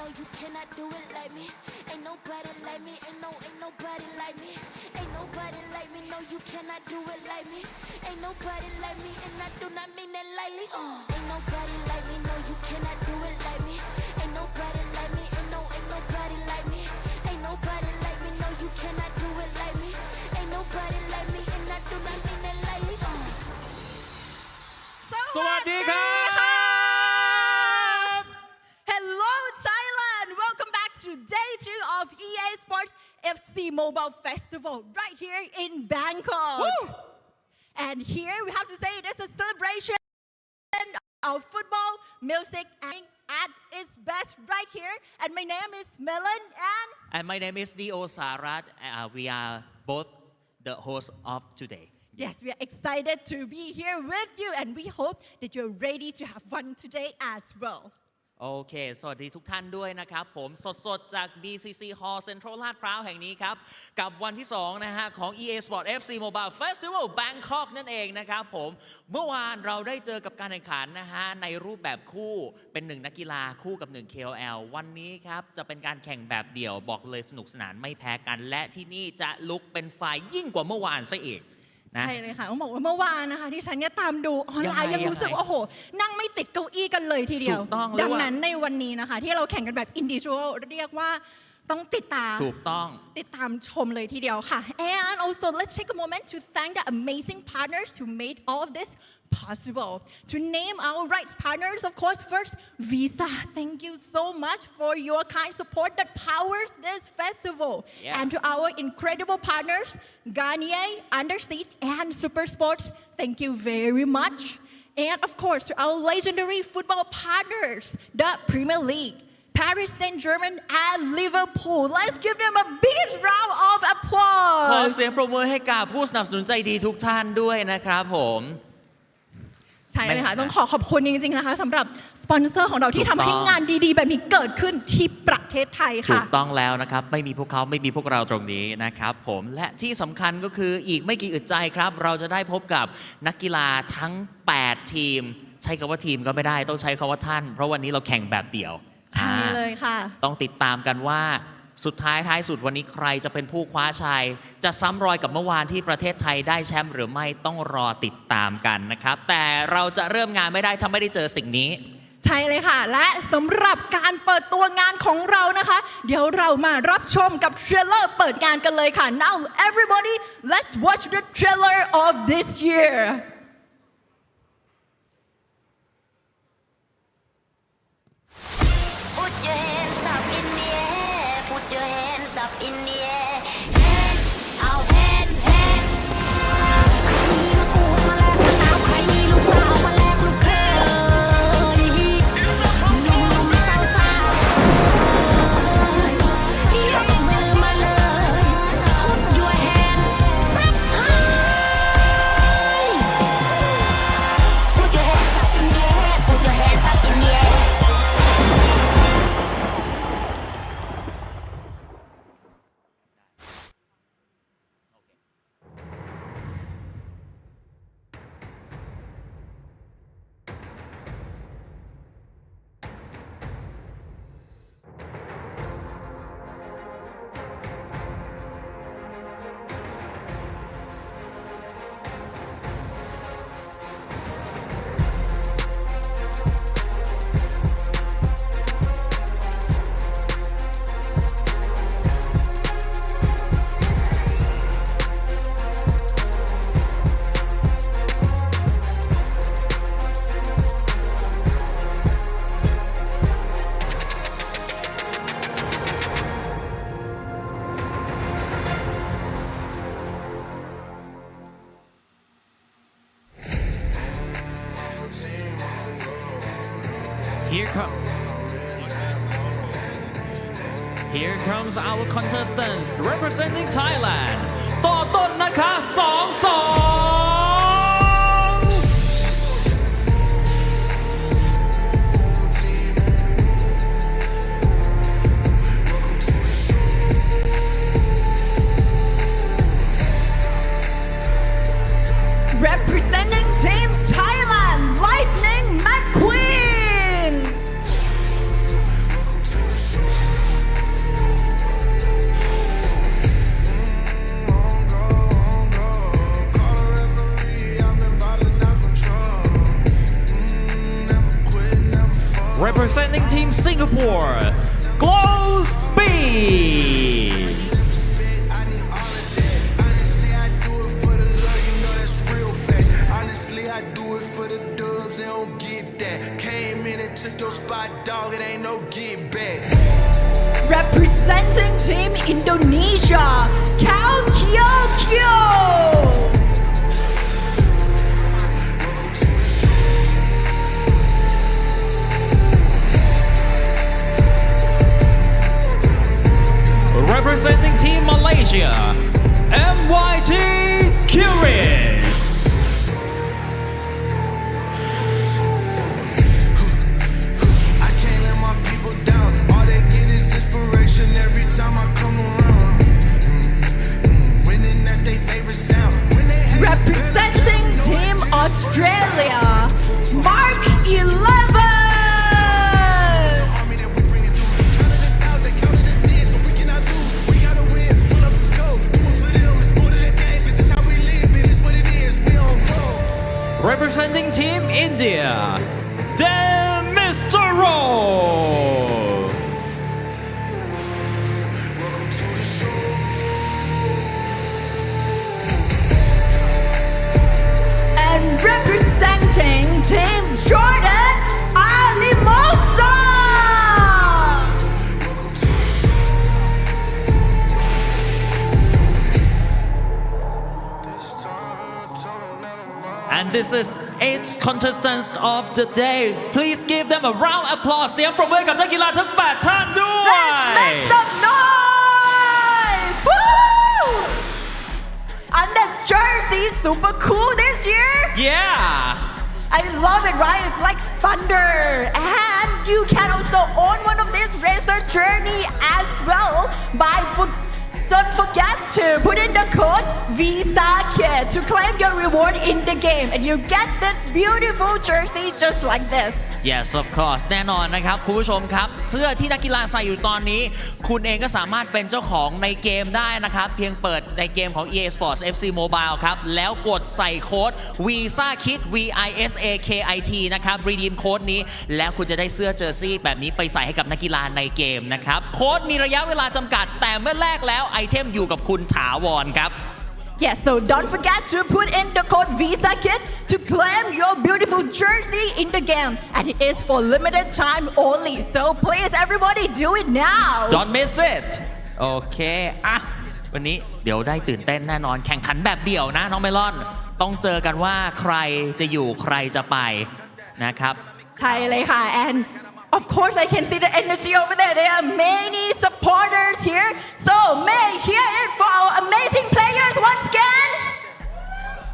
no, you cannot do it like me. Ain't nobody like me, ain't nobody like me. Ain't nobody like me, no, you cannot do it like me. Ain't nobody like me, and I do not mean that lightly. Ain't nobody like me, no, you cannot do it like me. Ain't nobody like me, ain't nobody like me. Ain't nobody like me, no, you cannot do it like me. Ain't nobody like me, and I do not mean that lightly. สวัสดีครับ Hello Thailand! Welcome back to day 2 of EA Sports FC Mobile Festival right here in Bangkok. Woo! And here we have to say it is a celebration of football, music, and at its best right here. And my name is Melon And my name is Dio Sarat. We are both the hosts of today. yes, we are excited to be here with you and we hope that you're ready to have fun today as well. โอเคสวัสดีทุกท่านด้วยนะครับผมสดๆจาก BCC Hall Central ลาดพร้าวแห่งนี้ครับกับวันที่2นะฮะของ EA Sport FC Mobile Festival Bangkok นั่นเองนะครับผมเมื่อวานเราได้เจอกับการแข่งขันนะฮะในรูปแบบคู่เป็น1นักกีฬาคู่กับ1 KOL วันนี้ครับจะเป็นการแข่งแบบเดี่ยวบอกเลยสนุกสนานไม่แพ้กันและที่นี่จะลุกเป็นไฟยิ่งกว่าเมื่อวานซะอีกใช่เลยค่ะต้องบอกว่าเมื่อวานนะคะที่ฉันเนี่ยตามดูออนไลน์ยังรู้สึกว่าโอ้โหนั่งไม่ติดเก้าอี้กันเลยทีเดียวดังนั้นในวันนี้นะคะที่เราแข่งกันแบบ individual เรียกว่าต้องติดตามถูกต้องติดตามชมเลยทีเดียวค่ะ and also let's take a moment to thank the amazing partners who made all of this possible. To name our rights partners, of course, first, Visa. Thank you so much for your kind support that powers this festival. Yeah. And to our incredible partners, Garnier, Underseat, and Super Sports, thank you very much. And of course, to our legendary football partners, the Premier League, Paris Saint-Germain, and Liverpool. Let's give them a big round of ขอ applause. เสียงปรบมือให้กับผู้สนับสนุนใจดีทุกท่านด้วยนะครับผม ใช่เลยค่ะต้องขอบคุณจริงๆนะคะสำหรับสปอนเซอร์ของเราที่ทำให้งานดีๆแบบนี้เกิดขึ้นที่ประเทศไทยถูค่ะกต้องแล้วนะครับไม่มีพวกเขาไม่มีพวกเราตรงนี้นะครับผมและที่สำคัญก็คืออีกไม่กี่อึดใจครับเราจะได้พบกับนักกีฬาทั้ง8ทีมใช้คำว่าทีมก็ไม่ได้ต้องใช้คำว่าท่านเพราะวันนี้เราแข่งแบบเดี่ยว ใช่เลยค่ะต้องติดตามกันว่าสุดท้ายสุดวันนี้ใครจะเป็นผู้คว้าชัยจะซ้ำรอยกับเมื่อวานที่ประเทศไทยได้แชมป์หรือไม่ต้องรอติดตามกันนะครับแต่เราจะเริ่มงานไม่ได้ถ้าไม่ได้เจอสิ่งนี้ใช่เลยค่ะและสำหรับการเปิดตัวงานของเรานะคะเดี๋ยวเรามารับชมกับเทรลเลอร์เปิดงานกันเลยค่ะ Now everybody let's watch the trailer of this year Put your hands up in the air. Put your hands up in the air. Hands out, hand. มีมากูมาแลกลูกสาวใครมีลูกสาวมาแลกลูกเคยหนุ่มๆสาวๆยกมือมาเลย Put your hands up high. Put your hands up in the air. Put your hands up in the air. Here comes our contestants representing Thailand ต่อต้นนะคะ2-2Representing Team Thailand, Lightning McQueen. representing Team Singapore, Glow Speed. I do it for the dubs, they don't get that. Came in and took your spot, dog, it ain't no get back. Representing Team Indonesia, Kao Kyo Kyo. Representing Team Malaysia, MYT Curious. I can't let my people down. All they get is inspiration every time I come around. Winning, that's their favorite sound. When they hate, Representing Team Australia, Mark 11. army that we bring it through. Counted us out, they counted us in, so we cannot lose. We gotta win, pull up the scope. Do it for them, it's more than a game. This is how we live, it is what it is. We on roll. Representing Team India, Dan Mr. Rowe. Welcome to the show. And representing Team Jordan, Ali Mosa. This time, tell them that I'm wrong. And this is 8 contestants of the day. Please give them a round of applause เสียงปรบมือกับนักกีฬาทั้ง 8 ท่านด้วย Make some noise! Woo! And the jersey is super cool this year. Yeah. I love it, right? It's like thunder. And you can also own one of these Racer Journey as well by don't forget to put in the code VISAKID to claim your reward in the game. And you get this beautiful jersey just like this. Yes of course แน่นอนนะครับคุณผู้ชมครับเสื้อที่นักกีฬาใส่อยู่ตอนนี้ คุณเองก็สามารถเป็นเจ้าของในเกมได้นะครับ เพียงเปิดในเกมของ EA Sports FC Mobile ครับ แล้วกดใส่โค้ด VISAKID VISAKIT นะครับ redeem โค้ดนี้ แล้วคุณจะได้เสื้อเจอร์ซี่แบบนี้ไปใส่ให้กับนักกีฬาในเกมนะครับ โค้ดมีระยะเวลาจำกัด แต่เมื่อแลกแล้วไอเทมอยู่กับคุณถาวรครับ Yes, so don't forget to put in the code VISAKID to claim your beautiful jersey in the game. And it is for limited time only. So please everybody do it now. Don't miss it โอเคอ่ะวันนี้เดี๋ยวได้ตื่นเต้นแน่นอนแข่งขันแบบเดี่ยวนะน้องเมลอน ต้องเจอกันว่าใครจะอยู่ใครจะไปนะครับ ใช่เลยค่ะ and of course I can see the energy over there. There are many supporters here. So may I hear it for our amazing players once again.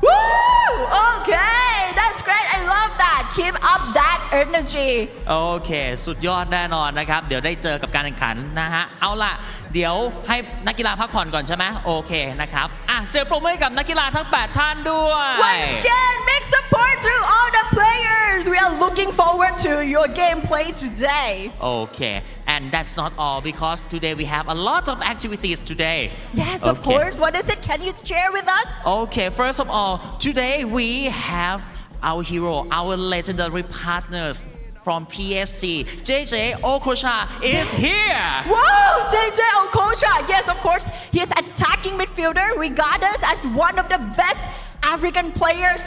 Woo! Okay, that's great. I love that. Keep up that energy. โอเค สุดยอดแน่นอนนะครับ เดี๋ยวได้เจอกับการแข่งขันนะฮะ เอาล่ะ เดี๋ยวให้นักกีฬาพักผ่อนก่อนใช่ไหมโอเคนะครับ อ่ะ เสียงปรบมือให้กับนักกีฬาทั้ง 8 ท่านด้วย Once again, big support to all the players. We are looking forward to your gameplay today. Okay and that's not all because today we have a lot of activities today Yes, of Okay. course. What is it? Can you share with us? Okay first of all today we have our hero our legendary partners from PSG JJ Okocha is here Whoa, JJ Okocha. Yes, of course. He is attacking midfielder, regarded as one of the best African players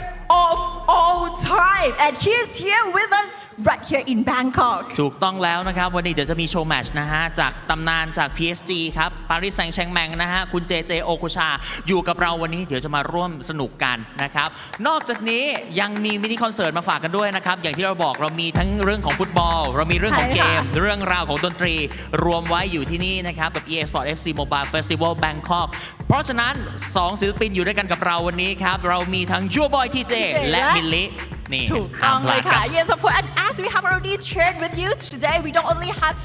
of all time. And he is here with us right here in Bangkok. ถูกต้องแล้วนะครับ วันนี้เดี๋ยวจะมีโชว์แมตช์นะฮะ จากตำนานจาก PSG ครับปารีสแซงต์แชร์แมงนะฮะ คุณเจเจโอโคชาอยู่กับเราวันนี้เดี๋ยวจะมาร่วมสนุกกันนะครับ นอกจากนี้ยังมีมินิคอนเสิร์ตมาฝากกันด้วยนะครับ อย่างที่เราบอกเรามีทั้งเรื่องของฟุตบอล เรามีเรื่องของเกม เรื่องราวของดนตรี รวมไว้อยู่ที่นี่นะครับกับ EA Sports FC Mobile Festival Bangkok เพราะฉะนั้น 2 ศิลปินอยู่ด้วยกันกับเราวันนี้ครับเรามีทั้ง Your Boy TJ และมิลลินี่ ถูก ห้า ต้อ ม ง พ เล ลาย ดค ค่ะ รับ Yes, of course. And as we have already shared with you today, we don't only have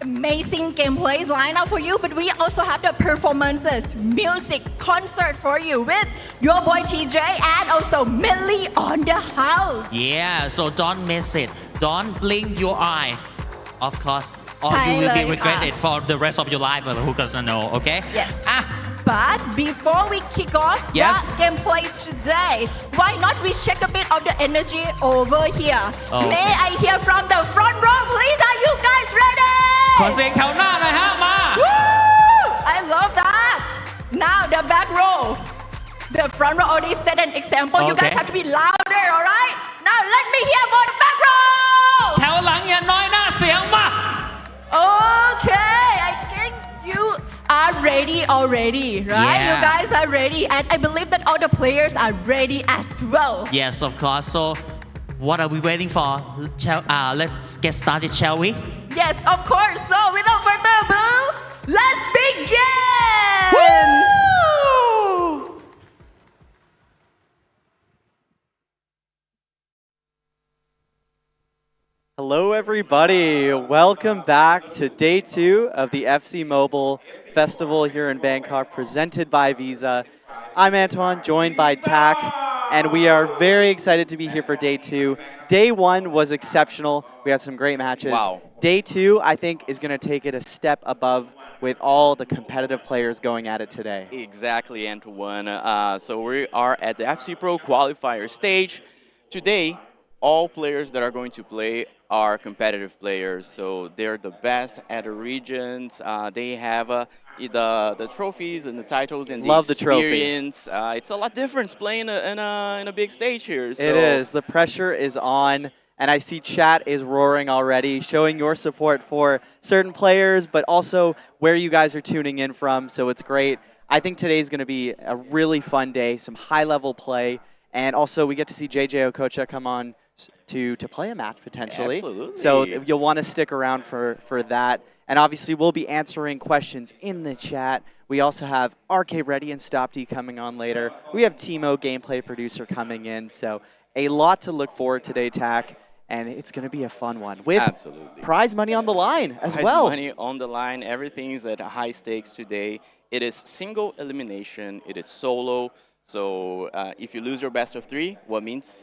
amazing gameplays lined up for you, but we also have the performances, music, concert for you with your boy TJ and also Millie on the house. Yeah, so don't miss it. Don't blink your eye. Of course, orใช่ you will be เลยค่ะ regretted for the rest of your life. Who doesn't know? Okay? Yes. อ่ะ But before we kick off Yes. the gameplay today, why not we check a bit of the energy over here? Oh. May I hear from the front row, please? ขอเสียงแถวหน้าหน่อยฮะมา Woo! I love that. Now the back row, the front row already set an example. You guys Okay. have to be louder, all right? Now let me hear for the back row. แถวหลังอย่าน้อยหน้าเสียงมา Okay, I think you are ready already, right? Yeah. You guys are ready, and I believe that all the players are ready as well. Yes, of course. So, what are we waiting for? Let's get started, shall we? Yes, of course. So without further ado, let's begin. Hello, everybody. Welcome back to day 2 of the FC Mobile Festival here in Bangkok, presented by Visa. I'm Antoine, joined by TAC, and we are very excited to be here for day 2. Day 1 was exceptional. We had some great matches. Wow. Day 2, I think, is going to take it a step above with all the competitive players going at it today. Exactly, Antoine. So we are at the FC Pro qualifier stage. Today, all players that are going to play are competitive players. So they're the best at the regions. They have the trophies and the titles and Love the the trophy. experience. It's a lot different playing in a big stage here. So It is. The pressure is on. And I see chat is roaring already, showing your support for certain players, but also where you guys are tuning in from. So it's great. I think today's going to be a really fun day, some high-level play. And also we get to see JJ Okocha come on to play a match potentially. Absolutely. So you'll want to stick around for that. And obviously we'll be answering questions in the chat. We also have RK Ready and Stopty coming on later. We have Timo, gameplay producer, coming in. So a lot to look forward today, TAC. And it's going to be a fun one with Absolutely. prize money on the line as Prize well. money on the line. Everything's at high stakes today. It is single elimination. It is solo. So if you lose your best of 3, what means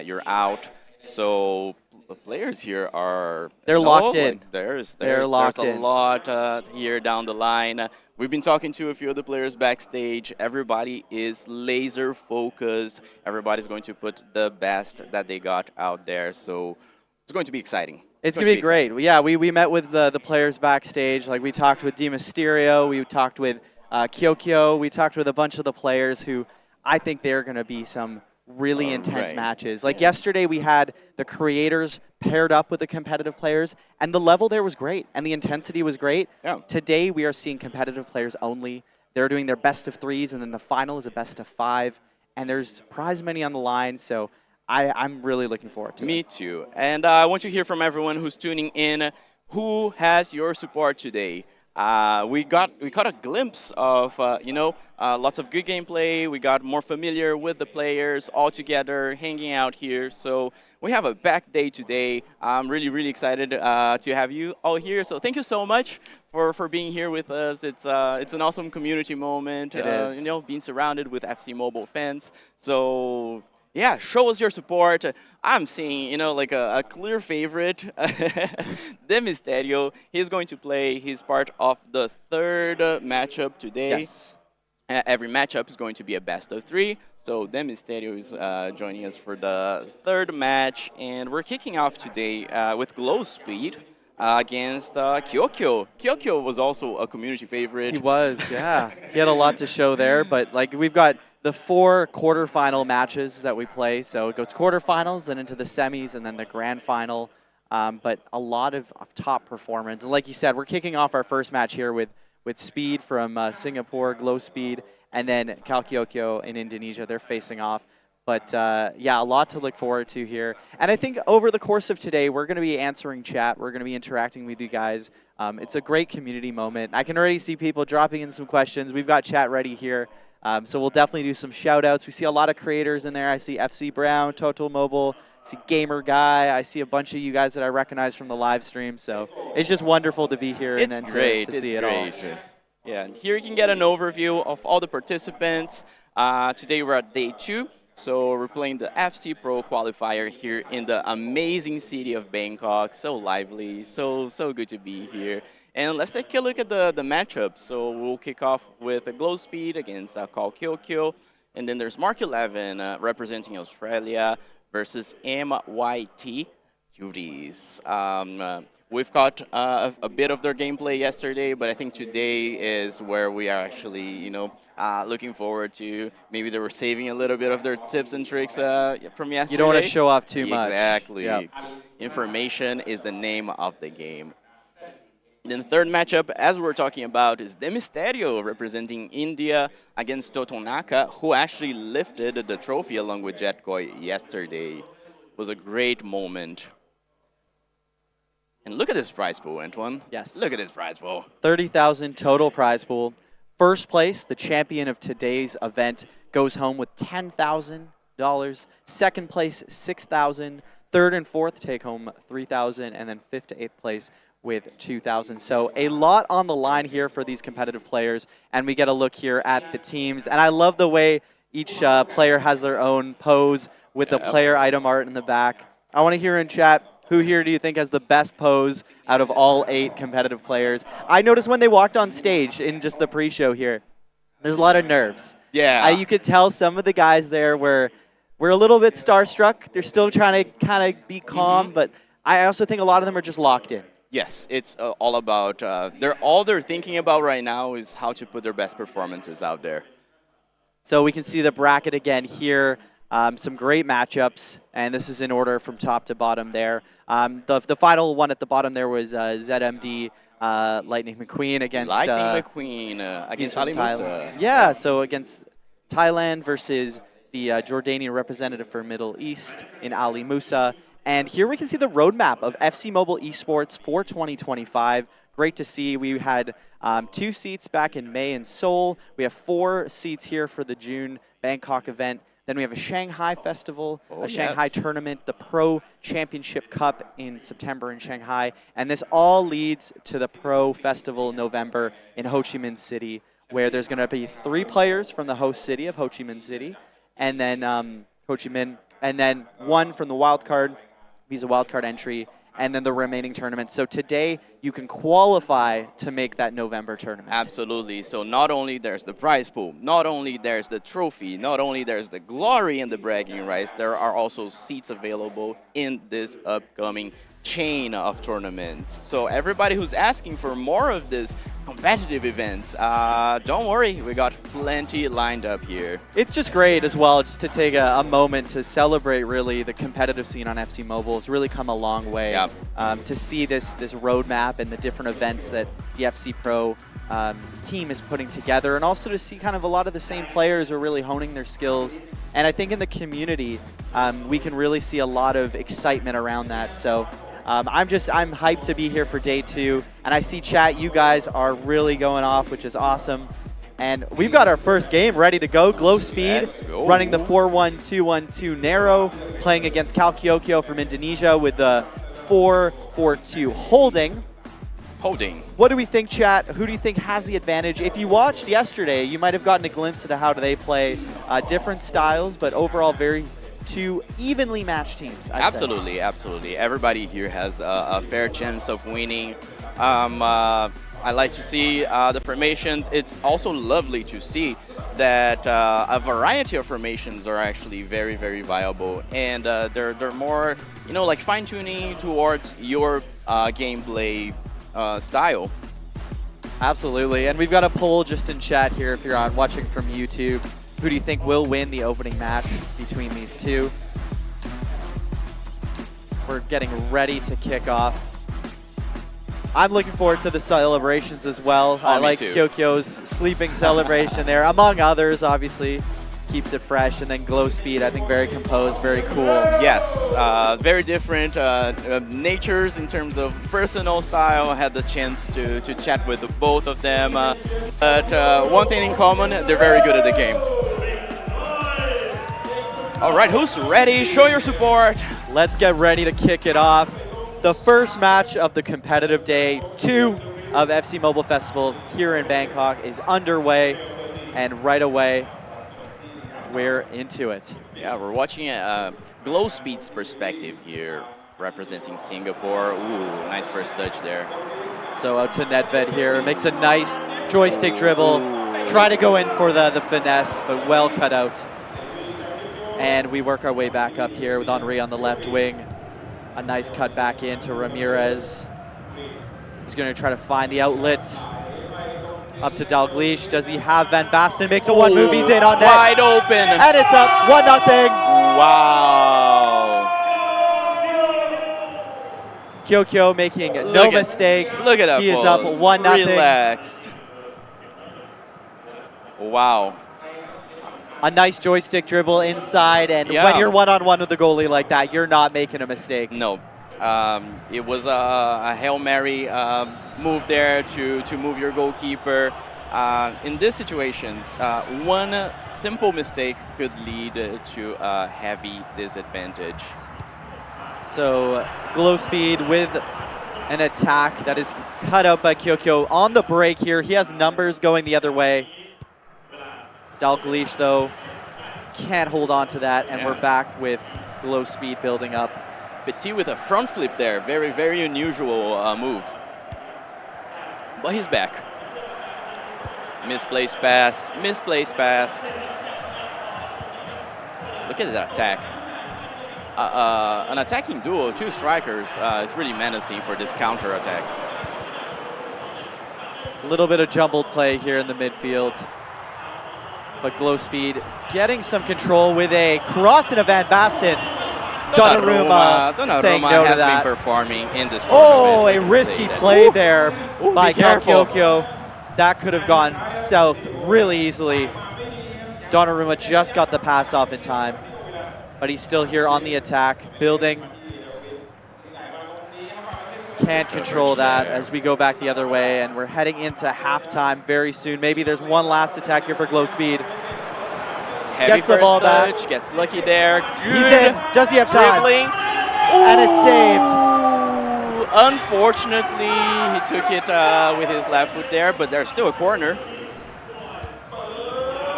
you're out. So the players here are Locked in. There's locked a in. lot here down the line. We've been talking to a few of the players backstage. Everybody is laser focused. Everybody's going to put the best that they got out there. So it's going to be exciting. It's going to be great. Yeah, we met with the players backstage. Like we talked with Di Mysterio, we talked with Kyokyo, we talked with a bunch of the players who I think they're going to be some really intense Right. matches. Like yesterday we had the creators paired up with the competitive players, and the level there was great, and the intensity was great. Yeah. Today we are seeing competitive players only. They're doing their best of 3s, and then the final is a best of 5, and there's prize money on the line, so I'm really looking forward to it. Me too. And I want to hear from everyone who's tuning in. Who has your support today? We caught a glimpse of lots of good gameplay. We got more familiar with the players all together, hanging out here. So we have a back day today. I'm really excited to have you all here. So thank you so much for being here with us. It's an awesome community moment. It is. Being surrounded with FC Mobile fans. So yeah, show us your support. I'm seeing, like a clear favorite, De Mysterio. He's going to play. He's part of the 3rd matchup today. Yes. Every matchup is going to be a best of 3. So De Mysterio is joining us for the 3rd match. And we're kicking off today with Glow Speed against Kyokyo. Kyokyo was also a community favorite. He was, yeah. He had a lot to show there, but like we've got the 4 quarterfinal matches that we play. So it goes quarterfinals, then into the semis, and then the grand final. But a lot of top performance. And like you said, we're kicking off our first match here with Speed from Singapore, Glow Speed, and then Kalkyokyo in Indonesia. They're facing off. But yeah, a lot to look forward to here. And I think over the course of today, we're going to be answering chat. We're going to be interacting with you guys. It's a great community moment. I can already see people dropping in some questions. We've got chat ready here. So we'll definitely do some shout outs. We see a lot of creators in there. I see FC Brown, Total Mobile, I see Gamer Guy. I see a bunch of you guys that I recognize from the live stream. So it's just wonderful to be here and then great. to see it all. Yeah, and here you can get an overview of all the participants. Today we're at day 2. So we're playing the FC Pro qualifier here in the amazing city of Bangkok. So lively, so good to be here. And let's take a look at the matchup. So we'll kick off with a Glow Speed against Call Kyokyo. And then there's Mark 11 representing Australia versus MYT duties. We've got a bit of their gameplay yesterday, but I think today is where we are actually, looking forward to. Maybe they were saving a little bit of their tips and tricks from yesterday. You don't want to show off too much. Exactly. Yep. Information is the name of the game. Then the third matchup, as we're talking about, is De Mysterio representing India against Totonaka, who actually lifted the trophy along with Jetkoi yesterday. It was a great moment. And look at this prize pool, Antoine. Yes. Look at this prize pool. 30,000 total prize pool. First place, the champion of today's event, goes home with $10,000. Second place, $6,000. Third and fourth take home $3,000, and then fifth to eighth place with $2,000. So a lot on the line here for these competitive players, and we get a look here at the teams. And I love the way each player has their own pose with the player item art in the back. I want to hear in chat, who here do you think has the best pose out of all 8 competitive players? I noticed when they walked on stage in just the pre-show here, there's a lot of nerves. Yeah. You could tell some of the guys there were a little bit starstruck. They're still trying to kind of be calm, but I also think a lot of them are just locked in. Yes, it's all about, all they're thinking about right now is how to put their best performances out there. So we can see the bracket again here. Some great matchups, and this is in order from top to bottom there. The final one at the bottom there was ZMD Lightning McQueen against Lightning McQueen against Ali Musa. Yeah, so against Thailand versus the Jordanian representative for Middle East in Ali Musa. And here we can see the roadmap of FC Mobile Esports for 2025. Great to see. We had 2 seats back in May in Seoul. We have 4 seats here for the June Bangkok event. Then we have a Shanghai festival, a Shanghai tournament, the Pro Championship Cup in September in Shanghai. And this all leads to the Pro Festival in November in Ho Chi Minh City, where there's going to be 3 players from the host city of Ho Chi Minh City, and then Ho Chi Minh, and then 1 from the wildcard, Visa wildcard entry, and then the remaining tournaments. So today, you can qualify to make that November tournament. Absolutely. So not only there's the prize pool, not only there's the trophy, not only there's the glory and the bragging rights, there are also seats available in this upcoming chain of tournaments. So everybody who's asking for more of this competitive events, don't worry, we got plenty lined up here. It's just great as well just to take a moment to celebrate really the competitive scene on FC Mobile. It's really come a long way. Yep. To see this roadmap and the different events that the FC Pro team is putting together, and also to see kind of a lot of the same players are really honing their skills. And I think in the community, we can really see a lot of excitement around that. So I'm hyped to be here for day 2, and I see chat, you guys are really going off, which is awesome. And we've got our first game ready to go. Glow Speed running the 4-1-2-1-2 narrow, playing against Kalkyokyo from Indonesia with the 4-4-2 holding. What do we think, chat? Who do you think has the advantage? If you watched yesterday, you might have gotten a glimpse into how they play different styles, but overall 2 evenly matched teams. Absolutely. Everybody here has a fair chance of winning. I like to see the formations. It's also lovely to see that a variety of formations are actually very, very viable, and they're more, like fine-tuning towards your gameplay style. Absolutely, and we've got a poll just in chat here if you're watching from YouTube. Who do you think will win the opening match between these 2? We're getting ready to kick off. I'm looking forward to the celebrations as well. I like Kyokyo's sleeping celebration there, among others, obviously. Keeps it fresh, and then Glow Speed, I think very composed, very cool. Yes, very different natures in terms of personal style. I had the chance to chat with both of them, but one thing in common, they're very good at the game. All right, who's ready? Show your support. Let's get ready to kick it off. The first match of the competitive day 2 of FC Mobile Festival here in Bangkok is underway, and right away, we're into it. Yeah, we're watching Glow Speed's perspective here, representing Singapore. Ooh, nice first touch there. So out to Nedved here, makes a nice joystick dribble. Try to go in for the finesse, but well cut out. And we work our way back up here with Henri on the left wing. A nice cut back into Ramirez. He's going to try to find the outlet. Up to Dalglish. Does he have Van Basten? Makes a one move. He's in on net. Wide open. And it's up 1-0. Wow. Kyokyo making no Look at- mistake. Look at that. He is pose. up 1-0. Relaxed. Wow. A nice joystick dribble inside, and Yeah. when you're one-on-one with the goalie like that, you're not making a mistake. No. It was a Hail Mary move there to move your goalkeeper. In these situations, one simple mistake could lead to a heavy disadvantage. So Glow Speed with an attack that is cut out by Kyokyo on the break here. He has numbers going the other way. Dalglish, though, can't hold on to that, and we're back with Glow Speed building up. Petit with a front flip there. Very, very unusual move. But he's back. Misplaced pass. Misplaced pass. Look at that attack. An attacking duo, two strikers, is really menacing for this counter attacks. A little bit of jumbled play here in the midfield. But Glow Speed getting some control with a cross into Van Basten. Donnarumma saying no to has that. been performing in this Oh, tournament. a I can risky say that. play Ooh. there Ooh, by be careful. Kyokyo. That could have gone south really easily. Donnarumma just got the pass off in time, but he's still here on the attack, building. Can't control that as we go back the other way, and we're heading into halftime very soon. Maybe there's one last attack here for Glow Speed. Heavy Gets the first ball back. touch, gets lucky there. He's Good in. Does he have time? dribbling. And it's saved. Ooh, unfortunately, he took it with his left foot there, but there's still a corner.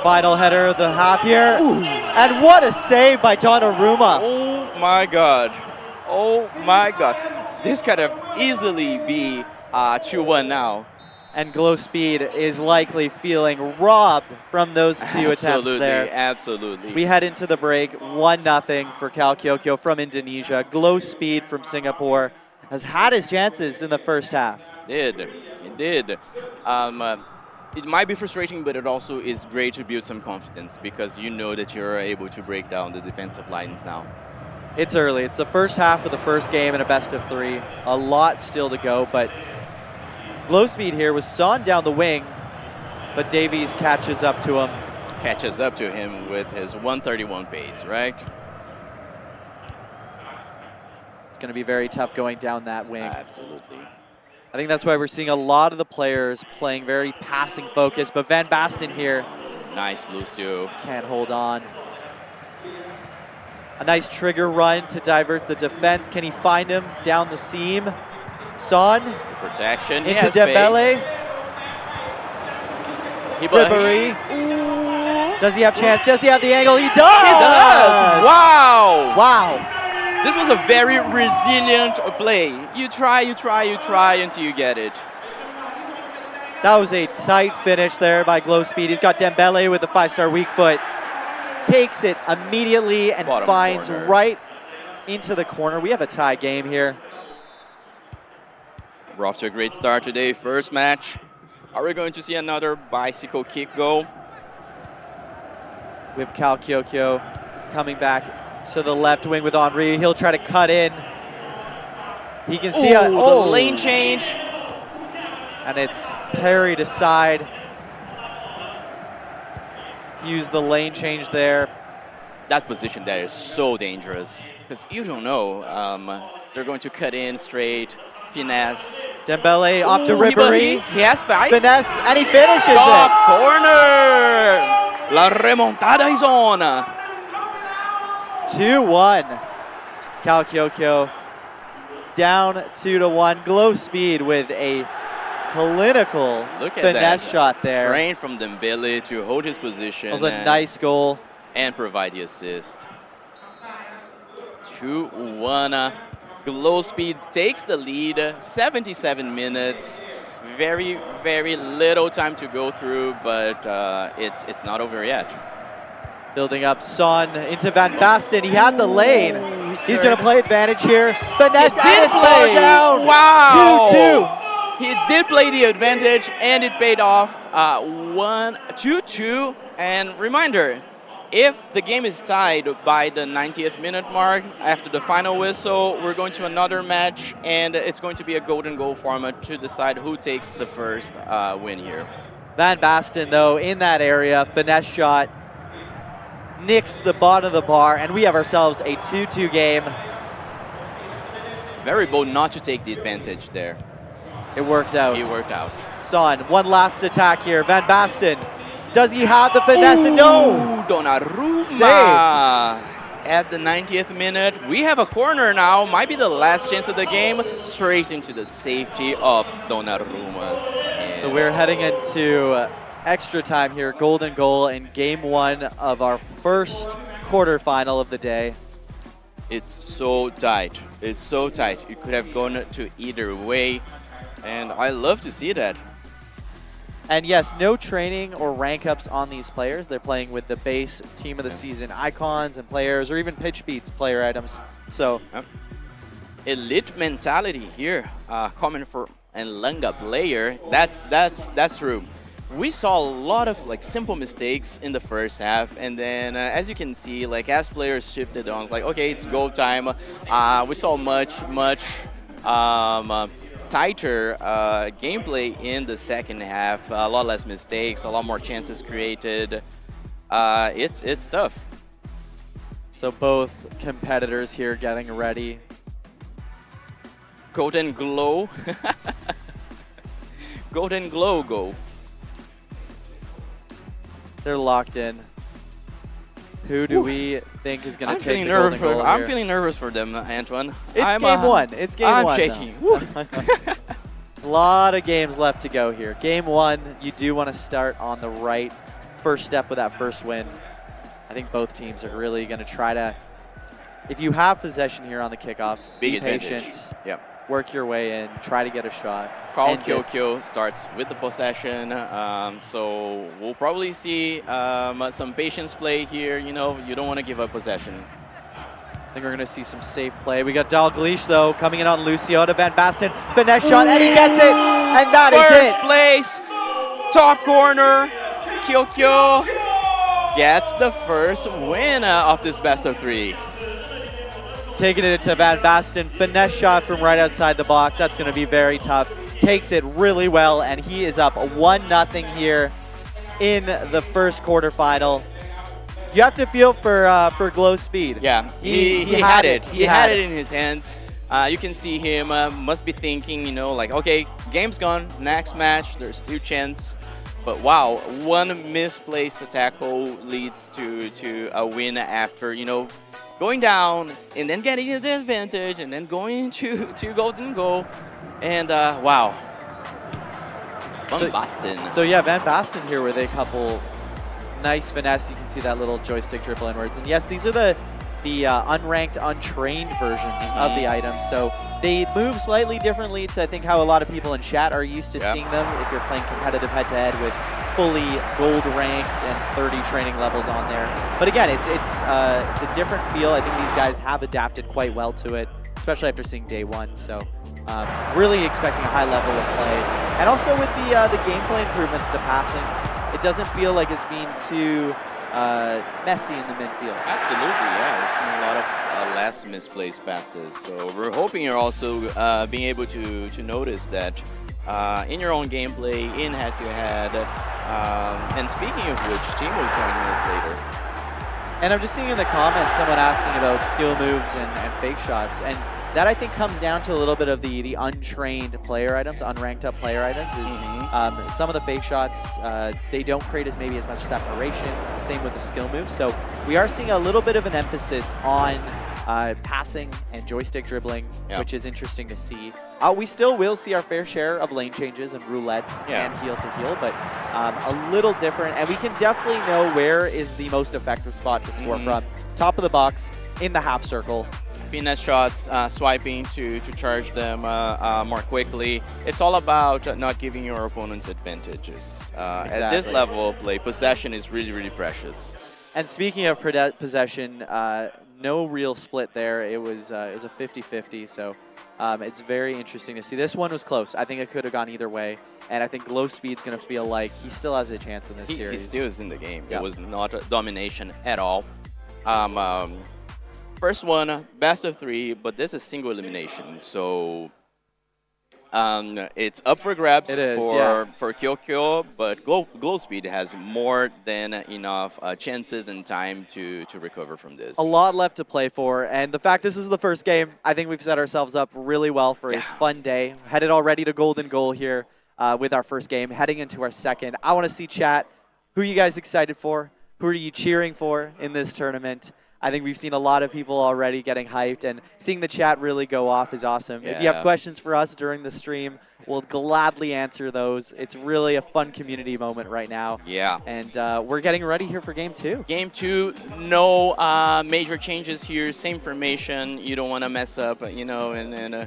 Final header of the half here. And what a save by Donnarumma. Oh my God. Oh my God. This could have easily be 2-1 now. And Glow Speed is likely feeling robbed from those two attempts there. Absolutely. We head into the break, 1-0 for Cal Kyokyo from Indonesia. Glow Speed from Singapore has had his chances in the first half. It did. It might be frustrating, but it also is great to build some confidence because you know that you're able to break down the defensive lines now. It's early. It's the first half of the first game in a best of 3. A lot still to go, but Glow Speed here with Son down the wing, but Davies catches up to him. Catches up to him with his 131 pace, right? It's going to be very tough going down that wing. Absolutely. I think that's why we're seeing a lot of the players playing very passing focus, but Van Basten here Nice, Lucio. can't hold on. A nice trigger run to divert the defense. Can he find him down the seam? Son Protection. He into has Dembele. space. But Ribéry. Does he have chance? Does he have the angle? He does! He does! Wow! Wow. This was a very resilient play. You try until you get it. That was a tight finish there by Glow Speed. He's got Dembele with the 5-star weak foot. Takes it immediately and Bottom finds corner. right into the corner. We have a tie game here. We're off to a great start today. First match. Are we going to see another bicycle kick goal? We have Cal Kyokyo coming back to the left wing with Henri. He'll try to cut in. He can see the lane change. And it's parried aside. Use the lane change there. That position there is so dangerous because you don't know. They're going to cut in straight, finesse. Dembele off to Ooh, Ribéry. He has spikes. Finesse, and he finishes Top it. corner. La remontada is on. 2-1. Cal Kyokyo down 2-1. Glow Speed with a clinical Look at finesse that shot there. Strain from Dembele to hold his position. That was a nice goal. And provide the assist. 2-1. Glow Speed takes the lead. 77 minutes. Very, very little time to go through, but it's not over yet. Building up Son into Van Basten. He had the lane. He He's Sure. going to play advantage here. Finesse He and did it's ball play. down. Wow. 2-2. He did play the advantage, and it paid off. 2-2. And reminder, if the game is tied by the 90th minute mark, after the final whistle, we're going to another match, and it's going to be a golden goal format to decide who takes the first win here. Van Basten, though, in that area, finesse shot, nicks the bottom of the bar, and we have ourselves a 2-2 game. Very bold not to take the advantage there. It worked out. He worked out. Son, one last attack here. Van Basten, does he have the finesse? No! Ooh, Donnarumma. Saved. At the 90th minute, we have a corner now. Might be the last chance of the game. Straight into the safety of Donnarumma's hands. So we're heading into extra time here. Golden goal in game 1 of our first quarterfinal of the day. It's so tight. It's so tight. It could have gone to either way. And I love to see that. And yes, no training or rank ups on these players. They're playing with the base team of the season icons and players, or even pitch beats player items. So Elite mentality here, coming from a Langa player. That's true. We saw a lot of like simple mistakes in the first half, and then as you can see, like as players shifted on, it's like okay, it's go time. We saw much tighter gameplay in the second half. A lot less mistakes, a lot more chances created. It's tough. so both competitors here getting ready. Golden glow. Golden glow go. They're locked in. Who do we think is going I'm to take feeling the golden nervous. goal I'm here? feeling nervous for them, Antoine. It's game 1. It's game 1. I'm now. shaking. Woo. A lot of games left to go here. Game 1, you do want to start on the right first step with that first win. I think both teams are really going to try to, if you have possession here on the kickoff, Big be advantage. patient, Yep. work your way in, try to get a shot. Carl and get- Kyokyo starts with the possession, so we'll probably see some patience play here. You know, you don't want to give up possession. I think we're going to see some safe play. We got Dalglish, though, coming in on Lucio to Van Basten. Finesse shot, and he gets it, and that is First it. place, top corner, Kyokyo gets the first win of this best of 3. Taking it to Van Basten, finesse shot from right outside the box. That's going to be very tough. Takes it really well, and he is up 1-0 here in the first quarterfinal. You have to feel for Glow speed. Yeah, He he had had it. it. He He had had it. it in his hands. You can see him must be thinking, you know, like, okay, game's gone. Next match, there's 2 chance. But wow, one misplaced tackle leads to a win after, you know, going down and then getting the advantage and then going to golden goal. And wow. Van Basten. So yeah, Van Basten here with a couple nice finesse. You can see that little joystick dribble inwards. And yes, these are the unranked, untrained versions of the items. So they move slightly differently to I think how a lot of people in chat are used to seeing them if you're playing competitive head-to-head with fully gold ranked and 30 training levels on there. But again, it's a different feel. I think these guys have adapted quite well to it, especially after seeing day 1. So really expecting a high level of play. And also with the gameplay improvements to passing, it doesn't feel like it's being too messy in the midfield. Absolutely, yeah. We're seeing a lot of less misplaced passes. So we're hoping you're also being able to notice that in your own gameplay, in head-to-head. And speaking of which, team will join us later. And I'm just seeing in the comments someone asking about skill moves and fake shots. And that I think comes down to a little bit of the untrained player items, unranked up player items. Is some of the fake shots, they don't create as much separation. Same with the skill moves. So we are seeing a little bit of an emphasis on passing and joystick dribbling, which is interesting to see. We still will see our fair share of lane changes and roulettes and heel to heel, but a little different. And we can definitely know where is the most effective spot to score from. Top of the box, in the half circle. Finesse shots, swiping to charge them more quickly. It's all about not giving your opponents advantages. At this Exactly. level of play, possession is really, really precious. And speaking of possession, no real split there. It was a 50-50, so it's very interesting to see. This one was close. I think it could have gone either way, and I think Glow Speed's going to feel like he still has a chance in this He series. still is in the game. Yeah. It was not a domination at all. First one, best of 3, but this is single elimination, so it's up for grabs It is, for Kyokyo, but Glow Speed has more than enough chances and time to recover from this. A lot left to play for, and the fact this is the first game, I think we've set ourselves up really well for a fun day. Headed already to Golden Goal here with our first game, heading into our second. I want to see chat. Who are you guys excited for? Who are you cheering for in this tournament? I think we've seen a lot of people already getting hyped, and seeing the chat really go off is awesome. If you have Yeah. questions for us during the stream, we'll gladly answer those. It's really a fun community moment right now. Yeah. And we're getting ready here for game 2. Game 2, no major changes here, same formation. You don't want to mess up, you know, and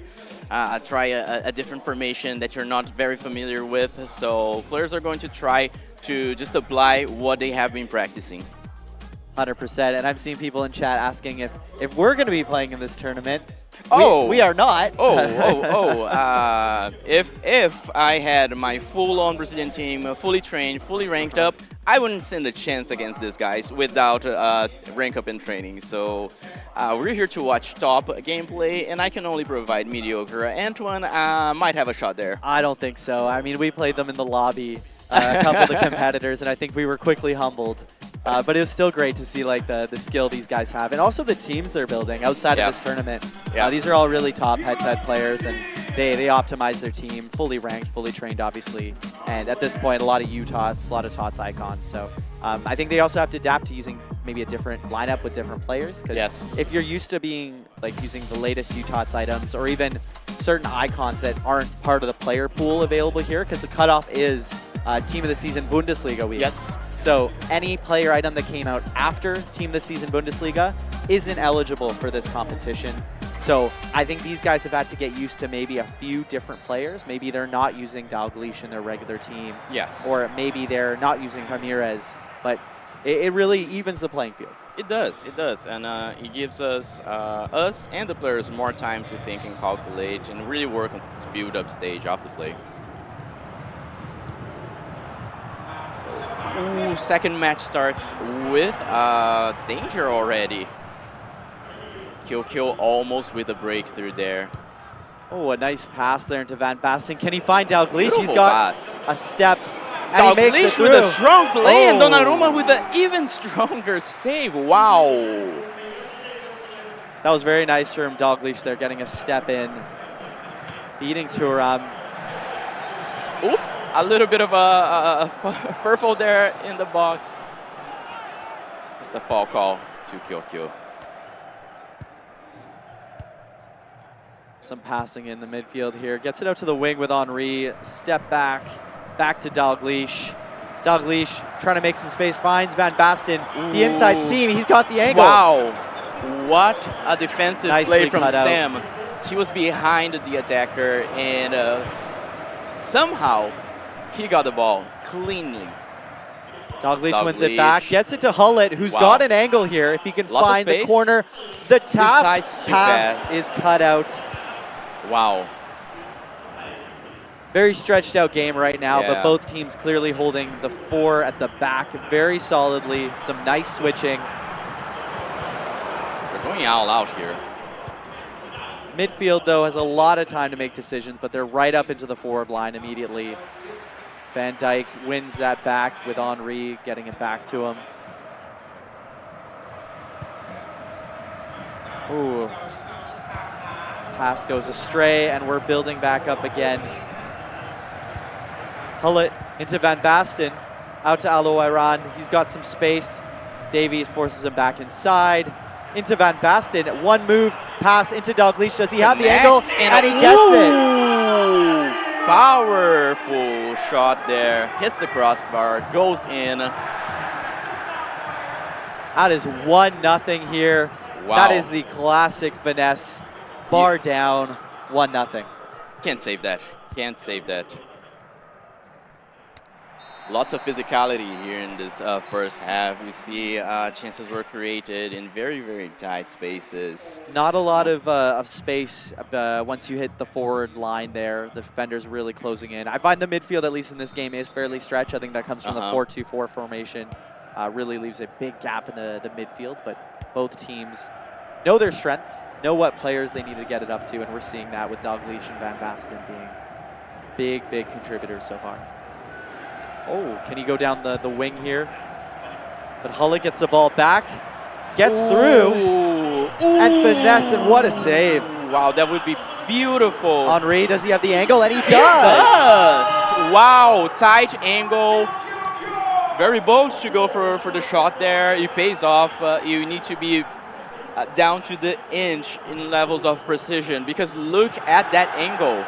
try a different formation that you're not very familiar with. So players are going to try to just apply what they have been practicing. 100%. And I'm seeing people in chat asking if we're going to be playing in this tournament. Oh. We are not. If I had my full-on Brazilian team, fully trained, fully ranked up, I wouldn't stand a chance against these guys without rank up in training. So we're here to watch top gameplay, and I can only provide mediocre. Antoine might have a shot there. I don't think so. I mean, we played them in the lobby, a couple of the competitors, and I think we were quickly humbled. But it was still great to see like the skill these guys have, and also the teams they're building outside of this tournament. These are all really top head-to-head players, and they optimize their team, fully ranked, fully trained, obviously. And at this point, a lot of UTOTs, a lot of TOTS icons. So I think they also have to adapt to using maybe a different lineup with different players. Because if you're used to being like using the latest UTOTs items, or even certain icons that aren't part of the player pool available here, because the cutoff is Team of the Season Bundesliga week. So any player item that came out after Team of the Season Bundesliga isn't eligible for this competition. So I think these guys have had to get used to maybe a few different players. Maybe they're not using Dalglish in their regular team. Or maybe they're not using Ramirez. But it really evens the playing field. It does, and it gives us and the players more time to think and calculate and really work on this build-up stage of the play. Ooh, second match starts with danger already. Kyokyo almost with a breakthrough there. Oh, a nice pass there into Van Basten. Can he find Dalglish? He's Beautiful got pass. a step, and he makes it Dalglish through. with a strong play, and Oh. Donnarumma with an even stronger save. Wow. That was very nice from Dalglish there, getting a step in, beating Thuram. Oop, a little bit of a furful there in the box. Just a foul call to Kyokyo. Some passing in the midfield here. Gets it out to the wing with Henry. Step back to Dalglish. Dalglish trying to make some space, finds Van Basten. The inside seam, he's got the angle. Wow, what a defensive Nicely play from cut out. Stem. He was behind the attacker, and somehow he got the ball cleanly. Dalglish wins it back, gets it to Hullett, who's got an angle here. If he can Lots of find the space. corner, the tap Decisive pass pass. is cut out. Wow. Very stretched out game right now, but Yeah. both teams clearly holding the 4 at the back very solidly. Some nice switching. They're going all out here. Midfield, though, has a lot of time to make decisions, but they're right up into the forward line immediately. Van Dijk wins that back with Henry getting it back to him. Ooh. Pass goes astray, and we're building back up again. Hullett into Van Basten, out to Alo Iran. He's got some space. Davies forces him back inside. Into Van Basten, one move, pass into Dalglish. Does he have the angle? And he gets it. Powerful shot there. Hits the crossbar, goes in. That is 1-0 here. Wow. That is the classic finesse. Bar down, 1-0. Can't save that. Can't save that. Lots of physicality here in this first half. We see chances were created in very, very tight spaces. Not a lot of space once you hit the forward line there. The defenders really closing in. I find the midfield, at least in this game, is fairly stretched. I think that comes from the 4-2-4 formation. Really leaves a big gap in the midfield, but both teams know their strengths, know what players they need to get it up to, and we're seeing that with Dalglish and Van Basten being big contributors so far. Oh, can he go down the wing here? But Hullet gets the ball back, gets through, and finesse, and what a save. Wow, that would be beautiful. Henry, does he have the angle? And he does! He does! Wow, tight angle. Very bold to go for the shot there. It pays off. You need to be down to the inch in levels of precision, because look at that angle.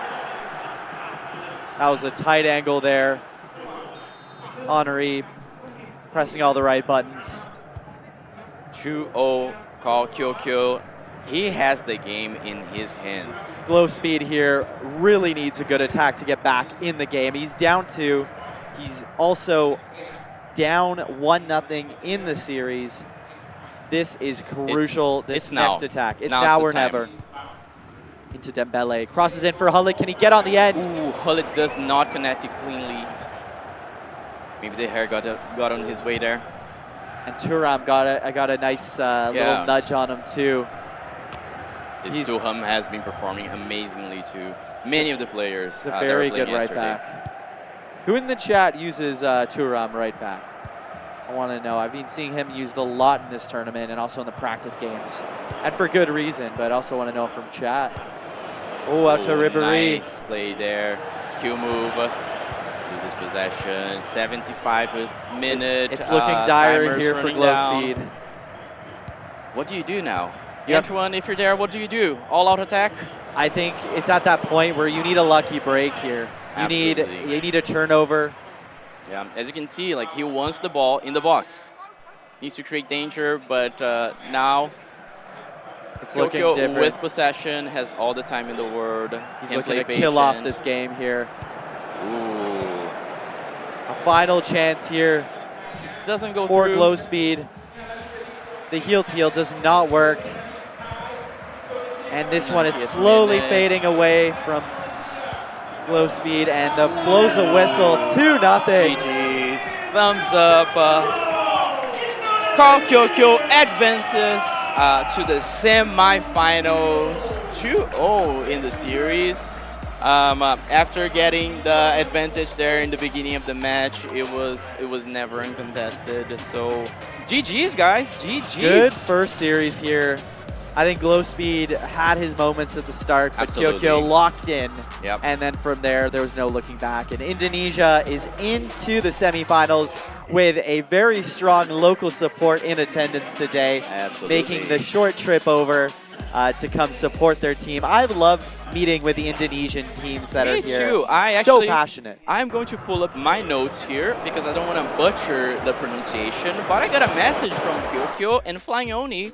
That was a tight angle there. Henry pressing all the right buttons. 2-0 call Kyokyo. He has the game in his hands. Glow Speed here really needs a good attack to get back in the game. He's down 2. He's also down 1-0 in the series. This is crucial, this next attack. It's now or never. Into Dembele. Crosses in for Hullet. Can he get on the end? Ooh, Hullet does not connect it cleanly. Maybe the hair got on his way there. And Thuram got a nice little nudge on him too. Thuram has been performing amazingly too. Many of the players. He's a very good right back. Who in the chat uses Thuram right back? I want to know. I've been seeing him used a lot in this tournament and also in the practice games. And for good reason, but I also want to know from chat. Oh, out to Ribéry. Nice play there. Skill move. Loses possession. 75th minute. It's looking dire here for Glow Speed. What do you do now? Antoine, if you're there, what do you do? All-out attack? I think it's at that point where you need a lucky break here. You need a turnover. Yeah, as you can see, like, he wants the ball in the box. Needs to create danger, but now it's looking different. With possession, has all the time in the world. He's looking to kill off this game here. Ooh. A final chance here. Doesn't go for through. Glow Speed. The heel to heel does not work. And this one is slowly fading away from Glow Speed, and the blows a whistle, 2-0. GG's. Thumbs up. Carl Kyokyo advances to the semifinals, 2-0 in the series. After getting the advantage there in the beginning of the match, it was never uncontested. So GG's, guys. GG's. Good first series here. I think Glow Speed had his moments at the start, but Kyokyo locked in. Yep. And then from there was no looking back. And Indonesia is into the semifinals with a very strong local support in attendance today. Absolutely. Making the short trip over to come support their team. I've loved meeting with the Indonesian teams that are here. Me too. So passionate. I'm going to pull up my notes here because I don't want to butcher the pronunciation, but I got a message from Kyokyo and Flying Oni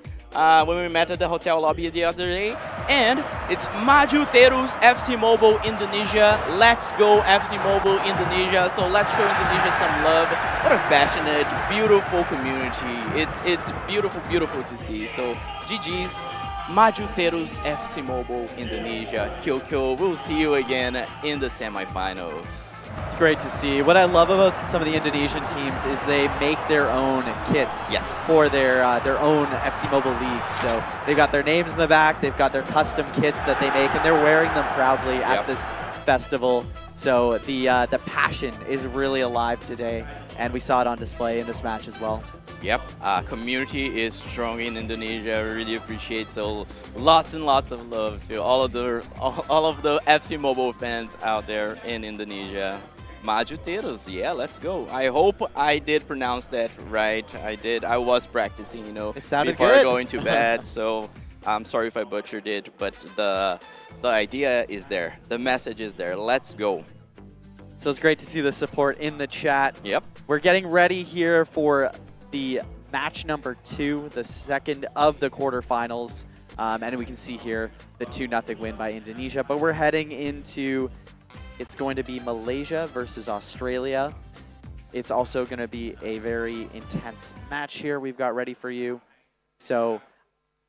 when we met at the hotel lobby the other day, and it's Maju Terus FC Mobile Indonesia. Let's go FC Mobile Indonesia. So let's show Indonesia some love. What a passionate, beautiful community. It's beautiful, beautiful to see. So GG's. Maju Terus FC Mobile Indonesia. Kyokyo, we'll see you again in the semifinals. It's great to see. What I love about some of the Indonesian teams is they make their own kits for their own FC Mobile League. So they've got their names in the back, they've got their custom kits that they make, and they're wearing them proudly at this festival. So the passion is really alive today, and we saw it on display in this match as well. Yep, community is strong in Indonesia. I really appreciate, so lots and lots of love to all of the FC Mobile fans out there in Indonesia. Maju Terus, yeah, let's go. I hope I did pronounce that right. I did. I was practicing, it sounded before good. Going to bed. So I'm sorry if I butchered it, but the idea is there. The message is there. Let's go. So it's great to see the support in the chat. Yep. We're getting ready here for the match number 2, the second of the quarterfinals. And we can see here the 2-0 win by Indonesia. But we're heading into, it's going to be Malaysia versus Australia. It's also going to be a very intense match here we've got ready for you. So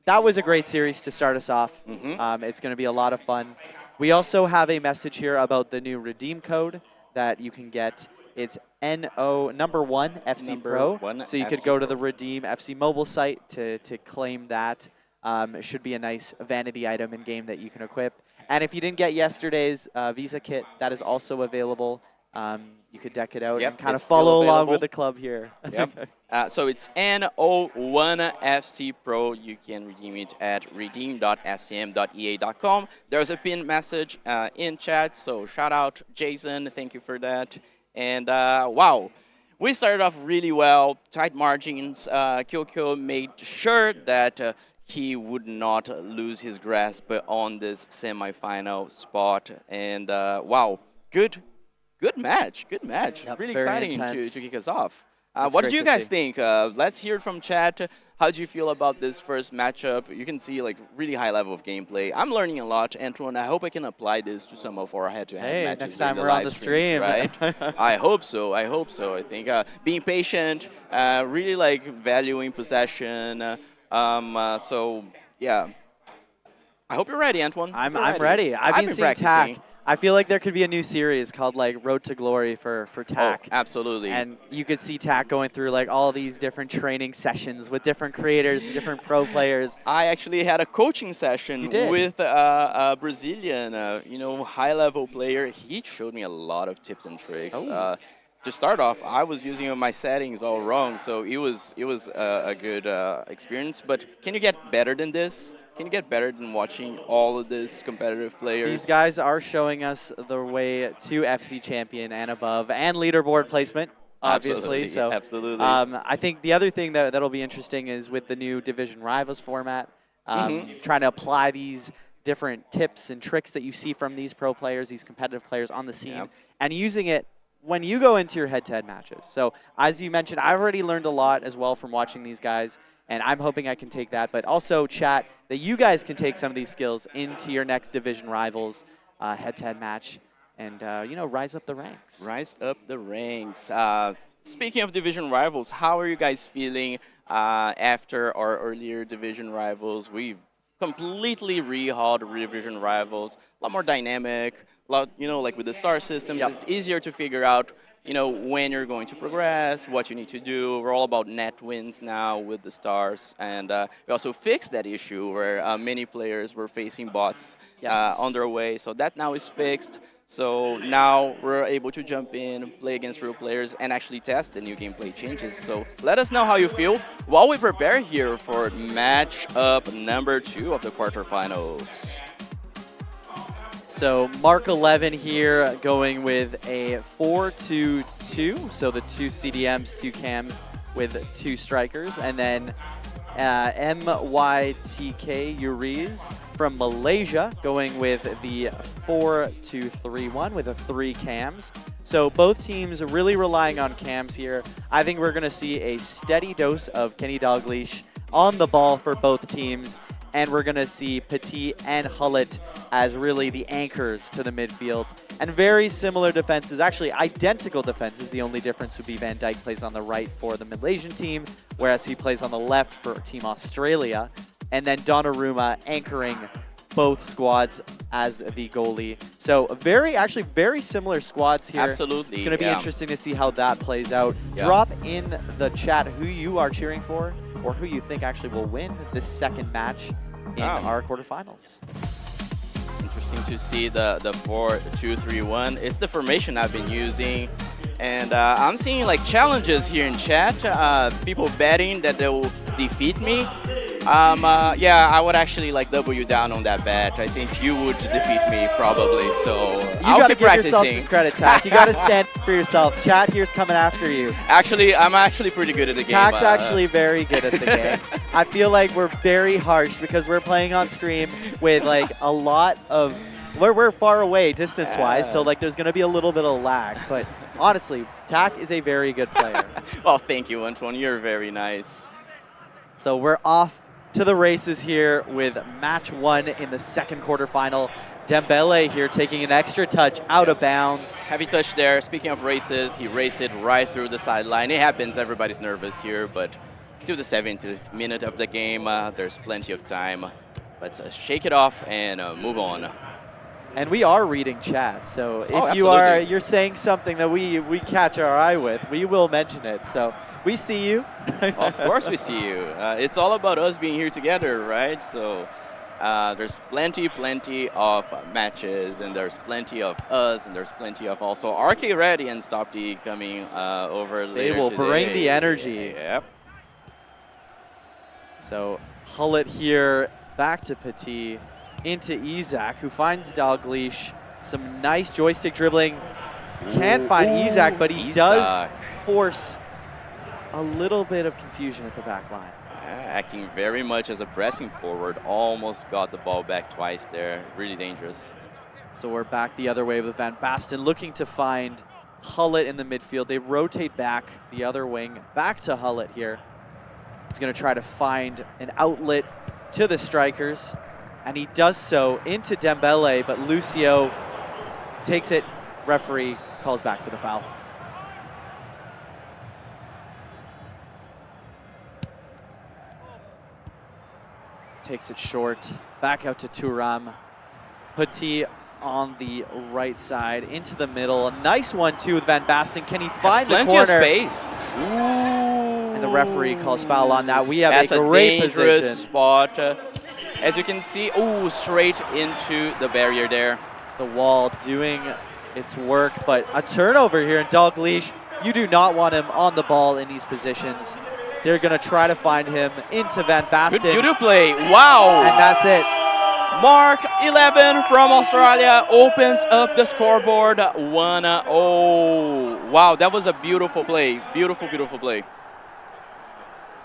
that was a great series to start us off. It's going to be a lot of fun. We also have a message here about the new redeem code that you can get. It's NO1 FC Pro. So you could go to the Redeem FC mobile site to claim that. It should be a nice vanity item in game that you can equip. And if you didn't get yesterday's Visa kit, that is also available. You could deck it out and kind of follow along with the club here. So it's NO1 FC Pro. You can redeem it at redeem.fcm.ea.com. There's a pinned message in chat, so shout out Jason. Thank you for that. And wow, we started off really well, tight margins. Kyokyo made sure that he would not lose his grasp on this semifinal spot. And wow, good match. Yep, really very exciting intense. to kick us off. That's What great do you to guys see. think? Let's hear it from chat. How do you feel about this first matchup? You can see like really high level of gameplay. I'm learning a lot, Antoine. I hope I can apply this to some of our head-to-head Hey, matches. next time during we're on live the streams, stream. right? I hope so. I think being patient, really like valuing possession. So yeah, I hope you're ready, Antoine. I'm You're ready. I've been seeing practicing. TAC. I feel like there could be a new series called like Road to Glory for TAC. Oh, absolutely. And you could see TAC going through like all these different training sessions with different creators and different pro players. I actually had a coaching session You did? with a Brazilian, high-level player. He showed me a lot of tips and tricks. Oh. To start off, I was using my settings all wrong, so it was a good experience. But can you get better than this? Can you get better than watching all of these competitive players? These guys are showing us the way to FC champion and above and leaderboard placement, obviously. Absolutely, So absolutely. I think the other thing that'll be interesting is with the new Division Rivals format, trying to apply these different tips and tricks that you see from these pro players, these competitive players on the scene, and using it when you go into your head-to-head matches. So as you mentioned, I've already learned a lot as well from watching these guys, and I'm hoping I can take that. But also, chat, that you guys can take some of these skills into your next Division Rivals head-to-head match and, rise up the ranks. Rise up the ranks. Speaking of division rivals, how are you guys feeling after our earlier division rivals? We've completely rehauled division rivals, a lot more dynamic, like with the star systems, it's easier to figure out, when you're going to progress, what you need to do. We're all about net wins now with the stars. And we also fixed that issue where many players were facing bots on their way. So that now is fixed. So now we're able to jump in, play against real players, and actually test the new gameplay changes. So let us know how you feel while we prepare here for match up number 2 of the quarterfinals. So Mark 11 here going with a 4-2-2. So the 2 CDMs, 2 cams with 2 strikers. And then MYTK Uriz from Malaysia going with the 4-2-3-1 with the 3 cams. So both teams really relying on cams here. I think we're going to see a steady dose of Kenny Dalglish on the ball for both teams. And we're going to see Petit and Hullet as really the anchors to the midfield. And very similar defenses, actually identical defenses. The only difference would be Van Dijk plays on the right for the Malaysian team, whereas he plays on the left for Team Australia. And then Donnarumma anchoring both squads as the goalie. So very similar squads here. Absolutely. It's going to be interesting to see how that plays out. Drop in the chat who you are cheering for or who you think actually will win this second match in our quarterfinals. Interesting to see the 4-2-3-1. It's the formation I've been using. And I'm seeing like challenges here in chat. People betting that they will defeat me. Yeah, I would actually like double you down on that bet. I think you would defeat me probably. So You gotta give yourself some credit, Tac. You gotta stand for yourself. Chat here's coming after you. Actually, I'm actually pretty good at the game. Tac's actually very good at the game. I feel like we're very harsh because we're playing on stream with like a lot of we're far away distance-wise, so like there's gonna be a little bit of lag. But honestly, Tac is a very good player. Well, thank you, Antoine. You're very nice. So we're off to the races here with match 1 in the second quarterfinal. Dembele here taking an extra touch out of bounds. Heavy touch there. Speaking of races, he raced it right through the sideline. It happens, everybody's nervous here, but still the 70th minute of the game. There's plenty of time. Let's shake it off and move on. And we are reading chat, so if absolutely. you're saying something that we catch our eye with, we will mention it. So we see you. Of course we see you. It's all about us being here together, right? So there's plenty of matches, and there's plenty of us, and there's plenty of also RK Ready and Stop D coming over later They will today. bring the energy. Yep. So Hullet here, back to Petit, into Isaac, who finds Dalglish. Some nice joystick dribbling. Can't find Isaac, but he does Isaac. force a little bit of confusion at the back line. Acting very much as a pressing forward. Almost got the ball back twice there. Really dangerous. So we're back the other way with Van Basten looking to find Hullet in the midfield. They rotate back the other wing, back to Hullet here. He's going to try to find an outlet to the strikers, and he does so into Dembele, but Lucio takes it. Referee calls back for the foul. Takes it short, back out to Thuram. Petit on the right side, into the middle. A nice one too with Van Basten. Can he find the Plenty corner? of space. And the referee calls foul on that. We have That's a great dangerous position. spot. As you can see, straight into the barrier there. The wall doing its work, but a turnover here in Dalglish. You do not want him on the ball in these positions. They're going to try to find him into Van Basten. Good play. Wow. And that's it. Mark 11 from Australia opens up the scoreboard 1-0. Wow, that was a beautiful play. Beautiful play.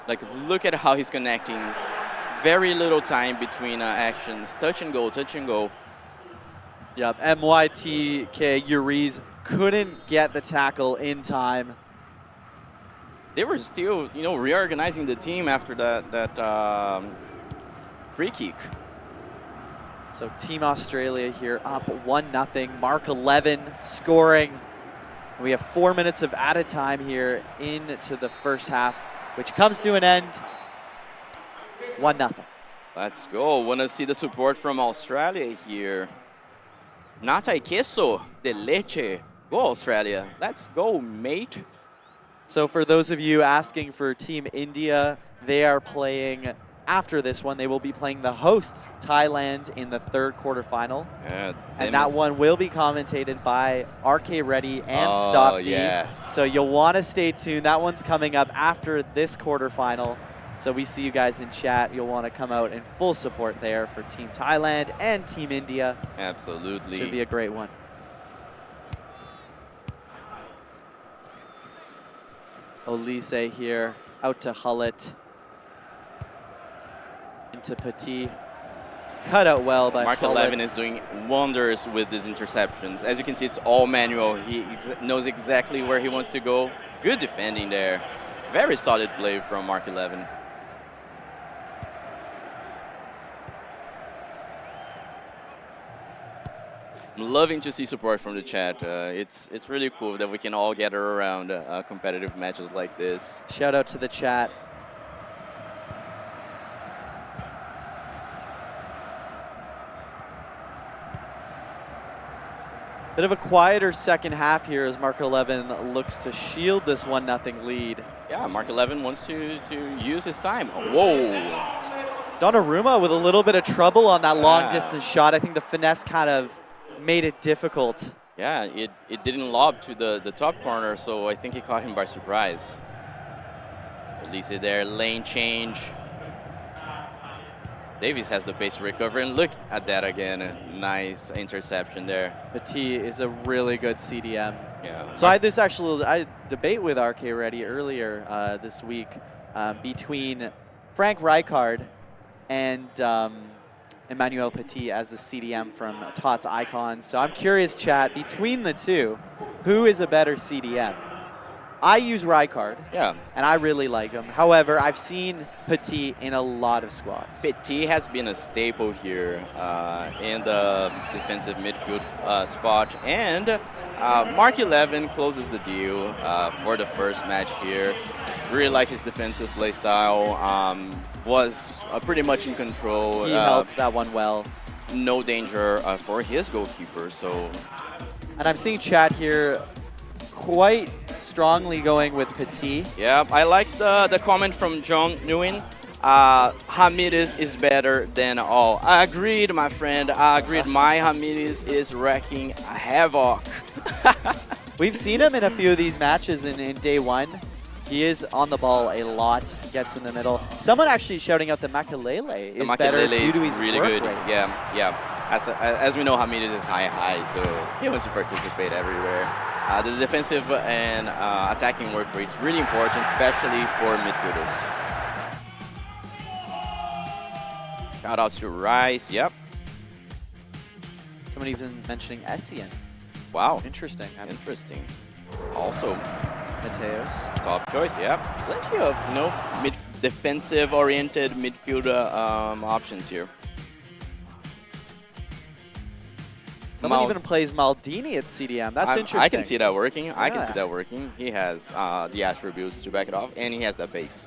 Like, look at how he's connecting. Very little time between actions. Touch and go. Yep, MYTK Uriz couldn't get the tackle in time. They were still, reorganizing the team after that free kick. So Team Australia here up 1-0. Mark 11 scoring. We have 4 minutes of added time here into the first half, which comes to an end 1-0. Let's go. Want to see the support from Australia here. Natai Queso de Leche. Go Australia. Let's go, mate. So for those of you asking for Team India, they are playing, after this one, they will be playing the hosts, Thailand, in the third quarterfinal. And that one will be commentated by RK Ready and Stop D. Yes. So you'll want to stay tuned. That one's coming up after this quarterfinal. So we see you guys in chat. You'll want to come out in full support there for Team Thailand and Team India. Absolutely. Should be a great one. Olise here, out to Hullet. Into Petit. Cut out well by Mark Hullet. 11 is doing wonders with these interceptions. As you can see, it's all manual. He knows exactly where he wants to go. Good defending there. Very solid play from Mark 11. I'm loving to see support from the chat. It's really cool that we can all gather around competitive matches like this. Shout out to the chat. Bit of a quieter second half here as Mark 11 looks to shield this 1-0 lead. Yeah, Mark 11 wants to use his time. Whoa. Donnarumma with a little bit of trouble on that long distance shot. I think the finesse kind of made it difficult. Yeah, it didn't lob to the top corner, so I think he caught him by surprise. Release it there, lane change. Davies has the pace to recover, and look at that again. A nice interception there. Petit is a really good CDM. Yeah. So I had this I debate with RK Ready earlier this week between Frank Rijkaard and Emmanuel Petit as the CDM from TOTS Icons. So I'm curious, chat, between the two, who is a better CDM? I use Rijkaard, Yeah. and I really like him. However, I've seen Petit in a lot of squads. Petit has been a staple here in the defensive midfield spot, and Mark 11 closes the deal for the first match here. Really like his defensive play style. Was pretty much in control. He held that one well. No danger for his goalkeeper. So And I'm seeing chat here quite strongly going with Petit. yeah, I like the comment from John Nguyen. Hamidis is better than all. I agreed, my friend. I agreed. My Hamidis is wrecking havoc. We've seen him in a few of these matches in day one. He is on the ball a lot, gets in the middle. Someone actually shouting out that Makalele is better Makelele due to is his really work good. rate. Yeah. As we know, Hamidis is high, so he wants to participate everywhere. The defensive and attacking work rate is really important, especially for midfielders. Shout out to Rice. Yep. Someone even mentioning Essien. Wow. Interesting. Interesting. Also, Mateos. top choice. Yep. Plenty of defensive-oriented midfield options here. Someone Mal- even plays Maldini at CDM. That's interesting. I can see that working. I can Yeah. see that working. He has the attributes to back it off, and he has that pace.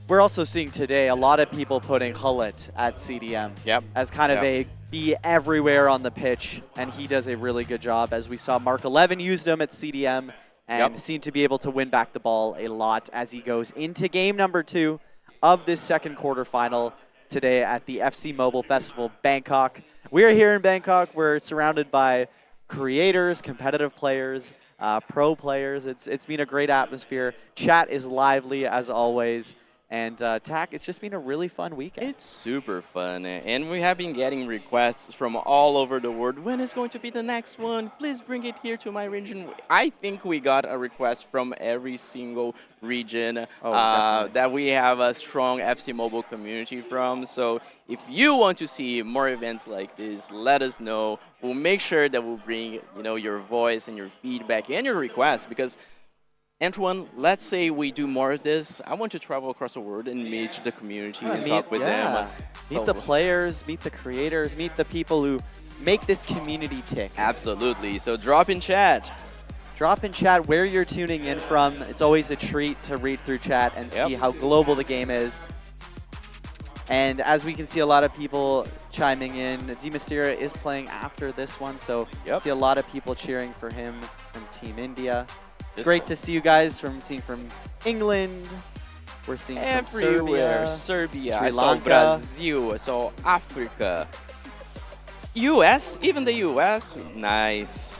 We're also seeing today a lot of people putting Hullet at CDM Yep. as kind of Yep. a be everywhere on the pitch, and he does a really good job. As we saw, Mark 11 used him at CDM and Yep. seemed to be able to win back the ball a lot as he goes into game number 2 of this second quarterfinal today at the FC Mobile Festival Bangkok. We are here in Bangkok. We're surrounded by creators, competitive players, pro players. It's been a great atmosphere. Chat is lively as always. And TAC, it's just been a really fun weekend. It's super fun, and we have been getting requests from all over the world. When is going to be the next one? Please bring it here to my region. I think we got a request from every single region definitely. that we have a strong FC Mobile community from. So if you want to see more events like this, let us know. We'll make sure that we'll bring your voice and your feedback and your requests, because Antoine, let's say we do more of this. I want to travel across the world and meet the community and talk with them. Meet the players, meet the creators, meet the people who make this community tick. Absolutely. So drop in chat. Drop in chat where you're tuning in from. It's always a treat to read through chat and see how global the game is. And as we can see, a lot of people chiming in. Di Mysteria is playing after this one, so see a lot of people cheering for him from Team India. It's great to see you guys from England. We're seeing everywhere. from Serbia, Sri I saw Lanka. Brazil, I saw Africa, US, even the US. Nice.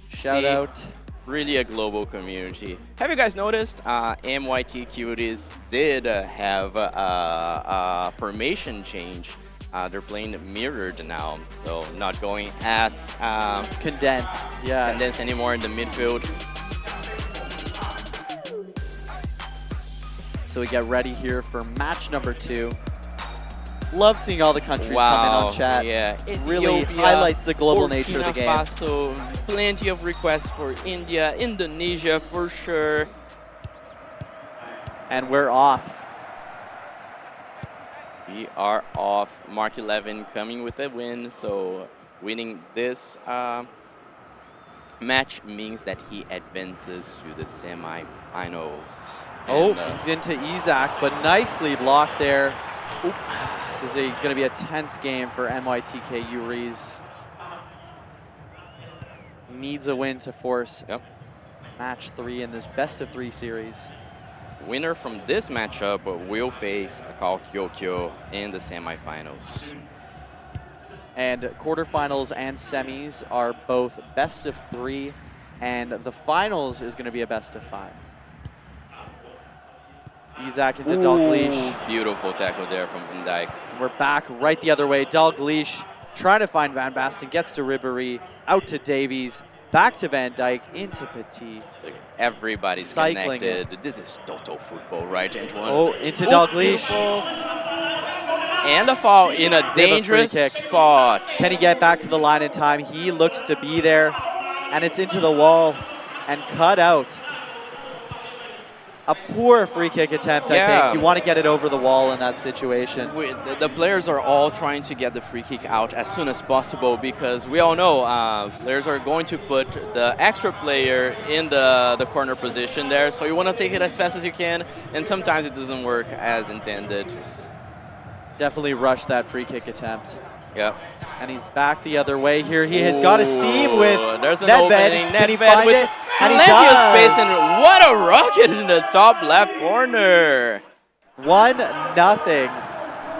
Shout out. Really a global community. Have you guys noticed MYT Cuties did have a formation change? They're playing mirrored now, so not going as condensed anymore in the midfield. So we get ready here for match number 2. Love seeing all the countries come in on chat. Yeah, It really Ethiopia, highlights the global nature of the game. Burkina Faso, plenty of requests for India, Indonesia for sure. And we're off. We are off. Mark 11 coming with a win, so winning this match means that he advances to the semifinals. Oh, And, he's into Isaac, but nicely blocked there. Oop. This is going to be a tense game for NYTK Uris. Needs a win to force match 3 in this best of 3 series. winner from this matchup will face Akal Kyokyo in the semifinals. And quarterfinals and semis are both best of 3, and the finals is going to be a best of 5. Isaac into Dalglish. Beautiful tackle there from Van Dijk. We're back right the other way. Dalglish trying to find Van Basten, gets to Ribéry, out to Davies, back to Van Dijk, into Petit. Look, everybody's Cycling connected. This is total football, right, Antoine? Oh, into Dalglish. Beautiful. And a foul in a dangerous kick. spot. Can he get back to the line in time? He looks to be there, and it's into the wall and cut out. a poor free kick attempt, I Yeah. think. You want to get it over the wall in that situation. The players are all trying to get the free kick out as soon as possible because we all know players are going to put the extra player in the corner position there. So you want to take it as fast as you can, and sometimes it doesn't work as intended. Definitely rushed that free kick attempt. Yep. And he's back the other way here. He has got a seam with there's an Nedved. opening. Can he Nedved find with it? And he plenty of does. space, and what a rocket in the top left corner. 1-0.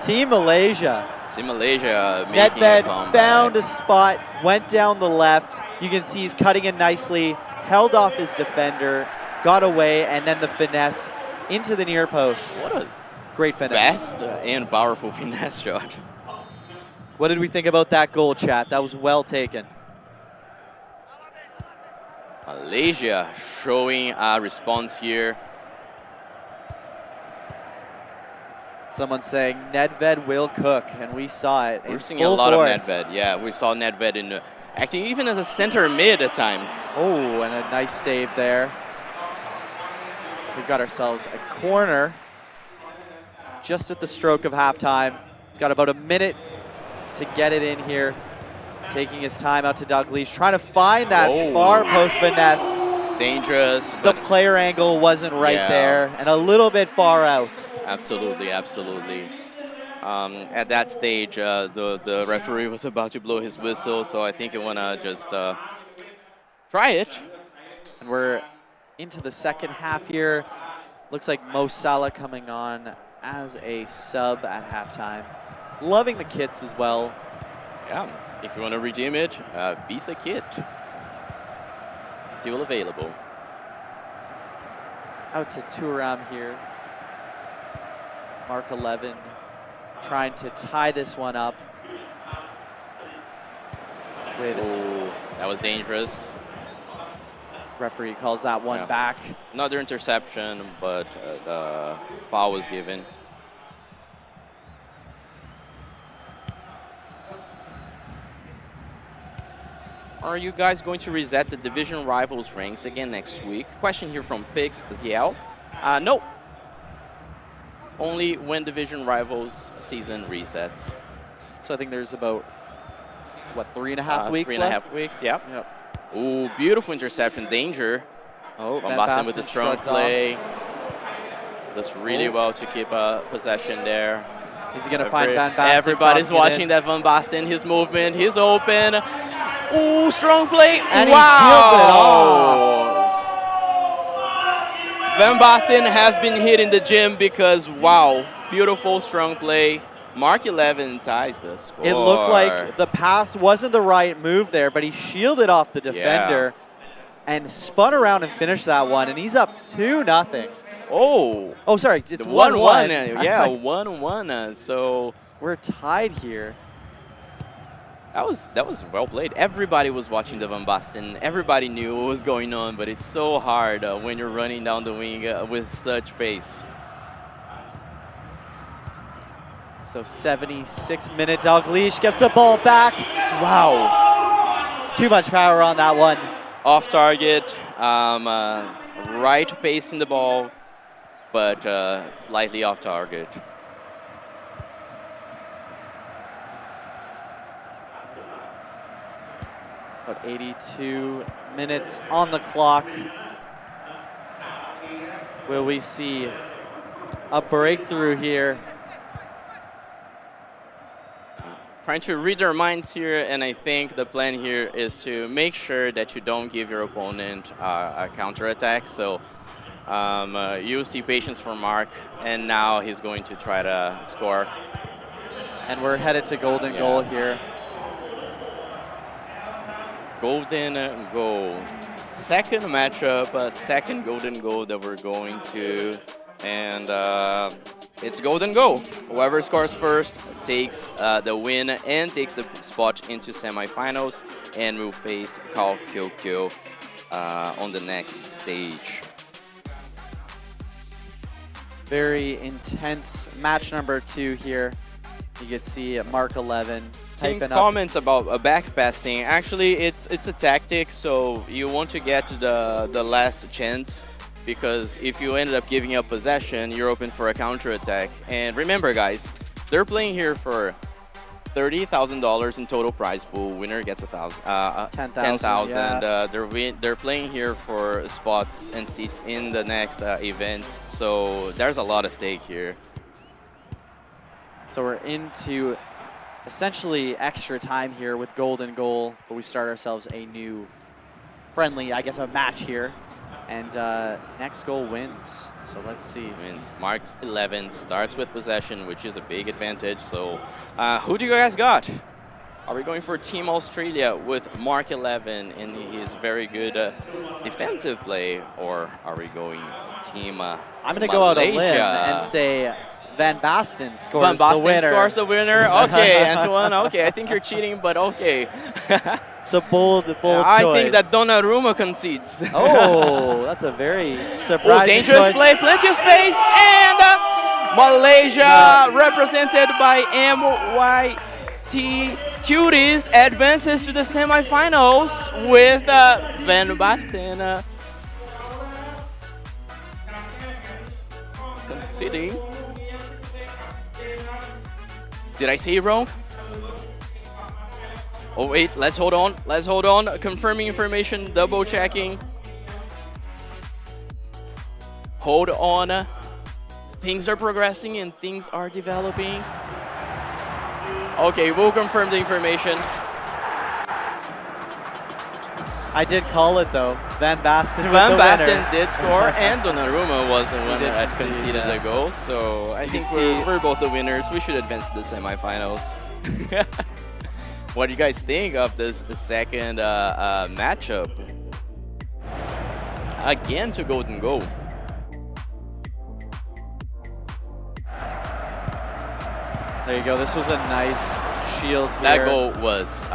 Team Malaysia. Team Malaysia making a Nedved comeback. found a spot, went down the left. You can see he's cutting in nicely, held off his defender, got away, and then the finesse into the near post. What a Great finesse. fast and powerful finesse shot. What did we think about that goal, chat? That was well taken. Malaysia showing a response here. Someone saying Nedved will cook, and we saw it. We're in seeing a full lot force. of Nedved. Yeah, we saw Nedved in acting even as a center mid at times. Oh, and a nice save there. We've got ourselves a corner just at the stroke of halftime. He's got about a minute to get it in here. Taking his time out to Dalglish, trying to find that Oh. far post finesse. Dangerous, The but player angle wasn't right Yeah. there, and a little bit far out. absolutely, absolutely. At that stage, the referee was about to blow his whistle, so I think you want to just try it. And we're into the second half here. Looks like Mo Salah coming on as a sub at halftime. Loving the kits as well. Yeah, if you want to redeem it, Visa Kit. Still available. Out to Thuram here. Mark 11 trying to tie this one up. With Oh, that was dangerous. referee calls that one Yeah. back. Another interception, but the foul was given. Are you guys going to reset the division rivals ranks again next week? Question here from Pix Ziel. No. Only when division rivals season resets. So I think there's about, what, 3.5 weeks 3.5 left? weeks, yep. Yep. Ooh, beautiful interception, danger. Oh, Van Basten with the strong shrugs off. play. Does really Oh. well to keep possession there. Is he going to find Van Basten? Everybody's crossing it watching in? that Van Basten, his movement, he's open. Ooh, strong play. And he wow. shields it off. Van Basten has been hit in the gym because, wow, beautiful strong play. Mark 11 ties the score. It looked like the pass wasn't the right move there, but he shielded off the defender and spun around and finished that one, and he's up 2-0. Oh, Oh, sorry, it's the 1-1. Yeah, 1-1. So We're tied here. that was well played. Everybody was watching the Van Basten. Everybody knew what was going on, but it's so hard when you're running down the wing with such pace. So 76th minute, Dalglish gets the ball back. Wow. Too much power on that one. Off target, right pace in the ball, but slightly off target. About 82 minutes on the clock. Will we see a breakthrough here? Trying to read their minds here, and I think the plan here is to make sure that you don't give your opponent a counterattack. So you see patience from Mark, and now he's going to try to score. And we're headed to golden goal here. Golden goal. Second matchup, second golden goal that we're going to, and it's golden goal. Whoever scores first takes the win and takes the spot into semifinals, and will face Carl Kyokyo on the next stage. Very intense match number 2 here. You can see Mark 11 Seeing typing up. comments about back passing. Actually, it's a tactic, so you want to get to the last chance because if you ended up giving up possession, you're open for a counterattack. And remember, guys, they're playing here for $30,000 in total prize pool. Winner gets 10,000, yeah. They're playing here for spots and seats in the next events. So there's a lot at stake here. So we're into essentially extra time here with golden goal, but we start ourselves a new friendly, I guess, a match here. And next goal wins. So let's see. Wins. Mark 11 starts with possession, which is a big advantage. So who do you guys got? Are we going for Team Australia with Mark 11 in his very good defensive play, or are we going Team I'm going to go out a limb and say Van Basten scores the winner. Scores the winner. Okay, Antoine. Okay, I think you're cheating, but okay. It's a bold choice. I think that Donnarumma concedes. Oh, that's a very surprising Oh, dangerous choice. play, plenty of space, and Malaysia, represented by MYT Cuties, advances to the semifinals with Van Basten conceding. Did I say it wrong? Oh wait, let's hold on. Let's hold on. Confirming information, double checking. Hold on. Things are progressing and things are developing. Okay, we'll confirm the information. I did call it though. Van Basten was Van the Basten winner. did score, and Donnarumma was the one did that concede, conceded yeah. the goal. So I think see- we're both the winners. We should advance to the semifinals. What do you guys think of this second matchup? Again to golden goal. There you go. This was a nice shield here. That goal was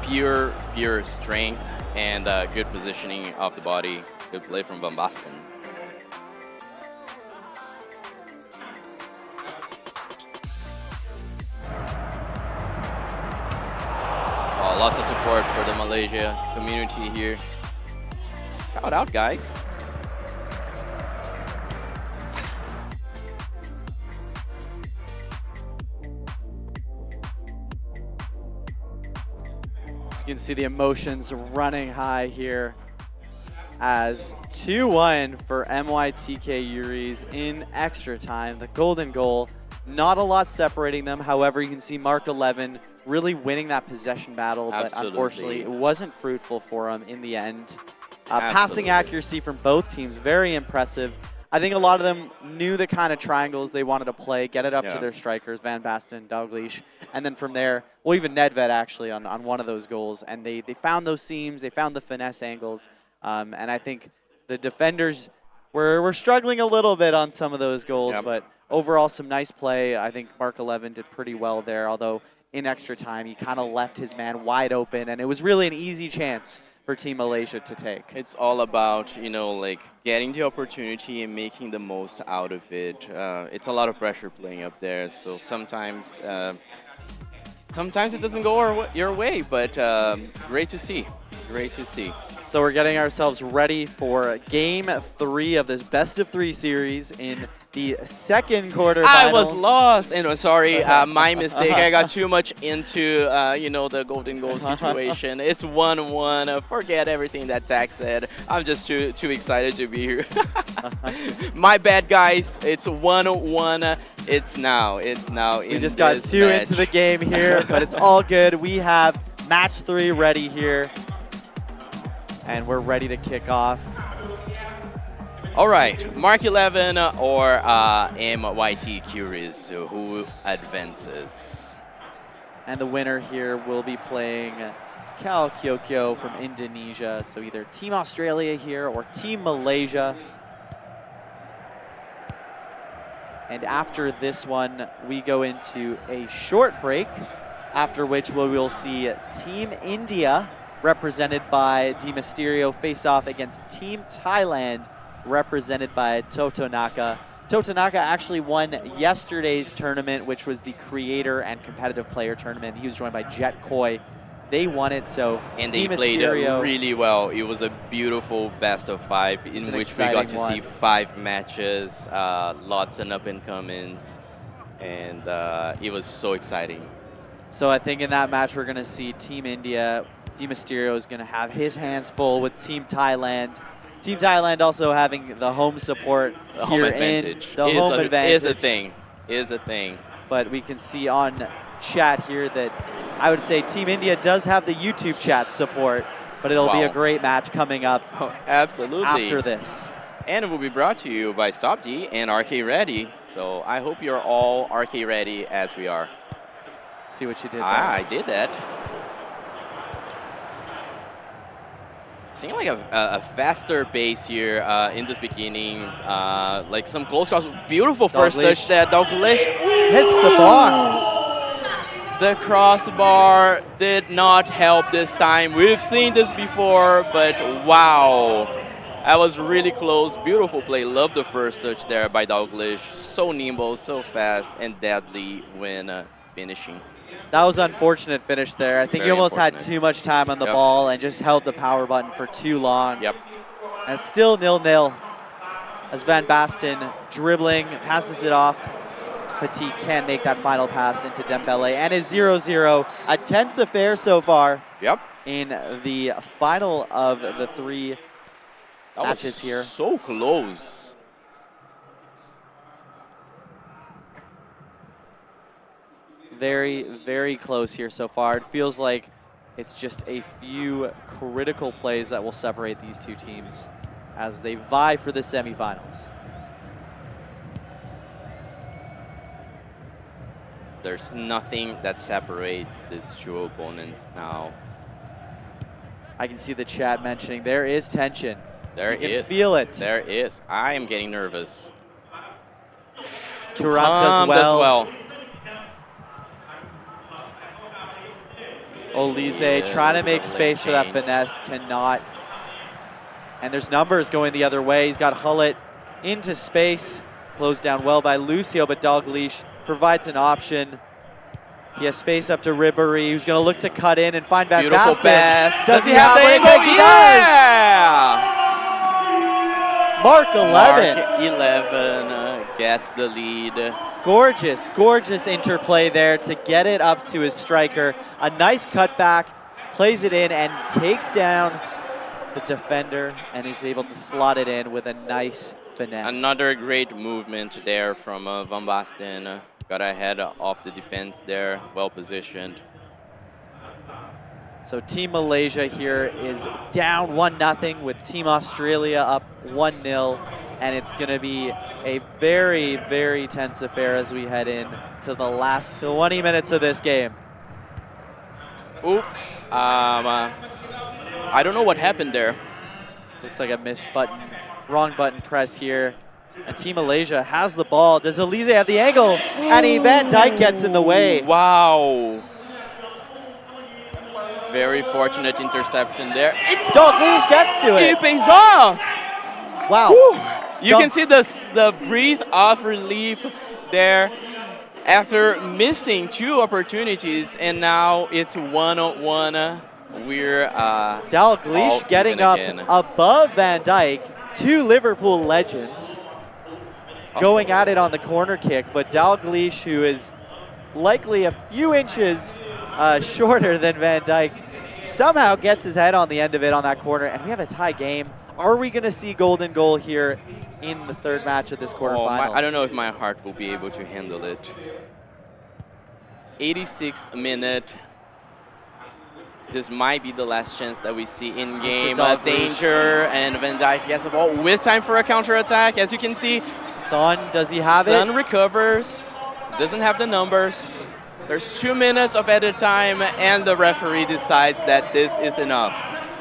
pure strength and good positioning of the body. Good play from Van Basten. Oh, lots of support for the Malaysia community here. Shout out, guys. So you can see the emotions running high here as 2-1 for MYTK Uris in extra time. The golden goal, not a lot separating them. However, you can see Mark 11 really winning that possession battle, but Absolutely. unfortunately it wasn't fruitful for him in the end. Passing Absolutely. accuracy from both teams, very impressive. I think a lot of them knew the kind of triangles they wanted to play, get it up to Yeah. their strikers, Van Basten, Dalglish, and then from there, well, even Nedved actually on one of those goals, and they found those seams, they found the finesse angles, and I think the defenders were struggling a little bit on some of those goals, Yep. but overall some nice play. I think Mark 11 did pretty well there, although in extra time he kind of left his man wide open, and it was really an easy chance for Team Malaysia to take. It's all about, you know, like getting the opportunity and making the most out of it. It's a lot of pressure playing up there, so sometimes it doesn't go your way, but great to see. Great to see. So we're getting ourselves ready for Game 3 of this best-of-3 series in the second quarterfinal. I was lost, and sorry, my mistake. I got too much into, you know, the golden goal situation. It's 1-1. Forget everything that Tack said. I'm just too excited to be here. My bad, guys. It's 1-1. It's now. We just got two into the game here, but it's all good. We have match 3 ready here, and we're ready to kick off. All right, Mark 11 or MYT Curies, so who advances? And the winner here will be playing Cal Kyokyo from Indonesia. So either Team Australia here or Team Malaysia. And after this one, we go into a short break, after which we will see Team India, represented by Di Mysterio, face off against Team Thailand, represented by Totonaka. Totonaka actually won yesterday's tournament, which was the creator and competitive player tournament. He was joined by Jet Koi they won it. So And they Team played Mysterio, really well. It was a beautiful best of 5 It's in an which we got to exciting see one. 5 matches, lots of up-and-comings, and it was so exciting. So I think in that match we're going to see Team India. Team Mysterio is going to have his hands full with Team Thailand. Team Thailand also having the home support The home here advantage in the home advantage is a thing. Is a thing. But we can see on chat here that I would say Team India does have the YouTube chat support, but it'll be a Wow. great match coming up Oh, absolutely. after this. And it will be brought to you by StopD and RK Ready. So I hope you're all RK ready as we are. See what you did there. I did that. Seeing like a faster pace here in this beginning, like some close calls. Beautiful first Dalglish. touch there, Dalglish. Hits the bar. The crossbar did not help this time. We've seen this before, but wow. That was really close. Beautiful play. Love the first touch there by Dalglish. So nimble, so fast, and deadly when finishing. That was an unfortunate finish there. I think he Very almost had unfortunate. too much time on the Yep. ball and just held the power button for too long. Yep. And it's still 0-0 as Van Basten dribbling, passes it off. Petit can't make that final pass into Dembele, and is 0-0. A tense affair so far Yep. in the final of the 3 That matches was here. so close. Very, very close here so far. It feels like it's just a few critical plays that will separate these two teams as they vie for the semifinals. There's nothing that separates these two opponents now. I can see the chat mentioning there is tension. There You can is. feel it. There is. I am getting nervous. Turam Calm does does well. well. Olise Yeah, trying to make leg space for that change. finesse, cannot. And there's numbers going the other way. He's got Hullet into space, closed down well by Lucio, but Dalglish provides an option. He has space up to Ribery, who's going to look to cut in and find Van Beautiful Basten. pass. Does he have have the what it angle? takes? He Yeah! Mark 11. Mark 11 gets the lead. Gorgeous, gorgeous interplay there to get it up to his striker. A nice cutback, plays it in and takes down the defender and is able to slot it in with a nice finesse. Another great movement there from Van Basten. Got ahead of the defense there, well positioned. So Team Malaysia here is down 1-0 with Team Australia up 1-0. And it's going to be a very, very tense affair as we head in to the last 20 minutes of this game. Oop. I don't know what happened there. Looks like a missed button, wrong button press here. And Team Malaysia has the ball. Does Elise have the angle? And Van Dijk gets in the way. Wow. Very fortunate interception there. Dalglish gets to It it. pays off. Wow. You Dal- can see the breathe of relief there after missing 2 opportunities, and now it's 1-on-1. We're all Dalglish getting even up again. above Van Dijk. 2 Liverpool legends going at it on the corner kick, but Dalglish, who is likely a few inches shorter than Van Dijk, somehow gets his head on the end of it on that corner, and we have a tie game. Are we going to see golden goal here in the 3rd match of this quarterfinals? I don't know if my heart will be able to handle it. 86th minute. This might be the last chance that we see in game. Dalglish. Danger, and Van Dijk gets the ball with time for a counter-attack. As you can see, Son, does he have Son it? recovers, doesn't have the numbers. There's 2 minutes of added time, and the referee decides that this is enough.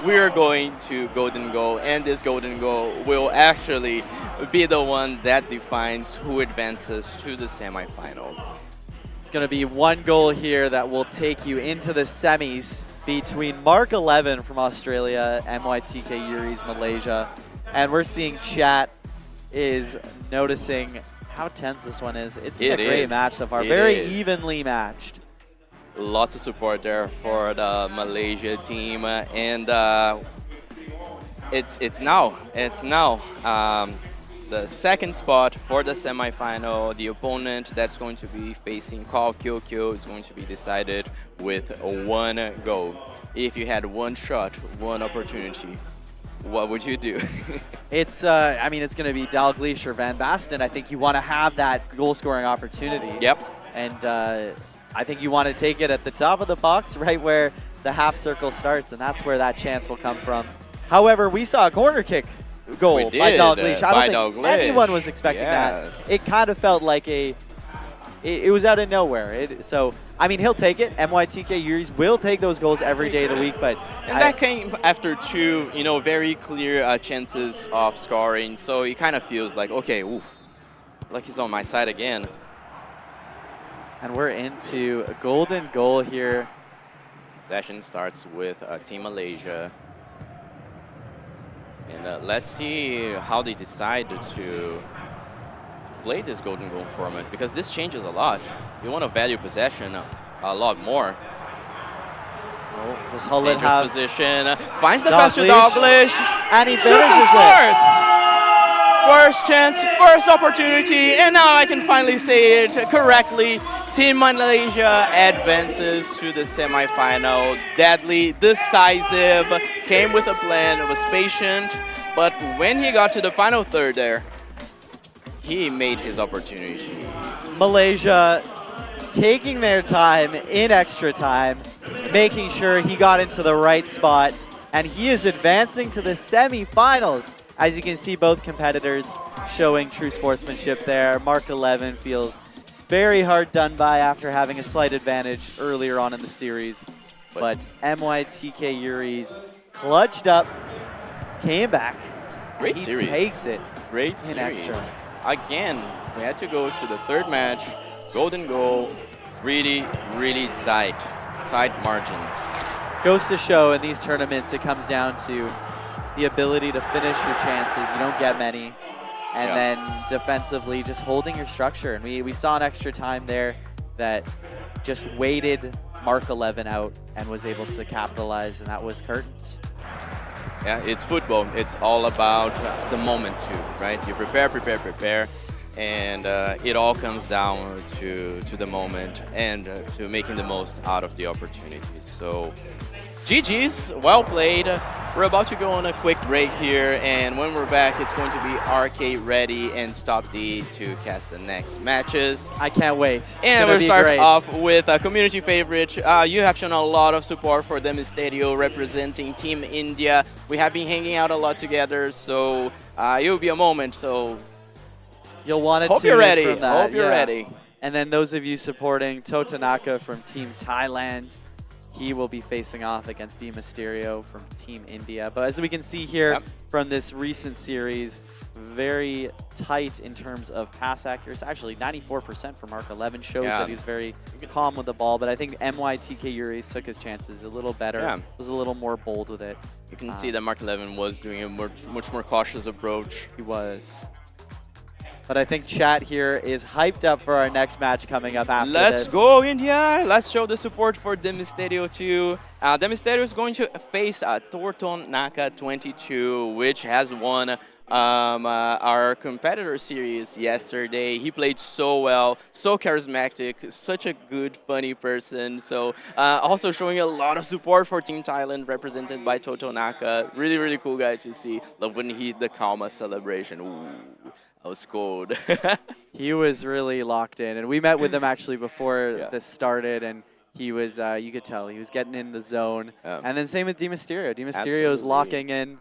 We're going to golden goal, and this golden goal will actually be the one that defines who advances to the semifinal. It's going to be 1 goal here that will take you into the semis between Mark 11 from Australia, MYTK Yuri's Malaysia. And we're seeing chat is noticing how tense this one is. It's been It a great is. match so far. It Very is. evenly matched. Lots of support there for the Malaysia team, and it's now the second spot for the semifinal. The opponent that's going to be facing Carl Kyokyo is going to be decided with one goal. If you had one shot, one opportunity, what would you do? It's, I mean, it's going to be Dalglish or Van Basten. I think you want to have that goal-scoring opportunity. Yep. And I think you want to take it at the top of the box, right where the half circle starts, and that's where that chance will come from. However, we saw a corner kick goal by Dalglish. I don't think anyone was expecting that. It kind of felt like it was out of nowhere. So, I mean, he'll take it. MYTK Yuris will take those goals every day of the week, but and that came after two, very clear chances of scoring. So it kind of feels like, okay, oof, like he's on my side again. And we're into a golden goal here. Session starts with Team Malaysia. And let's see how they decide to play this golden goal format, because this changes a lot. You want to value possession a lot more. Well, does Hullet Dangerous have position, finds the pass to Dalglish, and he shoots and finishes scores! First chance, first opportunity, and now I can finally say it correctly. Team Malaysia advances to the semifinal. Deadly, decisive, came with a plan, was patient, but when he got to the final third there, he made his opportunity. Malaysia taking their time in extra time, making sure he got into the right spot, and he is advancing to the semifinals. As you can see, both competitors showing true sportsmanship there. Mark 11 feels very hard done by after having a slight advantage earlier on in the series. But MYTK Yuris clutched up, came back. Great he series. Takes it. Great in series. extra. Again, we had to go to the third match. Golden goal. Really, really tight margins. Goes to show in these tournaments, it comes down to the ability to finish your chances. You don't get many. And then defensively, just holding your structure. And we saw an extra time there that just waited Mark 11 out and was able to capitalize, and that was Curtains. Yeah, it's football. It's all about the moment too, right? You prepare, and it all comes down to the moment and to making the most out of the opportunities. So, GG's, well played. We're about to go on a quick break here, and when we're back, it's going to be RK Ready and Stop D to cast the next matches. I can't wait. And we'll start off with a community favorite. You have shown a lot of support for Demisterio representing Team India. We have been hanging out a lot together, so it'll be a moment. So you'll want to hope you're ready. Hope you're ready. And then those of you supporting Totanaka from Team Thailand, he will be facing off against Demisterio from Team India. But as we can see here from this recent series, very tight in terms of pass accuracy. Actually, 94% for Mark 11 shows that he was very calm with the ball. But I think MYTK Yuris took his chances a little better, was a little more bold with it. You can see that Mark 11 was doing a much more cautious approach. He was. But I think chat here is hyped up for our next match coming up after this. Let's go, India! Let's show the support for Demisterio too. Demisterio is going to face Totanaka 22, which has won our competitor series yesterday. He played so well, so charismatic, such a good, funny person. So also showing a lot of support for Team Thailand represented by Totanaka. Really, really cool guy to see. Love when he did the Kalma celebration. Ooh. I was cold. He was really locked in, and we met with him actually before this started, and he was, you could tell, he was getting in the zone. And then same with Demisterio. Demisterio is locking in.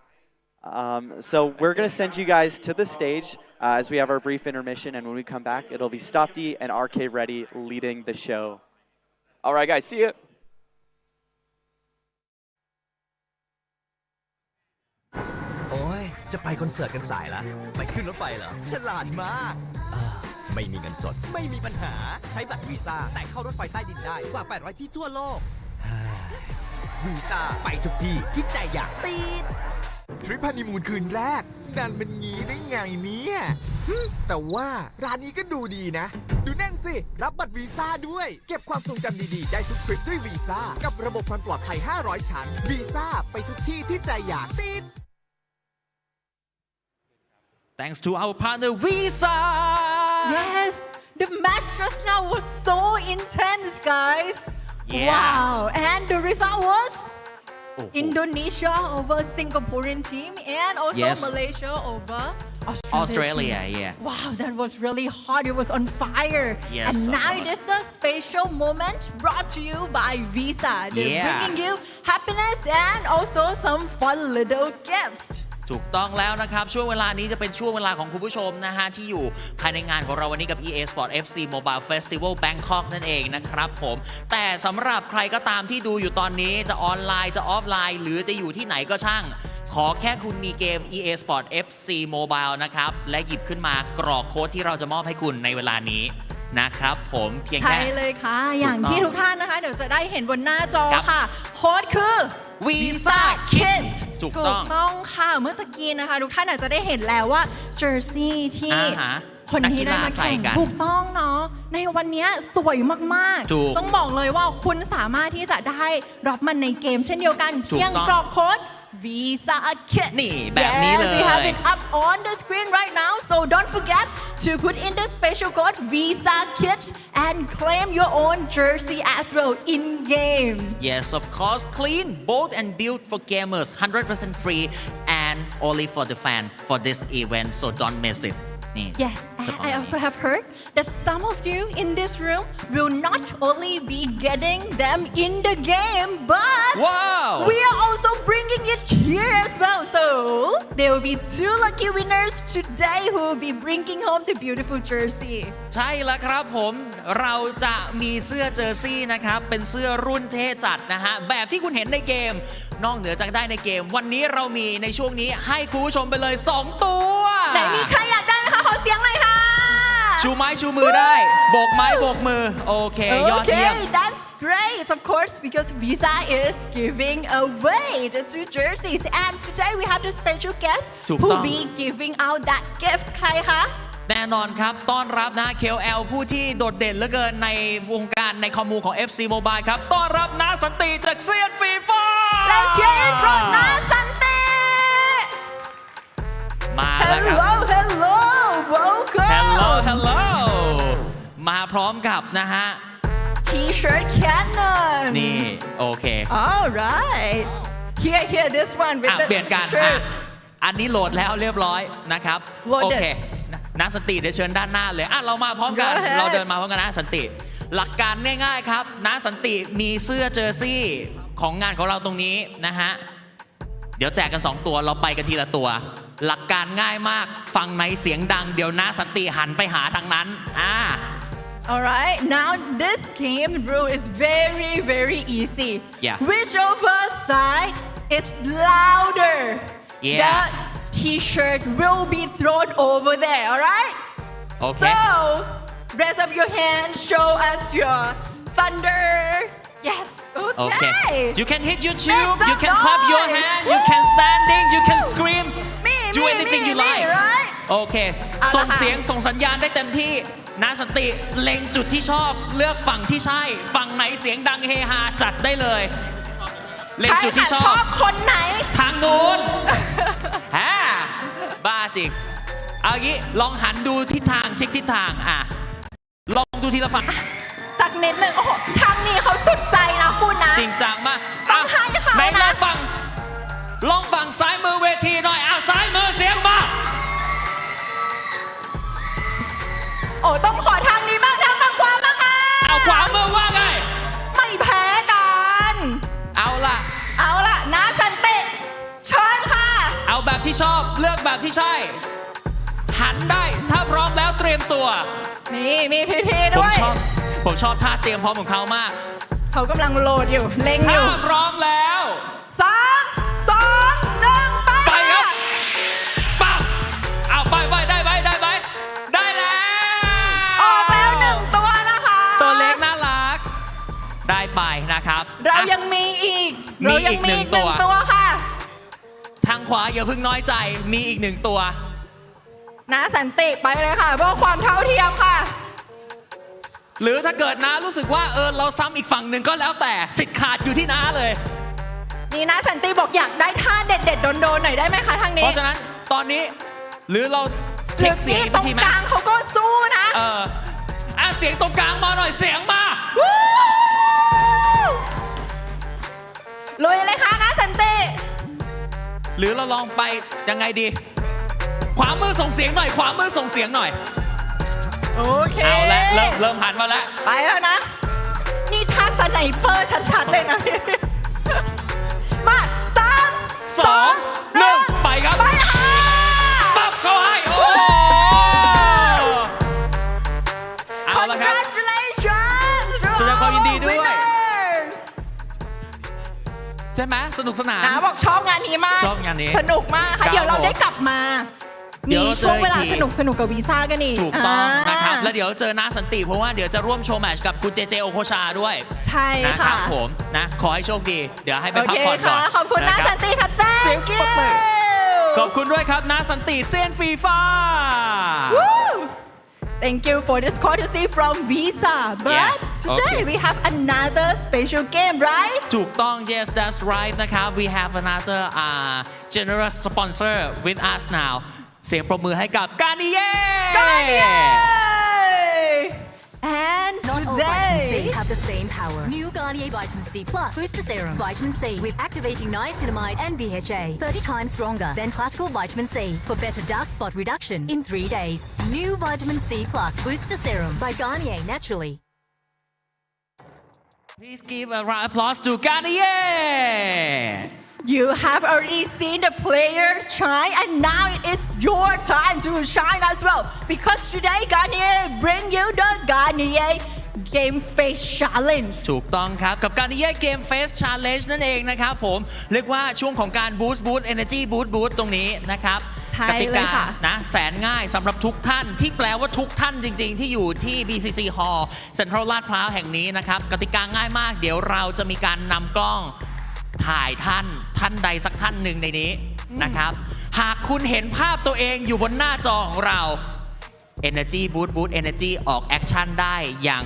So we're going to send you guys to the stage as we have our brief intermission, and when we come back, it'll be Stop D and RK Ready leading the show. All right, guys, see ya. จะไปคอนเสิร์ตกันสายละไปขึ้นรถไฟเหรอฉลาดมากไม่มีเงินสดไม่มีปัญหาใช้บัตรวีซ่าแต่เข้ารถไฟใต้ดินได้กว่า800ที่ทั่วโลกวีซ่าไปทุกที่ที่ใจอยากติดทริปฮันนีมูนคืนแรกดันเป็นงี้ได้ไงเนี่ย แต่ว่าร้านนี้ก็ดูดีนะ ดูนั่นสิ รับบัตรวีซ่าด้วย เก็บความทรงจำดีๆ ได้ทุกทริปด้วยวีซ่า กับระบบความปลอดภัย 500 ชั้น วีซ่าไปทุกที่ที่ใจอยากติด Thanks to our partner Visa Yes, the match just now was so intense, guys. Yeah. Wow, and the result was Oh, Indonesia over Singaporean team and also Yes. Malaysia over Australia, team. yeah. Wow, that was really hot. It was on fire. Yes, and of now it course. is the special moment brought to you by Visa. They're Yeah. bringing you happiness and also some fun little gifts. ถูกต้องแล้วนะครับ ช่วงเวลานี้จะเป็นช่วงเวลาของคุณผู้ชมนะฮะ ที่อยู่ภายในงานของเราวันนี้กับ EA Sport FC Mobile Festival Bangkok นั่นเองนะครับผม แต่สำหรับใครก็ตามที่ดูอยู่ตอนนี้จะออนไลน์จะออฟไลน์ หรือจะอยู่ที่ไหนก็ช่าง ขอแค่คุณมีเกม EA Sport FC Mobile นะครับ และหยิบขึ้นมากรอกโค้ดที่เราจะมอบให้คุณในเวลานี้นะครับผมเพียง ใช่ แค่ เลยค่ะ อย่างที่ทุกท่านนะคะ เดี๋ยวจะได้เห็นบนหน้าจอ ครับ ค่ะ โค้ดคือ Visa Kids ถูกต้อง ค่ะ เมื่อตะกี้นะคะ ทุกท่านอาจจะได้เห็นแล้วว่าเจอร์ซี่ที่ อ่าฮะ คนที่ได้มา นักกีฬาใส่ แข่ง กัน ถูกต้องเนาะในวันนี้สวยมาก ถูก ๆ ต้องบอกเลยว่าคุณสามารถที่จะได้รับมันในเกมเช่นเดียวกัน ถูก เพียง ต้อง กรอกโค้ด Visa Kids นี่แบบนี้เลย Yes, we have it up on the screen right now so don't forget to put in the special code Visa Kids and claim your own jersey as well in game Yes, of course. Clean, bold, and built for gamers. 100% free and only for the fan for this event. So don't miss it. นี่ Yes, เฉ and พาะ I also have heard that some of you in this room will not only be getting them in the game, but Wow! we are also bringing it here as well. So there will be 2 lucky winners today who will be bringing home the beautiful jersey. ใช่แล้วครับผม เราจะมีเสื้อเจอร์ซี่นะครับ เป็นเสื้อรุ่นเท่จัดนะฮะ แบบที่คุณเห็นในเกม นอกเหนือจากได้ในเกม วันนี้เรามีในช่วงนี้ให้คุณผู้ชมไปเลย 2 ตัว ไหนมีใครอยากได้ไหมคะ ขอเสียงหน่อยค่ะ ชูไม้ชูมือได้ โบกไม้โบกมือ โอเค ยอดเยี่ยม Okay, that's great, of course, because Visa is giving away the 2 jerseys. And today we have the special guest ถูก who ต้อง will be giving out that gift. ใครคะ แน่นอนครับ ต้อนรับนะ KOL ผู้ที่โดดเด่นเหลือเกินในวงการในคอมมูของ FC Mobile ครับ ต้อนรับนาสันติจากเซียนฟีฟ่า Let's hear it from นาสันติ มาแล้วครับ Hello, hello, welcome. Hello มาพร้อมกับนะฮะ T-shirt cannon. นี่ โอเค All right. Here, this one with อ่ะ the เปลี่ยนกันอ่ะ shirt. อันนี้โหลดแล้วเรียบร้อยนะครับ Loaded โอเคนาสันติเดี๋ยวเชิญด้านหน้าเลยอ่ะเรามาพร้อมกัน Go ahead เราเดินมาพร้อมกันนะสันติ หลักการง่ายๆครับนาสันติมีเสื้อเจอร์ซี่ของงานของเราตรงนี้นะฮะ เดี๋ยวแจกกัน 2 ตัวเราไปกันทีละตัว หลักการง่ายมาก ฟังในเสียงดัง เดี๋ยวนาสันติหันไปหาทางนั้นAll right, now this game rule is very, very easy. Yeah. Whichever side is louder, Yeah. the T-shirt will be thrown over there. All right. โอเค So raise up your hand, show us your thunder. Yes. Okay. Okay. You can hit your tube, Make some you can clap your noise. hand, you can standing, you can scream. Me, Do me, anything me, you me, like. right? โอเค เอาละ ส่ง ค่ะ เสียงส่งสัญญาณได้เต็มที่นาสันติเล็งจุดที่ชอบ เลือกฝั่งที่ใช่ ฝั่งไหนเสียงดังเฮฮาจัดได้เลย เล็ง ใช่ จุดที่ ค่ะ ช ช อ อ บบ คนไหน ทางนู้น ฮ่าบ้าจริง เอางี้ลองหันดูทิศทางเช็คทิศทางลองดูทีละฝั่ง สักนิดหนึ่งโอ้โหทางนี้เขาสุดใจนะคุณนะ จริงจังมาก ต้องให้เขา ไหน นะ ลองฝั่งซ้ายมือเวทีหน่อยซ้ายมือเสียงมา โอ้ต้องขอทางนี้บ้างทางฝั่งขวาบ้างค่ะ เอาขวามือว่าไง ไม่แพ้กัน เอาล่ะ เอาล่ะนาสันติเชิญค่ะ เอาแบบที่ชอบเลือกแบบที่ใช่ หันได้ถ้าพร้อมแล้วเตรียมตัว นี่มีพิธี ผม ด้วย ชอบท่าเตรียมพร้อมของเขามาก เขากำลังโหลดอยู่ เล็งอ ถ้า ยู่ พร้อมแล้ว 3 2 1 ไป ไปครับ ค่ะ ปั๊บเอาไปได้ไหมได้แล้ว ออกแล้ว1 ตัวนะคะ ตัวเล็กน่ารัก ได้ไปนะครับ เรา อ่ะ ยังมีอีก มี เรายั อีก มี หนึ่ง อีก ตัว 1 ตัวค่ะ ทางขวาอย่าเพิ่งน้อยใจมีอีก 1 ตัว นะสันติไปเลยค่ะเพื่อความเท่าเทียมค่ะ หรือถ้าเกิดน้ารู้สึกว่าเราซ้ำอีกฝั่งหนึ่งก็แล้วแต่สิทธิ์ขาดอยู่ที่น้าเลย นี่นะสันติบอกอยากได้ท่าเด็ดๆโดนๆหน่อยได้ไหมคะทางนี้ เพราะฉะนั้นตอนนี้หรือเราเช็คเสียงอีก ต สั ร ก ง ทีไหม กลางเขาก็สู้นะ เสียงตรงกลางมาหน่อยเสียงมา ลุยเลยค่ะนะสันติ หรือเราลองไปยังไงดี ขวามือส่งเสียงหน่อย ขวามือส่งเสียงหน่อย โอเค เอาละเริ่มหันมาแล้ว ไปแล้วนะ นี่ท่าสไนเปอร์ชัดๆเลยนะ มา3 2 1 ไปครับ ไปค่ะ ปั๊บเข้าให้โอ้เอาละครับ Congratulations แสดงความยินดีด้วย winners ใช่ไหมสนุกสนาน นะบอกชอบงานนี้มาก ชอบงานนี้ สนุกมาก ครั ค่ะ บ เดี๋ยวเราได้กลับมา เดี๋ มี ยวเราเจอ ช่วงเวลา อีกที สนุกกับวีซ่ากันอีก ถูกต้องนะครับ อ่า แล้วเดี๋ยวเจอน้าสันติเพราะว่าเดี๋ยวจะร่วมโชว์แมตช์กับคุณเจเจโอโคชาด้วย ใช่ นะค ค่ะ รับผมนะขอให้โชคดี เดี๋ยวให้ไป โอ พัก เค ผ่อนก่อ ค่ะ น ขอบคุณนะ รับ สันติค่ะ เสียง thank ปรบมือ you ขอบคุณด้วยครับน้าสันติเซียนฟีฟ่า Woo! Thank you for this courtesy from Visa. But Yeah. today Okay. we have another special game, right? ถูกต้อง yes that's right นะครับ we have another generous sponsor with us now เสียงปรบมือให้กับกานิเย่ And Not all vitamin C today, have the same power. New Garnier Vitamin C Plus Booster Serum. Vitamin C with activating niacinamide and BHA. 30 times stronger than classical vitamin C for better dark spot reduction in 3 days. New Vitamin C Plus Booster Serum by Garnier Naturally. please give a round of applause to กานิเย่ you have already seen the players shine, and now it is your time to shine as well. Because today, Garnier bring you the Garnier Game Face Challenge. ถูกต้องครับ กับการนิเย่เกมเฟส Challenge นั่นเองนะครับผม เรียกว่าช่วงของการ Boost Energy Boost ตรงนี้นะครับ ใช่ กติ เล กาย ค่ะ นะแสนง่ายสำหรับทุกท่านที่แปลว่าทุกท่านจริงๆ ที่อยู่ที่ BCC Hall Central ลาดพร้าวแห่งนี้นะครับ กติกาง่ายมาก เดี๋ยวเราจะมีการนำกล้องถ่ายท่านใดสักท่านหนึ่งในนี้นะครับ หากคุณเห็นภาพตัวเองอยู่บนหน้าจอของเรา Energy Boost Energy ออกแอคชั่นได้อย่าง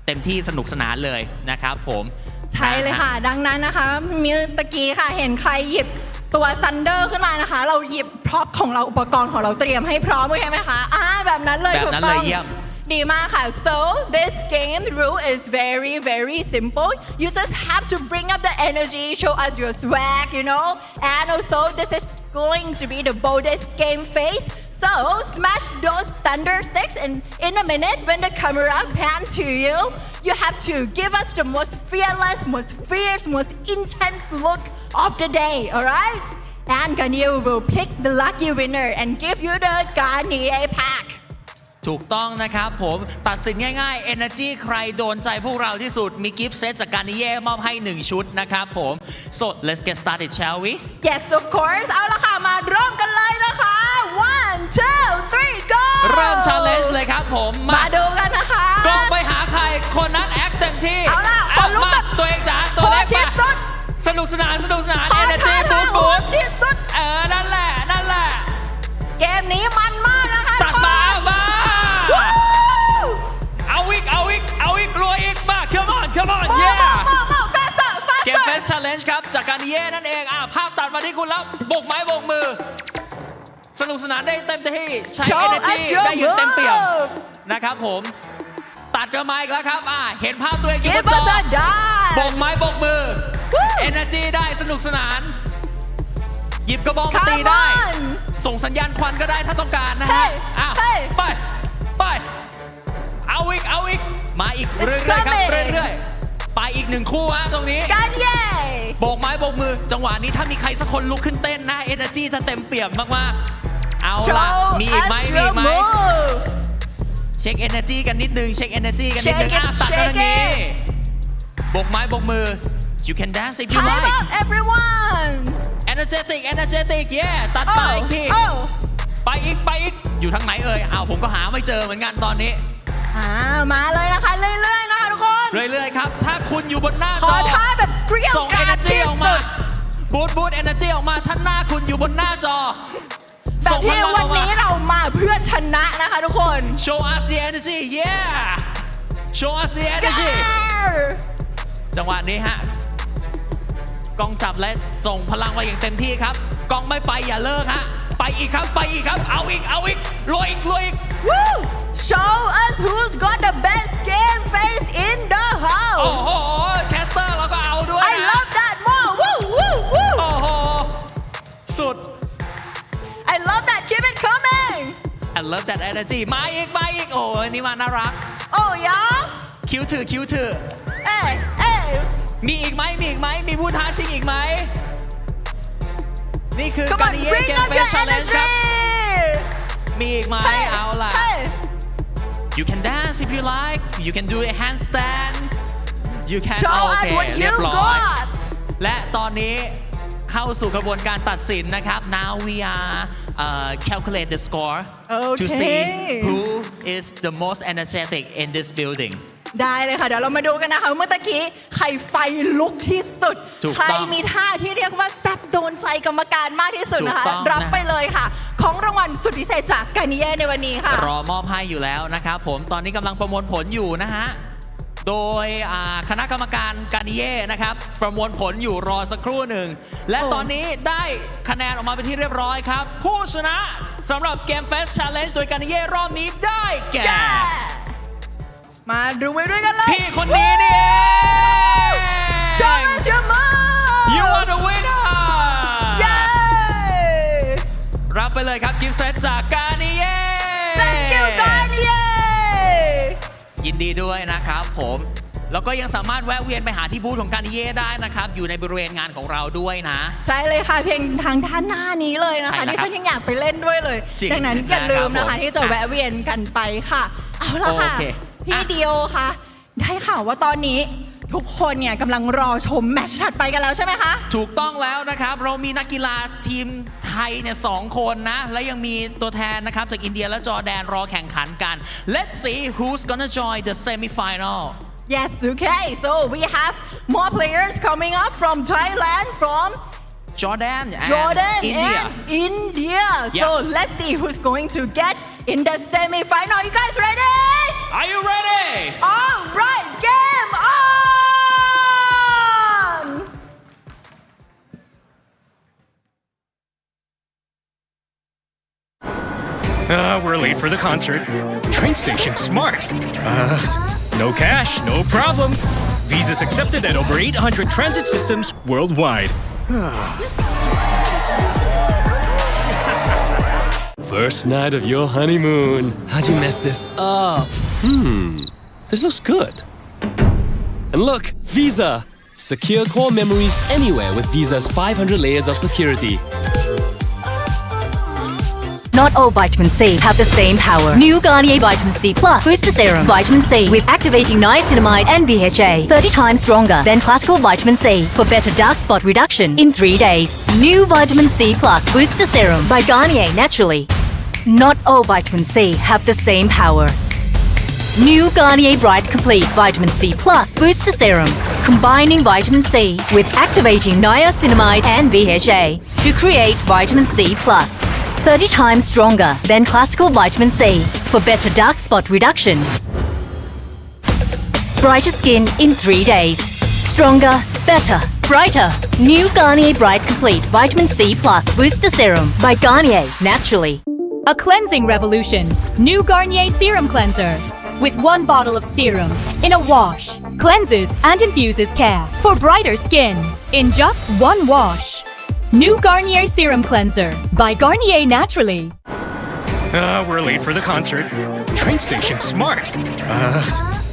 เต็มที่สนุกสนานเลยนะครับผม ใช่เลยค่ะ ดังนั้นนะคะมีตะกี้ค่ะ เห็นใครหยิบตัว Thunder ขึ้นมานะคะ เราหยิบพร็อพของเราอุปกรณ์ของเราเตรียมให้พร้อมใช่ไหมคะแบบนั้นเลย แบบ ถูก นั้น ต้ เล อย ง เยี่ยม ดีมากค่ะ so this game rule is very simple you just have to bring up the energy show us your swag you know and also this is going to be the boldest game face so smash those thunder sticks and in a minute when the camera pan to you you have to give us the most fearless most fierce most intense look of the day alright and Garnier will pick the lucky winner and give you the Garnier packถูกต้องนะครับผมตัดสินง่ายๆ Energy ใครโดนใจพวกเราที่สุดมีกิฟต์เซตจากการนิเย่มอบให้ 1 ชุดนะครับผม so let's get started shall we Yes of course เอาละค่ะ มาเริ่มกันเลยนะคะ 1 2 3 go เริ่ม challenge เลยครับผม มาดูกันนะคะ กล้องไปหาใครคนนั้นแอคเต็มที่ เอาล่ะคนลุก มา แบบ ตัวเองจ๋าตัวเล็ก โหดที่ มา สุด สนุกสนาน ขอ Energy ท่าทาง Boost ที่สุด นั่นแหละ เกมนี้มันมากนะคะ ตัดมา วู้ เอาอีกรวยอีกมา come on โม yeah faster เกม Face Challenge ครับ จากการนิเย่นั่นเองภาพตัดมาที่คุณแล้วโบกไม้โบกมือ สนุกสนานได้เต็มที่ใช้ Show energy us your ได้อย่างเต็มเปี่ยม move นะครับผม ตัดกันมาอีกแล้วครับเห็นภาพตัวเองอยู่บ Give นจอ us a dive โบกไม้โบกมือ Woo energy ได้สนุกสนาน หยิบกระบอกมาตี Come ได้ on ส่งสัญญาณควันก็ได้ถ้าต้องการนะฮะ Hey ไป เอาอีก มาอีก It's เรื่อยๆครับ coming เรื่อยๆ ไปอีก 1 คู่ตรงนี้ Garnier โบกไม้โบกมือ จังหวะนี้ถ้ามีใครสักคนลุกขึ้นเต้นนะ energy จะเต็มเปี่ยมมากๆ เอาล่ะ Show มีอีกไหม us มี your อีกไหม move เช็ค energy กันนิดนึง เช็ค energy กันนิดนึง Shake it ตัดกันทางนี้ shake it โบกไม้โบกมือ you can dance if you Time like up everyone energetic yeah ตัดไปอีกที oh ไปอีก อยู่ทางไหนเอ่ยผมก็หาไม่เจอเหมือนกันตอนนี้ มาเลยนะคะเรื่อยๆนะคะทุกคน เรื่อยๆครับ ถ้าคุณอยู่บนหน้า ข จ อ อ ท่าแบบเกรี้ยว ส่ง กราด energy ที่ ออก สุ มา ด บูท energy ออกมาถ้าหน้าคุณอยู่บนหน้าจอ แบบ ส่งพ ที่ ลัง วั อน อกมา นี้เรามาเพื่อ นะนะคะทุกคน Show us the energy yeah Show us the energy จังหวะนี้ฮะกองจับและส่งพลังมาอย่างเต็มที่ครับกองไม่ไปอย่าเลิกฮะไปอีกครับไปอีกครับเอาอีกลุยอีก Woo! Show us who's got the best game face in the โอ้ house โหแคสเตอร์เราก็เอาด้วย I นะ love that more Woo woo woo โอ้โหสุด I love that keep it coming I love that energy มาอีกโอ้ยนี่มาน่ารัก Oh yeah คิวถือ เอ้ย มีอีกไหมมีผู้ท้าชิงอีกไหมนี่คือ Come การ on นี้ bring เกม up เฟ your ส challenge ครับ energy มีอีกไหมเอาล่ะ Hey You can dance if you like you can do a handstand you can Show โอ us เค what เรีย you บร้อย got และตอนนี้เข้าสู่กระบวนการตัดสินนะครับ Now we are calculate the score to see who is the most energetic in this building ได้เลยค่ะ เดี๋ยวเรามาดูกันนะคะเมื่อตะกี้ใครไฟลุกที่สุด ถูก ใคร ต้อง มีท่าที่เรียกว่าแซ่บโดนใจกรรมการมากที่สุดนะคะ ถูกต้อง รับไปเลยค่ะ ของรางวัลสุดพิเศษจากกานิเย่ในวันนี้ค่ะ รอมอบให้อยู่แล้วนะครับผมตอนนี้กำลังประมวลผลอยู่นะฮะ โดยคณะกรรมการกานิเย่นะครับ ประมวลผลอยู่รอสักครู่หนึ่ง และ โอ้ ตอนนี้ได้คะแนนออกมาเป็นที่เรียบร้อยครับ ผู้ชนะสำหรับเกม Fest Challenge โดยกานิเย่รอบนี้ได้แก่ มาดูไปด้วยกันเลย พี่คนนี้นี่เอง Show us your move You are the winner เย้ รับไปเลยครับกิฟต์เซตจากกานิเย่ Thank you กานิเย่ ยินดีด้วยนะครับผมแล้วก็ยังสามารถแวะเวียนไปหาที่บูธของกานิเย่ได้นะครับ อยู่ในบริเวณงานของเราด้วยนะ ใช่เลยค่ะเพียงทางด้านหน้านี้เลยนะ ใช่ คะ แล้ว ที่ฉันยังอยากไปเล่นด้วยเลย จริง ดังนั้นอย่าลืม นะ นะ ครั คะ บผม ที่จะแวะเวียนกันไปค่ะ เอาละค่ะ โอเค พี่เดียวค่ะได้ข่าวว่าตอนนี้ทุกคนเนี่ยกำลังรอชมแมตช์ถัดไปกันแล้วใช่ไหมคะ ถูกต้องแล้วนะครับ เรามีนักกีฬาทีมไทยเนี่ย2 คนนะ และยังมีตัวแทนนะครับ จากอินเดียและจอร์แดนรอแข่งขันกัน Let's see who's gonna join the semi-final Yes okay so we have more players coming up from Thailand from Jordan and Jordan India and India Yeah. so let's see who's going to get in the semi-final you guys ready Are you ready all right game on We're late for the concert. Train station smart. No cash, no problem. Visas accepted at over 800 transit systems worldwide. First night of your honeymoon. How'd you mess this up? This looks good. And look, Visa. Secure core memories anywhere with Visa's 500 layers of security. Not all vitamin C have the same power. New Garnier Vitamin C Plus Booster Serum. Vitamin C with activating niacinamide and BHA. 30 times stronger than classical vitamin C for better dark spot reduction in 3 days. New Vitamin C Plus Booster Serum by Garnier Naturally. Not all vitamin C have the same power. New Garnier Bright Complete Vitamin C Plus Booster Serum. Combining vitamin C with activating niacinamide and BHA to create vitamin C Plus. 30 times stronger than classical vitamin C for better dark spot reduction. Brighter skin in 3 days. Stronger, better, brighter. New Garnier Bright Complete Vitamin C Plus Booster Serum by Garnier Naturally. A cleansing revolution. New Garnier Serum Cleanser. With 1 bottle of serum in a wash. Cleanses and infuses care for brighter skin in just 1 wash. New Garnier Serum Cleanser by Garnier Naturally. We're late for the concert. Train station smart.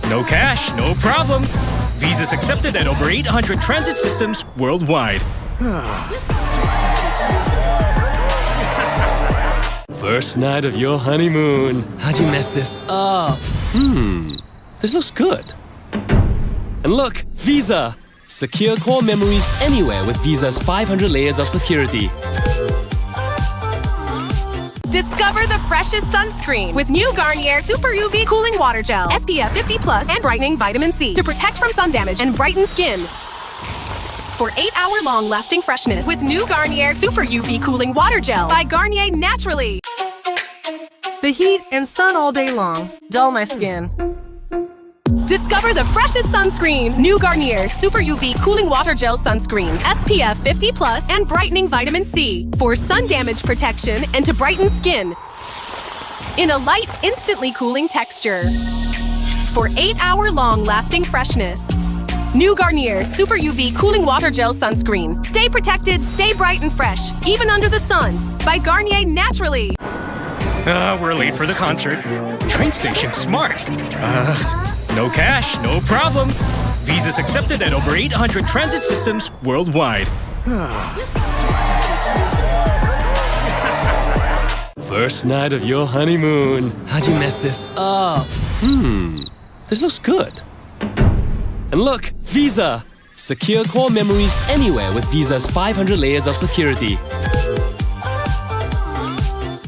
No cash, no problem. Visas accepted at over 800 transit systems worldwide. First night of your honeymoon. How'd you mess this up? This looks good. And look, Visa. Secure core memories anywhere with Visa's 500 layers of security. Discover the freshest sunscreen with new Garnier Super UV Cooling Water Gel. SPF 50+ and brightening vitamin C to protect from sun damage and brighten skin. For 8-hour-long lasting freshness with new Garnier Super UV Cooling Water Gel by Garnier Naturally. The heat and sun all day long dull my skin. Discover the freshest sunscreen. New Garnier Super UV Cooling Water Gel Sunscreen. SPF 50+ and brightening vitamin C for sun damage protection and to brighten skin. In a light, instantly cooling texture. For 8-hour long lasting freshness. New Garnier Super UV Cooling Water Gel Sunscreen. Stay protected, stay bright and fresh, even under the sun. By Garnier Naturally. We're late for the concert. Train station smart. No cash, no problem. Visas accepted at over 800 transit systems worldwide. First night of your honeymoon. How'd you mess this up? This looks good. And look, Visa. Secure core memories anywhere with Visa's 500 layers of security.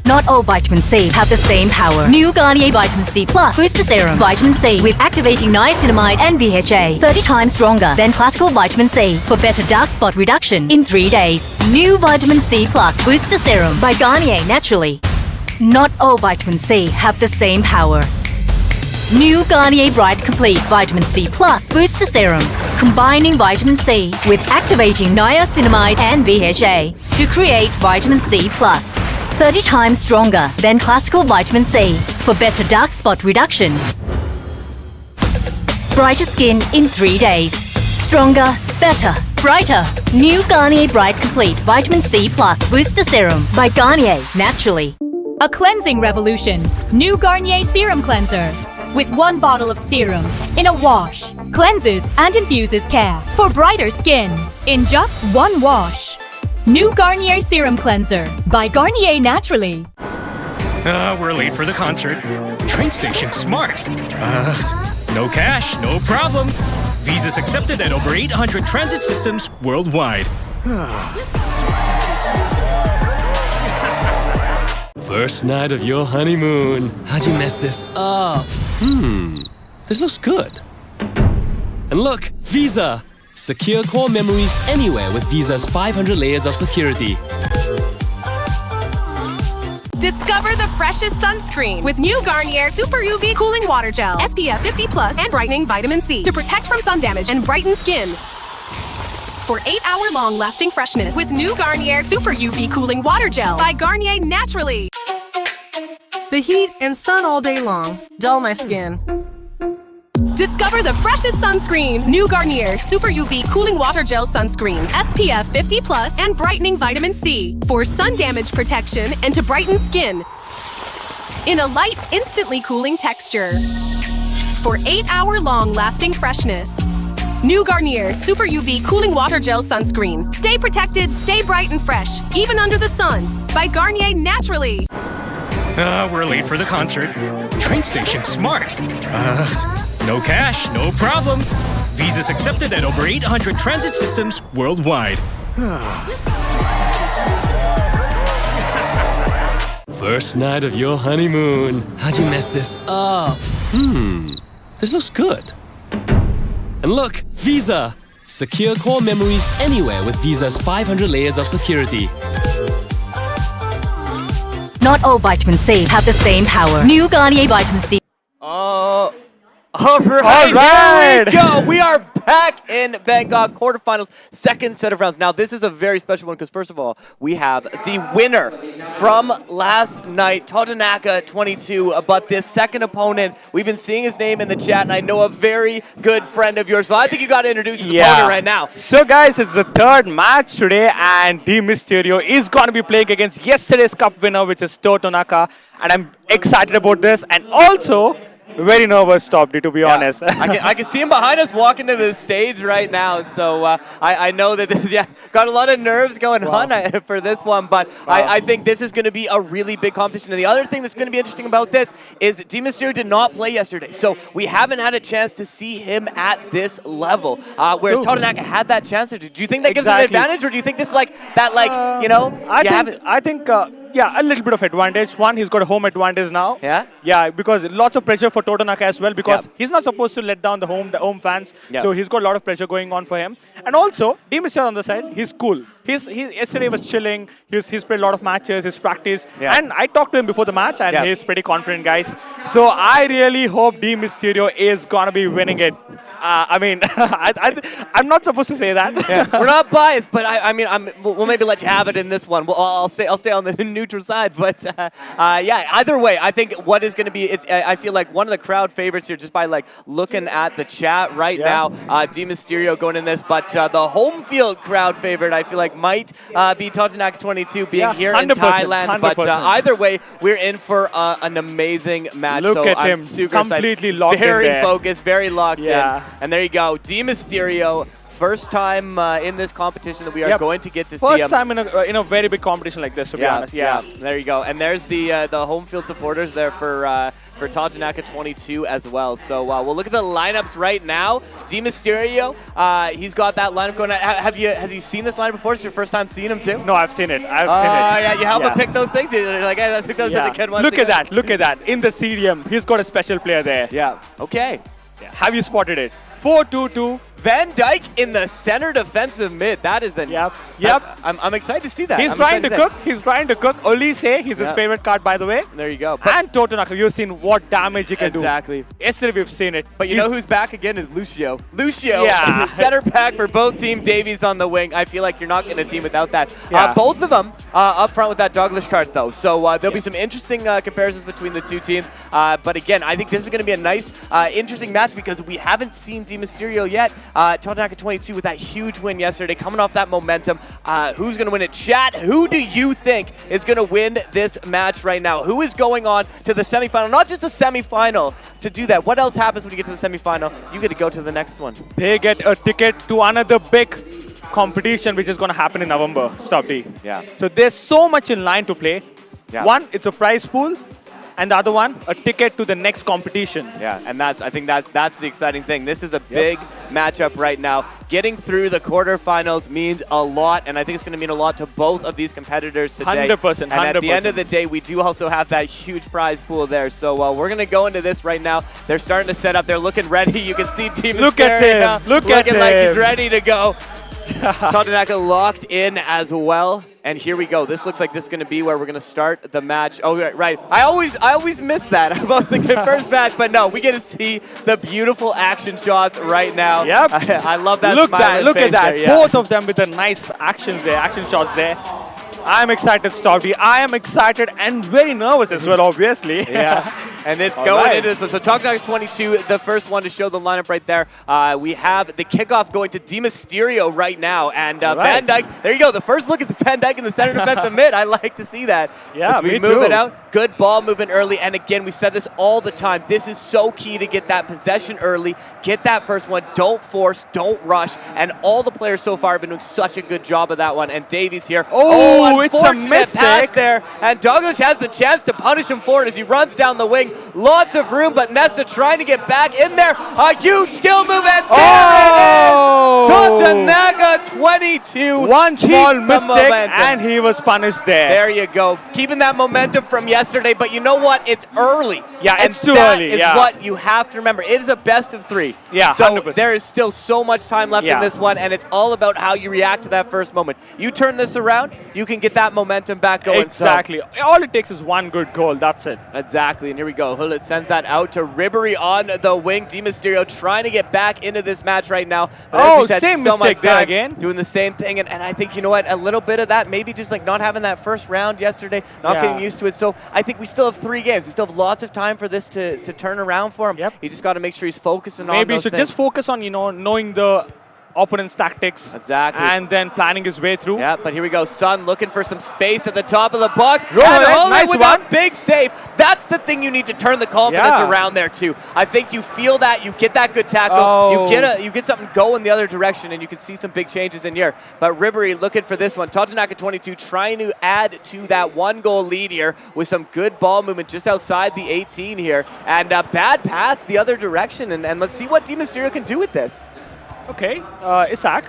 Not all vitamin C have the same power. New Garnier Vitamin C Plus Booster Serum. Vitamin C with activating niacinamide and BHA. 30 times stronger than classical vitamin C for better dark spot reduction in 3 days. New Vitamin C Plus Booster Serum by Garnier Naturally. Not all vitamin C have the same power. New Garnier Bright Complete Vitamin C Plus Booster Serum. Combining vitamin C with activating niacinamide and BHA to create Vitamin C Plus. 30 times stronger than classical vitamin C for better dark spot reduction. Brighter skin in 3 days. Stronger, better, brighter. New Garnier Bright Complete Vitamin C Plus Booster Serum by Garnier Naturally. A cleansing revolution. New Garnier Serum Cleanser. With 1 bottle of serum in a wash. Cleanses and infuses care for brighter skin in just 1 wash. New Garnier Serum Cleanser by Garnier Naturally. We're late for the concert. Train station smart. No cash, no problem. Visas accepted at over 800 transit systems worldwide. First night of your honeymoon. How'd you mess this up? This looks good. And look, Visa. Secure core memories anywhere with Visa's 500 layers of security. Discover the freshest sunscreen with new Garnier Super UV Cooling Water Gel. SPF 50+ and brightening vitamin C to protect from sun damage and brighten skin. For 8-hour long lasting freshness with new Garnier Super UV Cooling Water Gel by Garnier Naturally. The heat and sun all day long dull my skin. Discover the freshest sunscreen. New Garnier Super UV Cooling Water Gel Sunscreen. SPF 50+ and brightening vitamin C for sun damage protection and to brighten skin. In a light, instantly cooling texture. For 8-hour long lasting freshness. New Garnier Super UV Cooling Water Gel Sunscreen. Stay protected, stay bright and fresh, even under the sun. By Garnier Naturally. We're late for the concert. Train station smart. No cash, no problem. Visas accepted at over 800 transit systems worldwide. First night of your honeymoon. How'd you mess this up? This looks good. And look, Visa. Secure core memories anywhere with Visa's 500 layers of security. Not all vitamin C have the same power. New Garnier Vitamin C. All right, here we go. We are back in Bangkok, quarterfinals, second set of rounds. Now, this is a very special one because, first of all, we have the winner from last night, Totanaka 22. But this second opponent, we've been seeing his name in the chat, and I know a very good friend of yours. So I think you got to introduce his opponent right now. So, guys, it's the third match today, and D Mysterio is going to be playing against yesterday's cup winner, which is Totanaka. And I'm excited about this, and also very nervous, Top D, to be honest. I can see him behind us walking to the stage right now. So I know that this got a lot of nerves going on for this one. But I think this is going to be a really big competition. And the other thing that's going to be interesting about this is D Mysterio did not play yesterday. So we haven't had a chance to see him at this level. Whereas Totanaka had that chance. Do you think that gives him an advantage? Or do you think this I think Yeah, a little bit of advantage. One, he's got a home advantage now. Yeah? Yeah, because lots of pressure for Totonaka as well, because he's not supposed to let down the home fans. So he's got a lot of pressure going on for him. And also, D Mysterio on the side, he's cool. He yesterday was chilling. He's played a lot of matches. He's practiced. And I talked to him before the match, and he's pretty confident, guys. So I really hope D Mysterio is gonna be winning it. I mean, I'm not supposed to say that. We're not biased, but I mean, we'll maybe let you have it in this one. I'll stay on the neutral side, but yeah. Either way, I think what is going to be, I feel like one of the crowd favorites here, just by like looking at the chat right now. D Mysterio going in this, but the home field crowd favorite, I feel like might be Totonaka 22 being here in Thailand. 100%. But either way, we're in for an amazing match. Look at I'm him, super completely excited. locked in Very there. focused, very locked in. And there you go, D Mysterio. First time in this competition that we are going to get to see him. First time in a very big competition like this, to be honest. Yeah, there you go. And there's the home field supporters there for Totonaka 22 as well. So we'll look at the lineups right now. D Mysterio, he's got that lineup going. Has you seen this lineup before? It's your first time seeing him too? No, I've seen it. I've seen it. Yeah, you help him pick those things. You're like, hey, I think those are the good ones. Look at that. Look at that. In the CDM, he's got a special player there. Yeah. Okay. Have you spotted it? 4-2-2. Van Dyke in the center defensive mid. That is an. Yep. I'm excited to see that. He's trying to cook. He's trying to cook. Olise, he's his favorite card, by the way. There you go. And Totonaka, you've seen what damage he can do. Exactly. Yesterday we've seen it. But you know who's back again is Lucio. Lucio, center back for both team. Davies on the wing. I feel like you're not getting a team without that. Both of them up front with that Douglas card, though. So there'll be some interesting comparisons between the two teams. But again, I think this is going to be a nice, interesting match because we haven't seen D Mysterio yet. Totonaka 22 with that huge win yesterday, coming off that momentum. Who's going to win it? Chat, who do you think is going to win this match right now? Who is going on to the semifinal? Not just the semifinal to do that. What else happens when you get to the semifinal? You get to go to the next one. They get a ticket to another big competition which is going to happen in November. Stop D. Yeah. So there's so much in line to play. One, it's a prize pool. And the other one, a ticket to the next competition. Yeah, and I think that's the exciting thing. This is a big matchup right now. Getting through the quarterfinals means a lot, and I think it's going to mean a lot to both of these competitors today. 100%. And at the end of the day, we do also have that huge prize pool there. So we're going to go into this right now. They're starting to set up. They're looking ready. You can see Team Look at him. Look at him. Looking like he's ready to go. Totonaka locked in as well. And here we go. This looks like this is going to be where we're going to start the match. Oh, right. I always miss that about the first match, but no, we get to see the beautiful action shots right now. Yep. I love that. Look at that. There, Both of them with the nice action shots there. I'm excited, Stouty. I am excited and very nervous as well, obviously. Yeah. And it's going into this one. So Totonaka 22, the first one to show the lineup right there. We have the kickoff going to D Mysterio right now. And Van Dyke, there you go. The first look at the Van Dyke in the center defensive mid. I like to see that. Yeah, we me move too. it out. Good ball movement early. And again, we said this all the time. This is so key to get that possession early. Get that first one. Don't force. Don't rush. And all the players so far have been doing such a good job of that one. And Davies here. Oh, it's a unfortunate mistake pass there. And Douglas has the chance to punish him for it as he runs down the wing. Lots of room, but Nesta trying to get back in there. A huge skill move, and Totonaka 22. One small mistake, and he was punished there. There you go. Keeping that momentum from yesterday, but you know what? It's early. Yeah, and it's too early. That is what you have to remember. It is a best of 3. Yeah, so 100%. there is still so much time left in this one, and it's all about how you react to that first moment. You turn this around, you can get that momentum back going. Exactly. So. All it takes is one good goal. That's it. Exactly. And here we go. Hullet sends that out to Ribery on the wing. D Mysterio trying to get back into this match right now. But as we said, same so mistake much there time again. Doing the same thing. And I think, you know what, a little bit of that, maybe just like not having that first round yesterday, not getting used to it. So I think we still have 3 games. We still have lots of time for this to turn around for him. Yep. He's just got to make sure he's focusing on Maybe he those should things. just focus on, knowing the opponent's tactics. Exactly. And then planning his way through. Yeah, but here we go. Sun looking for some space at the top of the box. Roll and it. Hullet Nice with one. a big save. That's the thing you need to turn the confidence around there too. I think you feel that, you get that good tackle, you get something going the other direction, and you can see some big changes in here. But Ribery looking for this one. Totonaka 22 trying to add to that 1-goal lead here with some good ball movement just outside the 18 here. And a bad pass the other direction, and let's see what D Mysterio can do with this. Okay, Isaac.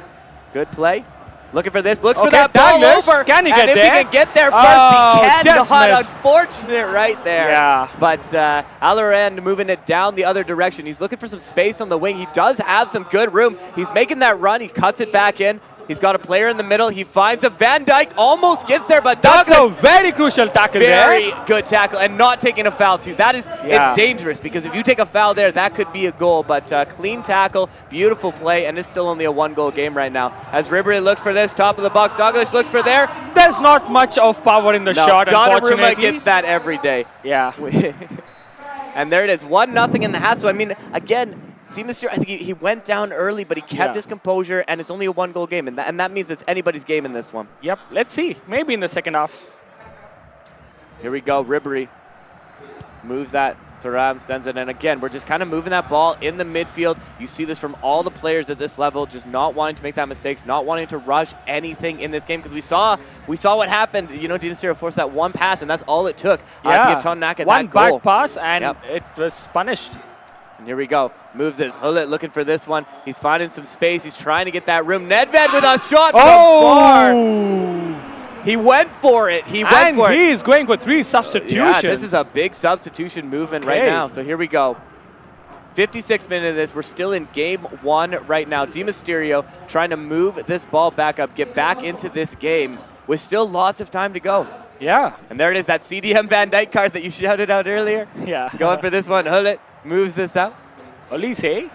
Good play. Looking for this, looks for Okay, that ball Douglas, over. can he and get if there? he can get there first, Oh, he just cannot. missed. Unfortunate right there. Yeah. But Alaran moving it down the other direction. He's looking for some space on the wing. He does have some good room. He's making that run. He cuts it back in. He's got a player in the middle. He finds a Van Dijk, almost gets there, but That's Douglas, a very crucial tackle very there. good tackle, and not taking a foul too. That is, Yeah. it's dangerous because if you take a foul there, that could be a goal. But clean tackle, beautiful play, and it's still only a 1-goal game right now. As Ribery looks for this, top of the box, Douglas looks for there. There's not much of power in the shot, Donnarumma unfortunately. gets that every day. Yeah. And there it is, 1-0 in the half. So I mean, again, Team Mysterio, I think he went down early, but he kept his composure, and it's only a 1-goal game, and that means it's anybody's game in this one. Yep, let's see. Maybe in the second half. Here we go, Ribery moves that. Thuram sends it, and again, we're just kind of moving that ball in the midfield. You see this from all the players at this level, just not wanting to make that mistakes, not wanting to rush anything in this game, because we saw what happened. You know, Team Mysterio forced that one pass, and that's all it took to give Tonaka one that goal. back pass, and it was punished. And here we go. Moves this. Hullet looking for this one. He's finding some space. He's trying to get that room. Nedved with a shot from far. He went for it. He went for it. And he's going for 3 substitutions. Yeah, this is a big substitution movement right Okay. now. So here we go. 56 minutes of this. We're still in game 1 right now. Di Mysterio trying to move this ball back up, get back into this game with still lots of time to go. Yeah. And there it is, that CDM Van Dijk card that you shouted out earlier. Yeah. Going for this one. Hullet moves this out. Olise.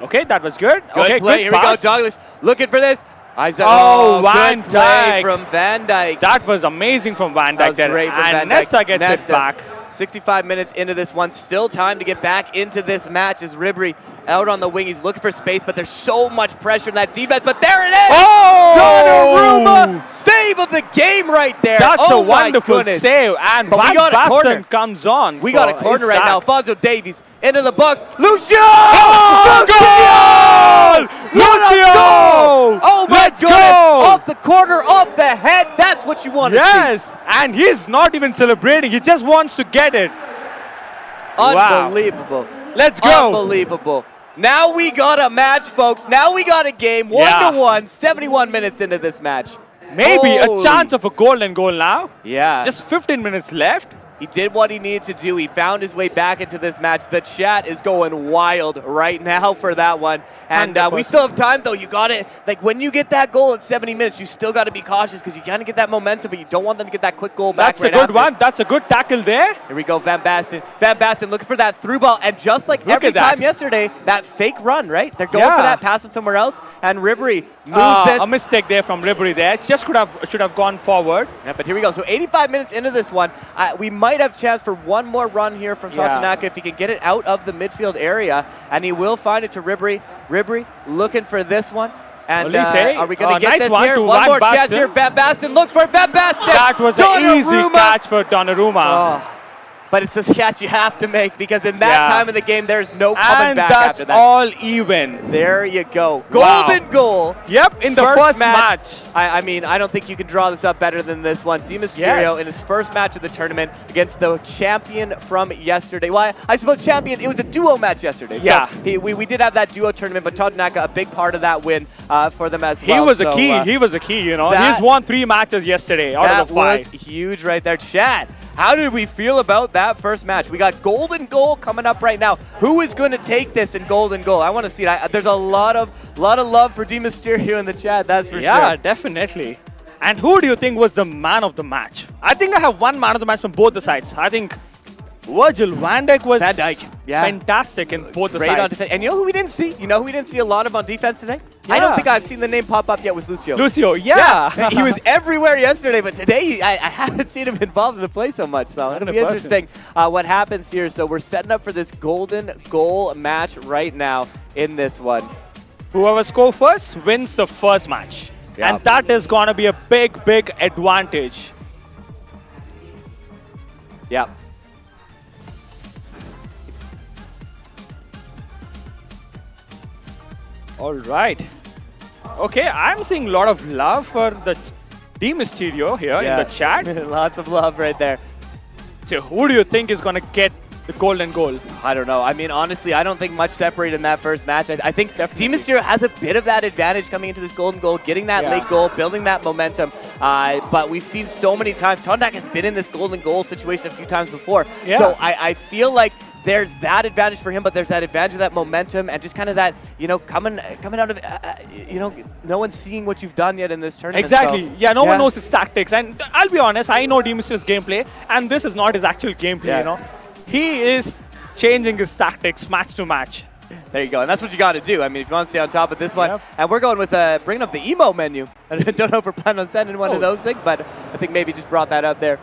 Okay, that was good. Good okay, play. good Here pass. we go. Douglas looking for this. Isaac. Oh, Van good play Dijk. from Van Dijk. That was amazing from Van Dijk. That was there. great from and Van Dijk. Nesta gets Nesta. it back. 65 minutes into this one. Still time to get back into this match as Ribery out on the wing. He's looking for space, but there's so much pressure in that defense. But there it is! Oh! Donnarumma! Save of the game right there. That's oh a wonderful my goodness. save. And But we Van got a corner. Basten comes on. We got a for corner his right sack. now. Alfonso Davies into the box. Lucio! Oh, goal! What a Lucio! goal! Oh my Let's goodness! go! Off the corner, off the head. That's what you want to see. Yes, and he's not even celebrating. He just wants to get it. Wow. Unbelievable. Let's go. Unbelievable. Now we got a match, folks. Now we got a game. 1-1, 71 minutes into this match. Maybe Holy. a chance of a golden goal now. Yeah. Just 15 minutes left. He did what he needed to do. He found his way back into this match. The chat is going wild right now for that one. And we 100%. still have time, though. You got it. Like, when you get that goal in 70 minutes, you still got to be cautious because you got to get that momentum, but you don't want them to get that quick goal back. That's a good one. That's a good tackle there. Here we go, Van Basten. Van Basten looking for that through ball. And just like Look every at that. time yesterday, that fake run, right? They're going Yeah. for that, pass it somewhere else. And Ribery moves this. A mistake there from Ribery there. Just should have gone forward. Yeah, but here we go. So 85 minutes into this one, we might have chance for one more run here from Yeah. Totanaka if he can get it out of the midfield area, and he will find it to Ribery. Ribery looking for this one. And Olise. are we going to get Nice this one here? to One Van more chance Basten. here. Van Basten looks for Van Basten. That was an easy Donnarumma. catch for Donnarumma. Oh, but it's the catch you have to make because in that Yeah. time of the game, there's no coming And back that's after that. all even. There you go. Wow. Golden goal. Yep, in the first match. I mean, I don't think you can draw this up better than this one. Di Mysterio Yes. in his first match of the tournament against the champion from yesterday. Well, I suppose champion, it was a duo match yesterday. So Yeah. we did have that duo tournament, but Totanaka, a big part of that win for them as well. He was a So, key. He was a key, you know. that- He's won 3 matches yesterday out that of the 5. was huge right there. Chad, how did we feel about that first match? We got golden goal coming up right now. Who is going to take this in golden goal? I want to see it. There's a lot of love for Di Mysterio in the chat, that's for Yeah, sure. definitely. And who do you think was the man of the match? I think I have one man of the match from both the sides. I think Virgil van Dijk was Van Dijk, yeah. fantastic in both the Great on sides. defense. And you know who we didn't see? You know who we didn't see a lot of on defense today? I don't Yeah. think I've seen the name pop up yet with Lucio. Lucio, yeah. He was everywhere yesterday, but today I haven't seen him involved in the play so much. So it'll be 100%. interesting what happens here. So we're setting up for this golden goal match right now in this one. Whoever scores first wins the first match. Yeah. And that is going to be a big, big advantage. Yeah. All right. Okay, I'm seeing a lot of love for the Di Mysterio here in the chat. Lots of love right there. So who do you think is going to get the golden goal? I don't know. I mean, honestly, I don't think much separated in that first match. I think Team Mysterio has a bit of that advantage coming into this golden goal, getting that late goal, building that momentum. But we've seen so many times, Tondak has been in this golden goal situation a few times before. Yeah. So I feel like there's that advantage for him, but there's that advantage of that momentum and just kind of that, coming out of, no one's seeing what you've done yet in this tournament. Exactly. So, yeah, no one knows his tactics. And I'll be honest, I know Mysterio's gameplay, and this is not his actual gameplay, He is changing his tactics match to match. There you go, and that's what you got to do. I mean, if you want to stay on top of this one, and we're going with bringing up the emo menu. I don't know if we're planning on sending one of those things, but I think maybe just brought that up there.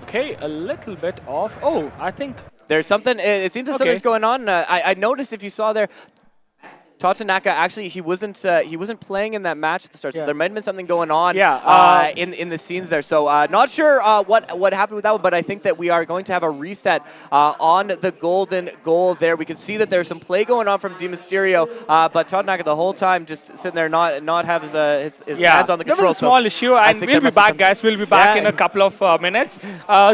Okay, a little bit off. Oh, I think there's something. It seems that something's going on. I noticed if you saw there, Totanaka actually he wasn't playing in that match at the start, so there might have been something going on in the scenes there. So not sure what happened with that one, but I think that we are going to have a reset on the golden goal there. We can see that there's some play going on from Di Mysterio, but Totanaka the whole time just sitting there not have his hands on the control. There was a small issue, and we'll be back, guys. We'll be back in a couple of minutes.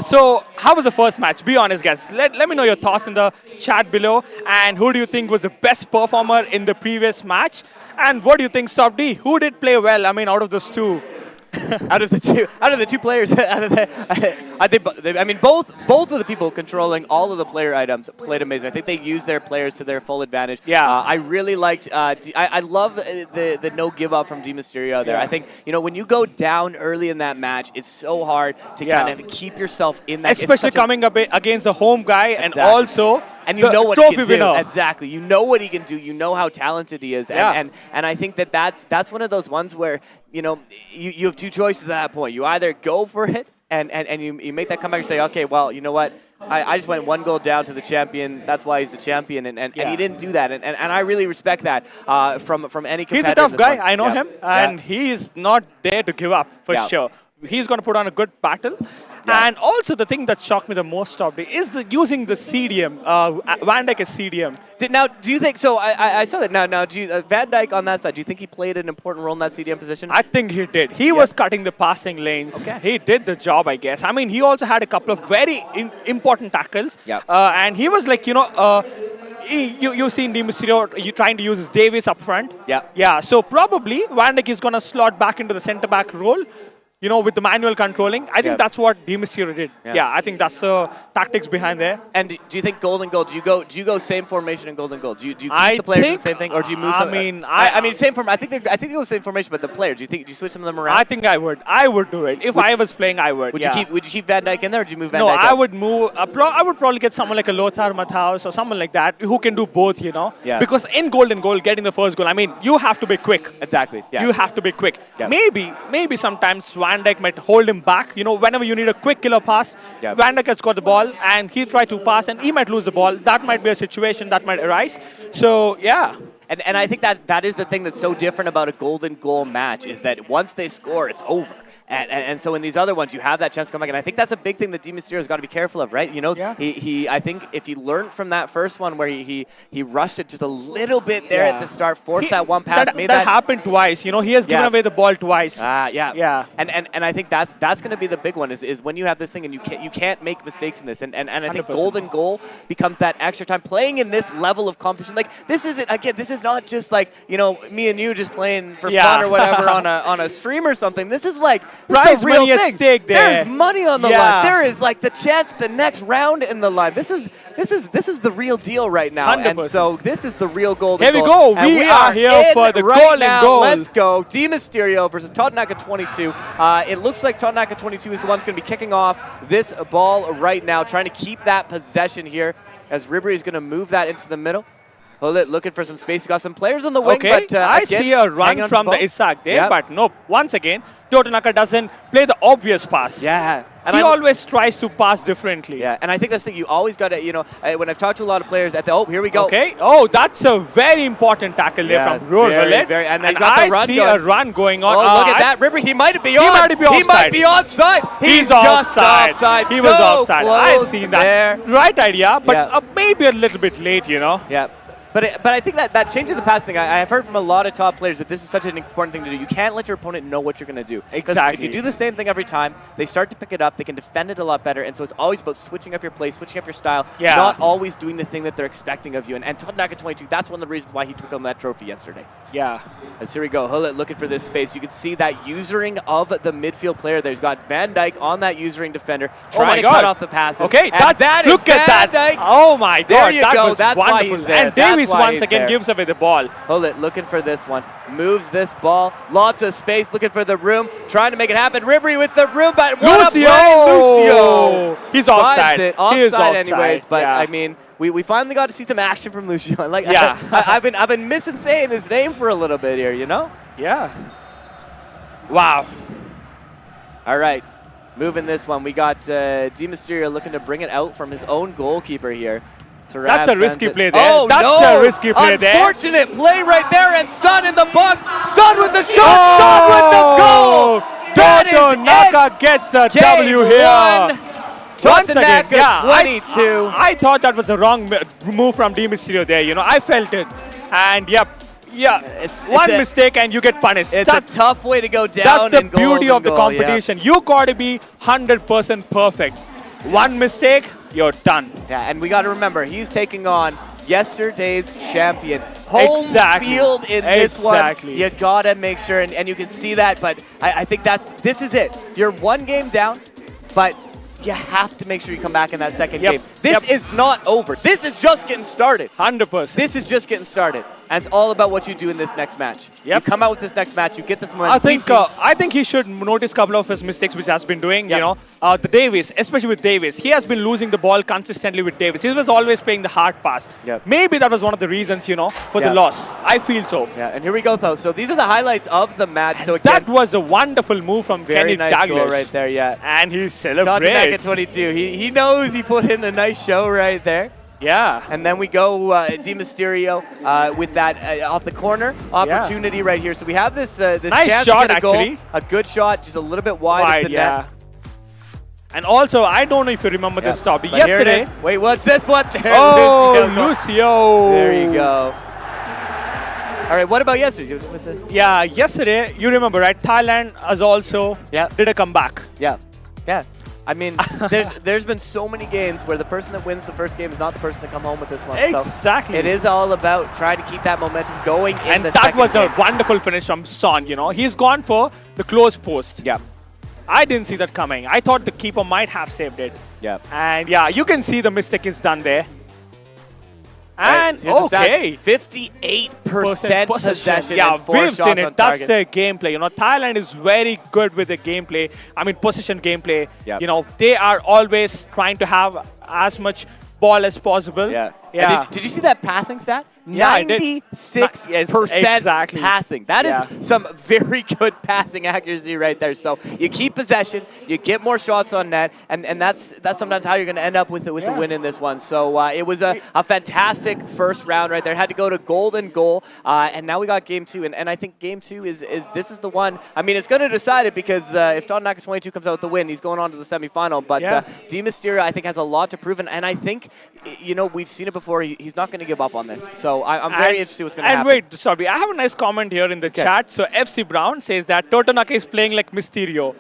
So how was the first match? Be honest, guys. Let me know your thoughts in the chat below, and who do you think was the best performer in the previous match, and what do you think, Stop D? Who did play well? I mean, out of those two. out of the two players, I mean, both of the people controlling all of the player items played amazing. I think they used their players to their full advantage. Yeah. I really liked. I love the no give up from Di Mysterio there. I think when you go down early in that match, it's so hard to kind of keep yourself in that. Especially coming up against a home guy, and also. And you know what he can do. Exactly. You know what he can do. You know how talented he is. And I think that's one of those ones where, you have two choices at that point. You either go for it and you make that comeback and say, okay, well, you know what? I just went one goal down to the champion. That's why he's the champion. And he didn't do that. And I really respect that from any competitor. He's a tough guy. I know him. And he is not there to give up, for sure. He's going to put on a good battle. And also the thing that shocked me the most is using the CDM, Van Dijk as CDM. Now, do you think, so I saw that now do you, Van Dijk on that side, do you think he played an important role in that CDM position? I think he did. He was cutting the passing lanes. Okay. He did the job, I guess. I mean, he also had a couple of very important tackles. And he was like, you've seen Di Mysterio trying to use his Davies up front. Yeah, so probably Van Dijk is going to slot back into the centre-back role. With the manual controlling. I think that's what Di Mysterio did. Yeah, I think that's the tactics behind there. And do you think golden goal? Do you go same formation in golden goal? Do you keep the players in the same thing, or do you move? I mean, same form. I think they go same formation, but the players. Do you switch some of them around? I think I would. I would do it if I was playing. I would. Would you keep Van Dijk in there, or do you move Van Dijk? No, I would move. I would probably get someone like a Lothar Matthaus or someone like that who can do both. Yeah. Because in golden goal, getting the first goal, I mean, you have to be quick. Exactly. Yeah. You have to be quick. Yeah. Maybe sometimes Van Dijk might hold him back. Whenever you need a quick killer pass, Van Dijk has got the ball and he'll try to pass and he might lose the ball. That might be a situation that might arise. So, yeah. And I think that is the thing that's so different about a golden goal match is that once they score, it's over. And so in these other ones, you have that chance to come back. And I think that's a big thing that Di Mysterio's got to be careful of, right? I think if he learned from that first one where he rushed it just a little bit there at the start, forced that one pass. That happened twice. He has given away the ball twice. Yeah. And I think that's going to be the big one is when you have this thing and you can't make mistakes in this. And I think 100%. Golden goal becomes that extra time playing in this level of competition. Like this is not just like, me and you just playing for fun or whatever on a stream or something. This is like prize money at stake there. There's money on the line. There is like the chance the next round in the line. This is the real deal right now. 100%. And so this is the real golden goal. Here we go. And we are here for the golden goal. Let's go. Di Mysterio versus Totanaka 22. It looks like Totanaka 22 is the one who's going to be kicking off this ball right now, trying to keep that possession here as Ribery is going to move that into the middle. Hold it, looking for some space. He's got some players on the wing, but I see a run from the Isak there, but nope. Once again, Totanaka doesn't play the obvious pass. Yeah. And he always tries to pass differently. Yeah, and I think that's the thing. You always got to, when I've talked to a lot of players, here we go. Okay. Oh, that's a very important tackle there from Roorwillet. And I see a run going on. Oh, look at that. Ribery, he might be on. He might be onside. He's just offside. He was offside. I see that. There. Right idea, but maybe a little bit late, Yeah. But I think that changes the pass thing. I've heard from a lot of top players that this is such an important thing to do. You can't let your opponent know what you're going to do. 'Cause Exactly. if you do the same thing every time, they start to pick it up. They can defend it a lot better. And so it's always about switching up your play, switching up your style, Yeah. not always doing the thing that they're expecting of you. And Totanaka 22, that's one of the reasons why he took home that trophy yesterday. Yeah. As here we go, Hullet looking for this space. You can see that usering of the midfield player there. He's got Van Dijk on that usering defender, Oh my trying to God. cut off the passes. Okay, and that is look at Van that. Dijk. Oh my God, There you that go. was That's why wonderful. he's there. And That's Davies why once he's again there. gives away the ball. Hullet looking for this one. Moves this ball. Lots of space. Looking for the room. Trying to make it happen. Ribery with the room, but what a Lucio! play, Lucio! He's Finds offside. it. He is Offside offside, anyways, but yeah. I mean, we finally got to see some action from Lucio. Like, Yeah. I've been missing saying his name for a little bit here, you know? Yeah. Wow. All right. Moving this one. We got Di Mysterio looking to bring it out from his own goalkeeper here. That's a risky play there. Oh, That's no. a risky play there. Unfortunate play right there, and Son in the box. Son with the shot. Son with the goal. That is Naka gets the Game W here. one. Once again, Totanaka yeah, 22. I thought that was a wrong move from Di Mysterio there. You know, I felt it. And yeah, one mistake and you get punished. It's a tough way to go down. That's the in goals beauty and of the goal, yeah. competition. You got to be 100% perfect. One mistake, you're done. Yeah, and we got to remember, he's taking on yesterday's champion. Home Exactly. field in this one. Exactly. You got to make sure, and you can see that, but I think this is it. You're one game down, but you have to make sure you come back in that second game. This is not over. This is just getting started. 100%. This is just getting started. And it's all about what you do in this next match. You come out with this next match, you get this momentum. I think he should notice a couple of his mistakes which he has been doing. You know, the Davies, especially with Davies, he has been losing the ball consistently with Davies. He was always playing the hard pass. Maybe that was one of the reasons, you know, for the loss. I feel so. Yeah, and here we go though. So these are the highlights of the match. So again, That was a wonderful move from very Kenny nice Douglas. goal right there. Yeah, and he Totanaka celebrates. 22. He knows he put in a nice show right there. Yeah. And then we go Di Mysterio with that off the corner opportunity right here. So we have this Nice chance shot, to get a goal. actually. A good shot, just a little bit wide of the net. And also, I don't know if you remember this stop. But here it Yesterday. is. Wait, what's this one? There, Oh, Lucio. Lucio. There you go. All right, what about yesterday? Yeah, yesterday, you remember, right? Thailand has also did a comeback. Yeah. I mean, there's been so many games where the person that wins the first game is not the person to come home with this one. Exactly. So it is all about trying to keep that momentum going in And the that second was game. a wonderful finish from Son, you know. He's gone for the close post. Yeah. I didn't see that coming. I thought the keeper might have saved it. Yeah. And yeah, you can see the mistake is done there. And Here's the okay. stats. 58% possession Yeah, and 4 we've shots seen on it. That's target. their gameplay. You know, Thailand is very good with the gameplay. I mean, possession gameplay. Yep. You know, they are always trying to have as much ball as possible. Yeah. Yeah. And did you see that passing stat? Yeah, I did. 96% Yes, exactly. passing. That is Yeah. some very good passing accuracy right there. So you keep possession, you get more shots on net, and that's sometimes how you're going to end up with the win in this one. So it was a fantastic first round right there. Had to go to golden goal, and now we got game two. And I think game two is this is the one. I mean, it's going to decide it because if Totanaka 22 comes out with the win, he's going on to the semifinal. But Di Mysterio, I think, has a lot to prove, and I think, you know, we've seen it before. He's not going to give up on this. So I'm very interested in what's going to happen. And wait, sorry, I have a nice comment here in the chat. So FC Brown says that Totanaka is playing like Mysterio.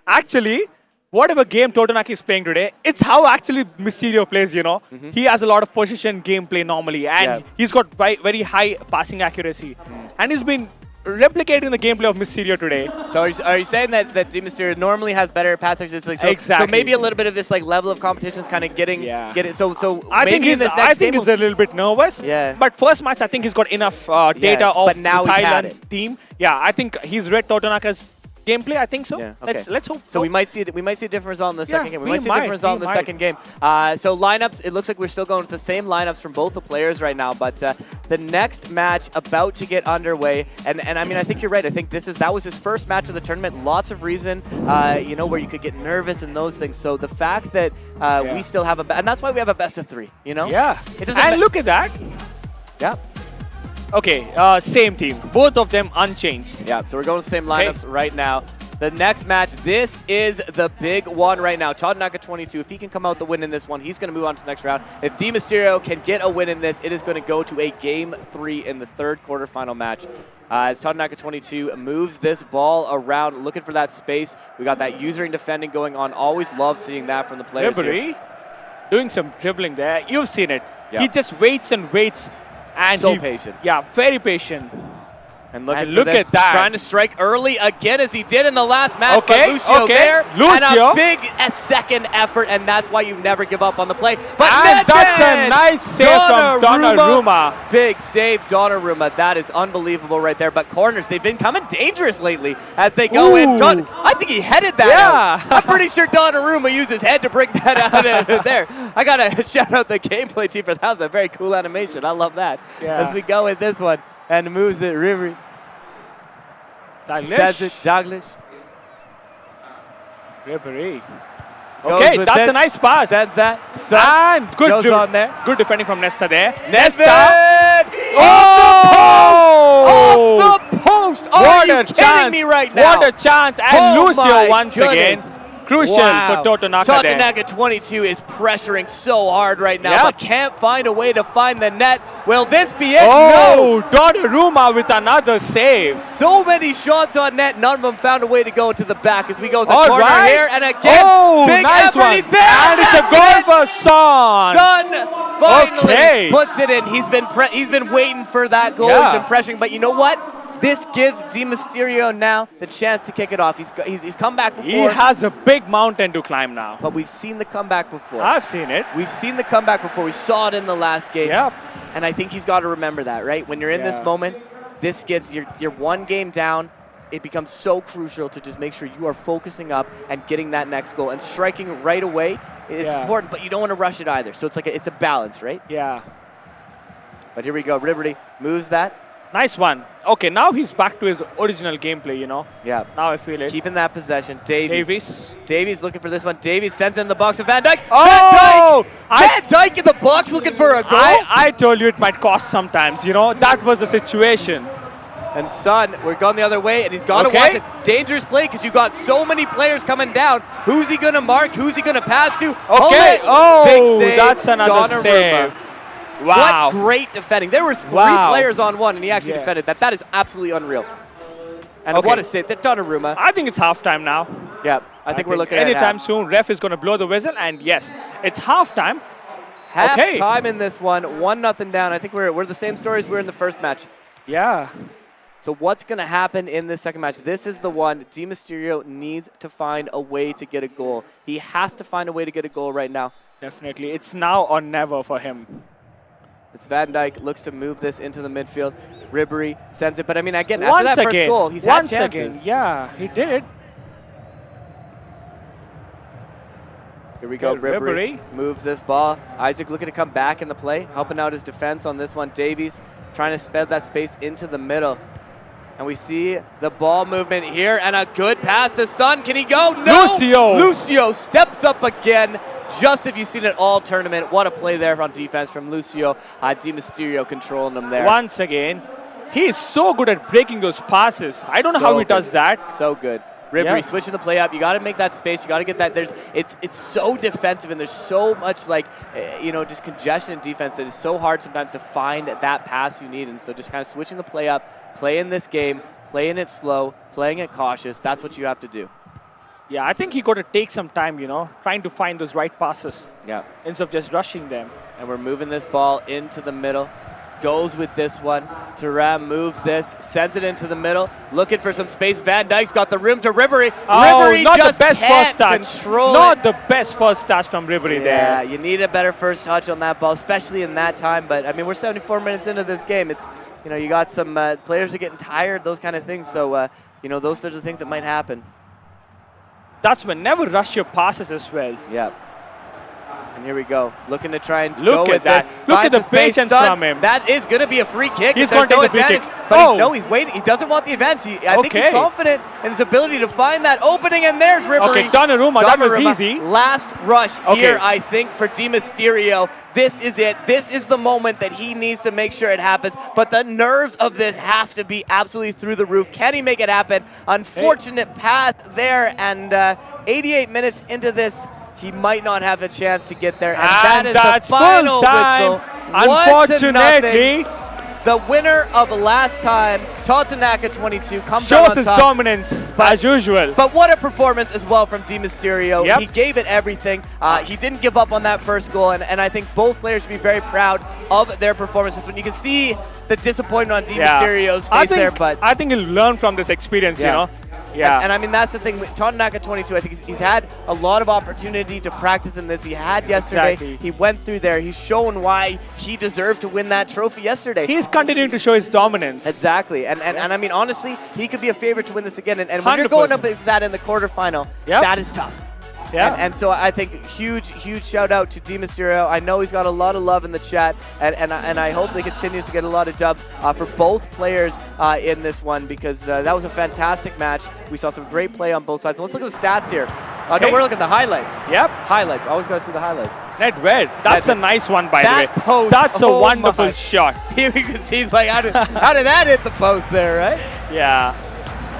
Actually, whatever game Totanaka is playing today, it's how actually Mysterio plays, you know. He has a lot of position gameplay normally, and he's got very high passing accuracy. And he's been replicating the gameplay of Mysterio today. So are you saying that Di Mysterio normally has better pass accuracy? So, Exactly. So maybe a little bit of this like level of competition is kind of getting it. So I think maybe in this next game he's a little bit nervous. Yeah. But first match, I think he's got enough data of but now the he's had Thailand team. Yeah, I think he's read Totanaka's gameplay. I think so. Yeah, okay. Let's hope. So we might see a different result in the second game. We might see a different result in the might. second game. So lineups, it looks like we're still going with the same lineups from both the players right now. But the next match about to get underway, and I mean, I think you're right. I think that was his first match of the tournament. Lots of reason, you know, where you could get nervous and those things. So the fact that we still have and that's why we have a best of 3. You know. Yeah. It doesn't. And look at that. Yeah. Okay, same team. Both of them unchanged. Yeah, so we're going with the same lineups right now. The next match, this is the big one right now. Totonaca 22, if he can come out the win in this one, he's going to move on to the next round. If D Mysterio can get a win in this, it is going to go to a Game 3 in the third quarterfinal match. As Totonaca 22 moves this ball around, looking for that space. We got that usering defending going on. Always love seeing that from the players here. Doing some dribbling there. You've seen it. Yep. He just waits and waits. And so patient. Yeah, very patient. And look this, at that. Trying to strike early again as he did in the last match. Okay, but Lucio there. Lucio. And a big second effort, and that's why you never give up on the play. But and that's a nice save from Donnarumma. Big save, Donnarumma. That is unbelievable right there. But corners, they've been coming dangerous lately as they go in. I think he headed that out. I'm pretty sure Donnarumma used his head to bring that out of there. I got to shout out the gameplay team for that. Was a very cool animation. I love that. Yeah. As we go with this one. And moves it, Ribery. Says it, Douglas. Ribery. Okay, that's a nice pass. Sends that. And good on there. Good defending from Nesta there. Nesta! Oh! Off the post! What Are a you kidding chance. me right now? What a chance. And Lucio once again. Goodness. Crucial Wow. for Totonaca there. Totonaca 22 is pressuring so hard right now, Yep. but can't find a way to find the net. Will this be it? Oh, Donnarumma with another save. So many shots on net, none of them found a way to go to the back as we go to the All corner right. here. And again, Oh, big nice effort. one. He's there. And it's a goal for Son. Son finally Okay. puts it in. He's been waiting for that goal. Yeah. He's been pressuring, but you know what? This gives D Mysterio now the chance to kick it off. He's come back before. He has a big mountain to climb now. But we've seen the comeback before. I've seen it. We've seen the comeback before. We saw it in the last game. Yep. And I think he's got to remember that, right? When you're in this Yeah. moment, this gets you're one game down. It becomes so crucial to just make sure you are focusing up and getting that next goal and striking right away is Yeah. important, but you don't want to rush it either. So it's like it's a balance, right? Yeah. But here we go. Ribery moves that. Nice one. Okay, now he's back to his original gameplay, you know. Yeah. Now I feel it. Keeping that possession. Davies. Davies looking for this one. Davies sends in the box of Van Dijk. Oh! Van Dijk in the box looking for a goal. I told you it might cost sometimes, you know. That was the situation. And Son, we're going the other way, and he's got to watch it. Dangerous play because you got so many players coming down. Who's he going to mark? Who's he going to pass to? Okay. Oh, big save. that's another Donnarumma. save. Wow. What great defending. There were three Wow. players on one, and he actually Yeah. defended that. That is absolutely unreal. And Okay. what a save. That Donnarumma. I think it's halftime now. Yeah, I think we're looking at anytime half. soon. Ref is going to blow the whistle, and yes, it's halftime. Half Okay. time in this one, 1-0 down. I think we're the same story as we were in the first match. Yeah. So what's going to happen in this second match? This is the one D Mysterio needs to find a way to get a goal. He has to find a way to get a goal right now. Definitely. It's now or never for him. As Van Dijk looks to move this into the midfield. Ribery sends it. But I mean, again, after that first goal, he's had chances. Yeah, he did. Here we go, Okay, Ribery Ribery. moves this ball. Isaac looking to come back in the play, helping out his defense on this one. Davies trying to spread that space into the middle. And we see the ball movement here, and a good pass to Son. Can he go? No! Lucio! Lucio steps up again, just if you've seen it all tournament. What a play there on defense from Lucio. D Mysterio controlling him there. Once again, he is so good at breaking those passes. I don't know how he does that. So good. Ribery Yeah. switching the play up. You got to make that space. You got to get that. It's so defensive, and there's so much just congestion in defense that it's so hard sometimes to find that pass you need. And so just kind of switching the play up, playing this game, playing it slow, playing it cautious. That's what you have to do. Yeah, I think he got to take some time, you know, trying to find those right passes. Yeah. Instead of just rushing them. And we're moving this ball into the middle. Goes with this one. Thuram moves this, sends it into the middle, looking for some space. Van Dijk's got the room to Ribery. Oh, Ribery not the just best can't first touch. control Not it. the best first touch from Ribery Yeah, there. you need a better first touch on that ball, especially in that time. But I mean, we're 74 minutes into this game. It's, you got some players are getting tired, those kind of things. So, those are the things that might happen. That's when never rush your passes as well. Yeah. And here we go, looking to try and Look go at with that. this. Look at Finds the space. patience Sun, from him. That is going to be a free kick. He's There's going to no take the free advantage, kick. But Oh. no, he's waiting. He doesn't want the advantage. I think he's Okay. confident in his ability to find that opening, and there's Ribery. Okay, Donnarumma, that was Donnarumma, easy. Last rush Okay. here, I think, for Di Mysterio. This is it. This is the moment that he needs to make sure it happens. But the nerves of this have to be absolutely through the roof. Can he make it happen? Unfortunate path there, and 88 minutes into this, he might not have a chance to get there. And that is that's the final full time. whistle. 1-0. Unfortunately, The winner of last time, Totanaka 22, comes out shows on his top. dominance as usual. But what a performance as well from Di Mysterio. Yep. He gave it everything. He didn't give up on that first goal, and I think both players should be very proud of their performances. When you can see the disappointment on Di Mysterio's face there, but I think he'll learn from this experience, you know. Yeah. And I mean, that's the thing. Totanaka 22, I think he's had a lot of opportunity to practice in this. He had yesterday. Exactly. He went through there. He's shown why he deserved to win that trophy yesterday. He's continuing to show his dominance. Exactly. And I mean, honestly, he could be a favorite to win this again. And when you're going up against that in the quarterfinal, that is tough. Yeah. And so I think huge shout out to Di Mysterio. I know he's got a lot of love in the chat, and I hope he continues to get a lot of dubs for both players in this one, because that was a fantastic match. We saw some great play on both sides. So let's look at the stats here. No, we're looking at the highlights. Yep. Highlights. Always got to see the highlights. Nedved. That's a nice one, by the way. Post. That's a Oh wonderful my. shot. Here we can see, he's like, how did that hit the post there, right? Yeah.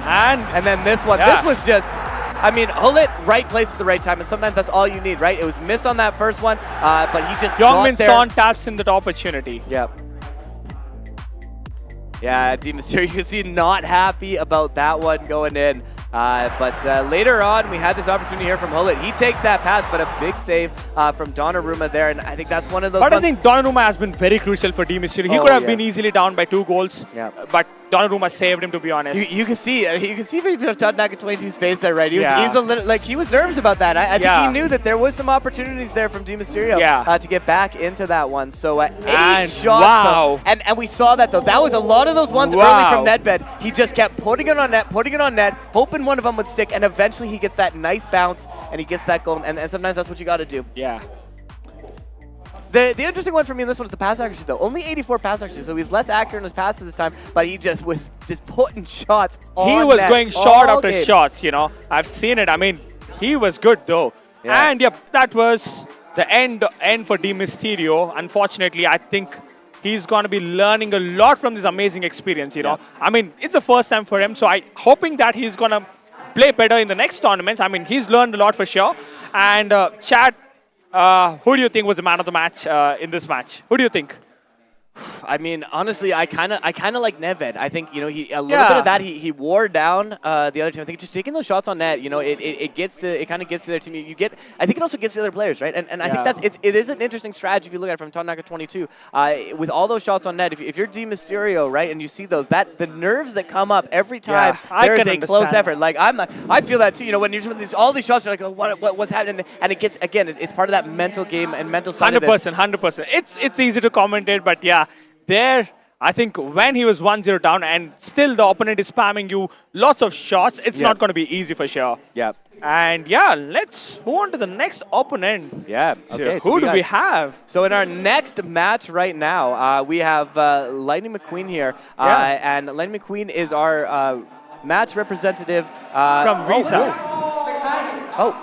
And then this one. Yeah. This was just, I mean, Hullet, right place at the right time, and sometimes that's all you need, right? It was missed on that first one, but he just got Youngmin there. Son taps in that opportunity. Yep. Yeah, Di Mysterio, you can see not happy about that one going in. But later on, we had this opportunity here from Hullet. He takes that pass, but a big save from Donnarumma there, and I think that's one of those. But I think Donnarumma has been very crucial for Di Mysterio. He could have been easily down by 2 goals, but Donnarumma saved him, to be honest. You can see from Totanaka 22's face there, right? He was, Yeah. he's a little, like, he was nervous about that. I think Yeah. he knew that there was some opportunities there from Di Mysterio to get back into that one. So 8 And shots. wow. Though, and we saw that, though. That was a lot of those ones early from Nedved. He just kept putting it on net, hoping one of them would stick, and eventually he gets that nice bounce, and he gets that goal, and sometimes that's what you got to do. Yeah. The interesting one for me in this one is the pass accuracy, though. Only 84 pass accuracy, so he's less accurate in his passes this time, but he just was putting shots on He was net going shot all after game. shots, you know. I've seen it. I mean, he was good, though. Yeah. And, yep, that was the end for Di Mysterio. Unfortunately, I think he's going to be learning a lot from this amazing experience, you know. I mean, it's the first time for him, so I'm hoping that he's going to play better in the next tournaments. I mean, he's learned a lot for sure. And, Chad, who do you think was the man of the match in this match? Who do you think? I mean, honestly, I kind of like Nedved. I think, you know, he a little bit of that he wore down the other team. I think just taking those shots on net, you know, it kind of gets to their team. You get, I think it also gets to the other players, right? And I think it is an interesting strategy if you look at it from Totanaka 22. With all those shots on net, if you're Di Mysterio, right, and you see those, the nerves that come up every time there's a close effort. Like I feel that too. You know, when you're doing all these shots, you're like, oh, what's happening? And it gets, again, it's part of that mental game and mental side of this. 100%. It's easy to commentate, but yeah, there, I think when he was 1-0 down and still the opponent is spamming you lots of shots, it's not going to be easy for sure. Yeah. And yeah, let's move on to the next opponent. Yeah. Okay. So who do we have? So in our next match right now, we have Lightning McQueen here, and Lightning McQueen is our match representative from Visa.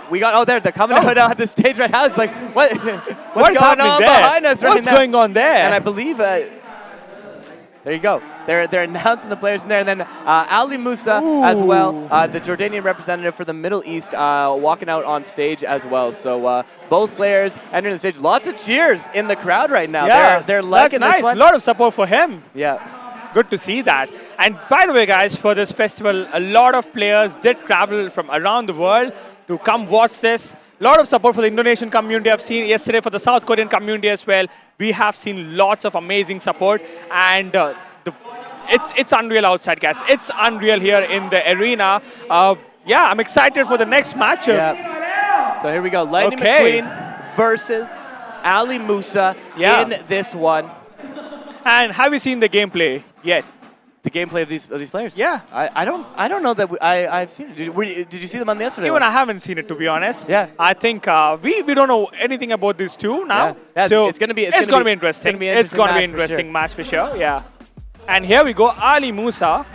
They're coming out on the stage right now. It's like, what's going on there? behind us right now? What's going on there? And I believe, there you go. They're announcing the players in there. And then Ali Musa as well, the Jordanian representative for the Middle East, walking out on stage as well. So both players entering the stage. Lots of cheers in the crowd right now. Yeah, they're liking that's this nice. one. A lot of support for him. Yeah. Good to see that. And by the way, guys, for this festival, a lot of players did travel from around the world to come watch this. A lot of support for the Indonesian community. I've seen yesterday for the South Korean community as well. We have seen lots of amazing support, and it's unreal outside, guys. It's unreal here in the arena. Yeah, I'm excited for the next matchup. Yeah. So here we go. Lightning McQueen versus Ali Musa in this one. And have you seen the gameplay yet? the gameplay of these players. Yeah. I don't know that I've seen it. Did you see them on the yesterday? Even one? I haven't seen it, to be honest. Yeah. I think we don't know anything about these two now. Yeah, so it's gonna be interesting. It's gonna be interesting match for sure. Yeah. And here we go, Ali Musa.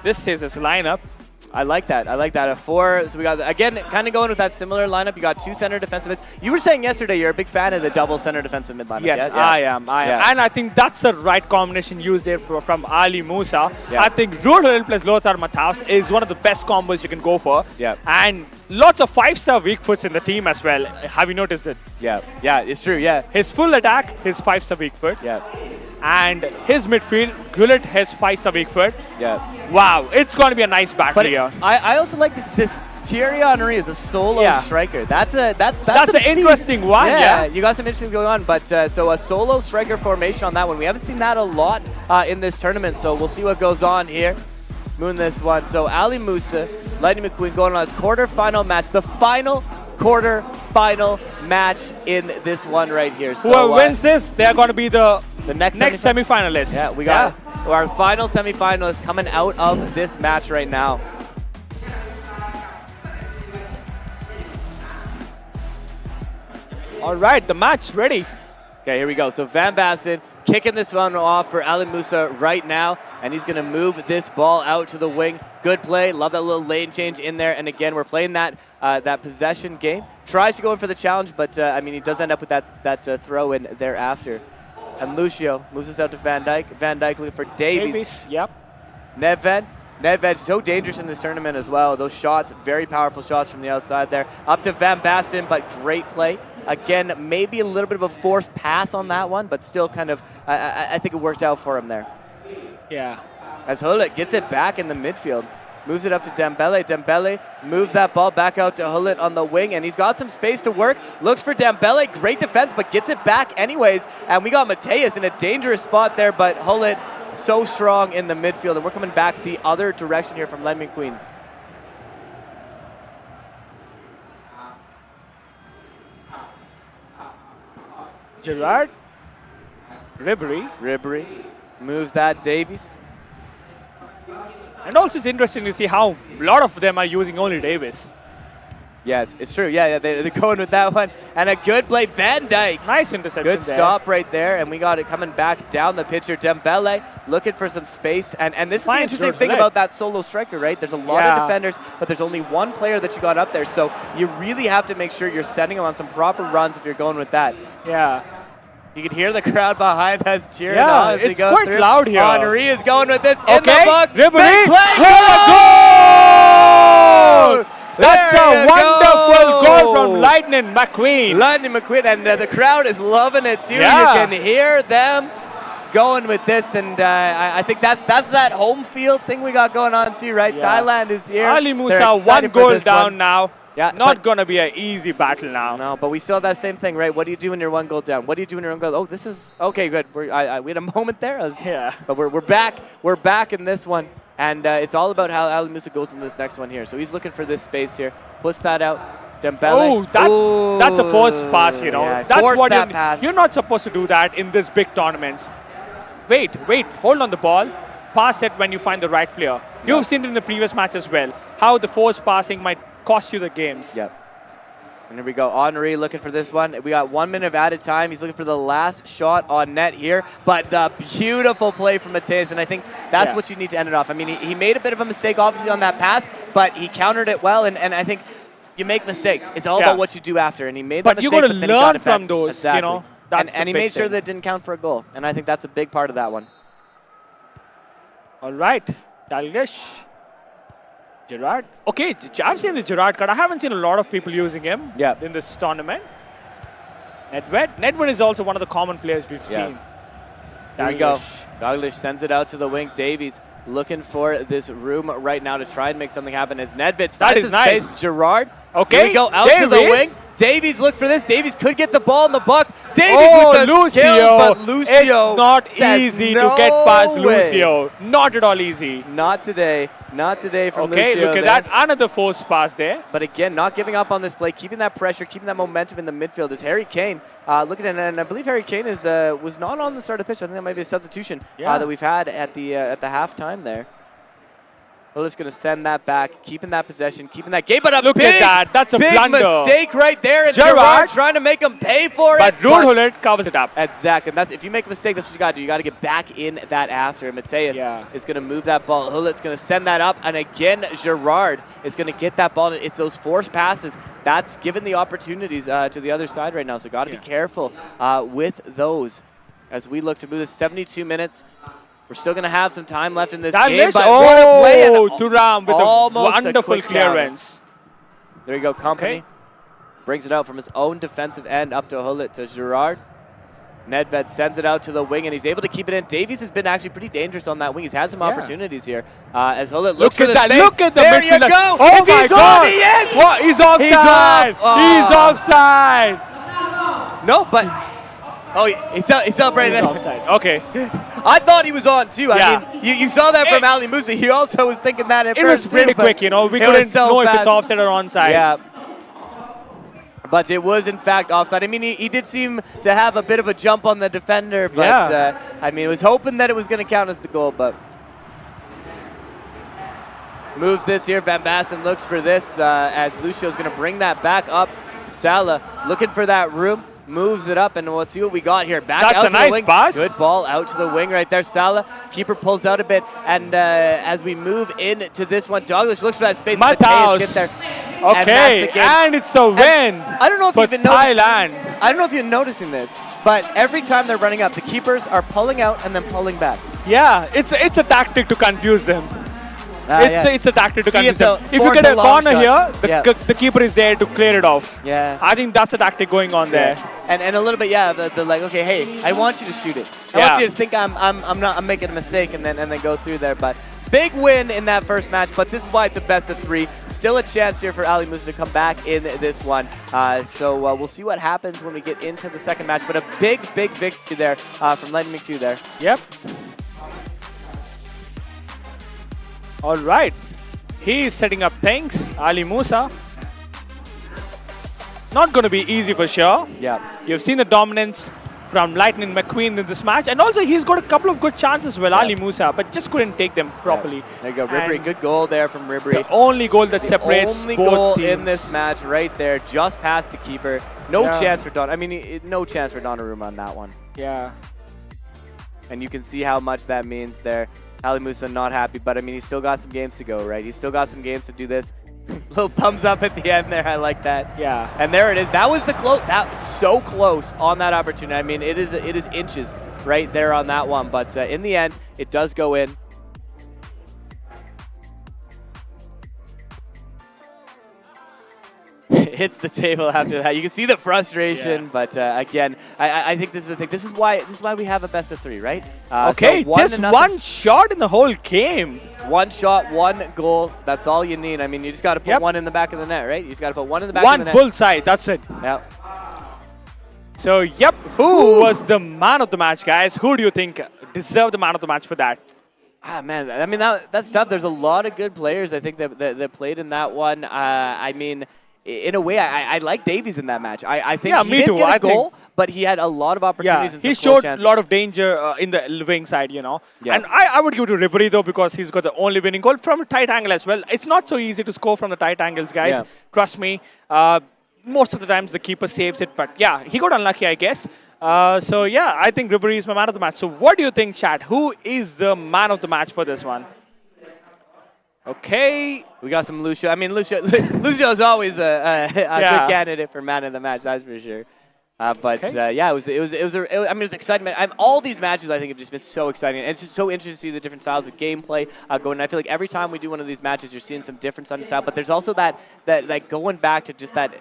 This is his lineup. I like that. I like that. A 4. So we got, again, kind of going with that similar lineup. You got 2 center defensive mids. You were saying yesterday you're a big fan of the double center defensive mid lineup. Yes, yeah? I am. And I think that's the right combination used there from Ali Musa. I think Rudel plus Lothar Matthaus is one of the best combos you can go for. Yeah. And lots of 5-star weak foots in the team as well. Have you noticed it? Yeah. Yeah, it's true. Yeah. His full attack, his 5-star weak foot. Yeah. And his midfield, Gullit has 5-star weak foot. Yeah. Wow, it's going to be a nice battle here. I also like this Thierry Henry is a solo striker. That's an interesting one. Yeah, you got some interesting going on. But so a solo striker formation on that one. We haven't seen that a lot in this tournament. So we'll see what goes on here. Moon this one. So Ali Musa, Lightning McQueen going on his quarterfinal match. The final quarter-final match in this one right here. So, whoever wins this, they're going to be the next semi-finalists. Yeah, we got our final semi-finalists coming out of this match right now. All right, the match ready. Okay, here we go. So Van Basten kicking this one off for Ali Musa right now, and he's going to move this ball out to the wing. Good play. Love that little lane change in there. And again, we're playing that that possession game. Tries to go in for the challenge, but I mean, he does end up with that throw in thereafter. And Lucio moves us out to Van Dijk. Van Dijk looking for Davies. Yep. Nedved so dangerous in this tournament as well. Those shots, very powerful shots from the outside there. Up to Van Basten, but great play. Again, maybe a little bit of a forced pass on that one, but still kind of, I think it worked out for him there. Yeah. As Hullet gets it back in the midfield. Moves it up to Dembele. Dembele moves that ball back out to Hullet on the wing, and he's got some space to work. Looks for Dembele. Great defense, but gets it back anyways. And we got Mateus in a dangerous spot there, but Hullet so strong in the midfield. And we're coming back the other direction here from Lightning McQueen. Gerard. Ribery. Moves that Davies. And also it's interesting to see how a lot of them are using only Davis. Yes, it's true. Yeah, they're going with that one. And a good play, Van Dijk. Nice interception Good there. stop right there, and we got it coming back down the pitcher. Dembele looking for some space. And this is the interesting thing about that solo striker, right? There's a lot of defenders, but there's only one player that you got up there. So you really have to make sure you're setting him on some proper runs if you're going with that. Yeah. You can hear the crowd behind us cheering Yeah, on as it's they go quite through. loud here. Henry is going with this in Okay, the box. Ribery. Big play. Goal! That's There a you wonderful go. goal from Lightning McQueen. Lightning McQueen, and the crowd is loving it too. Yeah. You can hear them going with this, and I think that's that home field thing we got going on too, right? Yeah. Thailand is here. Ali They're Musa, excited one for goal this down one. now. Yeah, Not going to be an easy battle now. No, but we still have that same thing, right? What do you do when you're one goal down? What do you do when you're one goal? Oh, this is okay. Good. We had a moment there. Yeah. But we're back. We're back in this one, and it's all about how Ali Musa goes in this next one here. So he's looking for this space here. Puts that out. Dembele. Oh, that's a forced pass, you know. Yeah, That's forced what that pass. you're not supposed to do that in this big tournaments. Wait, hold on the ball. Pass it when you find the right player. You've seen it in the previous match as well, how the forced passing might cost you the games. Yep. And here we go. Henry looking for this one. We got 1 minute of added time. He's looking for the last shot on net here. But the beautiful play from Mateus, and I think that's what you need to end it off. I mean, he made a bit of a mistake, obviously, on that pass, but he countered it well, and I think you make mistakes. It's all about what you do after, and he made that But you mistake. got to then he got learn it back. from those, Exactly. you know. That's And he the big made sure thing. that it didn't count for a goal, and I think that's a big part of that one. All right, Dalglish. Gerard. Okay, I've seen the Gerard card. I haven't seen a lot of people using him in this tournament. Nedved is also one of the common players we've seen. There we go. Dalglish sends it out to the wing. Davies looking for this room right now to try and make something happen as Nedved finds his space. Gerard. Okay. Here we go out to the wing. Davies looks for this. Davies could get the ball in the box. Davies Oh, with the Lucio. skills, but Lucio It's not says easy no to get past way. Lucio. Not at all easy. Not today. Not today from Okay, Lucio look at there. that. Another forced pass there. But again, not giving up on this play, keeping that pressure, keeping that momentum in the midfield is Harry Kane. Looking at it, and I believe Harry Kane is was not on the start of the pitch. I think that might be a substitution that we've had at the halftime there. We're just going to send that back, keeping that possession, keeping that game. But a Look at big, that. That's a big blunder. mistake right there. And Gerrard Gerrard trying to make him pay for it. But Ruud Gullit covers it up. Exactly. And that's, if you make a mistake, that's what you got to do. You got to get back in that after. Mathias is going to move that ball. Gullit's going to send that up. And again, Gerrard is going to get that ball. It's those forced passes. That's given the opportunities to the other side right now. So got to be careful with those as we look to move this 72 minutes. We're still going to have some time left in this game. But what a play, and Thuram with a almost wonderful quick counter. clearance. There you go, Company. Brings it out from his own defensive end up to Gullit to Gerrard. Nedved sends it out to the wing, and he's able to keep it in. Davies has been actually pretty dangerous on that wing. He's had some opportunities here. As Gullit looks for Look at the that. space. Look at the There you midfielder. go. Oh If my he's God. on, he is. What? He's offside. He's off. He's offside. No, but he celebrated He's it. offside. Okay. I thought he was on too. Yeah. I mean, you saw that from Ali Musa. He also was thinking that at It was first pretty too, but quick, you know. We it was couldn't so know if fast. it's offside or onside. Yeah. But it was in fact offside. I mean, he did seem to have a bit of a jump on the defender, but I mean, was hoping that it was going to count as the goal, but moves this here. Van Basten looks for this as Lucio's going to bring that back up. Salah looking for that room. Moves it up, and we'll see what we got here. Back That's out a to nice the wing. pass. Good ball out to the wing right there. Salah, keeper pulls out a bit, and as we move into this one, Douglas looks for that space. Matthaus. Get there. Okay, and it's a win. I don't know if for you've been noticing. Thailand. I don't know if you're noticing this, but every time they're running up, the keepers are pulling out and then pulling back. Yeah, it's a tactic to confuse them. It's a tactic to See confuse if them. they'll If you force get a a long corner shot. here, the keeper is there to clear it off. Yeah. I think that's a tactic going on there. And a little bit, the like, okay, hey, I want you to shoot it. I want you to think I'm making a mistake and then go through there. But big win in that first match. But this is why it's a best of 3. Still a chance here for Ali Musa to come back in this one. So we'll see what happens when we get into the second match. But a big victory there from Lenny McHugh there. Yep. All right. He is setting up things. Ali Musa. Not going to be easy for sure. Yeah. You've seen the dominance from Lightning McQueen in this match. And also, he's got a couple of good chances as well, Ali Musa, but just couldn't take them properly. There you go, Ribéry. Good goal there from Ribéry. The only goal that separates only both goal teams. in this match right there, just past the keeper. No chance for no chance for Donnarumma on that one. Yeah. And you can see how much that means there. Ali Musa not happy, but I mean, he's still got some games to go, right? He's still got some games to do this. Little thumbs up at the end there. I like that. Yeah. And there it is. That was the close. That was so close on that opportunity. I mean, it is inches right there on that one. But in the end, it does go in. Hits the table after that. You can see the frustration, but again, I think this is the thing. This is why we have a best of 3, right? Okay, so just one shot in the whole game. One shot, one goal. That's all you need. I mean, you just got to put one in the back of the net, right? You just got to put one in the back of the net. One bullseye, that's it. Yep. So, yep, who was the man of the match, guys? Who do you think deserved the man of the match for that? Ah, man, I mean, that's tough. There's a lot of good players, I think, that played in that one. I mean, in a way, I like Davies in that match. I think he didn't get a goal, but he had a lot of opportunities. Yeah, he showed a lot of danger in the wing side, you know. Yeah. And I would give it to Ribéry, though, because he's got the only winning goal from a tight angle as well. It's not so easy to score from the tight angles, guys. Yeah. Trust me. Most of the times, the keeper saves it. But, yeah, he got unlucky, I guess. So, yeah, I think Ribéry is my man of the match. So, what do you think, chat? Who is the man of the match for this one? Okay. We got some Lucio. I mean, Lucio is always a good candidate for man of the match, that's for sure. Yeah, it was excitement. All these matches, I think, have just been so exciting. And it's just so interesting to see the different styles of gameplay going. I feel like every time we do one of these matches, you're seeing some different style. But there's also that going back to just that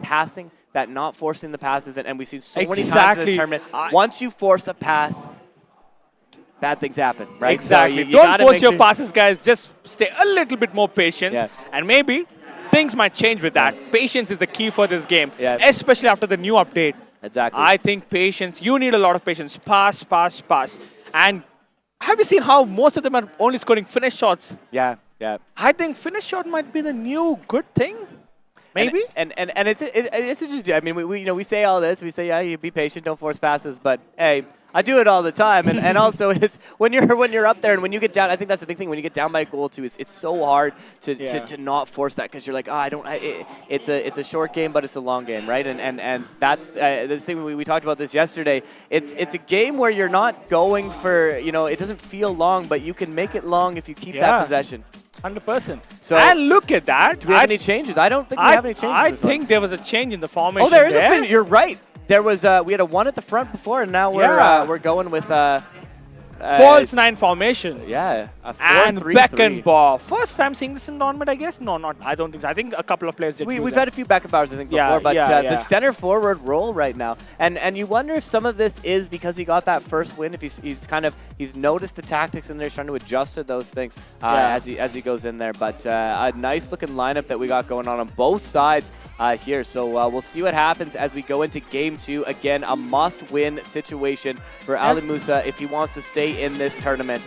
passing, that not forcing the passes, and we see so many times in this tournament. Once you force a pass, bad things happen, right? Exactly. So you don't force your passes, guys. Just stay a little bit more patient, and maybe things might change with that. Patience is the key for this game, Yeah. especially after the new update. Exactly. I think patience, you need a lot of patience. Pass, pass, pass. And have you seen how most of them are only scoring finish shots? Yeah, yeah. I think finish shot might be the new good thing. Maybe? And it's interesting. I mean, we say all this. We say, yeah, you be patient, don't force passes. But hey, I do it all the time. And also, it's when you're up there and when you get down. I think that's the big thing. When you get down by a goal too, it's so hard to not force that because you're like, it's a short game, but it's a long game, right? And that's this thing we talked about this yesterday. It's a game where you're not going for it doesn't feel long, but you can make it long if you keep that possession. 100%. So, and look at that. Do we have any changes? I don't think we have any changes. I think there was a change in the formation. Oh, there is a change. You're right. There was we had a 1 at the front before, and now we're going with false 9 formation. Yeah, a 4-3-3. And Beckenbauer. First time seeing this in tournament, I guess. No, not. I don't think so. I think a couple of players did. We've had a few Beckenbauers, I think, before, but the center forward role right now, and you wonder if some of this is because he got that first win. If he's noticed the tactics and they're trying to adjust to those things as he goes in there. But a nice looking lineup that we got going on both sides here. So we'll see what happens as we go into game 2. Again, a must-win situation for Ali Musa if he wants to stay in this tournament.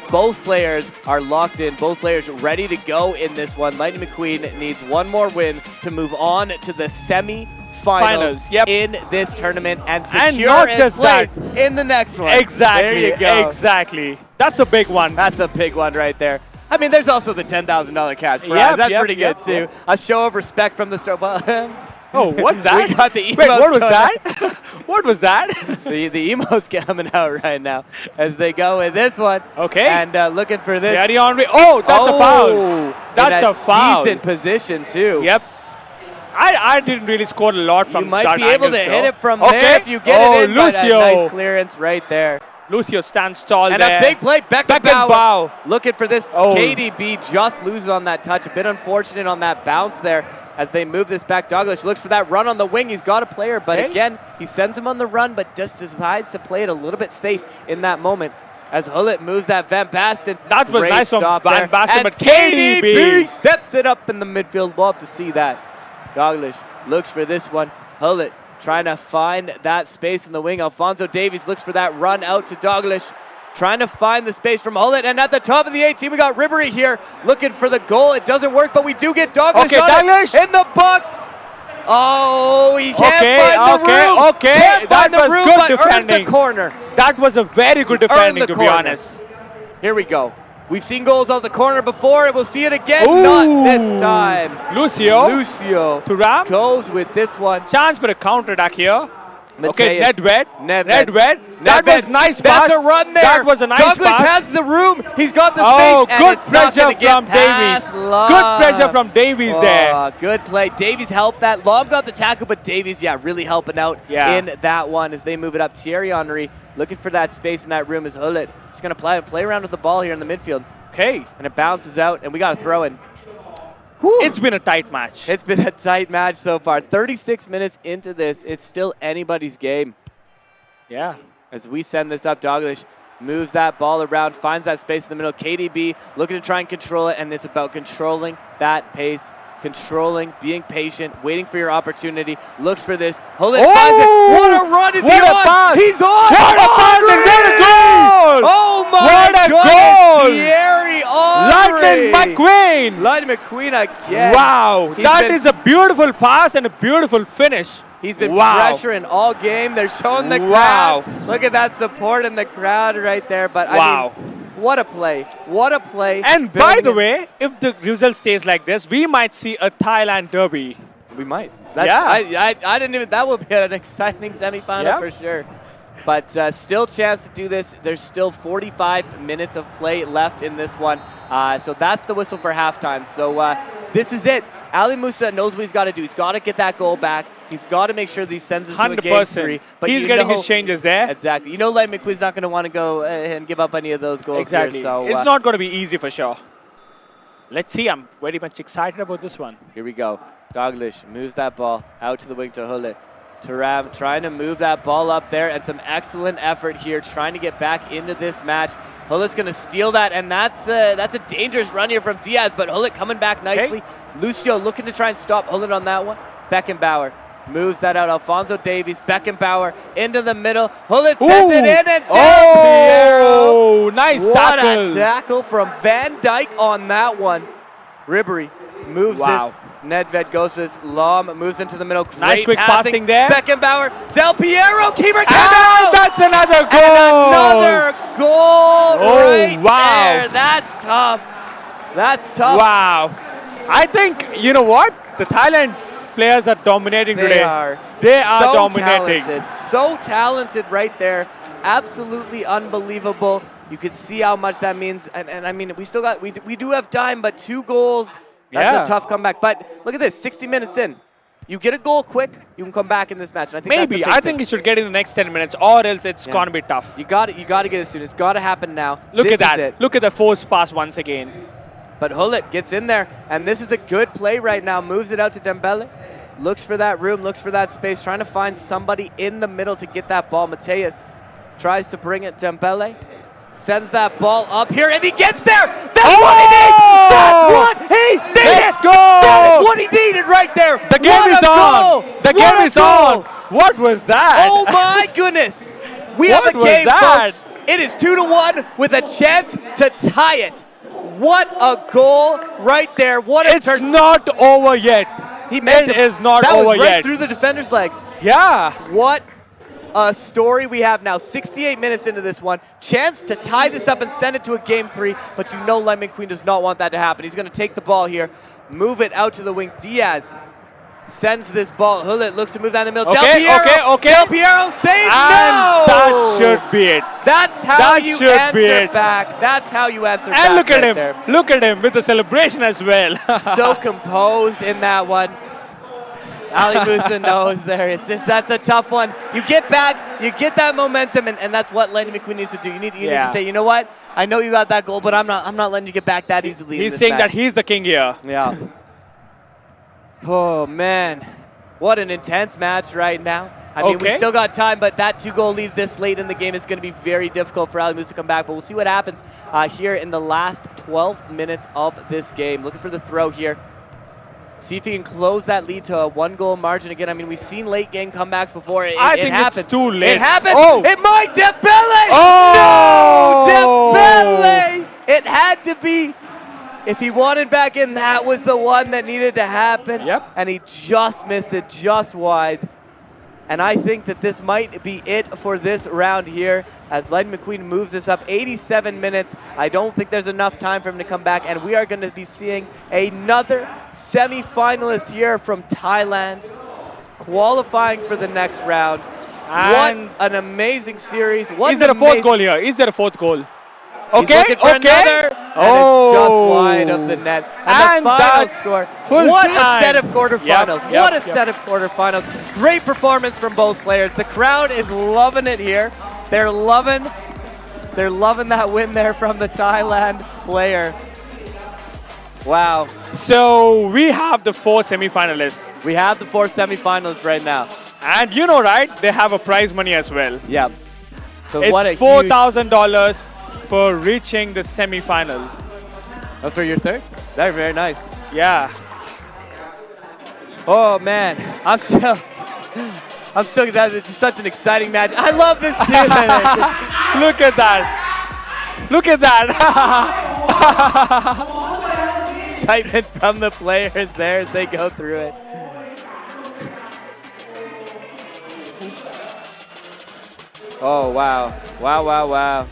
Both players are locked in. Both players ready to go in this one. Lightning McQueen needs one more win to move on to the semi-finals in this tournament and secure his place in the next one. Exactly. There you go. Exactly. That's a big one. That's a big one right there. I mean, there's also the $10,000 cash prize. That's pretty good too. A show of respect from the start. Oh, what's that? We got the emotes. Wait, what was that? What was that? The emotes coming out right now as they go with this one. Okay. And looking for this. Thierry Henry. Oh, that's a foul. That's a foul. Decent position too. Yep. I didn't really score a lot from that. You might be able to hit it from there if you get it in. Lucio. Nice clearance right there. Lucio stands tall and there. And a big play. Beckenbauer looking for this. KDB just loses on that touch. A bit unfortunate on that bounce there as they move this back. Douglas looks for that run on the wing. He's got a player, but again, he sends him on the run, but just decides to play it a little bit safe in that moment. As Hullet moves that Van Basten. That was nice from Van Basten, but KDB steps it up in the midfield. Love to see that. Douglas looks for this one. Hullet trying to find that space in the wing. Alfonso Davies looks for that run out to Douglas. Trying to find the space from Hullet, and at the top of the 18, we got Ribery here looking for the goal. It doesn't work, but we do get Douglas in the box. Oh, he can't find the room. Can't find the room, but earns the corner. That was a very good defending, to be honest. Here we go. We've seen goals out the corner before, and we'll see it again. Ooh. Not this time. Lucio to Ram goes with this one. Chance for a counter attack here. Mateus. Okay, Nedved. That was nice pass. That's a run there. That was a nice Douglas pass. has the room. He's got the space. And good it's pressure not from Davies. Good pressure from Davies there. Good play. Davies helped that. Lob got the tackle, but Davies, really helping out in that one as they move it up. Thierry Henry looking for that space in that room as Hullet just going to play around with the ball here in the midfield. Okay. And it bounces out, and we got to throw in. Whew. It's been a tight match. It's been a tight match so far. 36 minutes into this. It's still anybody's game. Yeah. As we send this up, Douglas moves that ball around, finds that space in the middle. KDB looking to try and control it, and it's about controlling that pace, being patient, waiting for your opportunity. Looks for this. Hullet finds it. What a run! Is he on? Pass. He's on! What a pass and what a goal! Oh my goal! Thierry Henry! Lightning McQueen again. Wow, that is a beautiful pass and a beautiful finish. He's been pressuring all game. They're showing the crowd. Look at that support in the crowd right there. But I mean, what a play. What a play. And by the way, if the result stays like this, we might see a Thailand derby. We might. I didn't even, that will be an exciting semifinal for sure. But still chance to do this. There's still 45 minutes of play left in this one. So that's the whistle for halftime. So this is it. Ali Musa knows what he's got to do. He's got to get that goal back. He's got to make sure that he sends us to a game 3. But he's getting his changes there. Exactly. You know, Lightning McQueen's not going to want to go and give up any of those goals here. So it's not going to be easy for sure. Let's see. I'm very much excited about this one. Here we go. Douglas moves that ball out to the wing to Hullet. Taram trying to move that ball up there, and some excellent effort here trying to get back into this match. Hullet's going to steal that, and that's a dangerous run here from Diaz, but Hullet coming back nicely. Lucio looking to try and stop Hullet on that one. Beckenbauer moves that out. Alfonso Davies, Beckenbauer into the middle. Hullet sends it in and Oh, nice what tackle. a tackle from Van Dyke on that one. Ribery moves this. Nedved goes for this. Lom moves into the middle. Great Nice quick passing there. Beckenbauer, Del Piero, keeper came Ah, out! that's another goal. And another goal right wow. there. That's tough. That's tough. Wow. I think, you know what? The Thailand players are dominating today. They are so dominating. Talented, so talented right there. Absolutely unbelievable. You could see how much that means. And I mean, we still got, we do have time, but 2 goals, that's a tough comeback. But look at this, 60 minutes in. You get a goal quick, you can come back in this match. And I think Maybe. I think it should get in the next 10 minutes or else it's going to be tough. You got to get it soon. It's got to happen now. Look This at that. is it. Look at the forced pass once again. But Hullet gets in there, and this is a good play right now. Moves it out to Dembele. Looks for that room, looks for that space, trying to find somebody in the middle to get that ball. Mateus tries to bring it. Dembele sends that ball up here, and he gets there. That's what he needs. That's what he needed. Let's go. That is what he needed right there. The game is on. The game is on. What was that? Oh my goodness. We have a What was game, that? folks. It is 2-1 with a chance to tie it. What a goal right there. What a It's not over yet. He meant It is not that over was right yet. through the defender's legs. Yeah. What a story we have now. 68 minutes into this one. Chance to tie this up and send it to a game 3, but you know Lemon Queen does not want that to happen. He's going to take the ball here, move it out to the wing. Diaz sends this ball. Hullet looks to move that in the middle. Del Piero, Del Piero saves. And no! that should be it. That's how That you should be answer it. back. That's how you answer back. And look at right him. there. Look at him with the celebration as well. So composed in that one. Ali Musa knows there. That's a tough one. You get back, you get that momentum, and that's what Lenny McQueen needs to do. You need to say, you know what? I know you got that goal, but I'm not letting you get back that easily. He's saying that he's the king here. Yeah. Oh man, what an intense match right now. I mean, we still got time, but that 2-goal lead this late in the game is going to be very difficult for Ali Musa to come back. But we'll see what happens here in the last 12 minutes of this game. Looking for the throw here. See if he can close that lead to a 1-goal margin again. I mean, we've seen late game comebacks before. I think happens. it's too late. It happens. Oh. It might. Dembele. Oh. No, Dembele. It had to be. If he wanted back in, that was the one that needed to happen. Yep. And he just missed it, just wide. And I think that this might be it for this round here as Lightning McQueen moves this up 87 minutes. I don't think there's enough time for him to come back, and we are going to be seeing another semi-finalist here from Thailand qualifying for the next round. And what an amazing series. Is there a 4th goal here? Is there a 4th goal? He's looking for another, and it's just wide of the net. And the final score. What a set of quarterfinals. What a set of quarterfinals. Great performance from both players. The crowd is loving it here. They're loving that win there from the Thailand player. Wow. So we have the 4 semi-finalists. We have the 4 semi-finalists right now. And you know, right? They have a prize money as well. Yeah. So it's what a $4,000 for reaching the semi-final. Oh, for your 3rd? Very, very nice. Yeah. Oh man, I'm still. That's just such an exciting match. I love this too. Look at that. Look at that. Excitement from the players there as they go through it. Oh wow, wow.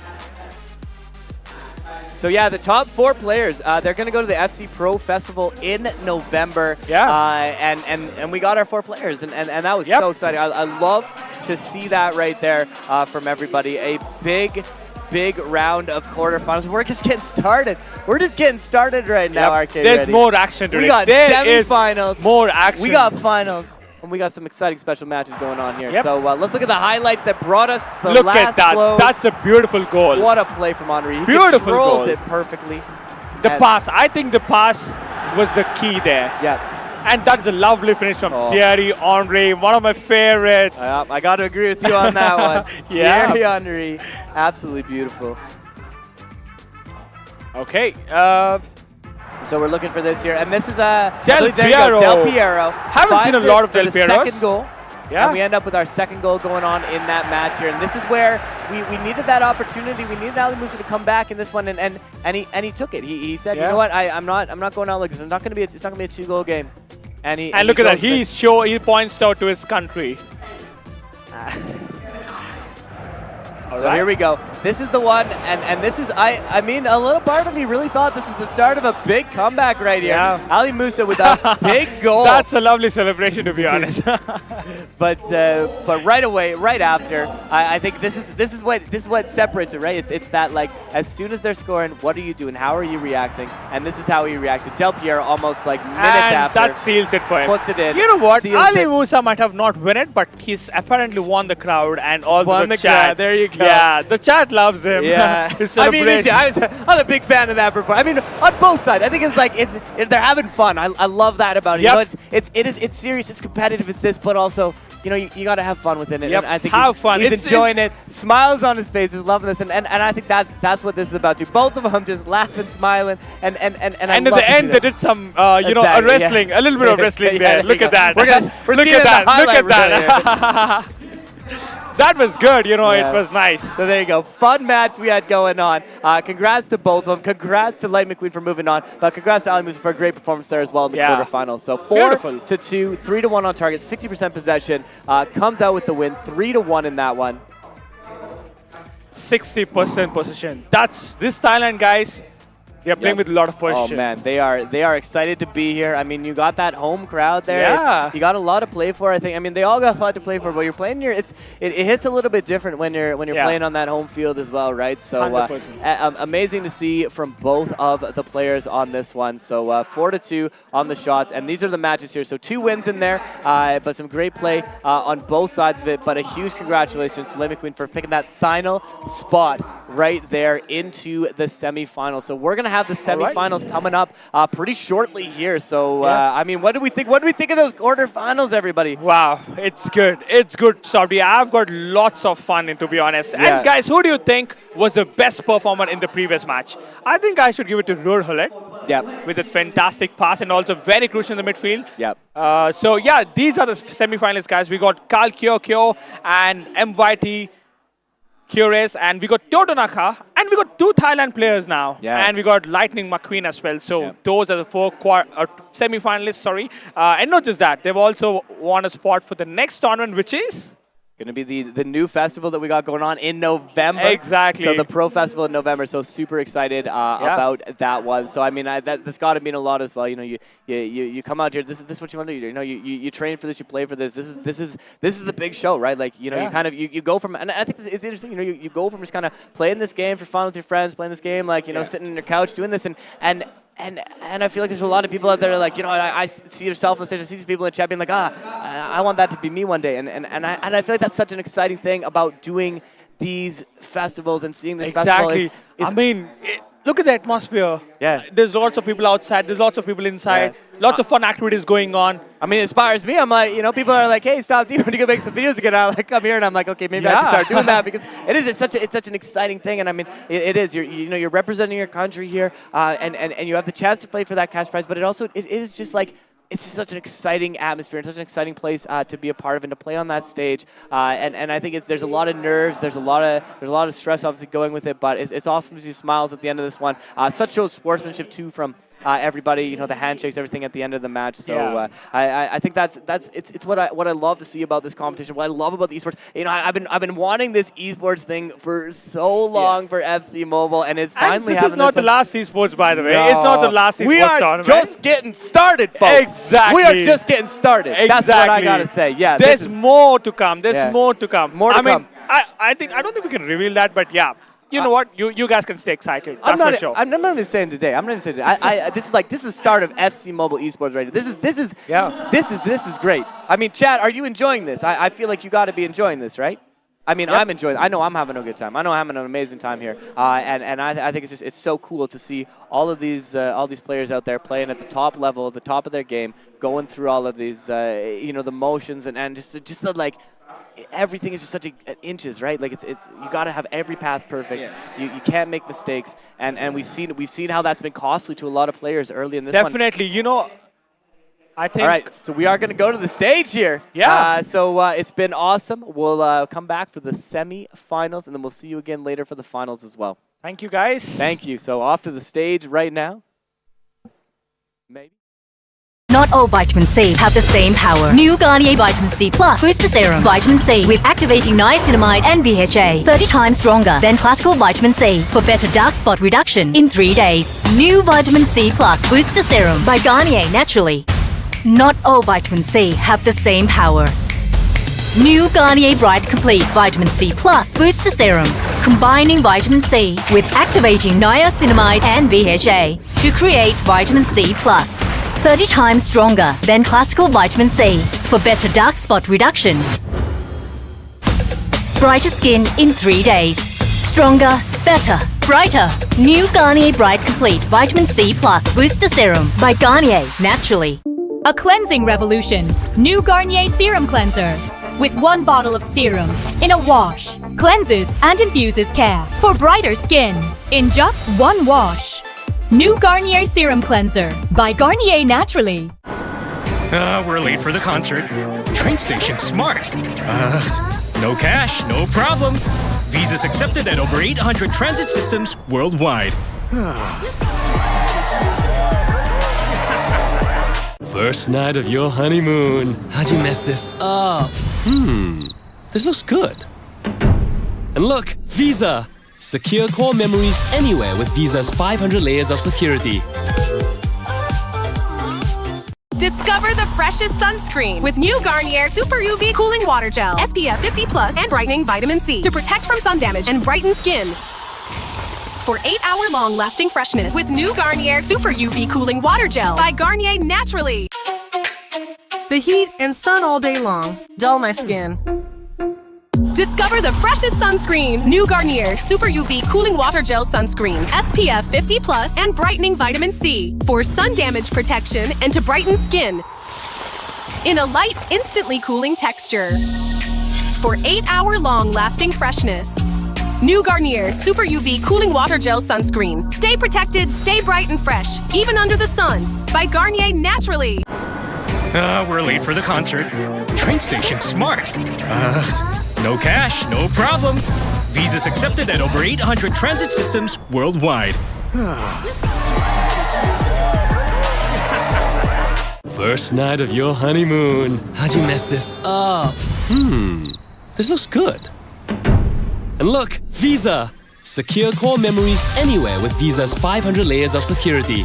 So yeah, the top 4 players, they're going to go to the FC Pro Festival in November. Yeah. And we got our 4 players, and that was so exciting. I love to see that right there from everybody. A big round of quarterfinals. We're just getting started. We're just getting started right now, Arcade There's Ready. more action today. We got semi-finals. More action. We got finals. And we got some exciting special matches going on here. So let's look at the highlights that brought us to the Look last at that. close. That's a beautiful goal. What a play from Henri. He Beautiful controls goal. it perfectly. The pass. I think the pass was the key there. Yeah. And that's a lovely finish from Thierry Henry, one of my favorites. I got to agree with you on that one. Yeah. Thierry Henry, absolutely beautiful. Okay. So we're looking for this here, and this is Del there you go, Piero. Del Piero. Haven't seen a finds lot it of for Del the Pieros. second goal. Yeah. And we end up with our second goal going on in that match here. And this is where we needed that opportunity. We needed Ali Musa to come back in this one, and he took it. He said, you know what, I'm not going out like this. It's not going to be a 2-goal game. And look at that. He points out to his country. So here we go. This is the one, and this is, I mean, a little part of me really thought this is the start of a big comeback right here. Yeah. Ali Musa with a big goal. That's a lovely celebration, to be honest. But right away, right after, I think this is what separates it, right? It's that, like, as soon as they're scoring, what are you doing? How are you reacting? And this is how he reacted. Del Piero almost like minutes after. That seals it for him. Puts it in. You know what? seals Ali it. Musa might have not won it, but he's apparently won the crowd and also Won the the chat. crowd, there you go. Yeah, the chat loves him. Yeah, His I mean, celebration. I'm a big fan of that performance. I mean, on both sides, I think it's like they're having fun. I love that about it. Yep. You know, it's serious, it's competitive, it's this, but also, you know, you got to have fun within it. Yep. And I think Have fun. He's It's enjoying it. Smiles on his face. He's loving this, and I think that's what this is about too. Both of them just laughing, smiling, and And at the end, they did some, you know, Exactly, yeah. wrestling, a little bit of wrestling Yeah, there. Look you at go. that. We're Look seeing at that. the Look at highlight that. That was good, you know, Yeah. it was nice. So there you go. Fun match we had going on. Congrats to both of them. Congrats to Light McQueen for moving on. But congrats to Ali Musa for a great performance there as well in the quarterfinals. So 4-2, 3-1 on target, 60% possession. Comes out with the win, 3-1 in that one. 60% possession. That's this Thailand, guys. They are playing with a lot of possession. Oh man, they are excited to be here. I mean, you got that home crowd there. Yeah. You got a lot to play for. I think. I mean, they all got a lot to play for. But you're playing here. It hits a little bit different when you're playing on that home field as well, right? So 100%. Amazing to see from both of the players on this one. So 4-2 on the shots, and these are the matches here. So 2 wins in there, but some great play on both sides of it. But a huge congratulations to Light McQueen for picking that final spot right there into the semifinals. So we're gonna have the semifinals coming up pretty shortly here. So I mean, what do we think? What do we think of those quarterfinals, everybody? Wow, it's good. It's good, Sabri. I've got lots of fun, to be honest. Yeah. And guys, who do you think was the best performer in the previous match? I think I should give it to Rur Hullet. Yep. With a fantastic pass and also very crucial in the midfield. Yep. So yeah, these are the semifinalists, guys. We got Carl Kyo and MYT Curious, and we got Totonaka, and we got 2 Thailand players now. Yeah. And we got Lightning McQueen as well. So those are the 4 semi-finalists, sorry. And not just that, they've also won a spot for the next tournament, which is? Going to be the new festival that we got going on in November. Exactly. So the Pro Festival in November. So super excited about that one. So I mean, that's got to mean a lot as well. You know, you come out here. This is what you want to do. You know, you train for this. You play for this. This is the big show, right? Like, you know, you kind of you go from, and I think it's interesting. You know, you go from just kind of playing this game for fun with your friends, playing this game, like, you know, sitting on your couch doing this, and I feel like there's a lot of people out there like, you know, I see yourself on stage, I see these people in chat being like, I want that to be me one day. And I feel like that's such an exciting thing about doing these festivals and seeing this festival. I mean, look at the atmosphere. Yeah. There's lots of people outside. There's lots of people inside. Lots of fun activities going on. I mean, it inspires me. I'm like, you know, people are like, hey, stop, do you want to go make some videos again? I like come here, and I'm like, okay, maybe I should start doing that because it's such an exciting thing. And I mean, it is. You're representing your country here, and you have the chance to play for that cash prize. But it is just like, it's just such an exciting atmosphere and such an exciting place to be a part of and to play on that stage. And I think there's a lot of nerves, there's a lot of stress obviously going with it, but it's awesome to see smiles at the end of this one. Such shows sportsmanship too from everybody, you know, the handshakes, everything at the end of the match. So I think it's what I love to see about this competition. What I love about the esports, you know, I've been wanting this esports thing for so long for FC Mobile, and it's finally this happening. is not the last esports, by the way. No. It's not the last esports We are tournament. just getting started, folks. Exactly. We are just getting started. Exactly. That's what I gotta say. Yeah. There's more to come. There's more to come. More to come. I don't think we can reveal that, but yeah. You know what? You guys can stay excited. That's for sure. I'm not even saying today. I'm not even saying today. This is the start of FC Mobile Esports right here. This is great. I mean, Chad, are you enjoying this? I feel like you got to be enjoying this, right? I mean, I'm enjoying it. I know I'm having a good time. I know I'm having an amazing time here. And I think it's so cool to see all these players out there playing at the top level, the top of their game, going through all of these, you know, the motions and just the like. everything is just such inches, right? Like it's you got to have every pass perfect. You can't make mistakes, and we've seen how that's been costly to a lot of players early in this one. Definitely, you know, I think. All right, so we are going to go to the stage here. Yeah. So it's been awesome. We'll come back for the semi-finals, and then we'll see you again later for the finals as well. Thank you, guys. Thank you. So off to the stage right now. Maybe. Not all vitamin C have the same power. New Garnier Vitamin C Plus Booster Serum. Vitamin C with activating niacinamide and BHA. 30 times stronger than classical vitamin C for better dark spot reduction in 3 days. New Vitamin C Plus Booster Serum by Garnier Naturally. Not all vitamin C have the same power. New Garnier Bright Complete Vitamin C Plus Booster Serum. Combining vitamin C with activating niacinamide and BHA to create vitamin C Plus. 30 times stronger than classical vitamin C for better dark spot reduction. Brighter skin in 3 days. Stronger, better, brighter. New Garnier Bright Complete Vitamin C Plus Booster Serum by Garnier Naturally. A cleansing revolution. New Garnier Serum Cleanser. With 1 bottle of serum in a wash. Cleanses and infuses care for brighter skin in just 1 wash. New Garnier Serum Cleanser by Garnier Naturally. We're late for the concert. Train station smart. No cash, no problem. Visas accepted at over 800 transit systems worldwide. First night of your honeymoon. How'd you mess this up? This looks good. And look, Visa. Secure core memories anywhere with Visa's 500 layers of security. Discover the freshest sunscreen with new Garnier Super UV Cooling Water Gel. SPF 50+ and brightening vitamin C to protect from sun damage and brighten skin. For 8-hour long lasting freshness with new Garnier Super UV Cooling Water Gel by Garnier Naturally. The heat and sun all day long dull my skin. Discover the freshest sunscreen. New Garnier Super UV Cooling Water Gel Sunscreen. SPF 50+ and brightening vitamin C for sun damage protection and to brighten skin. In a light, instantly cooling texture. For 8-hour long lasting freshness. New Garnier Super UV Cooling Water Gel Sunscreen. Stay protected, stay bright and fresh, even under the sun. By Garnier Naturally. We're late for the concert. Train station smart. No cash, no problem. Visas accepted at over 800 transit systems worldwide. First night of your honeymoon. How'd you mess this up? This looks good. And look, Visa. Secure core memories anywhere with Visa's 500 layers of security.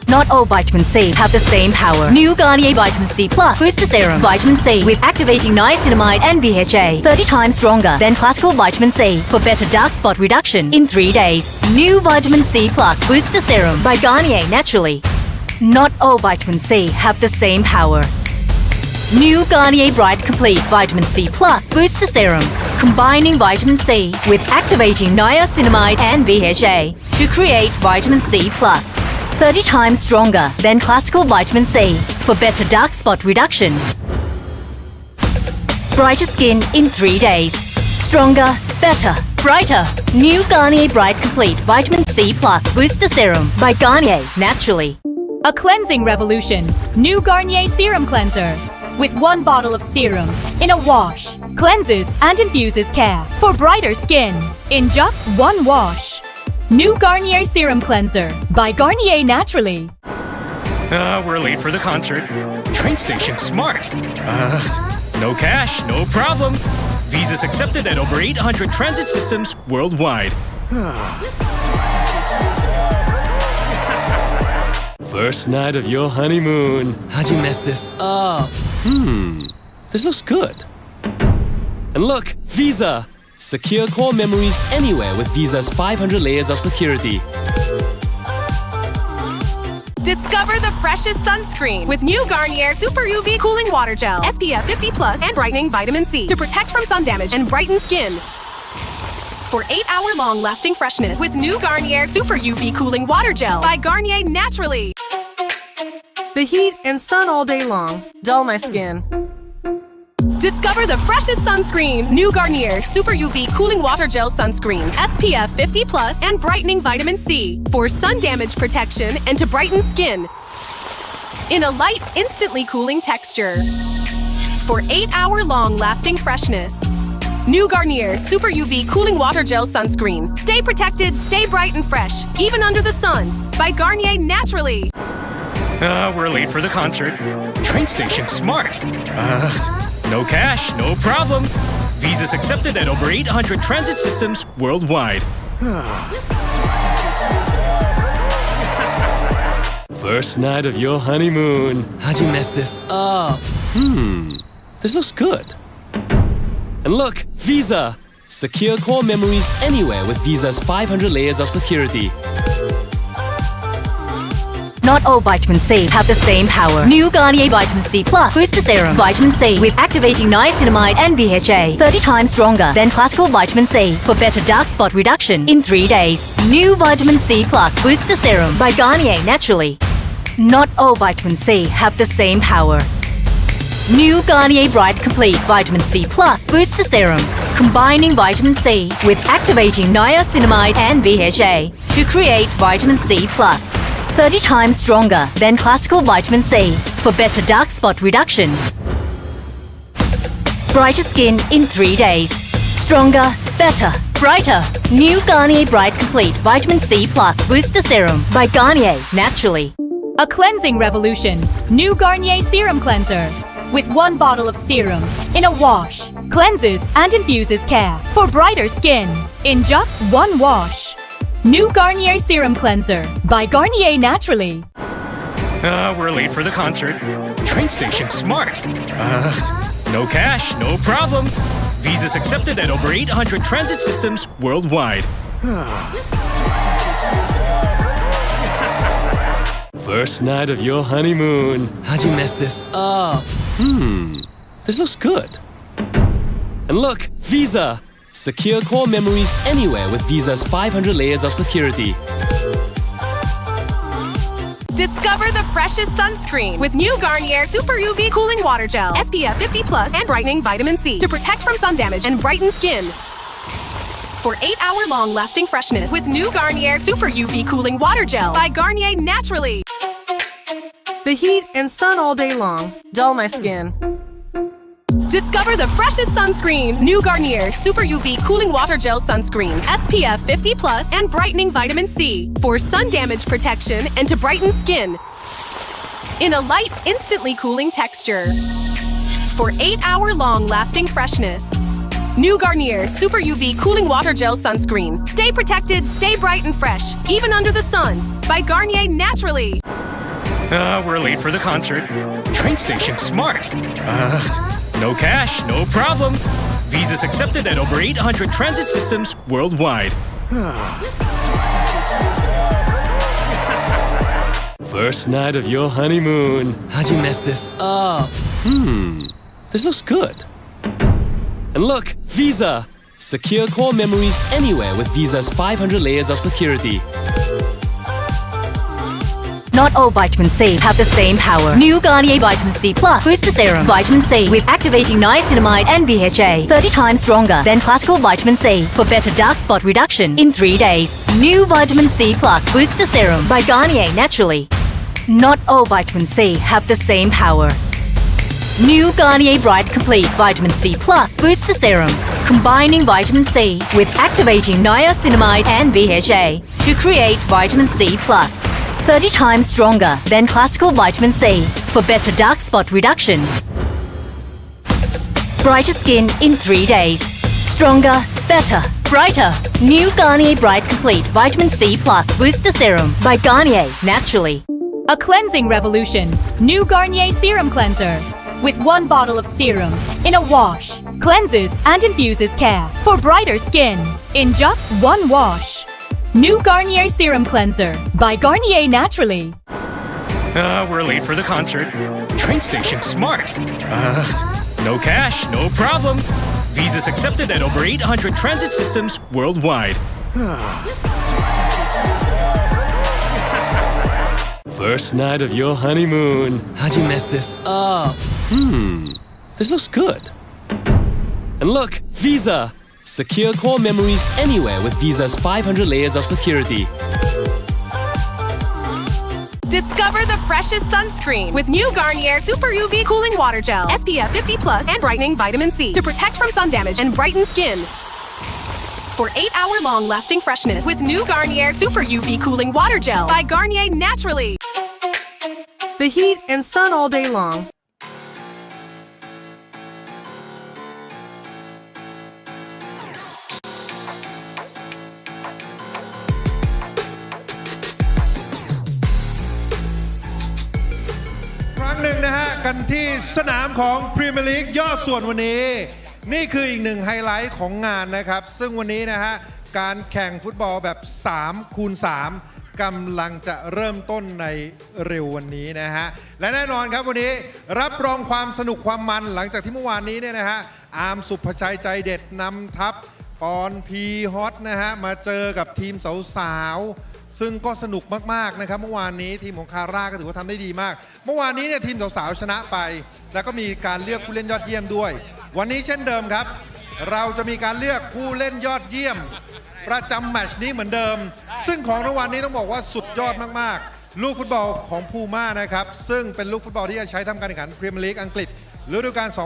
Not all vitamin C have the same power. New Garnier Vitamin C Plus Booster Serum. Vitamin C with activating niacinamide and BHA. 30 times stronger than classical vitamin C for better dark spot reduction in 3 days. New Vitamin C Plus Booster Serum by Garnier Naturally. Not all vitamin C have the same power. New Garnier Bright Complete Vitamin C Plus Booster Serum. Combining vitamin C with activating niacinamide and BHA to create vitamin C Plus. 30 times stronger than classical vitamin C for better dark spot reduction. Brighter skin in 3 days. Stronger, better, brighter. New Garnier Bright Complete Vitamin C Plus Booster Serum by Garnier Naturally. A cleansing revolution. New Garnier Serum Cleanser. With 1 bottle of serum in a wash. Cleanses and infuses care for brighter skin in just 1 wash. New Garnier Serum Cleanser by Garnier Naturally. We're late for the concert. Train station smart. No cash, no problem. Visas accepted at over 800 transit systems worldwide. First night of your honeymoon. How'd you mess this up? This looks good. And look, Visa. Secure core memories anywhere with Visa's 500 layers of security. Discover the freshest sunscreen with new Garnier Super UV Cooling Water Gel. SPF 50+ and brightening vitamin C to protect from sun damage and brighten skin. For 8-hour long lasting freshness with new Garnier Super UV Cooling Water Gel by Garnier Naturally. The heat and sun all day long dull my skin. Discover the freshest sunscreen. New Garnier Super UV Cooling Water Gel Sunscreen. SPF 50+ and brightening vitamin C for sun damage protection and to brighten skin. In a light, instantly cooling texture. For 8-hour long lasting freshness. New Garnier Super UV Cooling Water Gel Sunscreen. Stay protected, stay bright and fresh, even under the sun. By Garnier Naturally. We're late for the concert. Train station smart. No cash, no problem. Visas accepted at over 800 transit systems worldwide. First night of your honeymoon. How'd you mess this up? This looks good. And look, Visa. Secure core memories anywhere with Visa's 500 layers of security. Not all vitamin C have the same power. New Garnier Vitamin C Plus Booster Serum. Vitamin C with activating niacinamide and BHA. 30 times stronger than classical vitamin C for better dark spot reduction in 3 days. New Vitamin C Plus Booster Serum by Garnier Naturally. Not all vitamin C have the same power. New Garnier Bright Complete Vitamin C Plus Booster Serum. Combining vitamin C with activating niacinamide and BHA to create Vitamin C Plus. 30 times stronger than classical vitamin C for better dark spot reduction. Brighter skin in 3 days. Stronger, better, brighter. New Garnier Bright Complete Vitamin C Plus Booster Serum by Garnier Naturally. A cleansing revolution. New Garnier Serum Cleanser. With 1 bottle of serum in a wash. Cleanses and infuses care for brighter skin in just 1 wash. New Garnier Serum Cleanser by Garnier Naturally. We're late for the concert. Train station smart. No cash, no problem. Visas accepted at over 800 transit systems worldwide. First night of your honeymoon. How'd you mess this up? This looks good. And look, Visa. Secure core memories anywhere with Visa's 500 layers of security. Discover the freshest sunscreen with new Garnier Super UV Cooling Water Gel. SPF 50+ and brightening vitamin C to protect from sun damage and brighten skin. For 8-hour long lasting freshness with new Garnier Super UV Cooling Water Gel by Garnier Naturally. The heat and sun all day long dull my skin. Discover the freshest sunscreen. New Garnier Super UV Cooling Water Gel Sunscreen. SPF 50+ and brightening vitamin C for sun damage protection and to brighten skin. In a light, instantly cooling texture. For 8-hour long lasting freshness. New Garnier Super UV Cooling Water Gel Sunscreen. Stay protected, stay bright and fresh, even under the sun. By Garnier Naturally. We're late for the concert. Train station smart. No cash, no problem. Visas accepted at over 800 transit systems worldwide. First night of your honeymoon. How'd you mess this up? This looks good. And look, Visa. Secure core memories anywhere with Visa's 500 layers of security. Not all vitamin C have the same power. New Garnier Vitamin C Plus Booster Serum. Vitamin C with activating niacinamide and BHA. 30 times stronger than classical vitamin C for better dark spot reduction in 3 days. New Vitamin C Plus Booster Serum by Garnier Naturally. Not all vitamin C have the same power. New Garnier Bright Complete Vitamin C Plus Booster Serum. Combining vitamin C with activating niacinamide and BHA to create Vitamin C Plus. 30 times stronger than classical vitamin C for better dark spot reduction. Brighter skin in 3 days. Stronger, better, brighter. New Garnier Bright Complete Vitamin C Plus Booster Serum by Garnier Naturally. A cleansing revolution. New Garnier Serum Cleanser. With 1 bottle of serum in a wash. Cleanses and infuses care for brighter skin in just 1 wash. New Garnier Serum Cleanser by Garnier Naturally. We're late for the concert. Train station smart. No cash, no problem. Visas accepted at over 800 transit systems worldwide. First night of your honeymoon. How'd you mess this up? This looks good. And look, Visa. Secure core memories anywhere with Visa's 500 layers of security. Discover the freshest sunscreen with new Garnier Super UV Cooling Water Gel. SPF 50+ and brightening vitamin C to protect from sun damage and brighten skin. For 8-hour long lasting freshness with new Garnier Super UV Cooling Water Gel by Garnier Naturally. The heat and sun all day long.ครั้งหนึ่งนะฮะกันที่สนามของพรีเมียร์ลีกยอดส่วนวันนี้นี่คืออีกหนึ่งไฮไลท์ของงานนะครับซึ่งวันนี้นะฮะการแข่งฟุตบอลแบบ3x3กำลังจะเริ่มต้นในเร็ววันนี้นะฮะและแน่นอนครับวันนี้รับรองความสนุกความมันหลังจากที่เมื่อวานนี้เนี่ยนะฮะอาร์มสุภชัยใจเด็ดนำทัพปอนพีฮอตนะฮะมาเจอกับทีมสาวๆซึ่งก็สนุกมากๆนะครับเมื่อวานนี้ทีมของคาร่าก็ถือว่าทำได้ดีมากเมื่อวานนี้เนี่ยทีมสาวๆชนะไปแล้วก็มีการเลือกผู้เล่นยอดเยี่ยมด้วยวันนี้เช่นเดิมครับเราจะมีการเลือกผู้เล่นยอดเยี่ยมประจำแมตช์นี้เหมือนเดิมซึ่งของรางวัลนี้ต้องบอกว่าสุดยอดมากๆลูกฟุตบอลของพูม่านะครับซึ่งเป็นลูกฟุตบอลที่จะใช้ทำการแข่งขันพรีเมียร์ลีกอังกฤษฤดูกาล 2025-2026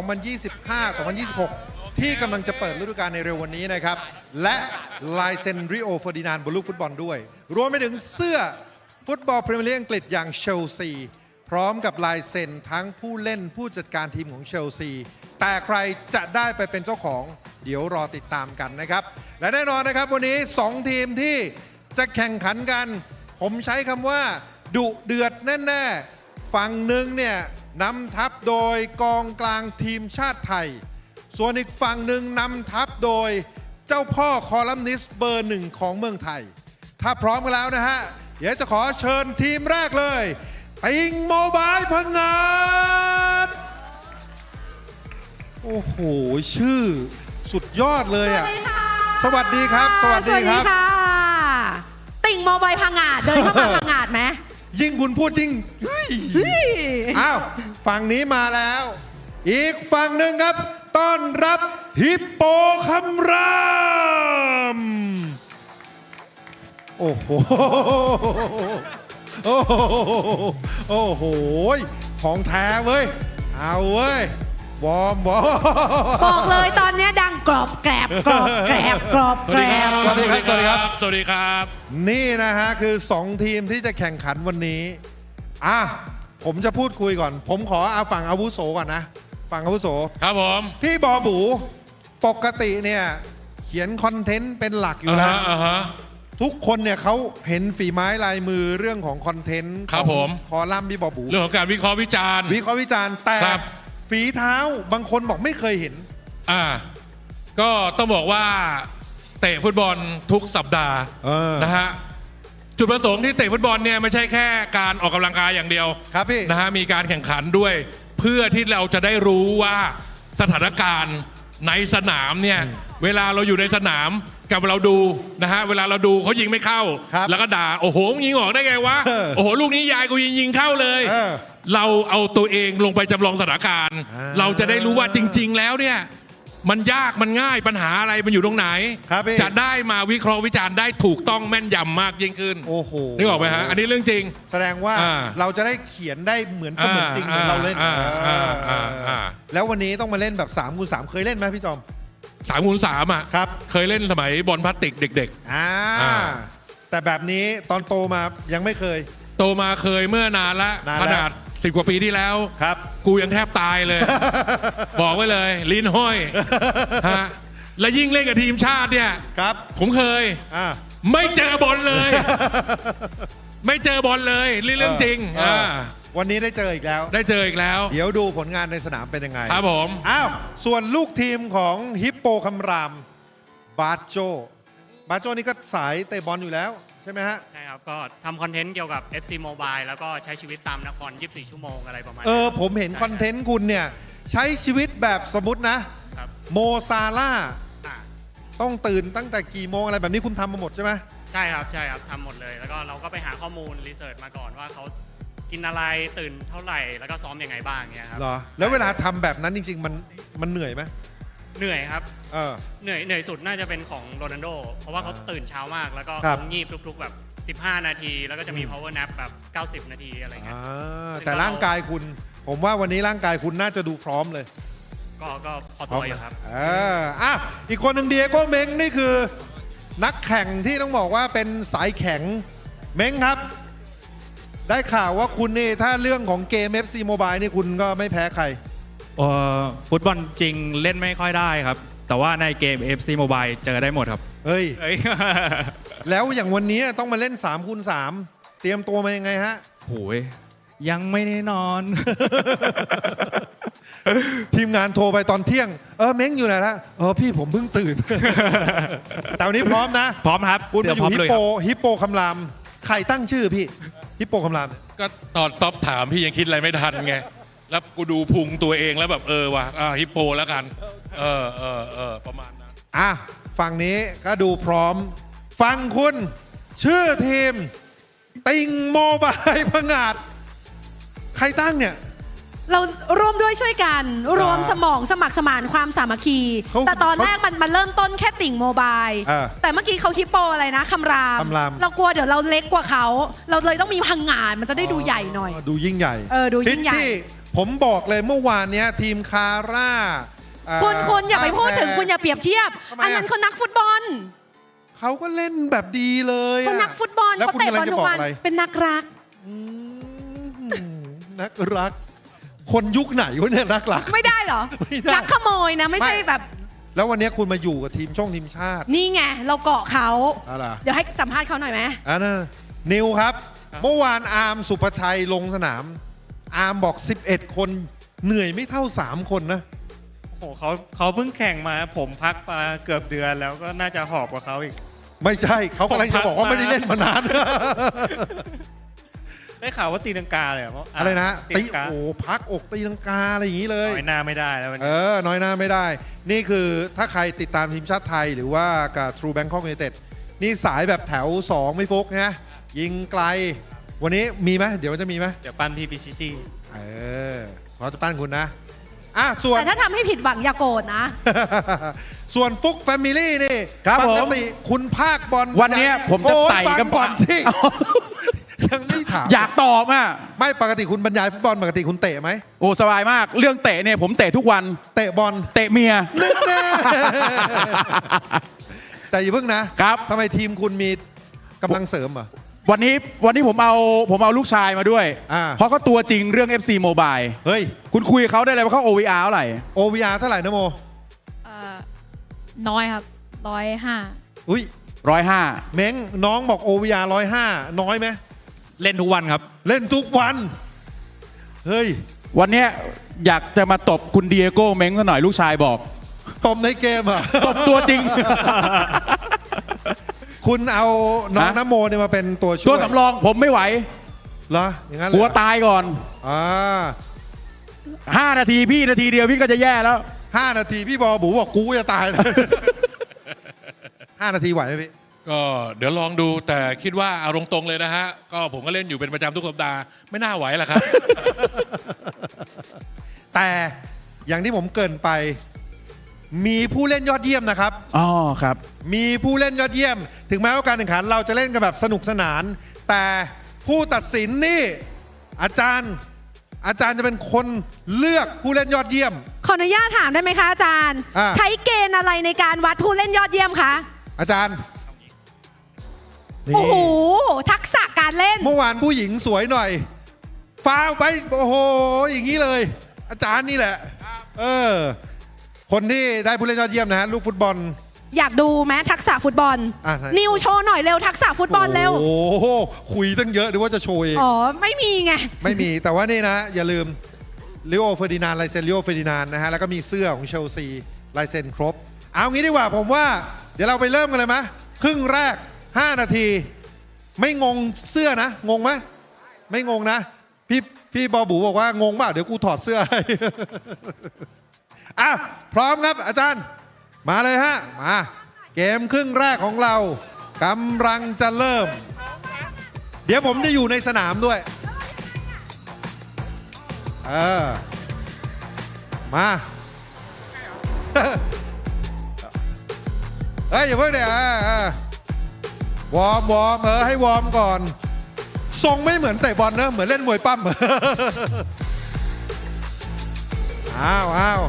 ที่กำลังจะเปิดฤดูกาลในเร็ววันนี้นะครับและลายเซ็นริโอเฟอร์ดินานด์บนลูกฟุตบอลด้วยรวมไปถึงเสื้อฟุตบอลพรีเมียร์ลีกอังกฤษอย่างเชลซีพร้อมกับลายเซ็นทั้งผู้เล่นผู้จัดการทีมของเชลซีแต่ใครจะได้ไปเป็นเจ้าของเดี๋ยวรอติดตามกันนะครับและแน่นอนนะครับวันนี้2ทีมที่จะแข่งขันกันผมใช้คำว่าดุเดือดแน่ๆฝั่งหนึ่งเนี่ยนำทัพโดยกองกลางทีมชาติไทยส่วนอีกฝั่งหนึ่งนำทัพโดยเจ้าพ่อคอลัมนิสต์เบอร์ 1ของเมืองไทยถ้าพร้อมกันแล้วนะฮะเดี๋ยวจะขอเชิญทีมแรกเลยติงโมบายพังงาดโอ้โหชื่อสุดยอดเลยอ่ะสวัสดีครับสวัสดีครับติ่งโมบายพังงาดเดินเข้ามาพังงาดไหมยิ่งคุณพูดจริงอ้าวฝั่งนี้มาแล้วอีกฝั่งหนึ่งครับต้อนรับฮิปโปคำรามโอ้โหโอ้โหโอ้โหของแท้เว้ยเอาเว้ยวอร์มบอกเลยตอนนี้ดังกรอบแกรบกรอบแกรบกรอบแกรบสวัสดีครับสวัสดีครับสวัสดีครับนี่นะฮะคือ2ทีมที่จะแข่งขันวันนี้ผมจะพูดคุยก่อนผมขอเอาฝั่งอาวุโสก่อนนะฝั่งอาวุโสครับผมพี่บอบูปกติเนี่ยเขียนคอนเทนต์เป็นหลักอยู่แล้วทุกคนเนี่ยเขาเห็นฝีไม้ลายมือเรื่องของคอนเทนต์ของคอลัมน์พี่บอบูเรื่องของการวิเคราะห์วิจารณ์แต่ฝีเท้าบางคนบอกไม่เคยเห็นก็ต้องบอกว่าเตะฟุตบอลทุกสัปดาห์นะฮะจุดประสงค์ที่เตะฟุตบอลเนี่ยไม่ใช่แค่การออกกำลังกายอย่างเดียวครับพี่นะฮะมีการแข่งขันด้วยเพื่อที่เราจะได้รู้ว่าสถานการณ์ในสนามเนี่ยเวลาเราอยู่ในสนามกับเราดูนะฮะเวลาเราดูเขายิงไม่เข้าแล้วก็ด่าโอ้โหยิงออกได้ไงวะโอ้โหลูกนี้ยายกูยิงเข้าเลยเราเอาตัวเองลงไปจำลองสถานการณ์เราจะได้รู้ว่าจริงๆแล้วเนี่ยมันยากมันง่ายปัญหาอะไรมันอยู่ตรงไหนจะได้มาวิเคราะห์วิจารณ์ได้ถูกต้องแม่นยำมากยิ่งขึ้นโอ้โหนึกออกไหมฮะอันนี้เรื่องจริงแสดงว่าเราจะได้เขียนได้เหมือนเสมือนจริงเหมือนเราเล่นแล้ววันนี้ต้องมาเล่นแบบ3x3เคยเล่นไหมพี่จอม3x3ครับเคยเล่นสมัยบอลพลาสติกเด็กๆแต่แบบนี้ตอนโตมายังไม่เคยโตมาเคยเมื่อนานละขนาด10 กว่าปีที่แล้วครับกูยังแทบตายเลย บอกไว้เลยลิ้นห้อยฮะและยิ่งเล่นกับทีมชาติเนี่ยครับผมเคยไม่เจอบอลเลย ไม่เจอบอลเลยเรื่องจริงวันนี้ได้เจออีกแล้วเดี๋ยวดูผลงานในสนามเป็นยังไงครับผมส่วนลูกทีมของฮิปโปคำรามบาโจนี่ก็สายเตะบอลอยู่แล้วใช่ไหมฮะใช่ครับก็ทำคอนเทนต์เกี่ยวกับ FC Mobile แล้วก็ใช้ชีวิตตามนคร24 ชั่วโมงอะไรประมาณนี้ผมเห็นคอนเทนต์คุณเนี่ยใช้ชีวิตแบบสมมตินะโมซาร่าต้องตื่นตั้งแต่กี่โมงอะไรแบบนี้คุณทำมาหมดใช่ไหมใช่ครับทำหมดเลยแล้วก็เราก็ไปหาข้อมูลรีเสิร์ชมาก่อนว่าเขากินอะไรตื่นเท่าไหร่แล้วก็ซ้อมยังไงบ้างเงี้ยครับเหรอแล้วเวลาทำแบบนั้นจริงๆมันเหนื่อยไหม เหนื่อยครับ เหนื่อยสุดน่าจะเป็นของโรนัลโดเพราะว่าเขาตื่นเช้ามากแล้วก็ ครับ เขางีบทุกๆแบบ15 นาทีแล้วก็จะมี power nap แบบ90 นาทีอะไรเงี้ย แต่ร่างกายคุณ ผมว่าวันนี้ร่างกายคุณน่าจะดูพร้อมเลย ก็พอตัวอยู่ครับ อีกคนหนึ่งเดียโก้เม้งนี่คือนักแข่งที่ต้องบอกว่าเป็นสายแข็งเม้งครับ ได้ข่าวว่าคุณนี่ถ้าเรื่องของเกม FC Mobile นี่คุณก็ไม่แพ้ใคร ฟุตบอลจริงเล่นไม่ค่อยได้ครับ แต่ว่าในเกม FC Mobile เจอได้หมดครับ เฮ้ย แล้วอย่างวันนี้ต้องมาเล่น3x3 เตรียมตัวมายังไงฮะ โหยยังไม่ได้นอน ทีมงานโทรไปตอนเที่ยงเม้งอยู่ไหนละพี่ผมเพิ่งตื่น แต่วันนี้พร้อมนะ พร้อมครับ คุณมาอยู่ เดี๋วพร้มเลย ฮิปโปคำรามใครตั้งชื่อพี่ฮิปโปคำราม ก็ตอนต๊อบถามพี่ยังคิดอะไรไม่ทันไง แล้วกูดูพุงตัวเองแล้วแบบว่ะฮิปโปแล้วกัน ประมาณนั้นฝั่งนี้ก็ดูพร้อม ฟังคุณชื่อทีม ติงโมบายพังงาดใครตั้งเนี่ย เราร่วมด้วยช่วยกันรวมสมองสมัครสมานความสามัคคี แต่ตอนแรกมันเริ่มต้นแค่ติ่งโมบายแต่เมื่อกี้เขาฮิปโปอะไรนะคำรามเรากลัวเดี๋ยวเราเล็กกว่าเขาเราเลยต้องมีพังงาดมันจะได้ดูใหญ่หน่อยดูยิ่งใหญ่ ดูยิ่งใหญ่ผมบอกเลยเมื่อวานเนี้ยทีมคาร่าคุณอย่าไปพูดถึงคุณอย่าเปรียบเทียบอันนั้นเขานักฟุตบอลเขาก็เล่นแบบดีเลยเขานักฟุตบอลเขาเตะบอลทุกวันเป็นนักรักนักรักคนยุคไหนวะเนี่ยนักรักไม่ได้เหรอนักขโมยนะไม่ใช่แบบแล้ววันนี้คุณมาอยู่กับทีมทีมชาตินี่ไงเราเกาะเขาเดี๋ยวให้สัมภาษณ์เขาหน่อยไหมนิวครับเมื่อวานอาร์มสุภชัยลงสนามอาร์มบอก11คนเหนื่อยไม่เท่า3คนนะโอ้เขาเพิ่งแข่งมาผมพักมาเกือบเดือนแล้วก็น่าจะหอบกว่าเขาอีกไม่ใช่เขากำลังจะบอกว่าไม่ได้เล่นมานานได้ข่าวว่าตีลังกาเลยอะไรนะตีพักอกตีลังกาอะไรอย่างนี้เลยน้อยหน้าไม่ได้แล้วน้อยหน้าไม่ได้นี่คือถ้าใครติดตามทีมชาติไทยหรือว่ากับ True Bangkok United นี่สายแบบแถว2ไม่ฟุกนะยิงไกลวันนี้มีไหมเดี๋ยวจะมีไหมเดี๋ยวปั้นที่ BCC เราจะปั้นคุณนะส่วนแต่ถ้าทำให้ผิดหวังอย่าโกรธนะ ส่วนฟุกแฟมิลี่นี่ครับผมปกติคุณภาคบอลวันนี้ผมจะไต่กันบอลสิยังไม่ถามอยากตอบไม่ปกติคุณบรรยายฟุตบอลปกติคุณเตะไหมโอ้สบายมากเรื่องเตะเนี่ยผมเตะทุกวันเตะบอลเตะเมียนึกแน่แต่อย่าเพิ่งนะครับทำไมทีมคุณมีกำลังเสริมวันนี้ผมเอาลูกชายมาด้วยเพราะเขาตัวจริงเรื่อง FC Mobile เฮ้ยคุณคุยกับเขาได้เลยว่าเขา OVR เท่าไหร่ OVR เท่าไหร่นะโมน้อยครับ105อุ้ย105เม้งน้องบอก OVR 105น้อยไหมเล่นทุกวันครับเล่นทุกวันเฮ้ยวันนี้อยากจะมาตบคุณเดียโก้เม้งซะหน่อยลูกชายบอกตบในเกมตบตัวจริง คุณเอาน้องน้ำโมเนี่ยมาเป็นตัวช่วยตัวสำรองผมไม่ไหวเหรออย่างนั้นเลยหัวตายก่อน5 นาทีพี่นาทีเดียวพี่ก็จะแย่แล้ว5 นาทีพี่บอบูบอกกูจะตายเลย5 นาทีไหวไหมพี่ก็เดี๋ยวลองดูแต่คิดว่าเอาตรงๆเลยนะฮะก็ผมก็เล่นอยู่เป็นประจำทุกสัปดาห์ไม่น่าไหวแหละครับ แต่อย่างที่ผมเกริ่นไปมีผู้เล่นยอดเยี่ยมนะครับครับมีผู้เล่นยอดเยี่ยมถึงแม้ว่าการแข่งขันเราจะเล่นกันแบบสนุกสนานแต่ผู้ตัดสินนี่อาจารย์จะเป็นคนเลือกผู้เล่นยอดเยี่ยมขออนุญาตถามได้ไหมคะอาจารย์ใช้เกณฑ์อะไรในการวัดผู้เล่นยอดเยี่ยมคะอาจารย์โอ้โหทักษะการเล่นเมื่อวานผู้หญิงสวยหน่อยฟาวไปโอ้โหอย่างนี้เลยอาจารย์นี่แหละคนที่ได้ผู้เล่นยอดเยี่ยมนะฮะลูกฟุตบอลอยากดูไหมทักษะฟุตบอลนิวโชว์หน่อยเร็วทักษะฟุตบอลเร็วโอ้โหคุยตั้งเยอะดูว่าจะโชว์เองไม่มีไงไม่มีแต่ว่านี่นะอย่าลืมลิโอเฟอร์ดินานลายเซ็นลิโอเฟอร์ดินานนะฮะแล้วก็มีเสื้อของเชลซีลายเซ็นครบเอางี้ดีกว่าผมว่าเดี๋ยวเราไปเริ่มกันเลยไหมครึ่งแรก5 นาทีไม่งงเสื้อนะงงไหมไม่งงนะพี่บอบูบอกว่างงป่ะเดี๋ยวกูถอดเสื้อให้พร้อมครับอาจารย์มาเลยฮะมาเกมครึ่งแรกของเรากำลังจะเริ่มเดี๋ยวผมจะอยู่ในสนามด้วยมา เฮ้ยอย่าเพิ่งเดี๋ยววอร์มให้วอร์มก่อนทรงไม่เหมือนเตะบอลนะเหมือนเล่นมวยปั้ม อ้าว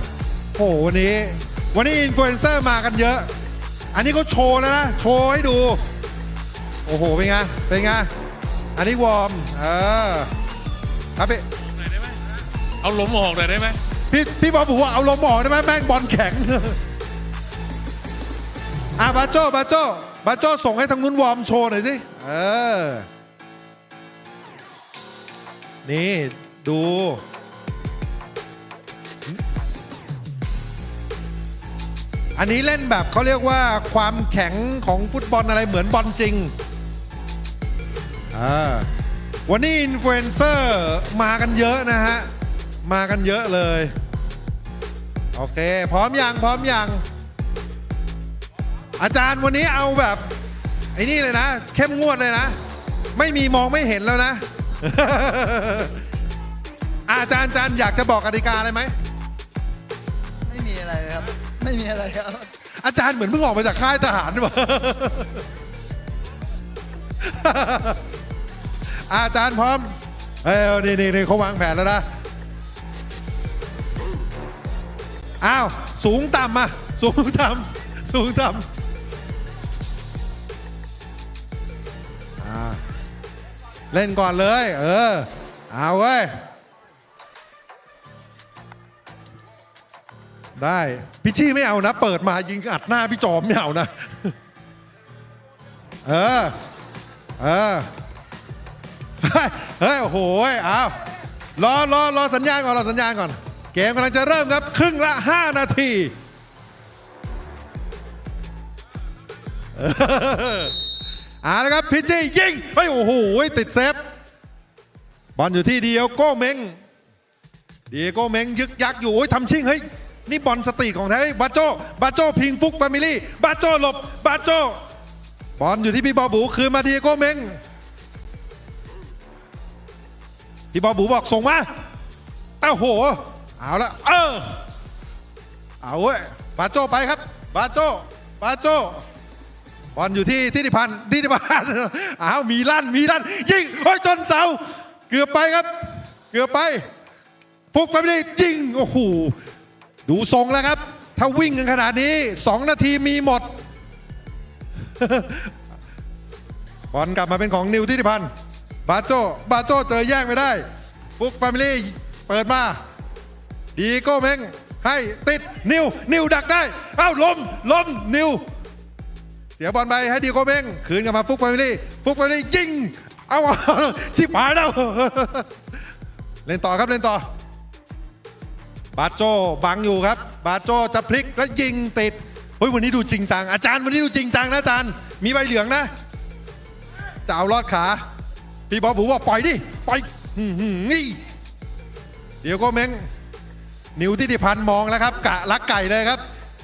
โอ้โหวันนี้อินฟลูเอนเซอร์มากันเยอะอันนี้เขาโชว์แล้วนะโชว์ให้ดูโอ้โหเป็นไงอันนี้วอร์มครับพี่เอาลมออกหน่อยได้ไหมพี่บอลบอกว่าเอาลมออกได้ไหมแม่งบอลแข็ง บาโจ้ส่งให้ทางนู้นวอร์มโชว์หน่อยสินี่ดูอันนี้เล่นแบบเขาเรียกว่าความแข็งของฟุตบอลอะไรเหมือนบอลจริงวันนี้อินฟลูเอนเซอร์มากันเยอะนะฮะมากันเยอะเลยโอเคพร้อมยังอาจารย์วันนี้เอาแบบไอ้นี่เลยนะเข้มงวดเลยนะไม่มีมองไม่เห็นแล้วนะ อาจารย์อยากจะบอกกติกาอะไรไหมไม่มีอะไรครับไม่มีอะไรครับอาจารย์เหมือนเพิ่งออกมาจากค่ายทหารหรือเปล่า อาจารย์พร้อมนี่เขาวางแผนแล้วนะอ้าวสูงต่ำมาสูงต่ำเล่นก่อนเลยเอาเว้ยได้พี่ชี่ไม่เอานะเปิดมายิงอัดหน้าพี่จอมไม่เอานะเฮ้ยโอ้โหเอารอสัญญาณก่อนเกมกำลังจะเริ่มครับครึ่งละ5 นาทีแล้วครับพิชชี่ยิงเฮ้ยโอ้โหติดเซฟบอลอยู่ที่ดิเอโก้เม้งยึกยักอยู่ทำชิ่งเฮ้ยนี่บอลสตรีทของแท้บาโจ้พิงฟุกแฟมิลี่บาโจ้หลบบาโจ้บอลอยู่ที่พี่บอบูคืนมาดิเอโก้เม้งพี่บอบูบอกส่งมาโหเอาละเอาเว้ยบาโจ้ไปครับบาโจ้บอลอยู่ที่ทิติพันธ์มีลั่นยิงเฮ้ยจนเสาเกือบไปครับฟุกไปไม่ได้ยิงโอ้โหดูทรงแล้วครับถ้าวิ่งกันขนาดนี้2 นาทีมีหมด บอลกลับมาเป็นของนิวทิติพันธ์บาโจ้เจอแย่งไม่ได้ฟุกแฟมิลี่เปิดมาดีโก้เม้งให้ติดนิวดักได้ล้มนิวเสียบอลไปให้ดีโก้เม้งคืนกลับมาฟุกแฟมิลี่ยิงชิบหายแล้ว เล่นต่อครับบาโจ้บังอยู่ครับบาโจ้จะพลิกแล้วยิงติดเฮ้ยวันนี้ดูจริงจังอาจารย์วันนี้ดูจริงจังนะอาจารย์มีใบเหลืองนะจะเอาลอดขาพี่บอลบูว่าปล่อยดิปล่อยนี่เดี๋ยวก็เม้งนิวทิติพันธ์มองแล้วครับกะลักไก่เลยครับ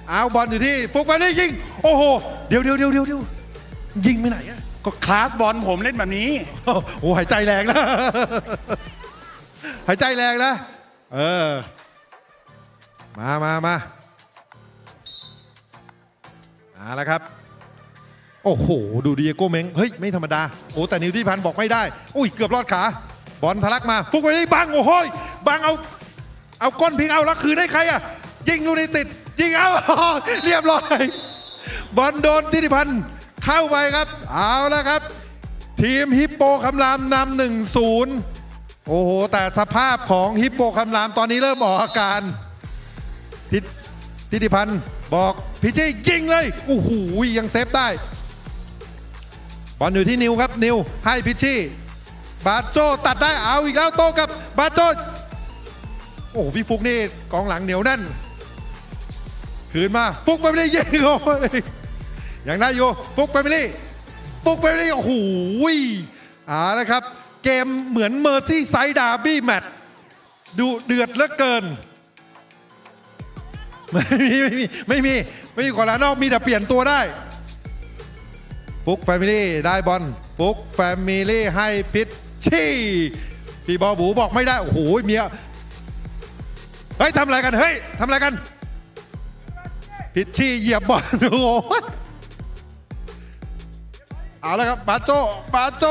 เอาบอลอยู่ที่ฟุกไปนี่ยิงโอ้โหเดี๋ยวยิงไปไหนอะก็คลาสบอลผมเล่นแบบนี้โอ้หายใจแรงนะ มาแล้วครับโอ้โหดูดิเอโก้เม้งเฮ้ยไม่ธรรมดาโอ้แต่นิวทิติพันธ์บอกไม่ได้อุ้ยเกือบรอดขาบอลทะลักมาฟุกไปนี่บังโอ้โหบังเอาก้นพิงแล้วคืนให้ใครอะยิงลูกนี้ติดยิงเรียบร้อยบอลโดนทิติพันธ์เข้าไปครับเอาแล้วครับทีมฮิปโปคำรามนำ 1-0 โอ้โหแต่สภาพของฮิปโปคำรามตอนนี้เริ่มออกอาการทิติพันธ์บอกพิชชี่ยิงเลยโอ้โหยังเซฟได้บอลอยู่ที่นิวครับนิวให้พิชชี่บาโจ้ตัดได้เอาอีกแล้วโต้กับบาโจ้โอ้พี่ฟุกนี่กองหลังเหนียวแน่นคืนมาฟุกไปไม่ได้ยิงโอ้ยยังได้อยู่ฟุกไปไม่ได้โอ้โหแล้วครับเกมเหมือนเมอร์ซี่ไซด์ดาร์บี้แมตช์ดูเดือดเหลือเกินไม่มีก่อนแล้วนอกมีแต่เปลี่ยนตัวได้ฟุกแฟมิลี่ได้บอลฟุกแฟมิลี่ให้พิชชี่พี่บอบูบอกไม่ได้โอ้โหเมียเฮ้ยทำอะไรกันพิชชี่เหยียบบอลโอ้โห เอาแล้วครับบาโจ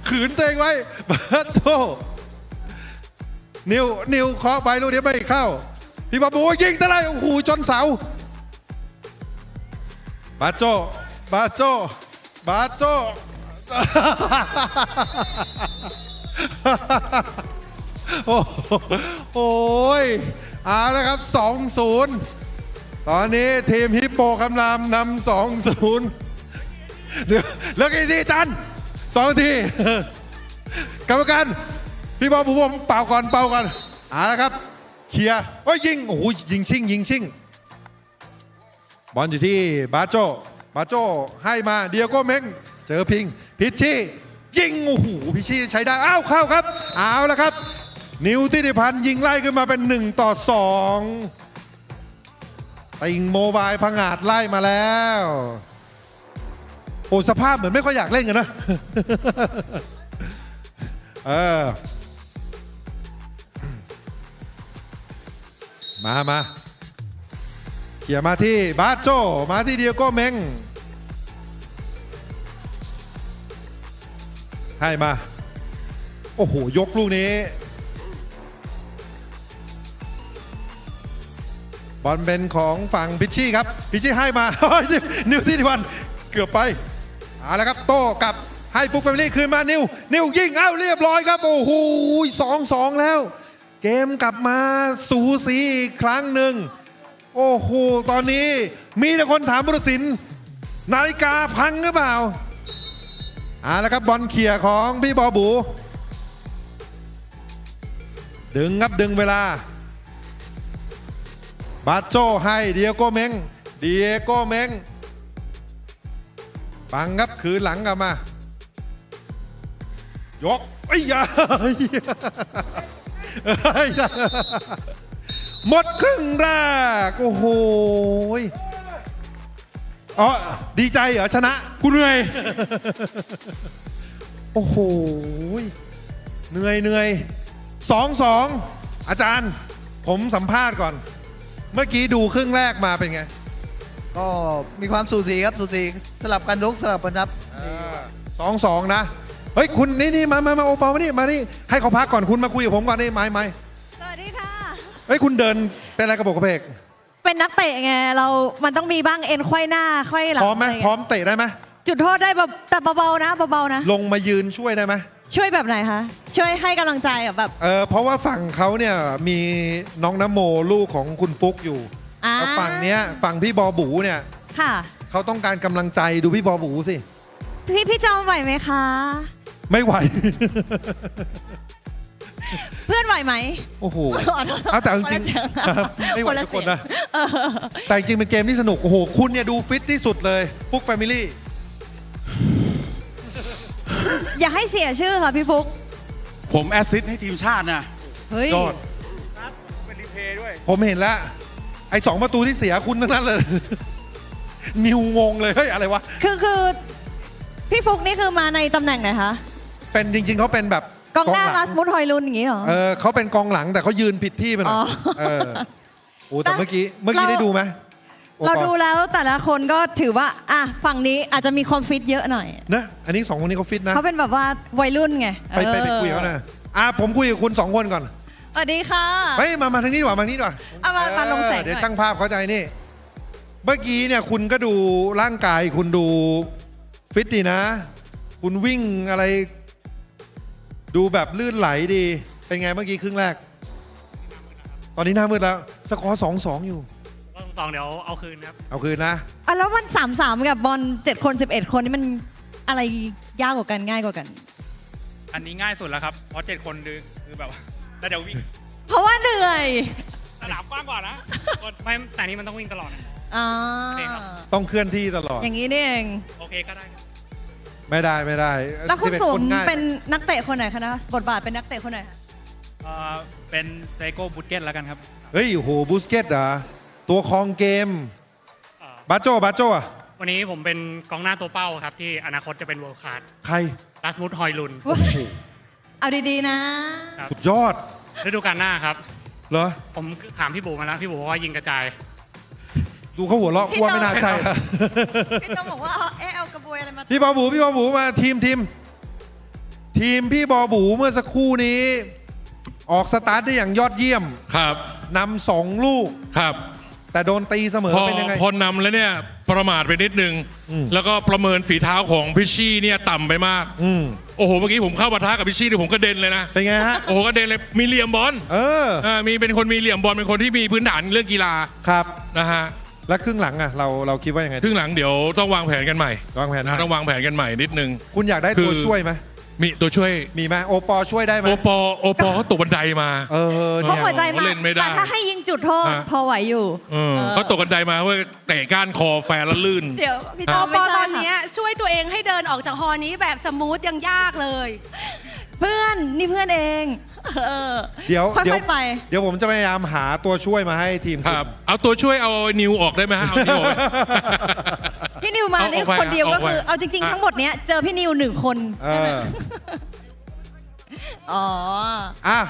ขืนตัวเองไว้บาโจนิวเคาะไปลูกนี้ไม่เข้าพี่บาบูยิงตะไลโอ้โหจนเสาบาโจโอ้ยเอาแล้วครับ 2-0 ตอนนี้ทีมฮิปโปคำรามนำ 2-0 เดี๋ยวแล้วกี่ทีจัน2 ทีกรรมการพี่บอลผมเป่าก่อนเอาละครับเคลียร์โอ้ยยิงโอ้โหยิงชิงบอลอยู่ที่บาโจให้มาเดียโก้เม้งเจอพิชชี่ยิงโอ้โหพิชชี่ใช้ได้อ้าวเข้าครับเอาละครับนิวทิติพันธ์ยิงไล่ขึ้นมาเป็น1-2ติงโมบายพังอาจไล่มาแล้วโอ้สภาพเหมือนไม่ค่อยอยากเล่นกันนะมาเขี่ยมาที่บาโจมาที่เดียโก้เม้งให้มาโอ้โหยกลูกนี้บอลเป็นของฝั่งพิชชี่ครับพิชชี่ให้มา นิวที่วันเกือบไปเอาละครับโต้กลับให้ฟุกแฟมิลี่คืนมานิวยิงเรียบร้อยครับโอ้โห2-2แล้วเกมกลับมาสูสีอีกครั้งหนึ่งโอ้โหตอนนี้มีแต่คนถามผู้ตัดสินนาฬิกาพังหรือเปล่าเอาละครับบอลเขี่ยของพี่บอบูดึงเวลาบาโจให้เดียโก้เม้งปังครับคืนหลังกลับมายกหมดครึ่งแรกโอ้โหอ๋อดีใจเหรอชนะกูเหนื่อยโอ้โหเหนื่อย2-2อาจารย์ผมสัมภาษณ์ก่อนเมื่อกี้ดูครึ่งแรกมาเป็นไงก็มีความสูสีครับสูสีสลับกันรุกสลับกันรับ2-2นะเฮ้ยคุณนี่มาโอปอลมานี่ให้เขาพักก่อนคุณมาคุยกับผมก่อนนี่ไม่สวัสดีค่ะเฮ้ยคุณเดินเป็นอะไรกระโปรงกระเพกเป็นนักเตะไงมันต้องมีบ้างเอ็นค่อยหน้าค่อยหลังพร้อมไหมพร้อมเตะได้ไหมจุดโทษได้แต่เบาๆนะลงมายืนช่วยได้ไหมช่วยแบบไหนคะช่วยให้กำลังใจแบบเพราะว่าฝั่งเขาเนี่ยมีน้องน้ำโมลูกของคุณฟุกอยู่แล้วฝั่งเนี้ยฝั่งพี่บอบูเนี่ยค่ะเขาต้องการกำลังใจดูพี่บอบูสิพี่จอมไหวไหมคะไม่ไหว เพื่อนไหวไหมโอ้โหเอาแต่จริงไม่ไหวทุกคนนะแต่จริงเป็นเกมที่สนุกโอ้โหคุณเนี่ยดูฟิตที่สุดเลยฟุกแฟมิลี่อย่าให้เสียชื่อค่ะพี่ฟุกผมแอสซิสต์ให้ทีมชาตินะเฮ้ยยอดเป็นรีเพย์ด้วยผมเห็นแล้วไอ้2 ประตูที่เสียคุณทั้งนั้นเลยนิวงงเลยเฮ้ยอะไรวะคือพี่ฟุกนี่คือมาในตำแหน่งไหนคะเป็นจริงๆเขาเป็นแบบกองหน้าลาสมุทฮอยลุนอย่างงี้เหรอเขาเป็นกองหลังแต่เขายืนผิดที่ไปหน่อยโอ้แต่เมื่อกี้ได้ดูไหมเราดูแล้วแต่ละคนก็ถือว่าฝั่งนี้อาจจะมีความฟิตเยอะหน่อยนะอันนี้2 คนนี้เขาฟิตนะเขาเป็นแบบว่าวัยรุ่นไงไปคุยเขานะผมคุยกับคุณ2 คนก่อนสวัสดีค่ะมาทางนี้ดีกว่ามาลงแสงเดี๋ยวช่างภาพเข้าใจนี่เมื่อกี้เนี่ยคุณก็ดูร่างกายคุณดูฟิตดีนะคุณวิ่งอะไรดูแบบลื่นไหลดีเป็นไงเมื่อกี้ครึ่งแรกตอนนี้หน้ามืดแล้วสกอร์ 2-2 อยู่2 เดี๋ยวเอาคืนครับเอาคืนนะแล้วมัน3-3กับบอล7 คน 11 คนนี่มันอะไรยากกว่ากันง่ายกว่ากันอันนี้ง่ายสุดแล้วครับเพราะ7 คนคือแบบแล้วเดี๋ยววิ่งเพราะว่าเหนื่อยสนามกว้างกว่านะไม่แต่นี้มันต้องวิ่งตลอดนะต้องเคลื่อนที่ตลอดอย่างนี้นี่เองโอเคก็ได้ไม่ได้แล้วคุณสูงเป็นนักเตะคนไหนคะนะบทบาทเป็นนักเตะคนไหนคะเป็นเซโก้บูสเกตแล้วกันครับเฮ้ยโหบูสเกตเหรอตัวครองเกมบาโจอ่ะวันนี้ผมเป็นกองหน้าตัวเป้าครับที่อนาคตจะเป็นเวิลด์คลาสใครลาสมุทฮอยลุนเอาดีๆนะสุดยอดฤดูกาลหน้าครับเหรอผมถามพี่บูมาแล้วพี่บูว่ายิงกระจาย ดูเขาหัวเราะว่าไม่น่าใช่ พี่ต้องบอกว่าเอากระบวยอะไรมา พี่บอบูมาทีมพี่บอบูเมื่อสักครู่นี้ ออกสตาร์ทได้อย่างยอดเยี่ยม ครับ นำ2 ลูก ครับ แต่โดนตีเสมอเป็นยังไง พอนำแล้วเนี่ยประมาทไปนิดนึง แล้วก็ประเมินฝีเท้าของพิชชี่เนี่ยต่ำไปมากโอ้โหเมื่อกี้ผมเข้าปะทะกับพิชชี่เนี่ยผมกระเด็นเลยนะ เป็นไงฮะ โอ้โหกระเด็นเลยมีเหลี่ยมบอลมีเป็นคนมีเหลี่ยมบอลเป็นคนที่มีพื้นฐานเรื่องกีฬา ครับ นะฮะ แล้วครึ่งหลังอะเราคิดว่ายังไง ครึ่งหลังเดี๋ยวต้องวางแผนกันใหม่ วางแผน นะต้องวางแผนกันใหม่นิดนึง คุณอยากได้ตัวช่วยไหม มีตัวช่วย มีไหมโอปอช่วยได้ไหม โอปอเขาตกบันไดมา เพราะหัวใจมา เล่นไม่ได้ แต่ถ้าให้ยิงจุดโทษพอไหวอยู่ เขาตกบันไดมาว่าเตะก้านคอแฟนแล้วลื่น เดี๋ยวพี่ ป ต้อ อ มไม่ ต ใช่ อนเนี้ยช่วยตัวเองให้เดินออกจากฮอนี้แบบสมูทยังยากเลย เพื่อนนี่เพื่อนเองเดี๋ยว ค่อยๆไป เดี๋ยวผมจะพยายามหาตัวช่วยมาให้ทีม ครับ เอาตัวช่วยเอานิวออกได้ไหมฮะเอานิวออก พี่นิวมานี่คนเดียวก็คือเอาจริงๆทั้งหมดเนี้ยเจอพี่นิว1 คนอ๋ออ่ะ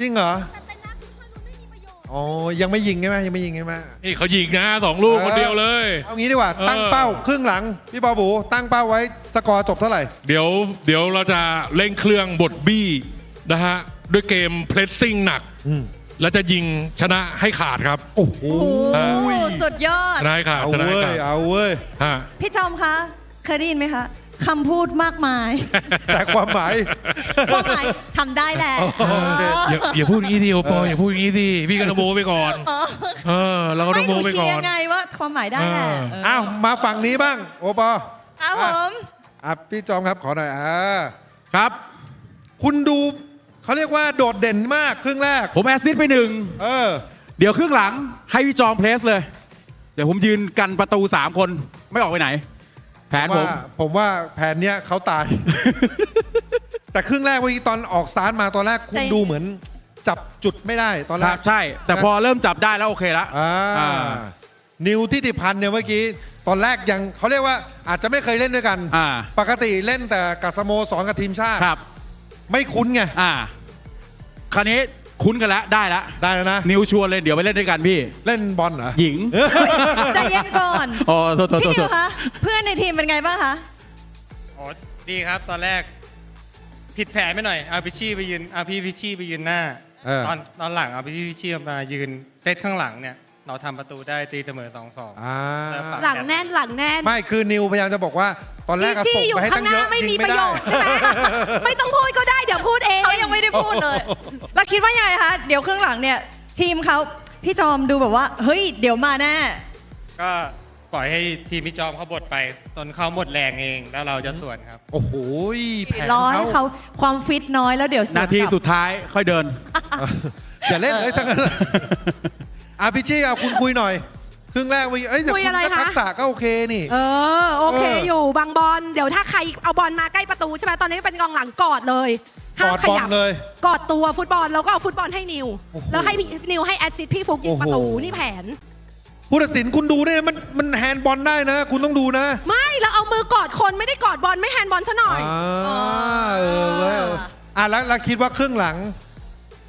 จริงเหรออ๋อยังไม่ยิงใช่ไหมนี่เขายิงนะ2 ลูกคนเดียวเลย เอางี้ดีกว่าตั้งเป้าครึ่งหลังพี่บอบูตั้งเป้าไว้สกอร์จบเท่าไหร่เดี๋ยวเราจะเร่งเครื่องบทบี้นะฮะด้วยเกมเพรสซิ่งหนักแล้วจะยิงชนะให้ขาดครับโอ้โหสุดยอดชนะให้ขาดชนะให้ขาดเอาเว้ยพี่จอมคะเคยได้ยินไหมคะคำพูดมากมาย แต่ความหมายทำได้แหละอย่าพูดอย่างนี้ดิโอปออย่าพูดอย่างนี้ดิพี่ก็ต้องโมไปก่อนเราก็ต้องโมไปก่อนไม่รู้เชียร์ไงว่าความหมายได้แหละอ้าวมาฝั่งนี้บ้างโอปอครับผมพี่จอมครับขอหน่อยครับคุณดูเขาเรียกว่าโดดเด่นมากครึ่งแรกผมแอสซิสต์ไป1เดี๋ยวครึ่งหลังให้พี่จอมเพลสเลยเดี๋ยวผมยืนกันประตู3 คนไม่ออกไปไหนแผนผมว่าแผนเนี้ยเขาตาย แต่ครึ่งแรกเมื่อกี้ตอนออกสตาร์ทมาตอนแรกคุณดูเหมือนจับจุดไม่ได้ตอนแรกใช่แต่พอเริ่มจับได้แล้วโอเคละนิวทิติพันธ์เนี่ยเมื่อกี้ตอนแรกยังเขาเรียกว่าอาจจะไม่เคยเล่นด้วยกันปกติเล่นแต่กับสโมสรกับทีมชาติไม่คุ้นไงคราวนี้คุ้นกันแล้วได้แล้วนะนิวชวนเลยเดี๋ยวไปเล่นด้วยกันพี่เล่นบอลเหรอหญิงใจเย็นก่อนพี่นิวคะเพื่อนในทีมเป็นไงบ้างคะอ๋อดีครับตอนแรกผิดแผนไปหน่อยเอาพิชชี่ไปยืนเอาพี่พิชชี่ไปยืนหน้าตอนหลังเอาพี่พิชชี่มายืนเซตข้างหลังเนี่ยเราทำประตูได้ตีเสมอ 2-2หลังแน่นไม่คือนิวพยายามจะบอกว่าตอนแรกส่งไปให้ตั้งเยอะไม่มีประโยชน์ใช่ไหมไม่ต้องพูดก็ได้เดี๋ยวพูดเองเขายังไม่ได้พูดเลยแล้วคิดว่ายังไงคะเดี๋ยวครึ่งหลังเนี่ยทีมเขาพี่จอมดูแบบว่าเฮ้ยเดี๋ยวมาแน่ก็ปล่อยให้ทีมพี่จอมเขาบดไปตอนเขาหมดแรงเองแล้วเราจะสวนครับโอ้โหแผนเขาความฟิตน้อยแล้วเดี๋ยวนาทีสุดท้ายค่อยเดินอย่าเล่นเลยทั้งนั้นพี่ชี่เอาคุณคุยหน่อยครึ่งแรกแต่คุณก็ทักษะก็โอเคนี่โอเคอยู่บางบอลเดี๋ยวถ้าใครเอาบอลมาใกล้ประตูใช่ไหมตอนนี้เป็นกองหลังกอดเลยห้ามขยับเลยกอดตัวฟุตบอลแล้วก็เอาฟุตบอลให้นิวแล้วให้นิวให้แอสซิสต์พี่ฟุกยิงประตูนี่แผนผู้ตัดสินคุณดูเนี่ยมันแฮนด์บอลได้นะคุณต้องดูนะไม่เราเอามือกอดคนไม่ได้กอดบอลไม่แฮนด์บอลซะหน่อยแล้วคิดว่าครึ่งหลัง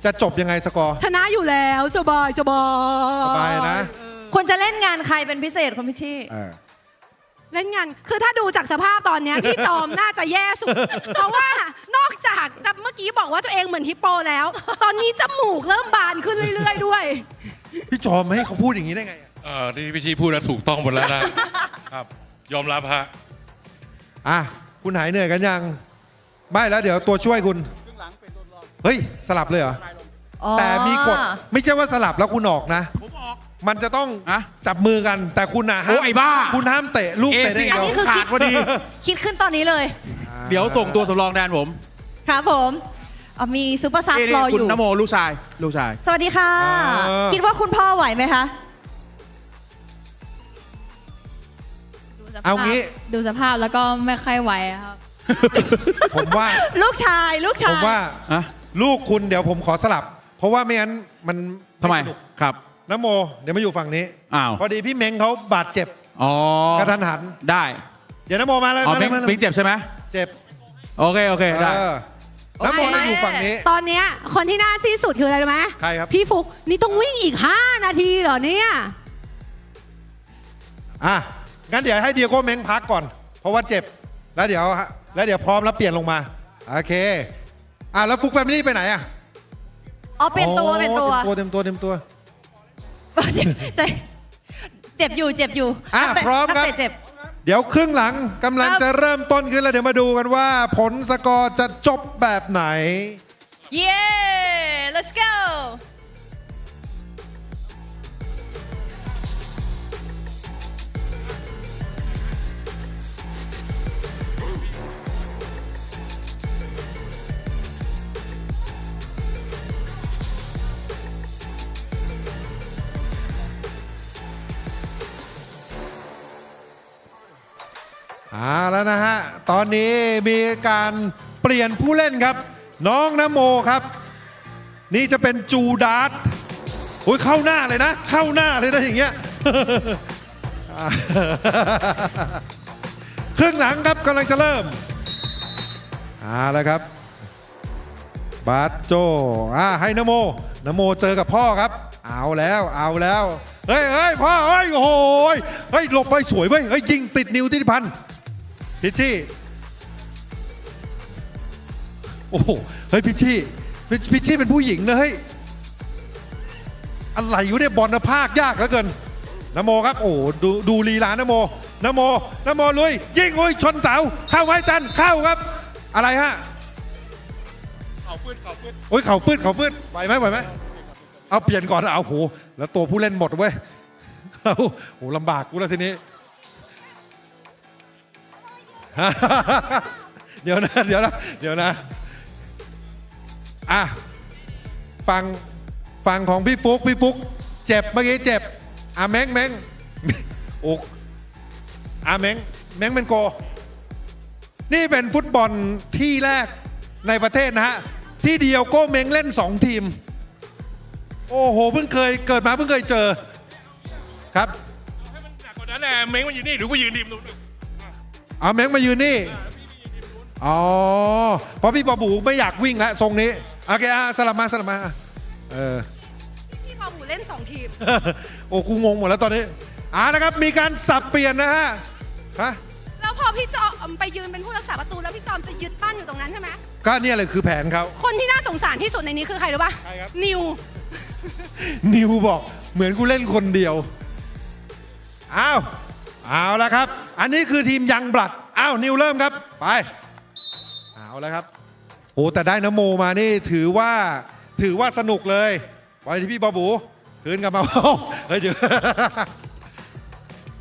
จะจบยังไงสกอร์ชนะอยู่แล้วสบายนะคุณจะเล่นงานใครเป็นพิเศษคุณพิชชี่เล่นงานคือถ้าดูจากสภาพตอนนี้พี่จอมน่าจะแย่สุดเพราะว่านอกจากเมื่อกี้บอกว่าตัวเองเหมือนฮิปโปแล้วตอนนี้จมูกเริ่มบานขึ้นเรื่อยๆด้วยพี่จอมให้เขาพูดอย่างนี้ได้ไงที่พี่ชี้พูดแล้วถูกต้องหมดแล้วนะครับยอมรับฮะคุณหายเหนื่อยกันยังไม่แล้วเดี๋ยวตัวช่วยคุณเฮ้ยสลับเลยเหรอแต่มีกฎไม่ใช่ว่าสลับแล้วคุณออกนะมันจะต้องจับมือกันแต่คุณห้ามไอ้บ้าคุณห้ามเตะลูกเตะได้เดียวขาดพอดีคิดขึ้นตอนนี้เลยเดี๋ยวส่งตัวสำรองแทนผมครับผมมีซูเปอร์ซับรออยู่คุณนโมลูกชายสวัสดีค่ะคิดว่าคุณพ่อไหวไหมคะเอางี้ดูสภาพแล้วก็ไม่ค่อยไหวครับผมว่าลูกชายผมว่าลูกคุณเดี๋ยวผมขอสลับเพราะว่าไม่งั้นมันทำไมครับนโมเดี๋ยวมาอยู่ฝั่งนี้พอดีพี่เม้งเขาบาดเจ็บกระทันหันได้เดี๋ยวนโมมาเลยเม้งเจ็บใช่ไหมเจ็บโอเคได้ น้ำโมจะอยู่ฝั่งนี้ ตอนเนี้ยคนที่น่าซีสุดคืออะไรรู้ไหม ใครครับ พี่ฟุกนี่ต้องวิ่งอีก 5 นาทีเหรอเนี่ย งั้นเดี๋ยวให้เดียโก้เม้งพักก่อน เพราะว่าเจ็บ แล้วเดี๋ยวพร้อมแล้วเปลี่ยนลงมา โอเค แล้วฟุกแฟมิลี่ไปไหนอะ เอาเป็นตัวเป็นตัว เต็มตัว เจ็บอยู่ พร้อมครับ นักเตะเจ็บ เดี๋ยวครึ่งหลังกำลังจะเริ่มต้นขึ้นแล้วเดี๋ยวมาดูกันว่าผลสกอร์จะจบแบบไหน เย้ let's go แล้วนะฮะ ตอนนี้มีการเปลี่ยนผู้เล่นครับ น้องนโมครับ นี่จะเป็นจูดาร์ตเข้าหน้าเลยนะ เข้าหน้าเลยนะอย่างเงี้ย ครึ่งหลังครับกำลังจะเริ่มแล้วครับ บาสโจให้นโมเจอกับพ่อครับ เอาแล้วเฮ้ยพ่อโอ้โหหลบไปสวยเว้ยยิงติดนิ้วทิติพันธ์พิชชี่พิชชี่เป็นผู้หญิงนะอะไรอยู่เนี่ยบอลภาคยากเหลือเกินนโมครับดูลีลานโมลุยยิงชนเสาเข้าไว้จันเข้าครับอะไรฮะเข่าปืดเข่าปืดไหวไหมเอาเปลี่ยนก่อนเอาโหแล้วตัวผู้เล่นหมดเว้ยโหลำบากกูแล้วทีนี้เดี๋ยวนะฝั่งของพี่ฟุกเจ็บเมื่อกี้เจ็บเม้งเม้งเป็นโกนี่เป็นฟุตบอลที่แรกในประเทศนะฮะที่เดียวโก้เม้งเล่น2ทีมโอ้โหเพิ่งเคยเกิดมาเพิ่งเคยเจอครับให้มันหนักกว่านั้นแหละเม้งมันอยู่นี่หรือกูยืนริมนู้นเม้งมายืนนี่เพราะพี่บอบูไม่อยากวิ่งแล้วทรงนี้โอเคสลับมาพี่บอบูเล่น2ทีมกูงงหมดแล้วตอนนี้นะครับมีการสับเปลี่ยนนะฮะแล้วพอพี่จอมไปยืนเป็นผู้รักษาประตูแล้วพี่จอมจะยึดปั้นอยู่ตรงนั้นใช่ไหมก็เนี่ยเลยคือแผนเขาคนที่น่าสงสารที่สุดในนี้คือใครรู้ป่ะนิวบอกเหมือนกูเล่นคนเดียวเอาแล้วครับอันนี้คือทีมยังบลัดนิวเริ่มครับไปเอาแล้วครับแต่ได้นโมมานี่ถือว่าสนุกเลยไปที่พี่บอบูคืนกลับมาเฮ้ยเดี๋ยว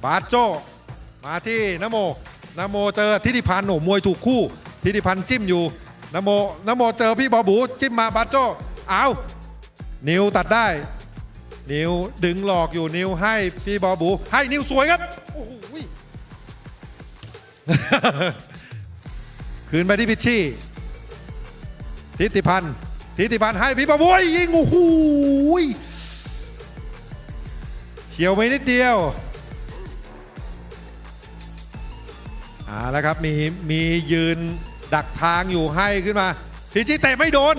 บาสโจมาที่นโมเจอทิติพันธ์มวยถูกคู่ทิติพันธ์จิ้มอยู่นโมเจอพี่บอบูจิ้มมาบาสโจนิวตัดได้นิวดึงหลอกอยู่นิวให้พี่บอบูให้นิวสวยครับคืนไปที่พิชชี่ทิติพันธ์ให้พี่บอบูยิงเฉียวไปนิดเดียวแล้วครับมียืนดักทางอยู่ให้ขึ้นมาพิชชี่เตะไม่โดน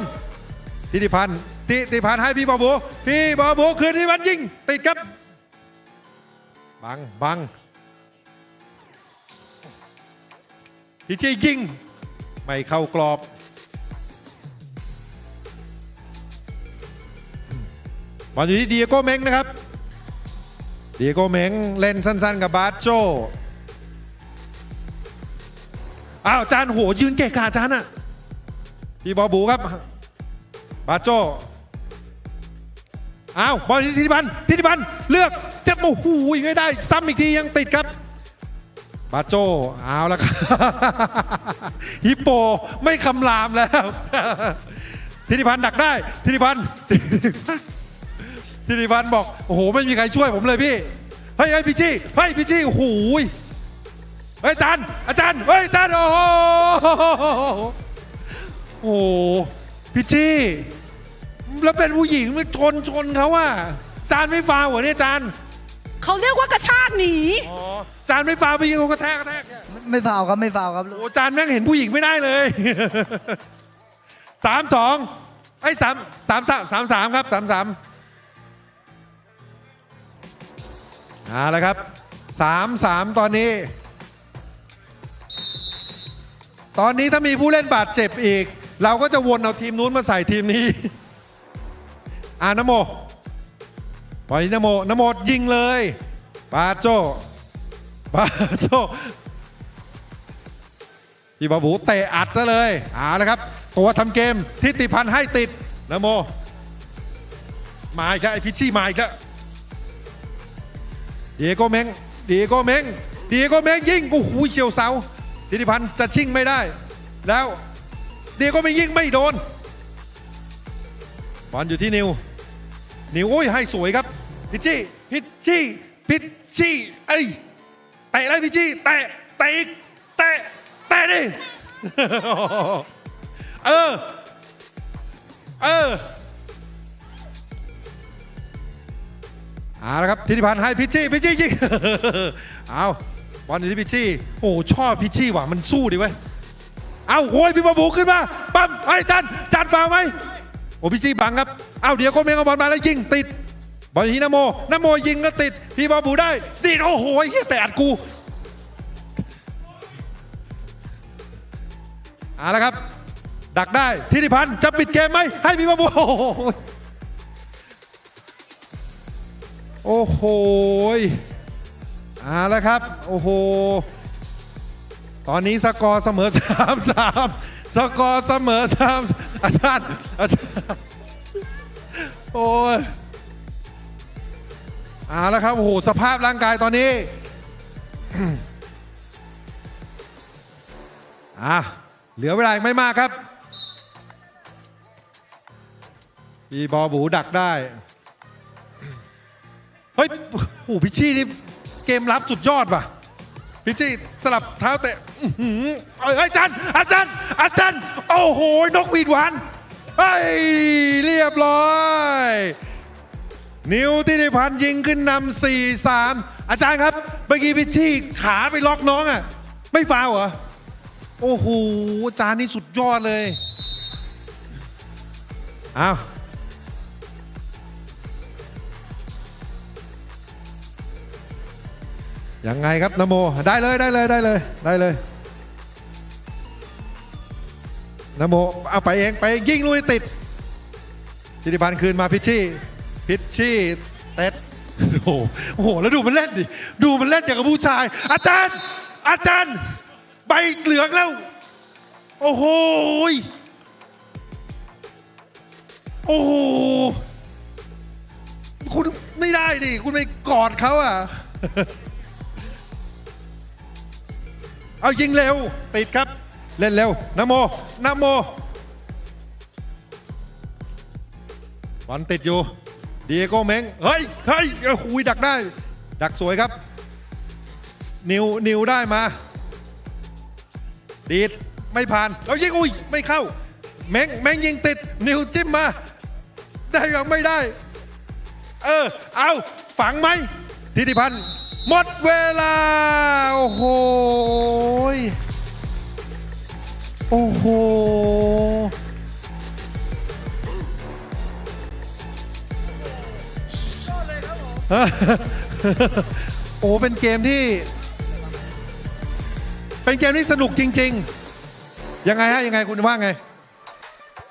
ทิติพันธ์ให้พี่บอบูคืนทิติพันธ์ยิงติดครับบังพิชชี่ยิงไม่เข้ากรอบบอลอยู่ที่เดียโก้เม้งนะครับเดียโก้เม้งเล่นสั้นๆกับบาสโจจานโหยืนเกะกะจานอ่ะพี่บอบูครับบาสโจบอลที่ทิติพันธ์เลือกเจ็บไม่ได้ซ้ำอีกทียังติดครับบาสโจเอาแล้วครับฮิปโปไม่คำรามแล้วทิติพันธ์ดักได้ทิติพันธ์บอกโอ้โหไม่มีใครช่วยผมเลยพี่เฮ้ยพิชชี่โอ้โหอาจารย์โอ้โหพิชชี่แล้วเป็นผู้หญิงไม่ชนเขาว่าจานไม่ฟาวเหรอเนี่ยจานเขาเรียกว่ากระชากหนีจานไม่ฟาวไปยิงเขากระแทกไม่ฟาวครับโอ้จานแม่งเห็นผู้หญิงไม่ได้เลย 3-2 ไอ้3-3 ครับ 3-3แล้วครับ 3-3 ตอนนี้ถ้ามีผู้เล่นบาดเจ็บอีก เราก็จะวนเอาทีมนู้นมาใส่ทีมนี้นโมปล่อยนโมยิงเลยปาโจพี่บาบูเตะอัดซะเลยแล้วครับตัวทำเกมทิติพันธ์ให้ติดนโมมาอีกแล้วไอพิชชี่มาอีกแล้วเดียโกเม้งยิงโอ้โหเฉียวเสาทิติพันธ์จะชิ่งไม่ได้แล้วเดียโกเม้งยิงไม่โดนบอลอยู่ที่นิวโอ้ยให้สวยครับพิชชี่เอ้ยเตะเลยพิชชี่เตะอีกเตะดิแล้วครับธิติพันธ์ให้พิชชี่ยิงเอาบอลอยู่ที่พิชชี่โอ้ชอบพิชชี่ว่ะมันสู้ดิเว้ยเอาโอ้ยพี่บาบูขึ้นมาปั๊มไอ้จันฟาวไหมโอ้พิชชี่บังครับเอาเดี๋ยวก็เมงเอาบอลมาแล้วยิงติดบอลอยู่ที่นโมยิงก็ติดพี่บาบูได้ติดโอ้โหเฮียแต่อัดกูแล้วครับดักได้ธิติพันธ์จะปิดเกมไหมให้พี่บาบูโอ้โหแล้วครับโอ้โหตอนนี้สกอร์เสมอ 3-3 สกอร์เสมอ 3 อาจารย์โอ้ยแล้วครับโอ้โหสภาพร่างกายตอนนี้เหลือเวลาอีกไม่มากครับปีบอบูดักได้เฮ้ยโอ้พิชชี่นี่เกมรับสุดยอดว่ะพิชชี่สลับเท้าเตะอาจารย์โอ้โหนกหวีดหวานเรียบร้อยนิวธิติพันธ์ยิงขึ้นนำ 4-3 อาจารย์ครับเมื่อกี้พิชชี่ขาไปล็อกน้องไม่ฟาวเหรอโอ้โหอาจารย์นี่สุดยอดเลยยังไงครับนโมได้เลยนโมเอาไปเองยิงลุยติดธิติพันธ์คืนมาพิชชี่เตะโอ้โหแล้วดูมันเล่นดิอย่างกับผู้ชายอาจารย์ใบเหลืองแล้วโอ้โหคุณไม่ได้ดิคุณไปกอดเขาเอายิงเร็วติดครับเล่นเร็วนโมบอลติดอยู่เดียโก้เม้งเฮ้ยคุยดักได้ดักสวยครับนิวได้มาดีดไม่ผ่านแล้วยิงไม่เข้าเม้งยิงติดนิวจิ้มมาได้ยังไม่ได้เอาฝังไหมธิติพันธ์หมดเวลาโอ้โหโอ้เป็นเกมที่สนุกจริงๆยังไงคุณว่าไง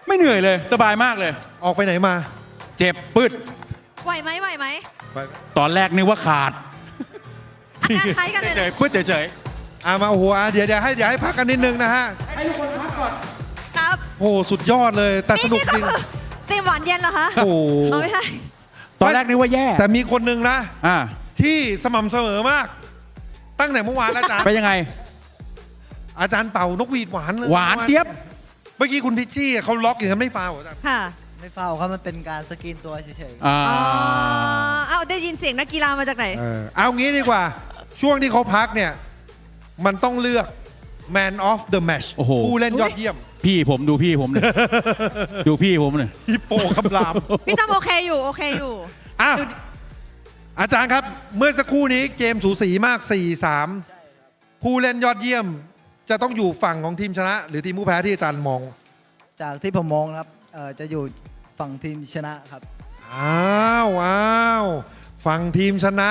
ไม่เหนื่อยเลยสบายมากเลยออกไปไหนมาเจ็บปืดไหวไหมตอนแรกนึกว่าขาดอาการคล้ายกันเลยเฉยปืดเฉยมาโอ้โหเดี๋ยวให้พักกันนิดนึงนะฮะให้ทุกคนพักก่อนครับโอ้สุดยอดเลยแต่สนุกจริงตีหวานเย็นเหรอคะโอ้ไม่ใช่ตอนแรกนึกว่าแย่แต่มีคนหนึ่งนะที่สม่ำเสมอมากตั้งแต่เมื่อวานอาจารย์เป็นยังไงอาจารย์เป่านกหวีดหวานเลยหวานเจี๊ยบเมื่อกี้คุณพิชชี่เขาล็อกอย่างนั้นไม่ฟาวอาจารย์ค่ะไม่ฟาวครับมันเป็นการสกรีนตัวเฉยๆเอาได้ยินเสียงนักกีฬามาจากไหนเอางี้ดีกว่าช่วงที่เขาพักเนี่ยมันต้องเลือก Man of the Match ผู้เล่นยอดเยี่ยมพี่ผมดูพี่ผมเลยดูพี่ผมเลยฮิปโปคำรามพี่ตั้มโอเคอยู่อาจารย์ครับเมื่อสักครู่นี้เกมสูสีมาก 4-3 ผู้เล่นยอดเยี่ยมจะต้องอยู่ฝั่งของทีมชนะหรือทีมผู้แพ้ที่อาจารย์มอง จากที่ผมมองครับจะอยู่ฝั่งทีมชนะครับ อ้าวฝั่งทีมชนะ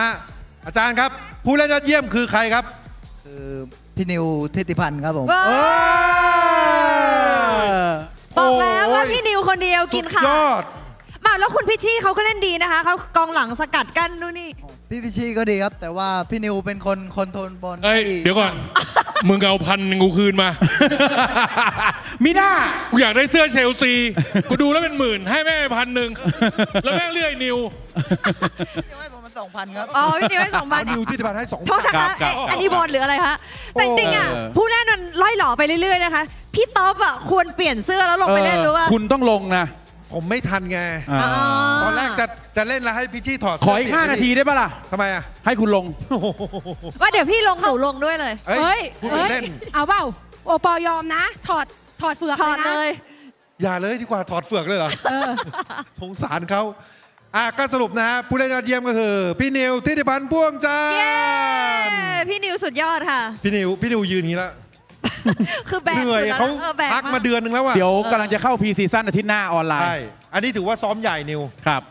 อาจารย์ครับ ผู้เล่นยอดเยี่ยมคือใครครับ คือพี่นิวทิติพันธ์ครับผม บอกแล้วว่าพี่นิวคนเดียวกินค่ะ สุดยอด มาแล้วคุณพิชชี่เขาก็เล่นดีนะคะเขากองหลังสกัดกั้นนู่นนี่ พี่พิชชี่ก็ดีครับ แต่ว่าพี่นิวเป็นคนคอนโทรลบอล เอ้ย ที่ เดี๋ยวก่อน มึงเอา1,000กูคืนมา มิน่า กูอยากได้เสื้อเชลซี กูดูแล้วเป็น10,000ให้แม่1,000 แล้วแม่งเลื่อยนิว ให้ผมมา2,000 ครับ อ๋อพี่นิวให้2,000 นิวทิติพันธ์ให้2,000 โทษนะคะอันนี้บอลหรืออะไรคะแต่จริงๆอ่ะผู้เล่นมันล่อยหล่อไปเรื่อยๆนะคะพี่ต๊อปอ่ะควรเปลี่ยนเสื้อแล้วลงไปเล่นรู้ป่ะ คุณต้องลงนะ ผมไม่ทันไง อ๋อ ตอนแรกจะเล่นแล้วให้พี่ชี่ถอด ขออีก5 นาทีได้ปะล่ะ ทำไมอ่ะ ให้คุณลง ว่าเดี๋ยวพี่ลงหนูลงด้วยเลย เฮ้ยพูดเป็น เอ้ย เล่น เอาเปล่าโอปอยอมนะ ถอดเฟือก ถอดเลย อย่าเลยดีกว่าถอดเฟือกเลยเหรอสงสารเขาก็สรุปนะฮะผู้เล่นยอดเยี่ยมก็คือพี่นิวทิติพันธ์พ่วงจันทร์ พี่นิวสุดยอดค่ะ พี่นิวยืนอย่างนี้แล้ว คือแบก เหนื่อย สุดแล้ว เขา แบก พักมาเดือนนึงแล้วอะ เดี๋ยวกำลังจะเข้าพีซีซั่นอาทิตย์หน้าออนไลน์ ใช่อันนี้ถือว่าซ้อมใหญ่นิว ครับ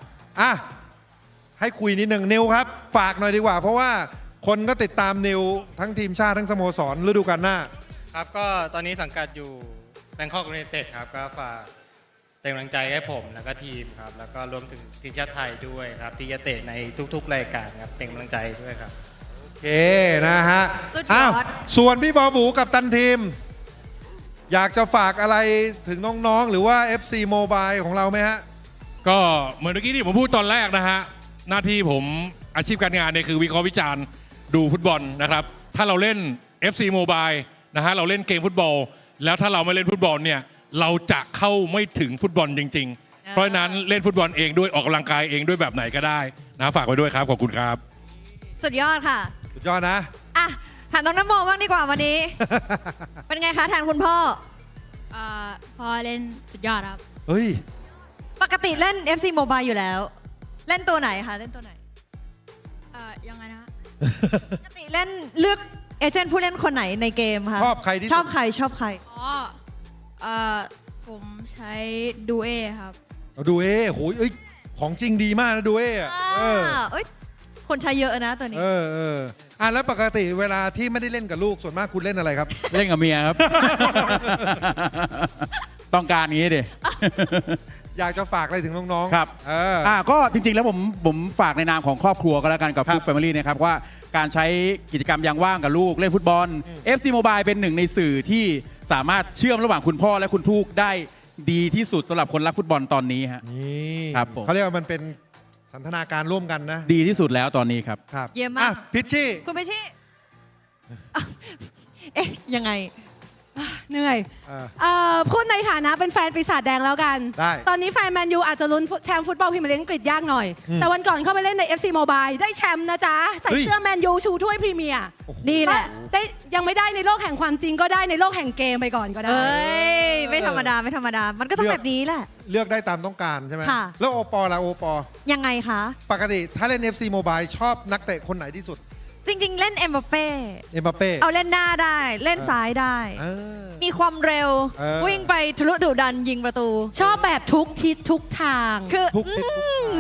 ให้คุยนิดหนึ่งนิวครับ ฝากหน่อยดีกว่า เพราะว่าคนก็ติดตามนิวทั้งทีมชาติทั้งสโมสรฤดูกาลหน้า ครับก็ตอนนี้สังกัดอยู่แบงคอกยูไนเต็ดครับก็ฝากเป็นกำลังใจให้ผมแล้วก็ทีมครับแล้วก็รวมถึงทีมชาติไทยด้วยครับที่จะเตะในทุกๆรายการครับเป็นกำลังใจด้วยครับ โอเคนะฮะ สุดยอด ส่วนพี่บอบูกับตันทีม อยากจะฝากอะไรถึงน้องๆ หรือว่า FC Mobile ของเราไหมฮะ ก็เหมือนเมื่อกี้ที่ผมพูดตอนแรกนะฮะ หน้าที่ผมอาชีพการงานเนี่ยคือวิเคราะห์วิจารณ์ดูฟุตบอลนะครับ ถ้าเราเล่น FC Mobile นะฮะเราเล่นเกมฟุตบอล แล้วถ้าเราไม่เล่นฟุตบอลเนี่ยเราจะเข้าไม่ถึงฟุตบอลจริงๆ เพราะฉะนั้นเล่นฟุตบอลเองด้วยออกกำลังกายเองด้วยแบบไหนก็ได้นะฝากไว้ด้วยครับขอบคุณครับ สุดยอดค่ะ สุดยอดนะ อ่ะถามน้องน้ำโมบ้างดีกว่าวันนี้ เป็นไงคะแทนคุณพ่อ พ่อเล่นสุดยอดครับ เฮ้ย ปกติเล่น FC Mobile อยู่แล้ว เล่นตัวไหนคะเล่นตัวไหน ยังไงนะ ปกติเล่นเลือกเอเจนต์ผู้เล่นคนไหนในเกมคะ ชอบใครที่สุด ชอบใครชอบใคร ผมใช้ดูเอครับ ดูเอ้โหยเอ้ยของจริงดีมากนะดูเอ้อะเอ้ยคนใช้เยอะนะตัวนี้ แล้วปกติเวลาที่ไม่ได้เล่นกับลูกส่วนมากคุณเล่นอะไรครับ เล่นกับเมียครับ ต้องการงี้ดิ อยากจะฝากอะไรถึงน้องๆ ครับก็จริงๆแล้วผมฝากในนามของครอบครัวก็แล้วกันกับฟุตแฟมิลี่นะครับว่าการใช้กิจกรรมยามว่างกับลูกเล่นฟุตบอล FC Mobile เป็นหนึ่งในสื่อที่สามารถเชื่อมระหว่างคุณพ่อและคุณลูกได้ดีที่สุดสำหรับคนรักฟุตบอลตอนนี้ฮะ นี่ ครับผม เขาเรียกว่ามันเป็นสันทนาการร่วมกันนะ ดีที่สุดแล้วตอนนี้ครับ ครับ เยี่ยมมาก พิชชี่ คุณพิชชี่เอ๊ะยังไง เหนื่อยพูดในฐานะเป็นแฟนปีศาจแดงแล้วกัน ได้ ตอนนี้แฟนแมนยูอาจจะลุ้นแชมป์ฟุตบอลพรีเมียร์ลีกอังกฤษยากหน่อย แต่วันก่อนเข้าไปเล่นใน FC Mobile ได้แชมป์นะจ๊ะ ใส่เสื้อแมนยูชูถ้วยพรีเมียร์ นี่แหละ ได้ยังไม่ได้ในโลกแห่งความจริงก็ได้ในโลกแห่งเกมไปก่อนก็ได้ เอ้ยไม่ธรรมดาไม่ธรรมดา มันก็ต้องแบบนี้แหละ เลือกได้ตามต้องการใช่ไหม ค่ะ แล้วโอปอล่ะโอปอ ยังไงคะ ปกติถ้าเล่น FC Mobile ชอบนักเตะคนไหนที่สุด จริงๆ เล่นเอ็มบัปเป้ เอ็มบัปเป้ เอาเล่นหน้าได้เล่นซ้ายได้ มีความเร็ว วิ่งไปทะลุดุดันยิงประตู ชอบแบบทุกทิศทุกทาง คือ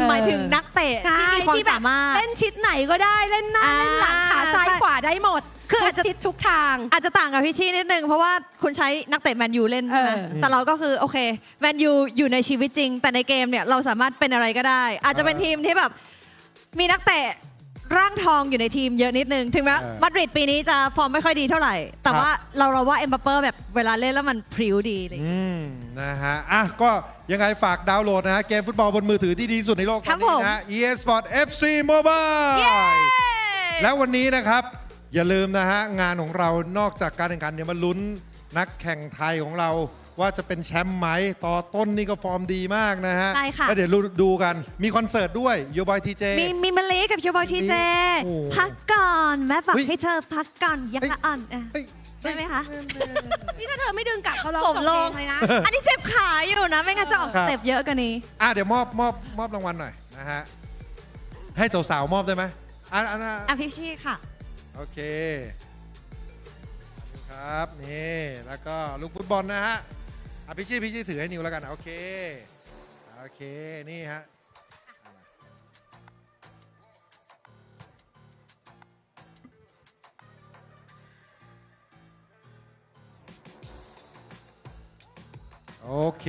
หมายถึงนักเตะที่มีความสามารถ เล่นชิดไหนก็ได้เล่นหน้าเล่นหลังขาซ้ายขวาได้หมด คืออาจจะ ทิศทุกทาง อาจจะต่างกับพี่ชี่นิดนึง เพราะว่าคุณใช้นักเตะแมนยูเล่นใช่ไหมแต่เราก็คือโอเคแมนยูอยู่ในชีวิตจริง แต่ในเกมเนี่ยเราสามารถเป็นอะไรก็ได้ อาจจะเป็นทีมที่แบบมีนักเตะร่างทองอยู่ในทีมเยอะนิดนึงถึงแม้มาดริดปีนี้จะฟอร์มไม่ค่อยดีเท่าไหร่ แต่ว่าเราว่าเอ็มบัปเป้แบบเวลาเล่นแล้วมันพริ้วดีเลยนะฮะก็ยังไงฝากดาวน์โหลดนะฮะเกมฟุตบอลบนมือถือที่ดีที่สุดในโลกตอนนี้นะฮะ EA Sport FC Mobile แล้ววันนี้นะครับอย่าลืมนะฮะงานของเรานอกจากการแข่งขันเนี่ยมาลุ้นนักแข่งไทยของเราว่าจะเป็นแชมป์ไหมต่อต้นนี่ก็ฟอร์มดีมากนะฮะ ใช่ค่ะ แล้วเดี๋ยวดูกันมีคอนเสิร์ตด้วยโยบอยทีเจมีมาลีกับโยบอยทีเจพักก่อนแม่บอกให้เธอพักก่อนยังละอ่อนใช่ไหมคะ นี่ถ้าเธอไม่ดึงกลับเขาร้อง ผม จบ ล เพล ง งเลยนะ อันนี้เจ็บขาอยู่นะ ไม่งั้นจะออกสเต็ปเยอะกว่านี้ เดี๋ยวมอบรางวัลหน่อยนะฮะให้สาวๆมอบได้ไหมพี่ชี่ค่ะ โอเคครับนี่แล้วก็ลูกฟุตบอลนะฮะ พี่ชี่ถือให้นิวแล้วกันโอเคนี่ฮะโอเค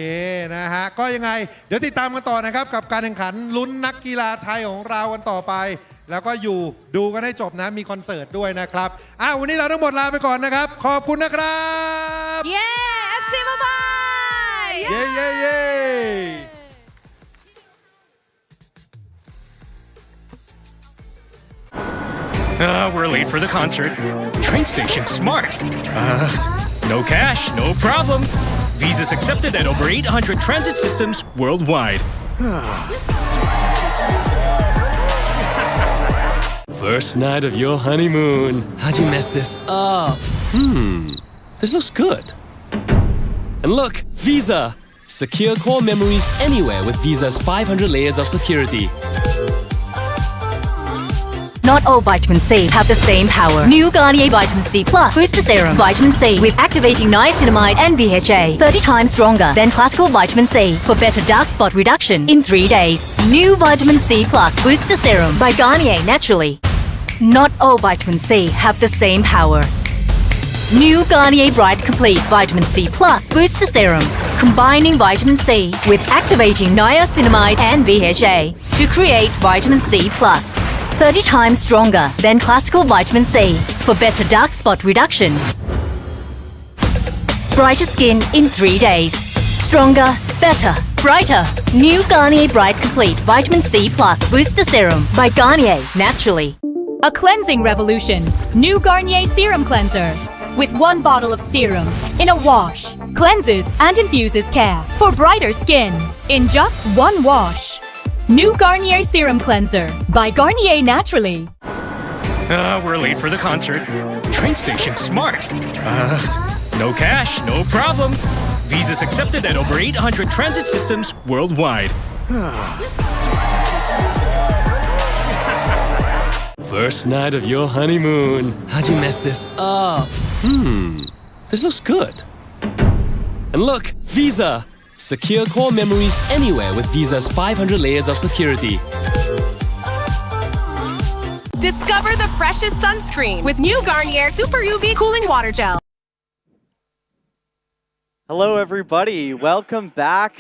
นะฮะก็ยังไงเดี๋ยวติดตามกันต่อนะครับกับการแข่งขันลุ้นนักกีฬาไทยของเรากันต่อไปแล้วก็อยู่ดูกันให้จบนะมีคอนเสิร์ตด้วยนะครับวันนี้เราทั้งหมดลาไปก่อนนะครับขอบคุณนะครับเย้ FC Mobile เย้ We're late for the concert. Train station smart. No cash, no problem. Visas accepted at over 800 transit systems worldwide. First night of your honeymoon. How'd you mess this up? This looks good. And look, Visa. Secure core memories anywhere with Visa's 500 layers of security. Not all vitamin C have the same power. New Garnier Vitamin C Plus Booster Serum. Vitamin C with activating niacinamide and BHA. 30 times stronger than classical vitamin C for better dark spot reduction in 3 days. New Vitamin C Plus Booster Serum by Garnier Naturally. Not all vitamin C have the same power. New Garnier Bright Complete Vitamin C Plus Booster Serum. Combining vitamin C with activating niacinamide and BHA to create vitamin C Plus. 30 times stronger than classical vitamin C for better dark spot reduction. Brighter skin in 3 days. Stronger, better, brighter. New Garnier Bright Complete Vitamin C Plus Booster Serum by Garnier Naturally. A cleansing revolution. New Garnier Serum Cleanser. With 1 bottle of serum in a wash. Cleanses and infuses care for brighter skin in just 1 wash. New Garnier Serum Cleanser by Garnier Naturally. We're late for the concert. Train station smart. No cash, no problem. Visas accepted at over 800 transit systems worldwide. First night of your honeymoon. How'd you mess this up? This looks good. And look, Visa. Secure core memories anywhere with Visa's 500 layers of security. Discover the freshest sunscreen with new Garnier Super UV Cooling Water Gel. Hello, everybody. Welcome back.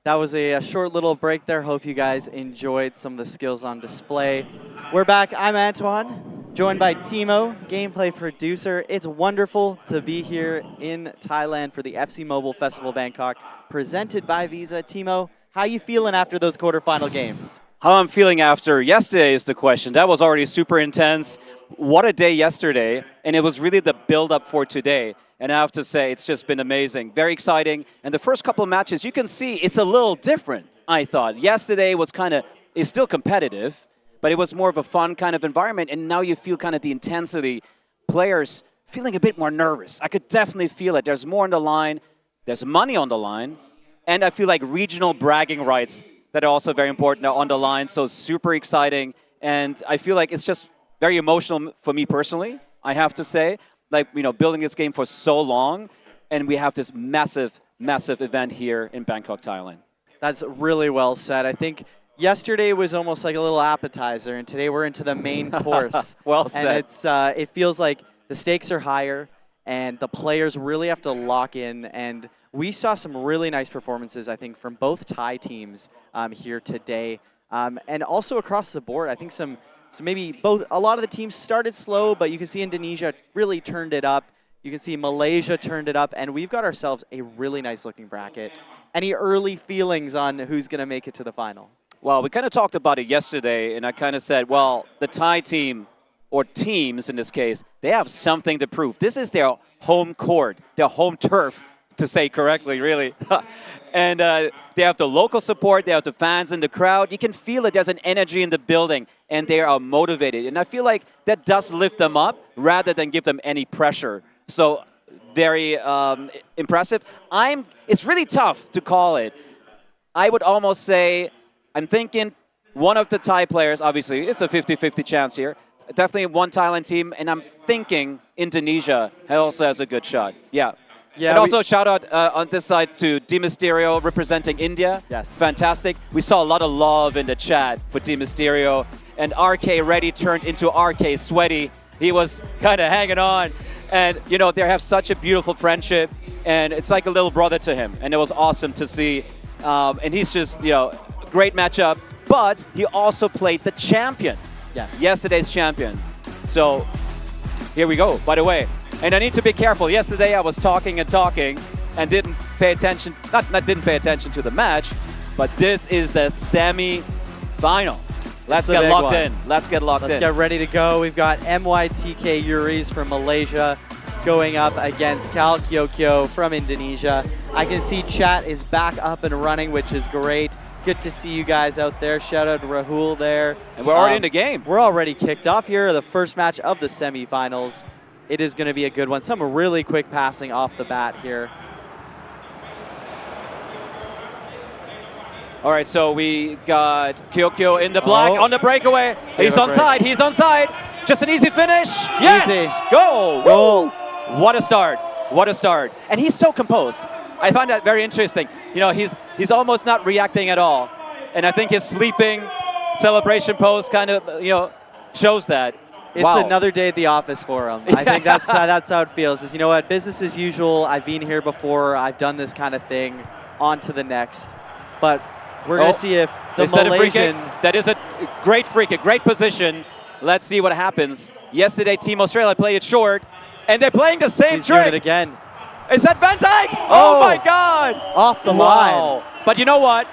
That was a short little break there. Hope you guys enjoyed some of the skills on display. We're back. I'm Antoine, joined by Timo, gameplay producer. It's wonderful to be here in Thailand for the FC Mobile Festival Bangkok, presented by Visa. Timo, how you feeling after those quarterfinal games? How I'm feeling after yesterday is the question. That was already super intense. What a day yesterday, and it was really the build-up for today. And I have to say, it's just been amazing. Very exciting. And the first couple of matches, you can see it's a little different, I thought. Yesterday was it's still competitive, but it was more of a fun kind of environment. And now you feel kind of the intensity. Players feeling a bit more nervous. I could definitely feel it. There's more on the line. There's money on the line. And I feel like regional bragging rights that are also very important are on the line. So super exciting. And I feel like it's just very emotional for me personally, I have to say. Like, building this game for so long, and we have this massive, massive event here in Bangkok, Thailand. That's really well said. I think yesterday was almost like a little appetizer, and today we're into the main course. Well said. And it feels like the stakes are higher, and the players really have to lock in. And we saw some really nice performances, I think, from both Thai teams here today, and also across the board. I think So maybe a lot of the teams started slow, but you can see Indonesia really turned it up. You can see Malaysia turned it up, and we've got ourselves a really nice looking bracket. Any early feelings on who's going to make it to the final? Well, we kind of talked about it yesterday, and I kind of said, well, the Thai team, or teams in this case, they have something to prove. This is their home court, their home turf, to say correctly, really. And they have the local support, they have the fans in the crowd. You can feel it, there's an energy in the building, and they are motivated. And I feel like that does lift them up rather than give them any pressure. So very impressive. It's really tough to call it. I would almost say, I'm thinking one of the Thai players, obviously, it's a 50-50 chance here. Definitely one Thailand team, and I'm thinking Indonesia also has a good shot. Yeah. Yeah, and also shout out on this side to Di Mysterio representing India. Yes. Fantastic. We saw a lot of love in the chat for Di Mysterio. And RK Ready turned into RK Sweaty. He was kind of hanging on. And, you know, they have such a beautiful friendship. And it's like a little brother to him. And it was awesome to see. And he's just, you know, great matchup. But he also played the champion. Yes. Yesterday's champion. So here we go, by the way. And I need to be careful. Yesterday I was talking and didn't pay attention, not didn't pay attention to the match, but this is the semi-final. Let's get locked in. Let's get locked in. Let's get ready to go. We've got MYTK Yuris from Malaysia going up against Cal Kyokyo from Indonesia. I can see chat is back up and running, which is great. Good to see you guys out there. Shout out to Rahul there. And we're already in the game. We're already kicked off here. The first match of the semifinals. It is going to be a good one. Some really quick passing off the bat here. All right, so we got Kyokyo in the block on the breakaway. He's onside. He's onside. Just an easy finish. Yes. Easy. Go. Goal. What a start. What a start. And he's so composed. I find that very interesting. You know, he's almost not reacting at all. And I think his sleeping celebration pose kind of, you know, shows that. It's wow. another day at the office for him. I think that's how it feels. Is, you know what, business as usual. I've been here before. I've done this kind of thing. On to the next. But we're going to see if the Malaysian... That is a great free kick, great position. Let's see what happens. Yesterday, Team Australia played it short, and they're playing the same He's trick. doing it again. Is that Van Dijk? Oh my God! Off the line. But you know what?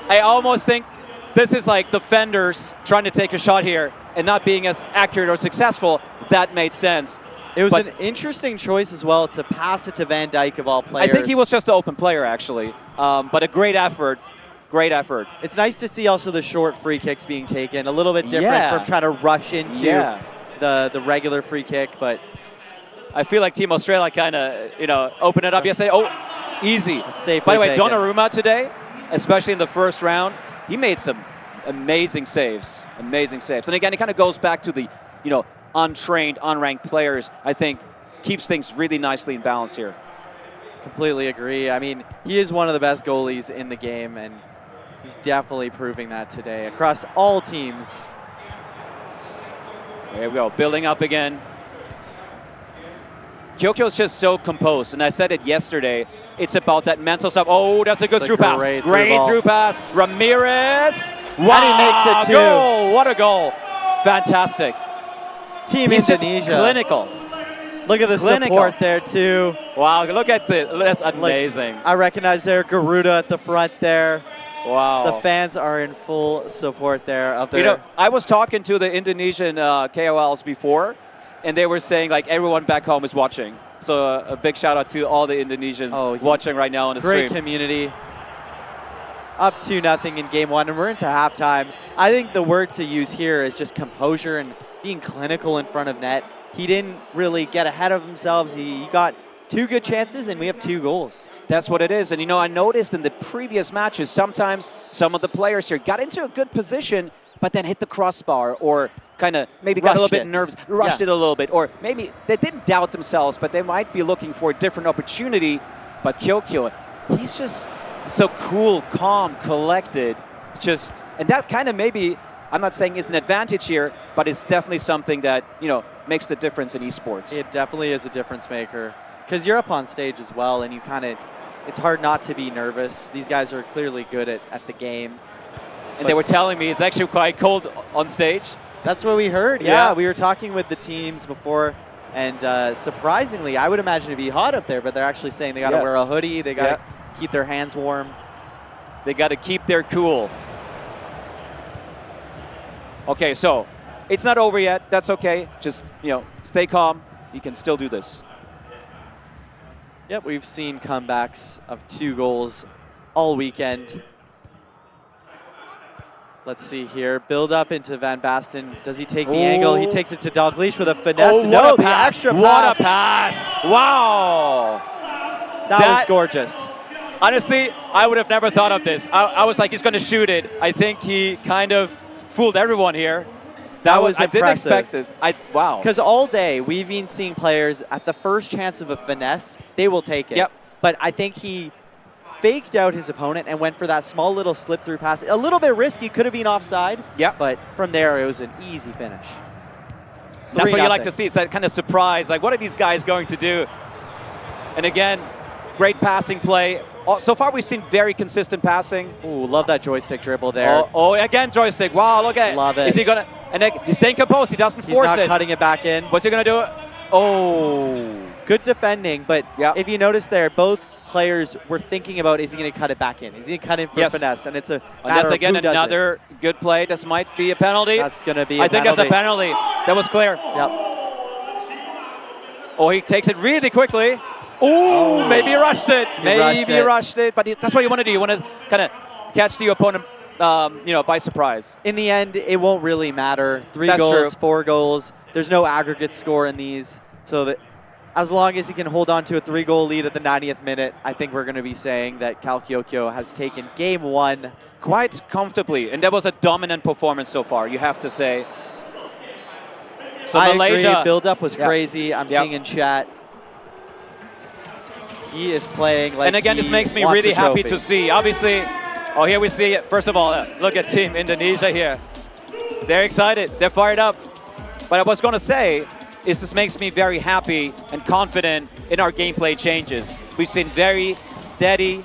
I almost think this is like defenders trying to take a shot here and not being as accurate or successful. That made sense. It was an interesting choice as well to pass it to Van Dijk of all players. I think he was just an open player, actually. But a great effort. Great effort. It's nice to see also the short free kicks being taken. A little bit different from trying to rush into the regular free kick, but I feel like Team Australia kind of, you know, opened it up yesterday. Oh, easy. By the way, Donnarumma today, especially in the first round, he made some amazing saves. Amazing saves. And again, it kind of goes back to the, you know, untrained, unranked players. I think keeps things really nicely in balance here. Completely agree. I mean, he is one of the best goalies in the game, and he's definitely proving that today across all teams. There we go, building up again. Kyokyo's just so composed, and I said it yesterday. It's about that mental stuff. Oh, that's a good through pass. Great through pass. Ramirez. Wow, and he makes it too. Goal. What a goal. Fantastic. Team He's Indonesia. Just clinical. Look at the support there too. Wow, look at that's amazing. I recognize there Garuda at the front there. Wow. The fans are in full support there of their... You know, I was talking to the Indonesian KOLs before, and they were saying like everyone back home is watching. So a big shout out to all the Indonesians watching right now on the stream. Great community. Up 2-0 in game one, and we're into halftime. I think the word to use here is just composure and being clinical in front of net. He didn't really get ahead of himself. He got 2 good chances, and we have 2 goals. That's what it is. And, you know, I noticed in the previous matches, sometimes some of the players here got into a good position, but then hit the crossbar or kind of maybe got a little bit nervous, rushed it a little bit. Or maybe they didn't doubt themselves, but they might be looking for a different opportunity. But Kyokyo, he's just so cool, calm, collected. And that kind of maybe, I'm not saying is an advantage here, but it's definitely something that, you know, makes the difference in esports. It definitely is a difference maker. Because you're up on stage as well, and you kind of, it's hard not to be nervous. These guys are clearly good at the game. And they were telling me it's actually quite cold on stage. That's what we heard, yeah. We were talking with the teams before, and surprisingly, I would imagine it'd be hot up there, but they're actually saying they got to wear a hoodie, they got to keep their hands warm. They got to keep their cool. Okay, so it's not over yet. That's okay. Just, you know, stay calm. You can still do this. Yep, we've seen comebacks of 2 goals all weekend. Let's see here. Build up into Van Basten. Does he take the angle? He takes it to Dalglish with a finesse. Oh, no, the extra pass. What a pass. Wow. That was gorgeous. Honestly, I would have never thought of this. I was like, he's going to shoot it. I think he kind of fooled everyone here. That was I didn't impressive. expect this. Wow. Because all day we've been seeing players at the first chance of a finesse, they will take it. Yep. But I think he faked out his opponent and went for that small little slip through pass. A little bit risky, could have been offside. Yeah. But from there, it was an easy finish. That's what you like 3-0. to see, is that kind of surprise. Like, what are these guys going to do? And again, great passing play. So far, we've seen very consistent passing. Ooh, love that joystick dribble there. Oh, again, joystick. Wow, look at it. Love it. Is he going to, and then he's staying composed. He doesn't He's force not it. cutting it back in. What's he going to do? Oh. Good defending, but if you notice there, both players were thinking about, is he going to cut it back in? Is he going to cut in for finesse? And it's a And matter that's of again who does another good play. This might be a penalty. That's going to be a I think that's a penalty. That was clear. Yep. Oh, he takes it really quickly. Ooh, maybe he rushed it. Maybe he rushed it. But that's what you want to do. You want to kind of catch the opponent, by surprise. In the end, it won't really matter. 3 That's goals, true. 4 goals. There's no aggregate score in these. So that as long as he can hold on to a 3-goal lead at the 90th minute, I think we're going to be saying that Cal Kyokyo has taken game 1 quite comfortably. And that was a dominant performance so far, you have to say. So I Malaysia agree. Build-up was Yeah. crazy. I'm Yep. seeing in chat. He is playing like and again, this he makes me wants really a happy trophy. to see. Obviously, here we see it. First of all, look at Team Indonesia here. They're excited. They're fired up. But I was going to say is this makes me very happy and confident in our gameplay changes. We've seen very steady,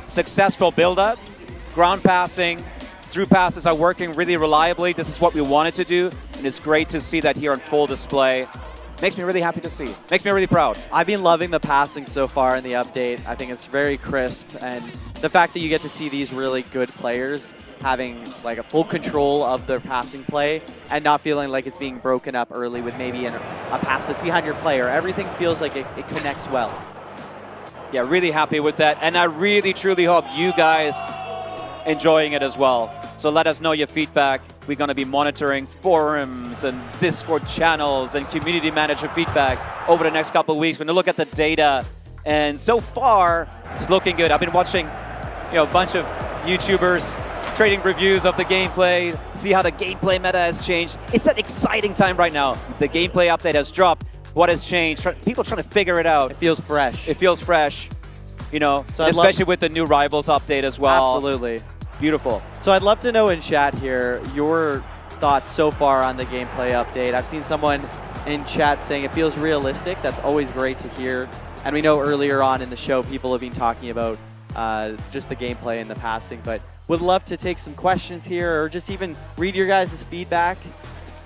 successful build-up. Ground passing, through passes are working really reliably. This is what we wanted to do, and it's great to see that here on full display. Makes me really happy to see. Makes me really proud. I've been loving the passing so far in the update. I think it's very crisp, and the fact that you get to see these really good players having like a full control of their passing play and not feeling like it's being broken up early with maybe a pass that's behind your player. Everything feels like it connects well. Yeah, really happy with that, and I really truly hope you guys enjoying it as well. So let us know your feedback. We're going to be monitoring forums and Discord channels and community manager feedback over the next couple of weeks. We're going to look at the data, and so far it's looking good. I've been watching, a bunch of YouTubers trading reviews of the gameplay, see how the gameplay meta has changed. It's an exciting time right now. The gameplay update has dropped. What has changed? People trying to figure it out. It feels fresh. It feels fresh. So especially with the new Rivals update as well. Absolutely. Beautiful. So I'd love to know in chat here your thoughts so far on the gameplay update. I've seen someone in chat saying it feels realistic. That's always great to hear. And we know earlier on in the show people have been talking about just the gameplay and the passing, but would love to take some questions here or just even read your guys' feedback.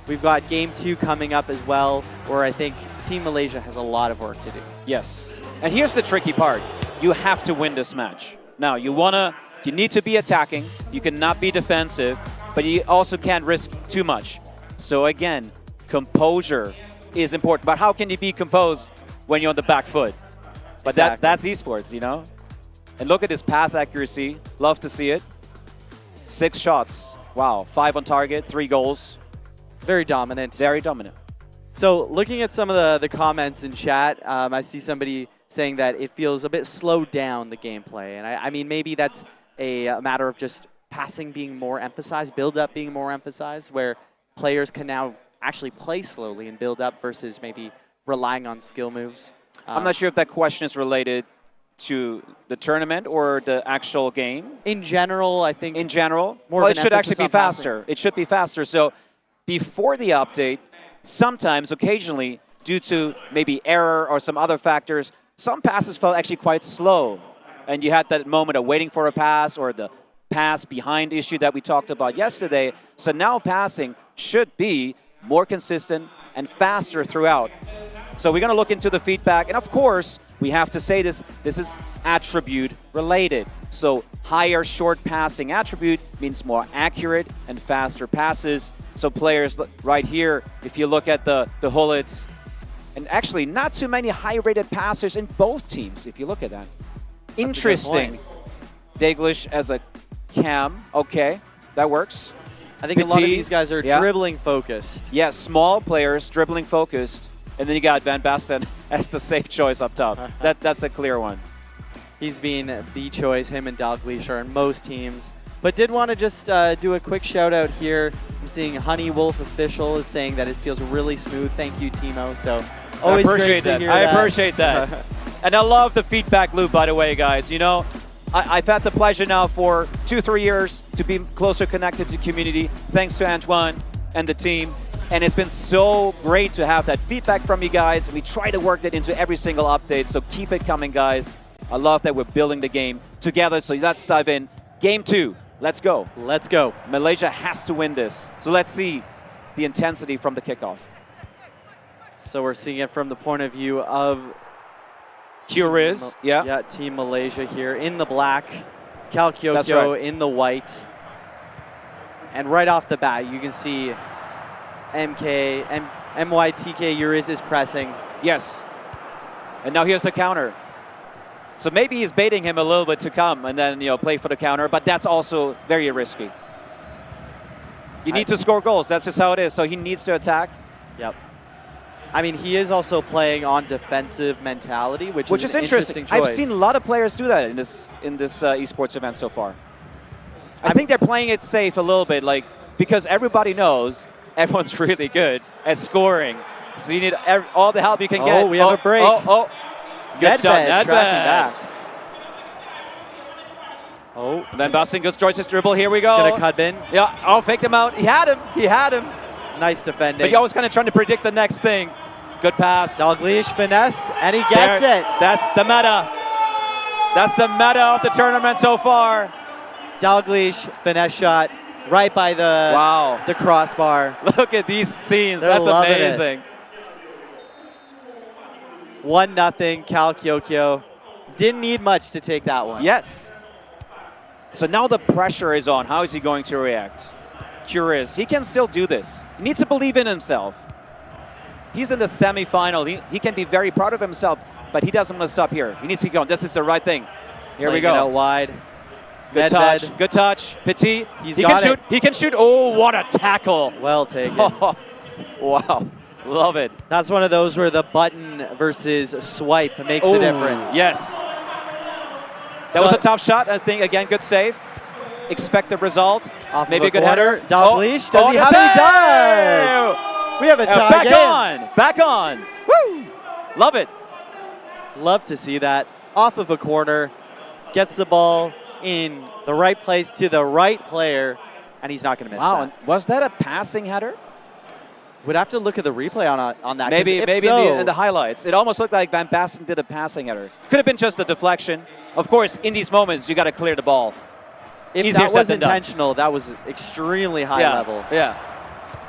We've got Game 2 coming up as well, where I think Team Malaysia has a lot of work to do. Yes. And here's the tricky part. You have to win this match. Now, you need to be attacking. You cannot be defensive, but you also can't risk too much. So again, composure is important. But how can you be composed when you're on the back foot? But that's esports, And look at this pass accuracy. Love to see it. 6 shots. Wow. 5 on target, 3 goals. Very dominant. Very dominant. So looking at some of the comments in chat, I see somebody saying that it feels a bit slowed down, the gameplay. And I mean, maybe that's a matter of just passing being more emphasized, build-up being more emphasized, where players can now actually play slowly and build up versus maybe relying on skill moves. I'm not sure if that question is related to the tournament or the actual game. In general, I think. In general? More well, of it an should emphasis actually be on passing. faster. It should be faster. So before the update, sometimes, occasionally, due to maybe error or some other factors, some passes felt actually quite slow. And you had that moment of waiting for a pass or the pass behind issue that we talked about yesterday. So now passing should be more consistent and faster throughout. So we're going to look into the feedback. And of course, we have to say this is attribute related. So higher short passing attribute means more accurate and faster passes. So players right here, if you look at the Hullets, and actually not too many high-rated passers in both teams, if you look at that. Interesting. Daglish as a cam. Okay, that works. I think a lot of these guys are dribbling focused. Yeah, small players, dribbling focused. And then you got Van Basten as the safe choice up top. That's a clear one. He's been the choice. Him and Dalglish are in most teams. But did want to just do a quick shout out here. I'm seeing Honey Wolf Official is saying that it feels really smooth. Thank you, Timo. So always I appreciate great to that. hear I that. appreciate that. And I love the feedback loop, by the way, guys. You know, I've had the pleasure now for 2-3 years to be closer connected to community, thanks to Antoine and the team. And it's been so great to have that feedback from you guys. We try to work that into every single update, so keep it coming, guys. I love that we're building the game together, so let's dive in. Game 2, let's go. Let's go. Malaysia has to win this. So let's see the intensity from the kickoff. So we're seeing it from the point of view of Curiz, yeah. Yeah, Team Malaysia here in the black. Cal That's Kyokyo right. in the white. And right off the bat, you can see MYTK Uriz is pressing. Yes. And now here's the counter. So maybe he's baiting him a little bit to come and then, you know, play for the counter, but that's also very risky. You need to score goals. That's just how it is. So he needs to attack. Yep. I mean, he is also playing on defensive mentality, which is an interesting. choice. I've seen a lot of players do that in this esports event so far. I think they're playing it safe a little bit, like because everybody knows everyone's really good at scoring. So you need all the help you can get. Oh, we have a break. Good stuff. Nedved tracking back. Oh. And then Boston goes Joyce's dribble. Here we go. He's gonna cut in. Yeah, I'll fake him out. He had him. He had him. Nice defending. But you're always kind of trying to predict the next thing. Good pass. Dalglish finesse, and he gets it. That's the meta. That's the meta of the tournament so far. Dalglish finesse shot right by the crossbar. Look at these scenes. They're That's loving it. amazing. 1-0 Cal Kyokyo. Didn't need much to take that one. Yes. So now the pressure is on. How is he going to react? Curious. He can still do this. He needs to believe in himself. He's in the semi-final. He can be very proud of himself, but he doesn't want to stop here. He needs to keep going. This is the right thing. Here we Playing it go. out wide. Good Nedved. touch. Good touch. Petit. He's He got can shoot. it. He can shoot. Oh, what a tackle. Well taken. Wow. Love it. That's one of those where the button versus swipe makes a difference. Yes. That was a tough shot. I think, again, good save. Expected result. Off Maybe of a good corner. header. Dalglish, does he have it? He does! We have a tie back game. on. Back on. Woo! Love it. Love to see that. Off of a corner. Gets the ball in the right place to the right player, and he's not going to miss Wow. that. And was that a passing header? Would have to look at the replay on that. Maybe, 'cause if maybe so, in the highlights. It almost looked like Van Basten did a passing header. Could have been just a deflection. Of course, in these moments, you got to clear the ball. if Easier that said was than done. intentional, that was extremely high Yeah, level. yeah.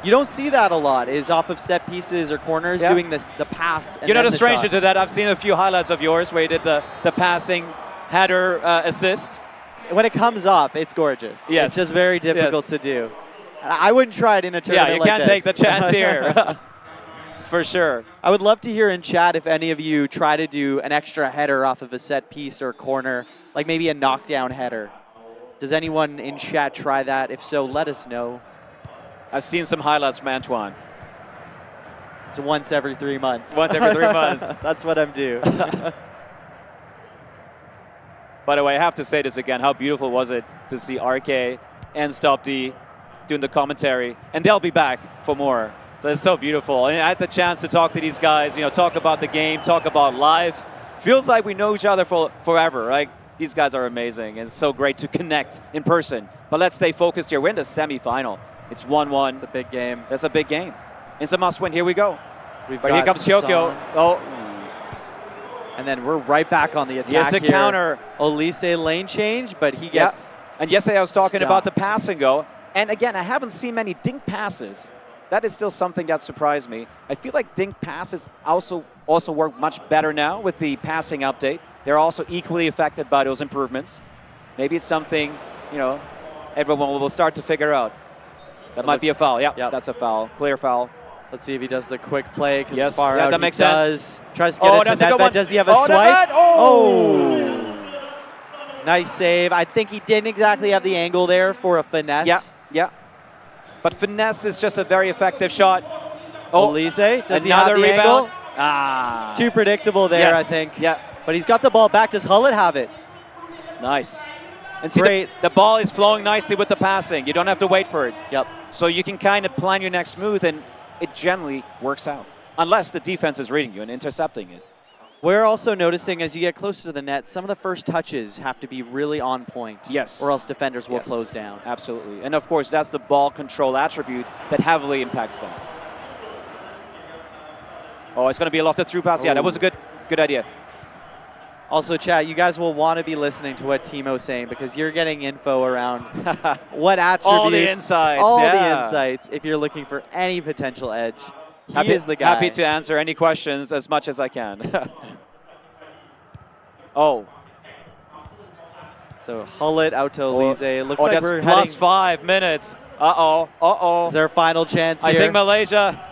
You don't see that a lot, is off of set pieces or corners Yeah. doing the pass and You're not then a the stranger shot. to that. I've seen a few highlights of yours where you did the passing header assist. When it comes off, it's gorgeous. Yes. It's just very difficult Yes. to do. I wouldn't try it in a tournament Yeah, you like can't this. take the chance here. For sure. I would love to hear in chat if any of you try to do an extra header off of a set piece or corner, like maybe a knockdown header. Does anyone in chat try that? If so, let us know. I've seen some highlights from Antoine. It's once every 3 months. Once every 3 months. That's what I'm due. By the way, I have to say this again. How beautiful was it to see RK and Stop D doing the commentary, and they'll be back for more. So it's so beautiful. And I had the chance to talk to these guys, you know, talk about the game, talk about life. Feels like we know each other for forever, right? These guys are amazing, and it's so great to connect in person. But let's stay focused here. We're in the semifinal. It's 1-1. It's a big game. That's a big game. It's a must-win. Here we go. But here comes Kyokyo. Oh. And then we're right back on the attack. Here's the here. counter. Olise lane change, but he gets. And yesterday I was talking about the stopped. pass and go. And again, I haven't seen many dink passes. That is still something that surprised me. I feel like dink passes also work much better now with the passing update. They're also equally affected by those improvements. Maybe it's something, you know, everyone will start to figure out. That might be a foul. Yeah, that's a foul. Clear foul. Let's see if he does the quick play. Yes, far yeah, out that he makes does. sense. Tries to get it to that's a good Nedved. one. Does he have a Oh, swipe? Nedved! Oh! Nice save. I think he didn't exactly have the angle there for a finesse. Yeah. But finesse is just a very effective shot. Olise, does he have another the rebound. angle? Too predictable there, I Yes, think. yeah. But he's got the ball back. Does Hullet have it? Nice. And see, Great. the ball is flowing nicely with the passing. You don't have to wait for it. Yep. So you can kind of plan your next move, and it generally works out. Unless the defense is reading you and intercepting it. We're also noticing as you get closer to the net, some of the first touches have to be really on point. Yes. Or else defenders will Yes. close down. Absolutely. And of course, that's the ball control attribute that heavily impacts them. Oh, it's going to be a lofted through pass. Yeah, that was a good idea. Also, chat, you guys will want to be listening to what Timo's saying because you're getting info around what attributes. All the insights. All yeah. the insights if you're looking for any potential edge. He is the guy. Happy to answer any questions as much as I can. Oh. So Hullet out to Elise. Looks like that's we're plus heading. 5 minutes. Uh-oh. Uh-oh. Is there a final chance here? I think Malaysia.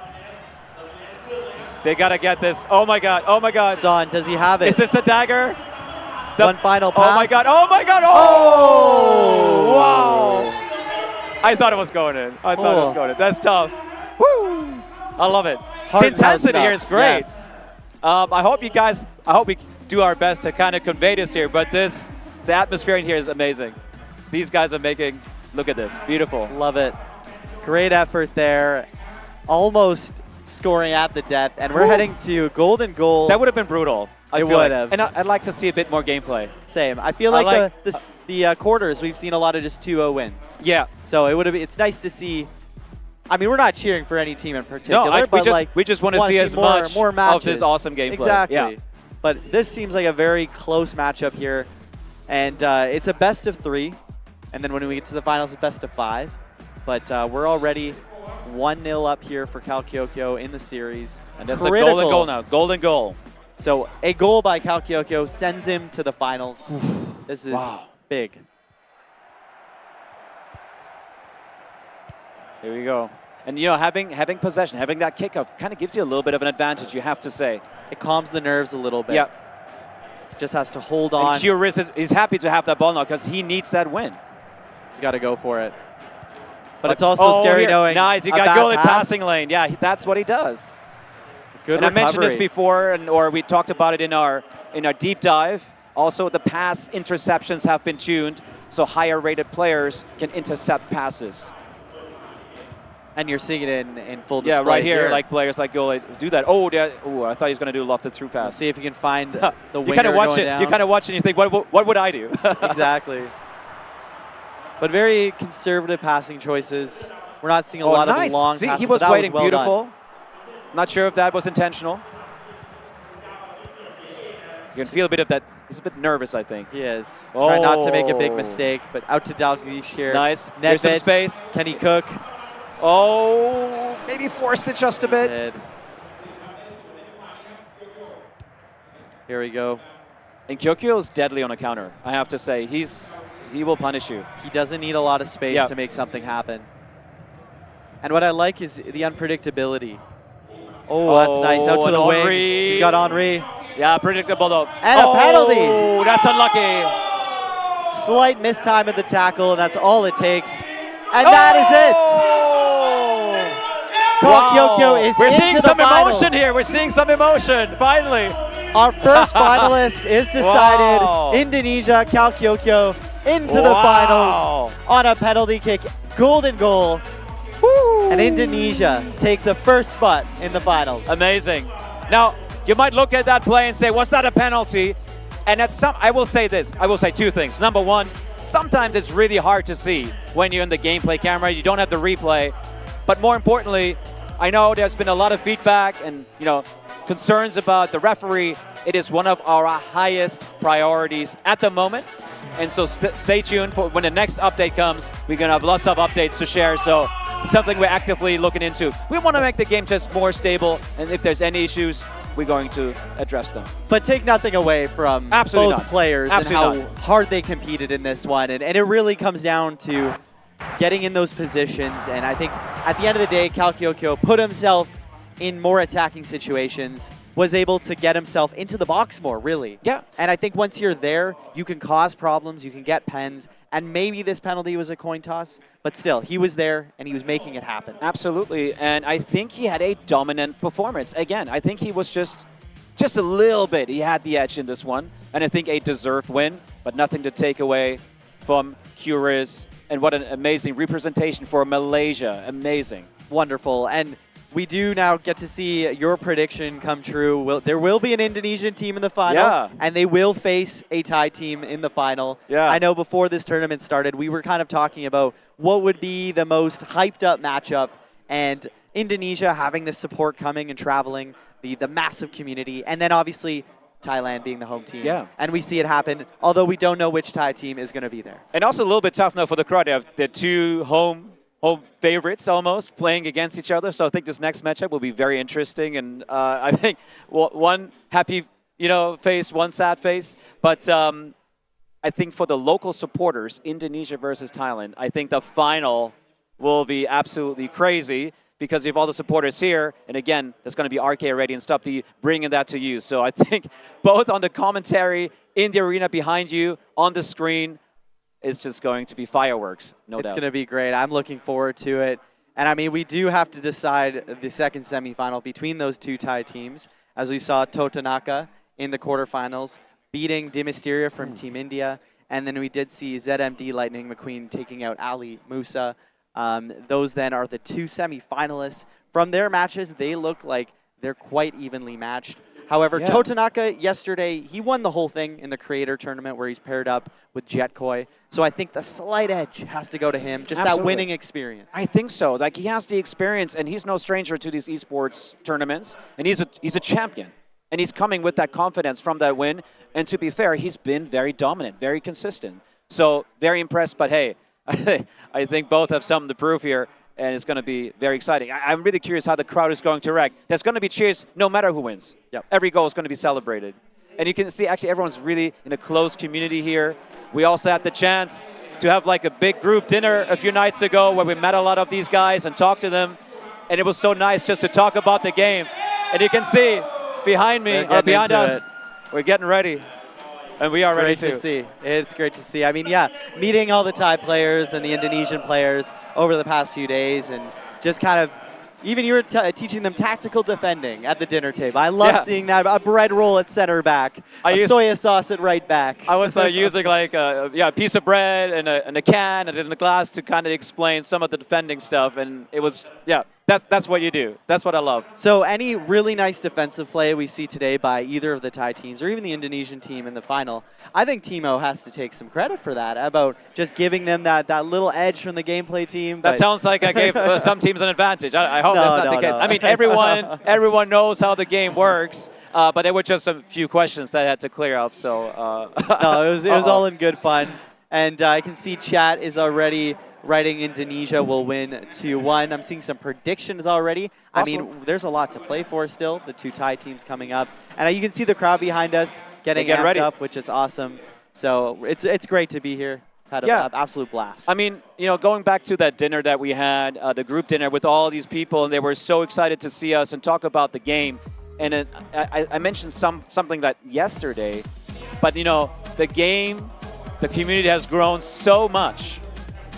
They got to get this. Oh, my God. Oh, my God. Son, does he have it? Is this the dagger? One final pass. Oh, my God. Oh, my God. Oh! Wow. I thought it was going in. I thought it was going in. That's tough. Woo! I love it. The intensity here is great. Yes. I hope we do our best to kind of convey this here, but the atmosphere in here is amazing. These guys are making, look at this, beautiful. Love it. Great effort there. Almost scoring at the death, and we're heading to golden goal. That would have been brutal. It would have. And I'd like to see a bit more gameplay. Same. I feel like the quarters, we've seen a lot of just 2-0 wins. Yeah. So it's nice to see. I mean, we're not cheering for any team in particular, No, but we just want to see as much more matches. of this awesome gameplay. Exactly. Yeah. But this seems like a very close matchup here, and it's a best of 3, and then when we get to the finals, it's best of 5. But we're already 1-0 up here for Cal Kyokyo in the series. And that's a golden goal now. Golden goal. So a goal by Cal Kyokyo sends him to the finals. This is big. Here we go. And, you know, having possession, having that kickoff kind of gives you a little bit of an advantage, you have to say. It calms the nerves a little bit. Yeah. Just has to hold on. And Gio Riz is happy to have that ball now because he needs that win. He's got to go for it. But it's also scary knowing nice, you got goal in passing lane. Yeah, that's what he does. Good and recovery. I mentioned this before, or we talked about it in our deep dive. Also, the pass interceptions have been tuned, so higher rated players can intercept passes. And you're seeing it in full display. Yeah, right here, like players like Gole do that. Oh, I thought he was going to do a lofted through pass. Let's see if you can find the winger You kind of watch going it. down. You kind of watch it and you think, what would I do? Exactly. But very conservative passing choices. We're not seeing a lot of the long See, passes. he was but that waiting well beautiful. done. Not sure if that was intentional. You can feel a bit of that. He's a bit nervous, I think. He is. Trying not to make a big mistake, but out to Dalglish here. Nice. Here's some space. Kenny Cook. Oh, maybe forced it just a bit. Here we go. And Kyokyo is deadly on a counter, I have to say. He will punish you. He doesn't need a lot of space to make something happen. And what I like is the unpredictability. Oh, that's nice. Out to the wing. He's got Henry. Yeah, predictable though. And a penalty. Oh, that's unlucky. Slight mistime of the tackle, and that's all it takes. And that is it. Cal Kyokyo is We're into seeing the some finals. emotion here. We're seeing some emotion, finally. Our first finalist is decided. Wow. Indonesia, Cal Kyokyo into the finals on a penalty kick. Golden goal. Woo. And Indonesia takes a first spot in the finals. Amazing. Now, you might look at that play and say, was that a penalty? And I will say this. I will say two things. Number one, sometimes it's really hard to see when you're in the gameplay camera. You don't have the replay. But more importantly, I know there's been a lot of feedback and concerns about the referee. It is one of our highest priorities at the moment. And so stay tuned for when the next update comes. We're going to have lots of updates to share. So something we're actively looking into. We want to make the game just more stable. And if there's any issues, we're going to address them. But take nothing away from Absolutely both not. players Absolutely and how hard they competed in this one. And it really comes down to getting in those positions. And I think at the end of the day, Cal Kyokyo put himself in more attacking situations, was able to get himself into the box more, really. Yeah. And I think once you're there, you can cause problems, you can get pens, and maybe this penalty was a coin toss, but still, he was there and he was making it happen. Absolutely, and I think he had a dominant performance. Again, I think he was just a little bit, he had the edge in this one, and I think a deserved win, but nothing to take away from Curious, and what an amazing representation for Malaysia. Amazing. Wonderful. And we do now get to see your prediction come true. There will be an Indonesian team in the final, Yeah. and they will face a Thai team in the final. Yeah. I know before this tournament started, we were kind of talking about what would be the most hyped up matchup, and Indonesia having the support coming and traveling, the massive community, and then obviously Thailand being the home team. Yeah. And we see it happen, although we don't know which Thai team is going to be there. And also a little bit tough now for the crowd. They have the two home favorites almost playing against each other. So I think this next matchup will be very interesting. And I think one happy, face, one sad face. But I think for the local supporters, Indonesia versus Thailand, I think the final will be absolutely crazy because you have all the supporters here. And again, there's going to be RK ready and stuff bringing that to you. So I think both on the commentary, in the arena behind you, on the screen, it's just going to be fireworks, no doubt. It's going to be great. I'm looking forward to it. And I mean, we do have to decide the second semifinal between those two Thai teams, as we saw Totanaka in the quarterfinals beating De Mysteria from Team India. And then we did see ZMD Lightning McQueen taking out Ali Musa. Those then are the two semifinalists. From their matches, they look like they're quite evenly matched. However, Yeah. Totanaka yesterday, he won the whole thing in the Creator Tournament where he's paired up with Jetkoi. So I think the slight edge has to go to him, just that Absolutely. winning experience. I think so. Like, he has the experience, and he's no stranger to these esports tournaments, and he's a champion. And he's coming with that confidence from that win. And to be fair, he's been very dominant, very consistent. So very impressed, but hey, I think both have something to prove here, and it's going to be very exciting. I'm really curious how the crowd is going to react. There's going to be cheers no matter who wins. Yep. Every goal is going to be celebrated. And you can see, actually, everyone's really in a close community here. We also had the chance to have like a big group dinner a few nights ago where we met a lot of these guys and talked to them. And it was so nice just to talk about the game. And you can see behind me, They're or getting behind into us, we're getting ready. And we are ready Great too. to see. It's great to see. I mean, yeah, meeting all the Thai players and the Indonesian players over the past few days, and just kind of, even you were teaching them tactical defending at the dinner table. I love Yeah. seeing that. A bread roll at center back, soya sauce at right back. I was using like a piece of bread and a can and a glass to kind of explain some of the defending stuff, and it was, that's what you do. That's what I love. So any really nice defensive play we see today by either of the Thai teams or even the Indonesian team in the final, I think Timo has to take some credit for that, about just giving them that little edge from the gameplay team. That but- sounds like I gave some teams an advantage. I hope No, that's not no, the case. no. I mean, everyone knows how the game works, but there were just a few questions that I had to clear up. So No, it was all in good fun. And I can see chat is already writing Indonesia will win 2-1. I'm seeing some predictions already. I mean, there's a lot to play for still. The two Thai teams coming up. And you can see the crowd behind us getting get amped ready. up, which is awesome. So it's great to be here. Had an absolute blast. I mean, going back to that dinner that we had, the group dinner with all these people, and they were so excited to see us and talk about the game. And I mentioned something that yesterday, but the game, the community has grown so much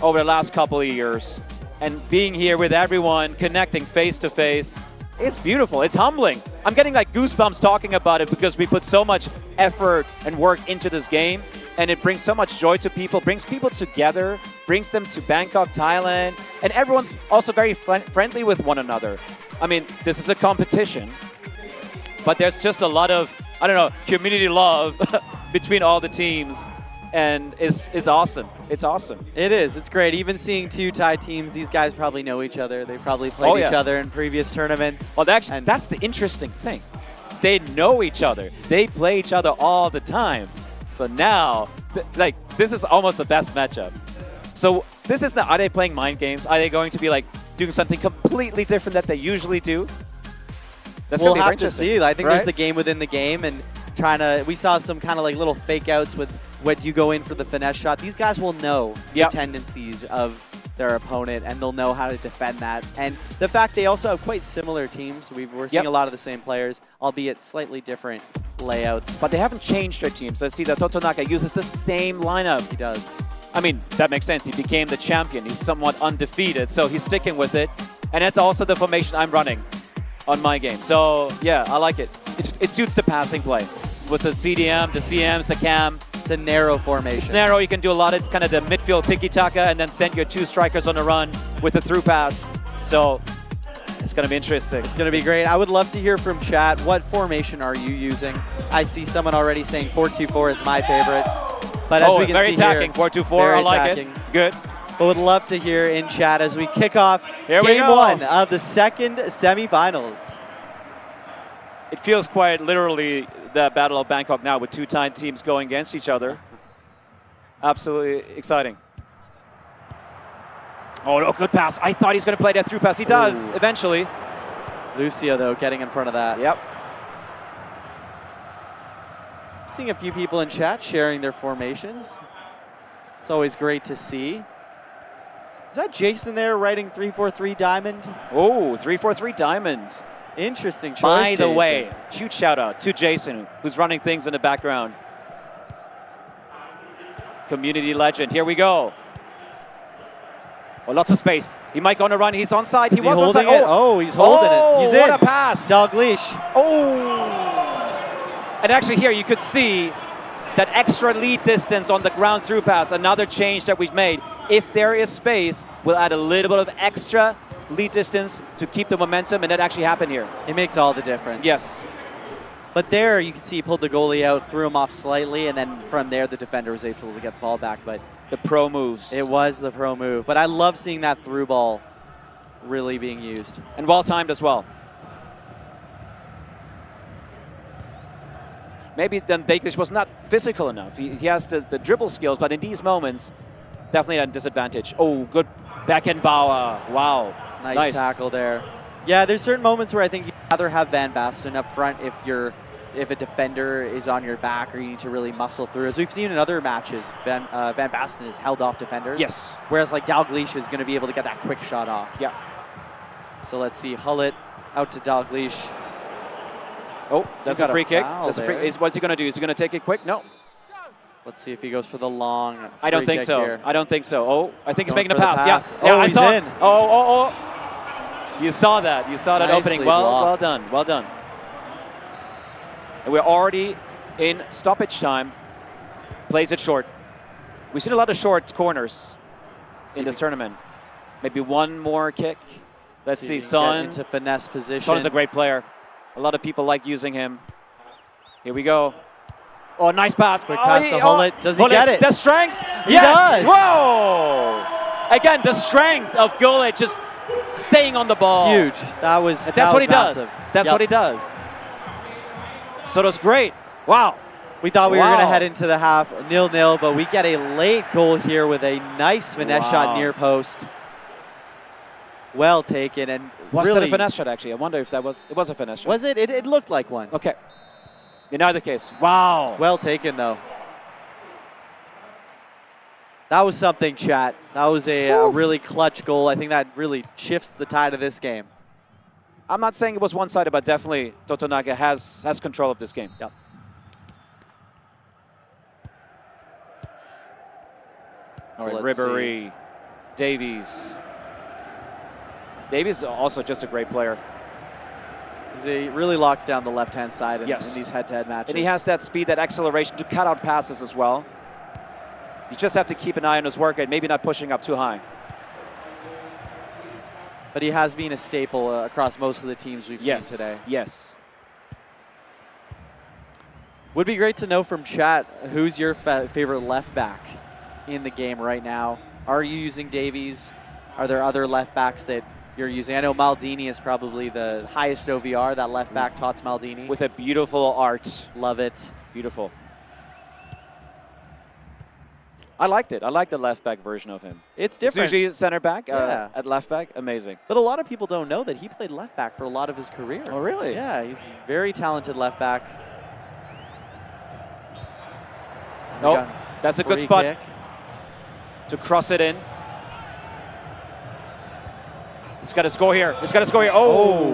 over the last couple of years, and being here with everyone, connecting face to face, it's beautiful. It's humbling. I'm getting like goosebumps talking about it because we put so much effort and work into this game, and it brings so much joy to people, brings people together, brings them to Bangkok, Thailand, and everyone's also very friendly with one another. I mean, this is a competition, but there's just a lot of, community love between all the teams. And it's awesome. It's awesome. It is. It's great. Even seeing two Thai teams, these guys probably know each other. They probably played each other in previous tournaments. Well, actually, that's the interesting thing. They know each other. They play each other all the time. So now, this is almost the best matchup. So this is are they playing mind games? Are they going to be doing something completely different that they usually do? That's We'll gonna be have to interesting, see. I think right? there's the game within the game, and we saw some kind of little fake outs with what you go in for the finesse shot. These guys will know the tendencies of their opponent, and they'll know how to defend that. And the fact they also have quite similar teams. We're seeing a lot of the same players, albeit slightly different layouts. But they haven't changed their teams. Let's see that Totanaka uses the same lineup. He does. I mean, that makes sense. He became the champion. He's somewhat undefeated, so he's sticking with it. And that's also the formation I'm running on my game. So, yeah, I like it. It suits the passing play with the CDM, the CMs, the cam. It's a narrow formation. It's narrow. You can do a lot of kind of the midfield tiki-taka and then send your 2 strikers on the run with a through pass. So it's going to be interesting. It's going to be great. I would love to hear from chat. What formation are you using? I see someone already saying 4-2-4 is my favorite. But as we can very see attacking. here, 4-2-4. I like it. Good. But would love to hear in chat as we kick off Here we game go. 1 of the second semifinals. It feels quite literally the Battle of Bangkok now with 2 Thai teams going against each other. Absolutely exciting. Oh, no, good pass. I thought he's going to play that through pass. He does, eventually. Lucio, though, getting in front of that. Yep. Seeing a few people in chat sharing their formations. It's always great to see. Is that Jason there writing 3-4-3 diamond? Oh, 3-4-3 diamond. Interesting choice, By the Jason. way, huge shout out to Jason, who's running things in the background. Community legend. Here we go. Oh, lots of space. He might go on a run. He's onside. He was holding onside. it? Oh, he's holding it. He's what in. a pass. Dalglish. Oh. And actually here you could see that extra lead distance on the ground through pass. Another change that we've made. If there is space, we'll add a little bit of extra lead distance to keep the momentum, and that actually happened here. It makes all the difference. Yes. But there, you can see he pulled the goalie out, threw him off slightly, and then from there, the defender was able to get the ball back. But the pro moves. It was the pro move. But I love seeing that through ball really being used. And well-timed as well. Maybe then Dalglish was not physical enough. He has the dribble skills, but in these moments, definitely at a disadvantage. Oh, good backhand Bauer. Wow. Nice tackle there. Yeah, there's certain moments where I think you'd rather have Van Basten up front if a defender is on your back or you need to really muscle through. As we've seen in other matches, Van Basten has held off defenders. Yes. Whereas like Dalglish is going to be able to get that quick shot off. Yeah. So let's see, Hullet out to Dalglish. Oh, that's a free kick. That's a free. What's he going to do? Is he going to take it quick? No. Let's see if he goes for the long free I don't think kick so. here. I don't think so. Oh, I think he's going making a for the pass. pass. Yeah. Oh, I he's saw in. it. Oh. You saw that. You saw that Nicely opening. Well blocked. done. Well done. And we're already in stoppage time. Plays it short. We've seen a lot of short corners in this tournament. Maybe one more kick. Let's see. Son into finesse position. Son is a great player. A lot of people like using him. Here we go. Oh, nice pass. Quick pass to Hullet. Does he Hullet, get it? The strength. He Yes. does. Whoa. Again, the strength of Gullit just staying on the ball. Huge. That's what he massive. does. That's Yep. what he does. So that's great. Wow. We thought we were going to Wow. head into the half 0-0, but we get a late goal here with a nice finesse shot Wow. near post. Well taken and Was really, that a finesse shot, actually? I wonder if that was... It was a finesse shot. Was it? It looked like one. Okay. In either case. Wow. Well taken, though. That was something, chat. That was a really clutch goal. I think that really shifts the tide of this game. I'm not saying it was one-sided, but definitely Totonaga has control of this game. Yep. All right, let's Ribery, Davies. Davies is also just a great player. He really locks down the left-hand side in Yes. these head-to-head matches. And he has that speed, that acceleration to cut out passes as well. You just have to keep an eye on his work and maybe not pushing up too high. But he has been a staple across most of the teams we've seen today. Yes. Would be great to know from chat, who's your favorite left back in the game right now? Are you using Davies? Are there other left backs that you're using? I know Maldini is probably the highest OVR, that left back, Tots Maldini. With a beautiful art. Love it. Beautiful. I liked it. I like the left back version of him. It's different. It's usually center back Yeah. at left back. Amazing. But a lot of people don't know that he played left back for a lot of his career. Oh, really? Yeah, he's a very talented left back. Oh, that's a good Free spot kick. to cross it in. He's got to score here. He's got to score here. Oh.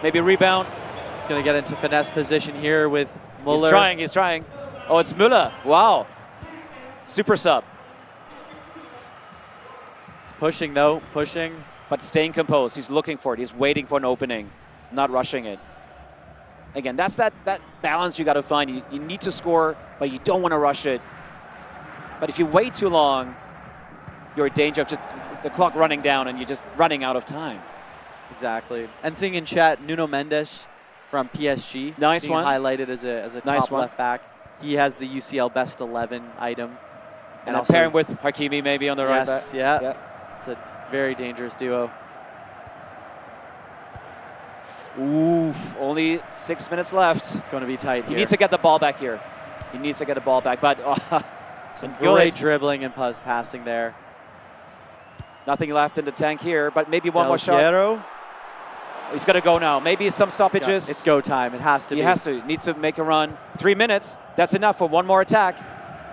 Maybe a rebound. He's going to get into finesse position here with Muller. He's trying. He's trying. Oh, it's Müller. Wow. Super sub. He's pushing, though. Pushing. But staying composed. He's looking for it. He's waiting for an opening, not rushing it. Again, that's that balance you got to find. You need to score, but you don't want to rush it. But if you wait too long, you're in danger of just the clock running down and you're just running out of time. Exactly. And seeing in chat, Nuno Mendes from PSG. Nice being one. highlighted as a Nice top one. left back. He has the UCL best 11 item. And also- pairing with Hakimi maybe on the right back. Yes, yeah. It's a very dangerous duo. Oof, only 6 minutes left. It's going to be tight He here. needs to get the ball back here. He needs to get the ball back, but Some and great Gullit, dribbling and passing there. nothing left in the tank here, but maybe one Del more shot. Piero. He's going to go now. Maybe some stoppages. It's go time. It has to He be. has to. Needs to make a run. 3 minutes. That's enough for one more attack.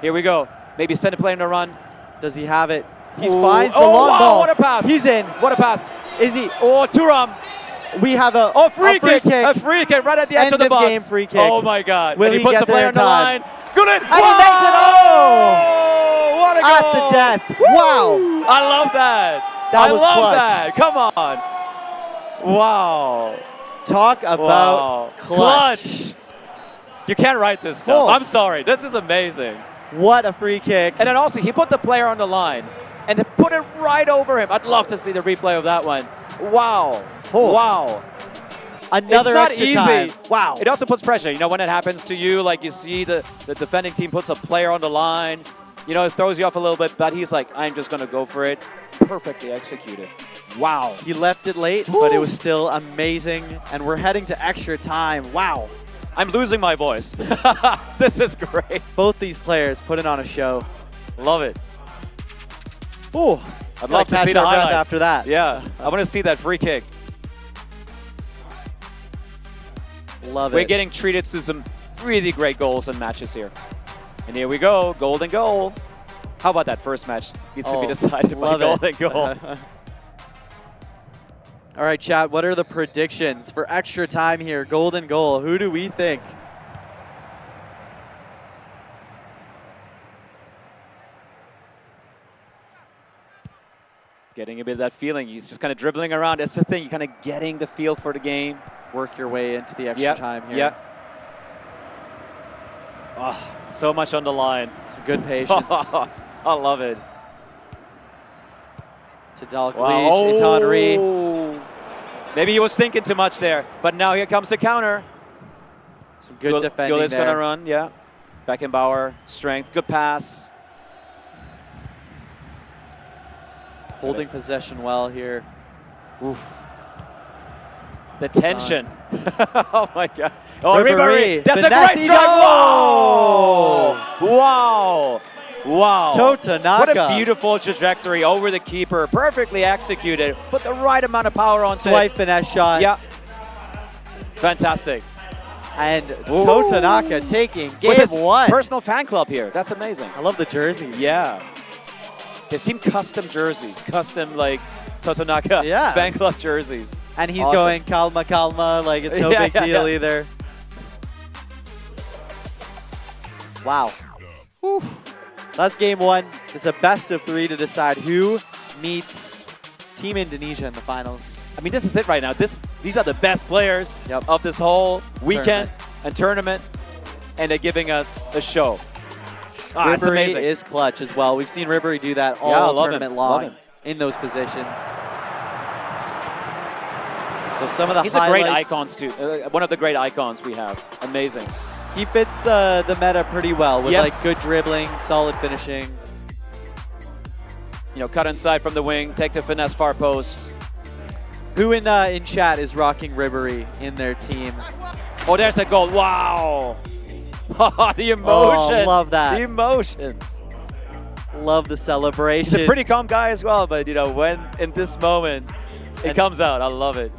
Here we go. Maybe send a player on a run. Does he have it? He Ooh. finds the Oh, long wow, ball. what a pass. He's in. What a pass. Is he? Oh, Thuram. We have a Free kick. A free kick right at the edge End of the box. game free kick. Oh my God. Will and he he puts get the player there on in the time? line. Gullit. And he makes it. Oh! What a goal. At the death. Wow. I love that. That was I love clutch. that. Come on. Wow. Talk about Wow. clutch. You can't write this stuff. Oh. I'm sorry. This is amazing. What a free kick. And then also, he put the player on the line and then put it right over him. I'd love to see the replay of that one. Wow. Oh. Wow. Another it's not extra easy. time. Wow. It also puts pressure. You know, when it happens to you, like you see the defending team puts a player on the line, you know, it throws you off a little bit, but he's like, I'm just going to go for it. Perfectly executed. Wow. He left it late, but it was still amazing. And we're heading to extra time. Wow. I'm losing my voice. This is great. Both these players putting on a show. Love it. Ooh. I'd love to see the highlights after that. Yeah. I want to see that free kick. Love We're it. getting treated to some really great goals and matches here. And here we go, golden goal. How about that first match? Needs to be decided by love it. golden goal. All right, chat, what are the predictions for extra time here? Golden goal. Who do we think? Getting a bit of that feeling. He's just kind of dribbling around. That's the thing. You're kind of getting the feel for the game. Work your way into the extra Yep, time here. Yep. Oh, so much on the line. Some good patience. I love it. To Dalglish, Wow. Ethan Henry. Oh. Maybe he was thinking too much there, but now here comes the counter. Some good defending Gullet's there. going to run, yeah. Beckenbauer, strength, good pass. Holding possession well here. Oof. The tension. Oh my God. Oh, Ribéry. That's a Finesse great shot. Wow. Wow. Wow. Totanaka. What a beautiful trajectory over the keeper. Perfectly executed. Put the right amount of power on Swipe finesse shot. Yeah. Fantastic. And Totanaka taking With game his one. personal fan club here. That's amazing. I love the jerseys. Yeah. They seem custom jerseys. Custom, like, Totanaka fan club jerseys. And he's Awesome. going calma, calma, like it's no big deal either. Wow. Whew. That's game one. It's a best of three to decide who meets Team Indonesia in the finals. I mean, this is it right now. These are the best players of this whole weekend and tournament, and they're giving us a show. Ah, it's Ribéry amazing. is clutch as well. We've seen Ribéry do that Yeah, I all love tournament him. Love long him. in those positions. So some of the He's highlights. a great icons too. One of the great icons we have. Amazing. He fits the meta pretty well with Yes. like good dribbling, solid finishing. You know, cut inside from the wing, take the finesse far post. Who in chat is rocking Ribéry in their team? Oh, there's that goal. Wow. The emotions. Oh, love that. The emotions. Love the celebration. He's a pretty calm guy as well, but you know, when in this moment it comes out, I love it.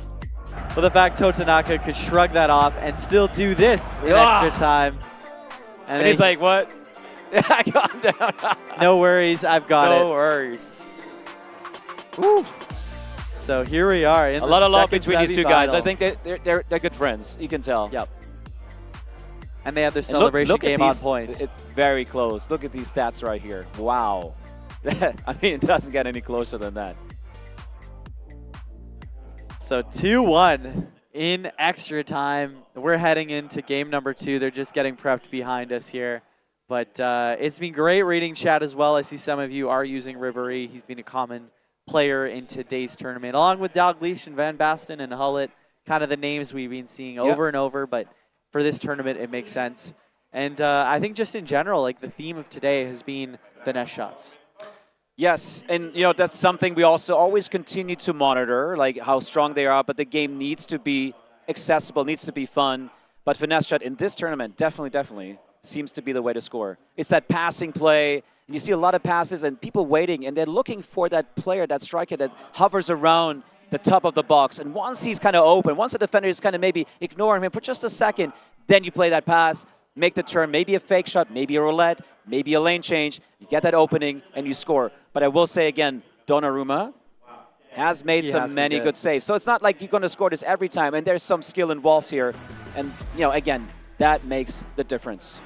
But the fact Totanaka could shrug that off and still do this in Ah. extra time. And he's like, what? Calm down. No worries, I've got it. No worries. Woo. So here we are in A lot of love second between these two guys. I semifinal. think they're good friends. You can tell. Yep. And they have their And look- celebration look at game on these- point. It's very close. Look at these stats right here. Wow. I mean, it doesn't get any closer than that. So 2-1 in extra time. We're heading into game number 2. They're just getting prepped behind us here. But it's been great reading chat as well. I see some of you are using Ribery. He's been a common player in today's tournament, along with Dalglish and Van Basten and Hullet, kind of the names we've been seeing over and over. But for this tournament, it makes sense. And I think just in general, like the theme of today has been finesse shots. Yes, and that's something we also always continue to monitor, like how strong they are, but the game needs to be accessible, needs to be fun. But finesse shot in this tournament definitely seems to be the way to score. It's that passing play, and you see a lot of passes and people waiting, and they're looking for that player, that striker that hovers around the top of the box. And once he's kind of open, once the defender is kind of maybe ignoring him for just a second, then you play that pass, make the turn, maybe a fake shot, maybe a roulette, maybe a lane change. You get that opening and you score. But I will say again, Donnarumma has made many good saves. So it's not like you're going to score this every time, and there's some skill involved here. And, again, that makes the difference.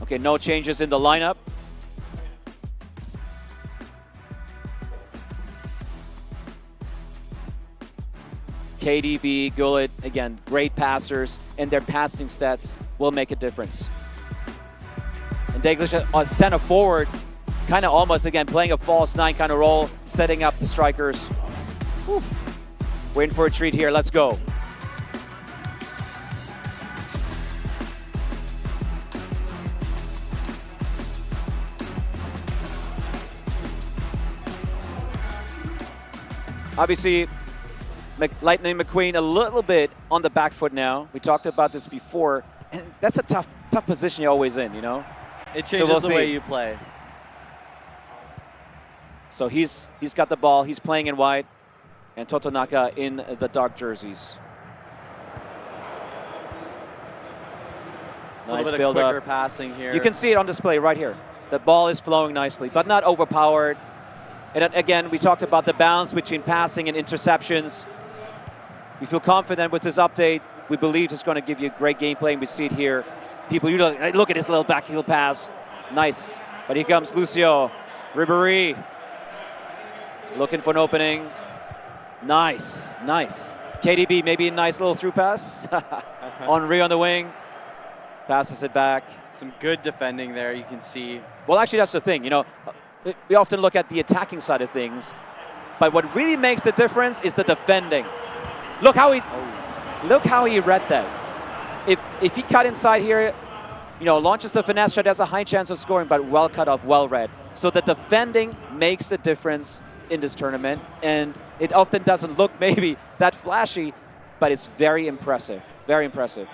Okay, no changes in the lineup. KDB, Gullit, again, great passers, and their passing stats will make a difference. And Dalglish on center forward, kind of almost, again, playing a false 9 kind of role, setting up the strikers. Whew. Waiting for a treat here. Let's go. Obviously, Lightning McQueen a little bit on the back foot now. We talked about this before, and that's a tough position you're always in, It changes the way you play. So he's got the ball. He's playing in white, and Totonaka in the dark jerseys. A little bit of quicker passing here. You can see it on display right here. The ball is flowing nicely, but not overpowered. And again, we talked about the balance between passing and interceptions. We feel confident with this update. We believe it's going to give you great gameplay, and we see it here. People usually look at his little backheel pass. Nice. But here comes Lucio. Ribery. Looking for an opening. Nice. KDB, maybe a nice little through pass. Henry on the wing. Passes it back. Some good defending there, you can see. Well, actually, that's the thing. We often look at the attacking side of things, but what really makes the difference is the defending. Look how he read that. If he cut inside here, launches the finesse shot, has a high chance of scoring, but well cut off, well read. So the defending makes the difference in this tournament, and it often doesn't look maybe that flashy, but it's very impressive. Very impressive.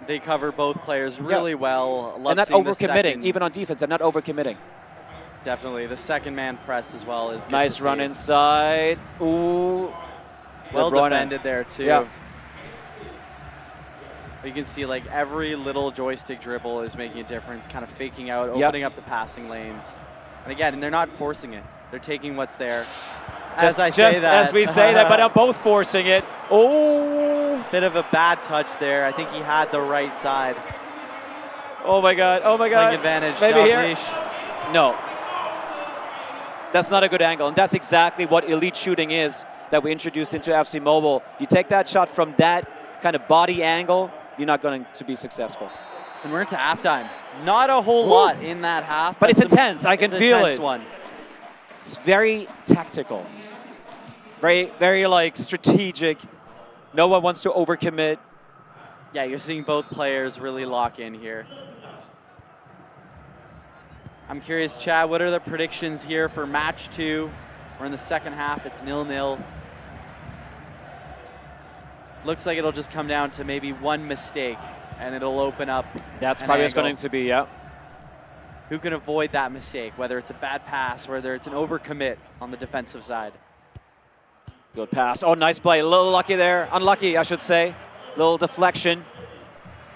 They cover both players really well. And not overcommitting, even on defense, and not overcommitting. Definitely. The second man press as well is good. Nice run inside. Ooh. Well defended there too. Yeah. You can see like every little joystick dribble is making a difference, kind of faking out, opening up the passing lanes. And again, they're not forcing it. They're taking what's there. Just as we say that, but I'm both forcing it. Oh. Bit of a bad touch there. I think he had the right side. Oh my God. Playing advantage. Maybe Dalglish. here. No. That's not a good angle, and that's exactly what elite shooting is that we introduced into FC Mobile. You take that shot from that kind of body angle, you're not going to be successful. And we're into halftime. Not a whole lot in that half. But it's intense. I can feel intense it. One. It's very tactical. Very like strategic. No one wants to overcommit. Yeah, you're seeing both players really lock in here. I'm curious, Chad, what are the predictions here for match 2? We're in the second half. It's 0-0. Looks like it'll just come down to maybe one mistake, and it'll open up. That's probably what's going to be, yeah. Who can avoid that mistake, whether it's a bad pass, whether it's an overcommit on the defensive side. Good pass. Oh, nice play. A little lucky there. Unlucky, I should say. Little deflection.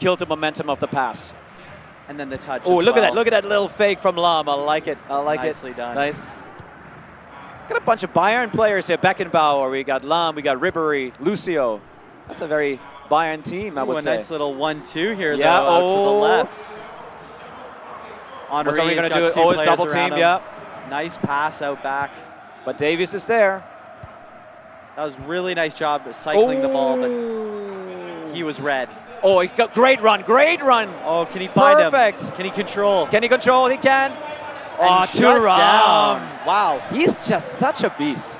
Killed the momentum of the pass. And then the touch. Oh, look at that. Look at that little fake from Lam. I like it. Nicely done. Nice. Got a bunch of Bayern players here. Beckenbauer, we got Lam, we got Ribery, Lucio. That's a very Bayern team, I would say. A nice little 1-2 here, though, out to the left. What's going to do? Oh, double team, yeah. Nice pass out back. But Davies is there. That was really nice job cycling the ball, but he was red. Oh, he got great run, great run. Oh, can he find Perfect. him? Can he control? Can he control? He can. And shut down. Wow. He's just such a beast.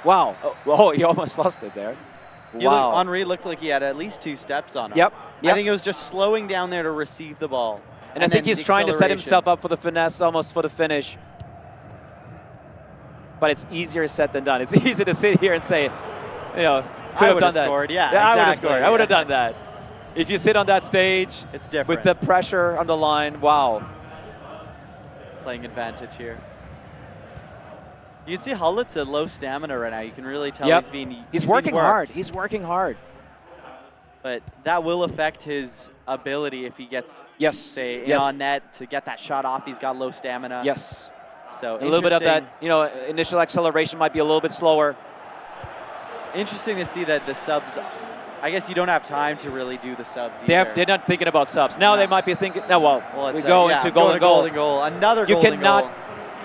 Wow. Oh, he almost lost it there. Wow. Henri looked like he had at least 2 steps on him. Yep. I think it was just slowing down there to receive the ball. And I think he's trying to set himself up for the finesse, almost for the finish. But it's easier said than done. It's easy to sit here and say, you know, could have done that. Scored, yeah, I would have exactly. scored. I would have done that. If you sit on that stage, it's different. With the pressure on the line, wow. Playing advantage here. You can see Hullet's a low stamina right now. You can really tell he's working hard. He's working hard. But that will affect his ability if he gets, say, Yes. on net to get that shot off. He's got low stamina. Yes. So a little bit of that, you know, initial acceleration might be a little bit slower. Interesting to see that the subs, I guess you don't have time to really do the subs either. They're not thinking about subs. Now they might be thinking, no, well we go into golden goal. Another you golden cannot, goal.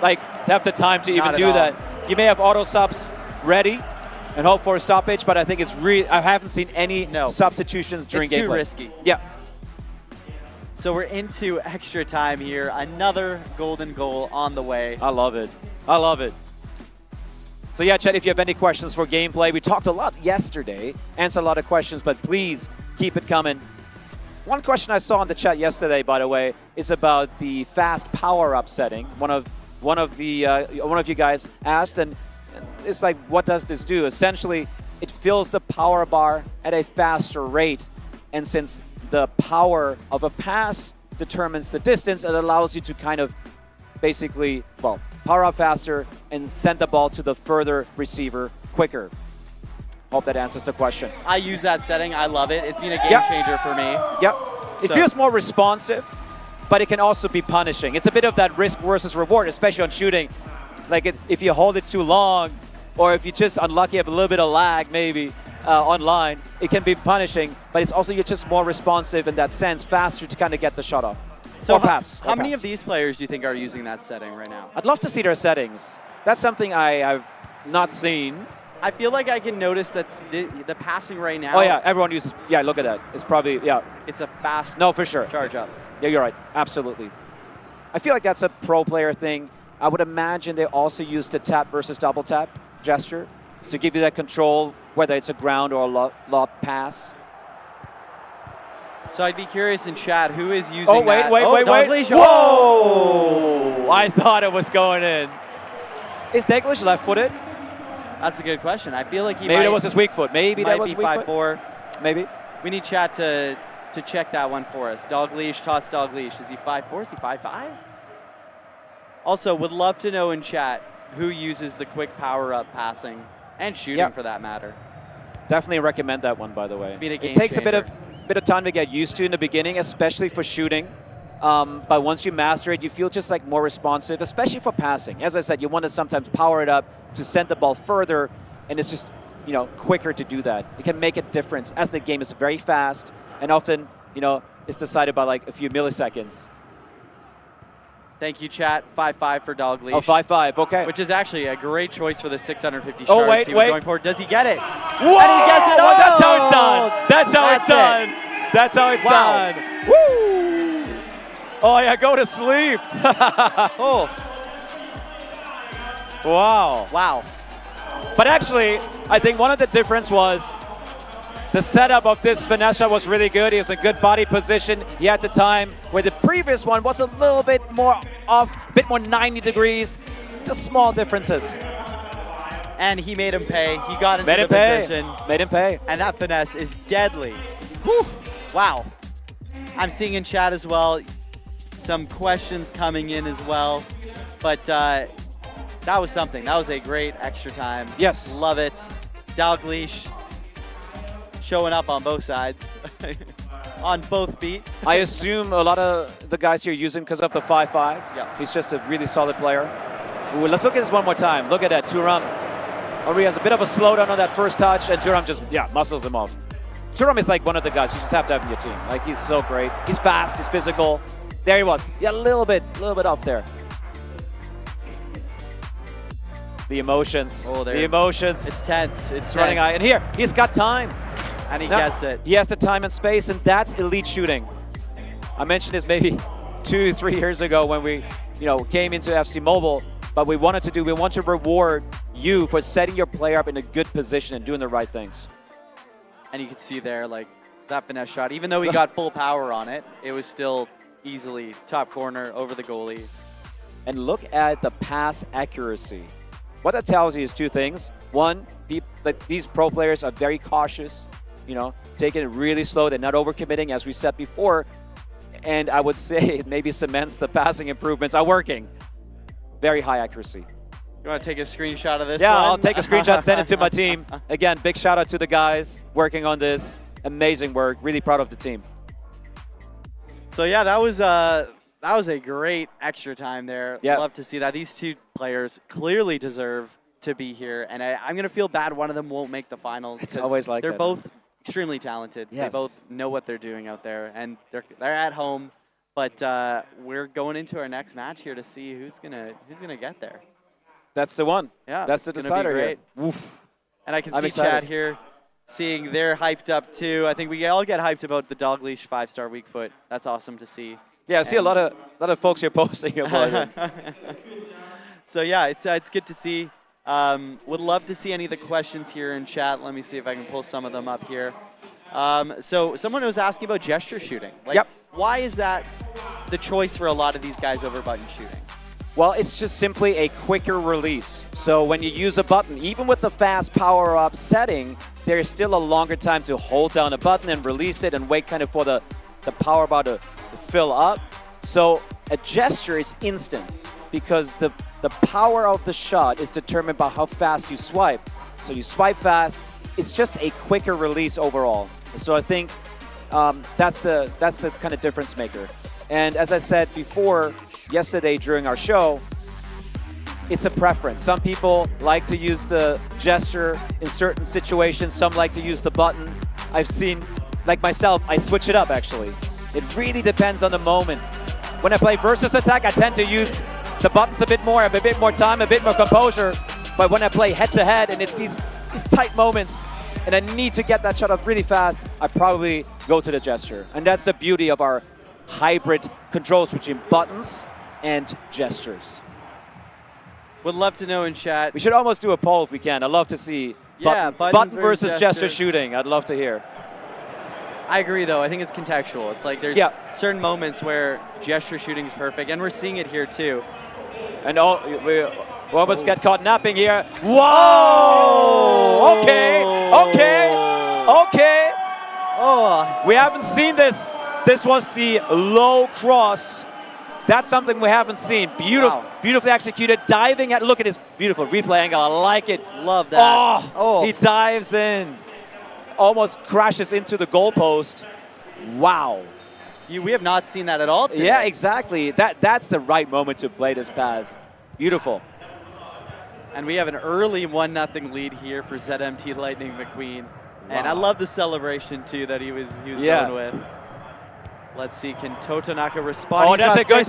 like, have the time to even Not do at that. You may have auto subs ready and hope for a stoppage, but I think it's really, I haven't seen any substitutions during It's gameplay. too risky. Yeah. So we're into extra time here. Another golden goal on the way. I love it. I love it. So yeah, Chet, if you have any questions for gameplay, we talked a lot yesterday, answered a lot of questions, but please keep it coming. One question I saw in the chat yesterday, by the way, is about the fast power-up setting. One of you guys asked, and it's like, what does this do? Essentially, it fills the power bar at a faster rate, and since the power of a pass determines the distance, it allows you to kind of basically, well, power up faster and send the ball to the further receiver quicker. Hope that answers the question. I use that setting. I love it. It's been a game changer for me. Yep. It feels more responsive, but it can also be punishing. It's a bit of that risk versus reward, especially on shooting. Like if you hold it too long, or if you're just unlucky, have a little bit of lag maybe online, it can be punishing, but it's also you're just more responsive in that sense, faster to kind of get the shot off. So How many of these players do you think are using that setting right now? I'd love to see their settings. That's something I've not seen. I feel like I can notice that the passing right now. Oh yeah, everyone uses, yeah, look at that. It's probably, yeah. It's a fast No, for sure. charge up. Yeah, you're right, absolutely. I feel like that's a pro player thing. I would imagine they also use the tap versus double tap gesture to give you that control, whether it's a ground or a lob pass. So I'd be curious in chat, who is using Oh, wait, that? wait, wait. Dalglish. Whoa! I thought it was going in. Is Dalglish left-footed? That's a good question. I feel like he Maybe that was his weak foot. Maybe that was be weak foot. 5'4". Maybe. We need chat to check that one for us. Dalglish, Tots Dalglish. Is he 5'4"? Is he 5'5"? Also, would love to know in chat who uses the quick power-up passing and shooting for that matter. Definitely recommend that one, by the way. It's been a game It takes changer. a bit of time to get used to in the beginning, especially for shooting. But once you master it, you feel just like more responsive, especially for passing. As I said, you want to sometimes power it up to send the ball further, and it's just, you know, quicker to do that. It can make a difference as the game is very fast, and often, you know, it's decided by like a few milliseconds. Thank you, chat. 5'5" for Dalglish. Oh, 5'5", okay. Which is actually a great choice for the 650 Oh, shards wait, he was wait. going for. Does he get it? Whoa! And he gets it. Well, that's how it's Oh! done. That's how it's That's done. it. That's how it's Wow. done. Woo! Oh, yeah, go to sleep. Oh. Wow. Wow. But actually, I think one of the difference was the setup of this finesse shot was really good. He was in good body position. He had the time where the previous one was a little bit more off, a bit more 90 degrees. Just small differences. And he made him pay. He got into Made the him pay. position. Made him pay. And that finesse is deadly. Whew. Wow. I'm seeing in chat as well some questions coming in as well. But that was something. That was a great extra time. Yes. Love it. Dalglish showing up on both sides. On both feet. I assume a lot of the guys here use him because of the 5'5". Yeah. He's just a really solid player. Ooh, let's look at this one more time. Look at that, Thuram. Henri has a bit of a slowdown on that first touch, and Thuram just, muscles him off. Thuram is like one of the guys you just have to have in your team. Like, he's so great. He's fast, he's physical. There he was. Yeah, a little bit off there. The emotions. Oh, the emotions. It's tense. It's running tense. high. And here, he's got time. And he Now, gets it. He has the time and space, and that's elite shooting. I mentioned this maybe 2-3 years ago when we, came into FC Mobile. But we want to reward you for setting your player up in a good position and doing the right things. And you can see there, like, that finesse shot, even though he got full power on it, it was still easily top corner over the goalie. And look at the pass accuracy. What that tells you is two things. One, these pro players are very cautious, taking it really slow. They're not overcommitting, as we said before. And I would say it maybe cements the passing improvements are working. Very high accuracy. You want to take a screenshot of this Yeah, one? I'll take a screenshot, send it to my team. Again, big shout out to the guys working on this. Amazing work. Really proud of the team. So yeah, that was a great extra time there. Yeah. Love to see that. These two players clearly deserve to be here, and I'm going to feel bad one of them won't make the finals. It's always like they're that. both extremely talented. Yes. They both know what they're doing out there, and they're at home. But we're going into our next match here to see who's gonna get there. That's the one. Yeah, that's the it's gonna be decider here. great. Oof. And I can I'm see excited. Chad here seeing they're hyped up too. I think we all get hyped about the dog leash 5-star weak foot. That's awesome to see. Yeah, I see a lot of folks here posting about it. So yeah, it's good to see. Would love to see any of the questions here in chat. Let me see if I can pull some of them up here. So someone was asking about gesture shooting. Like, why is that the choice for a lot of these guys over button shooting? Well, it's just simply a quicker release. So when you use a button, even with the fast power-up setting, there's still a longer time to hold down a button and release it and wait kind of for the power bar to fill up. So a gesture is instant because the power of the shot is determined by how fast you swipe. So you swipe fast, it's just a quicker release overall. So I think that's the kind of difference maker. And as I said before, yesterday during our show, it's a preference. Some people like to use the gesture in certain situations. Some like to use the button. I've seen, like myself, I switch it up actually. It really depends on the moment. When I play versus attack, I tend to use the buttons a bit more, have a bit more time, a bit more composure. But when I play head-to-head and it's these tight moments and I need to get that shot up really fast, I probably go to the gesture. And that's the beauty of our hybrid controls between buttons and gestures. Would love to know in chat. We should almost do a poll if we can. I'd love to see button versus gesture shooting. I'd love to hear. I agree, though. I think it's contextual. It's like there's certain moments where gesture shooting is perfect, and we're seeing it here too. And we almost get caught napping here. Whoa! Okay. Oh, we haven't seen this. This was the low cross. That's something we haven't seen. Beautifully executed, diving at. Look at his beautiful replay angle. I like it. Love that. Oh, he dives in, almost crashes into the goalpost. Wow. We have not seen that at all today. Yeah, exactly. That's the right moment to play this pass. Beautiful. And we have an early 1-0 lead here for ZMT Lightning McQueen. And I love the celebration too that he was going with. Let's see, can Totonaka respond? Oh, that's a goal.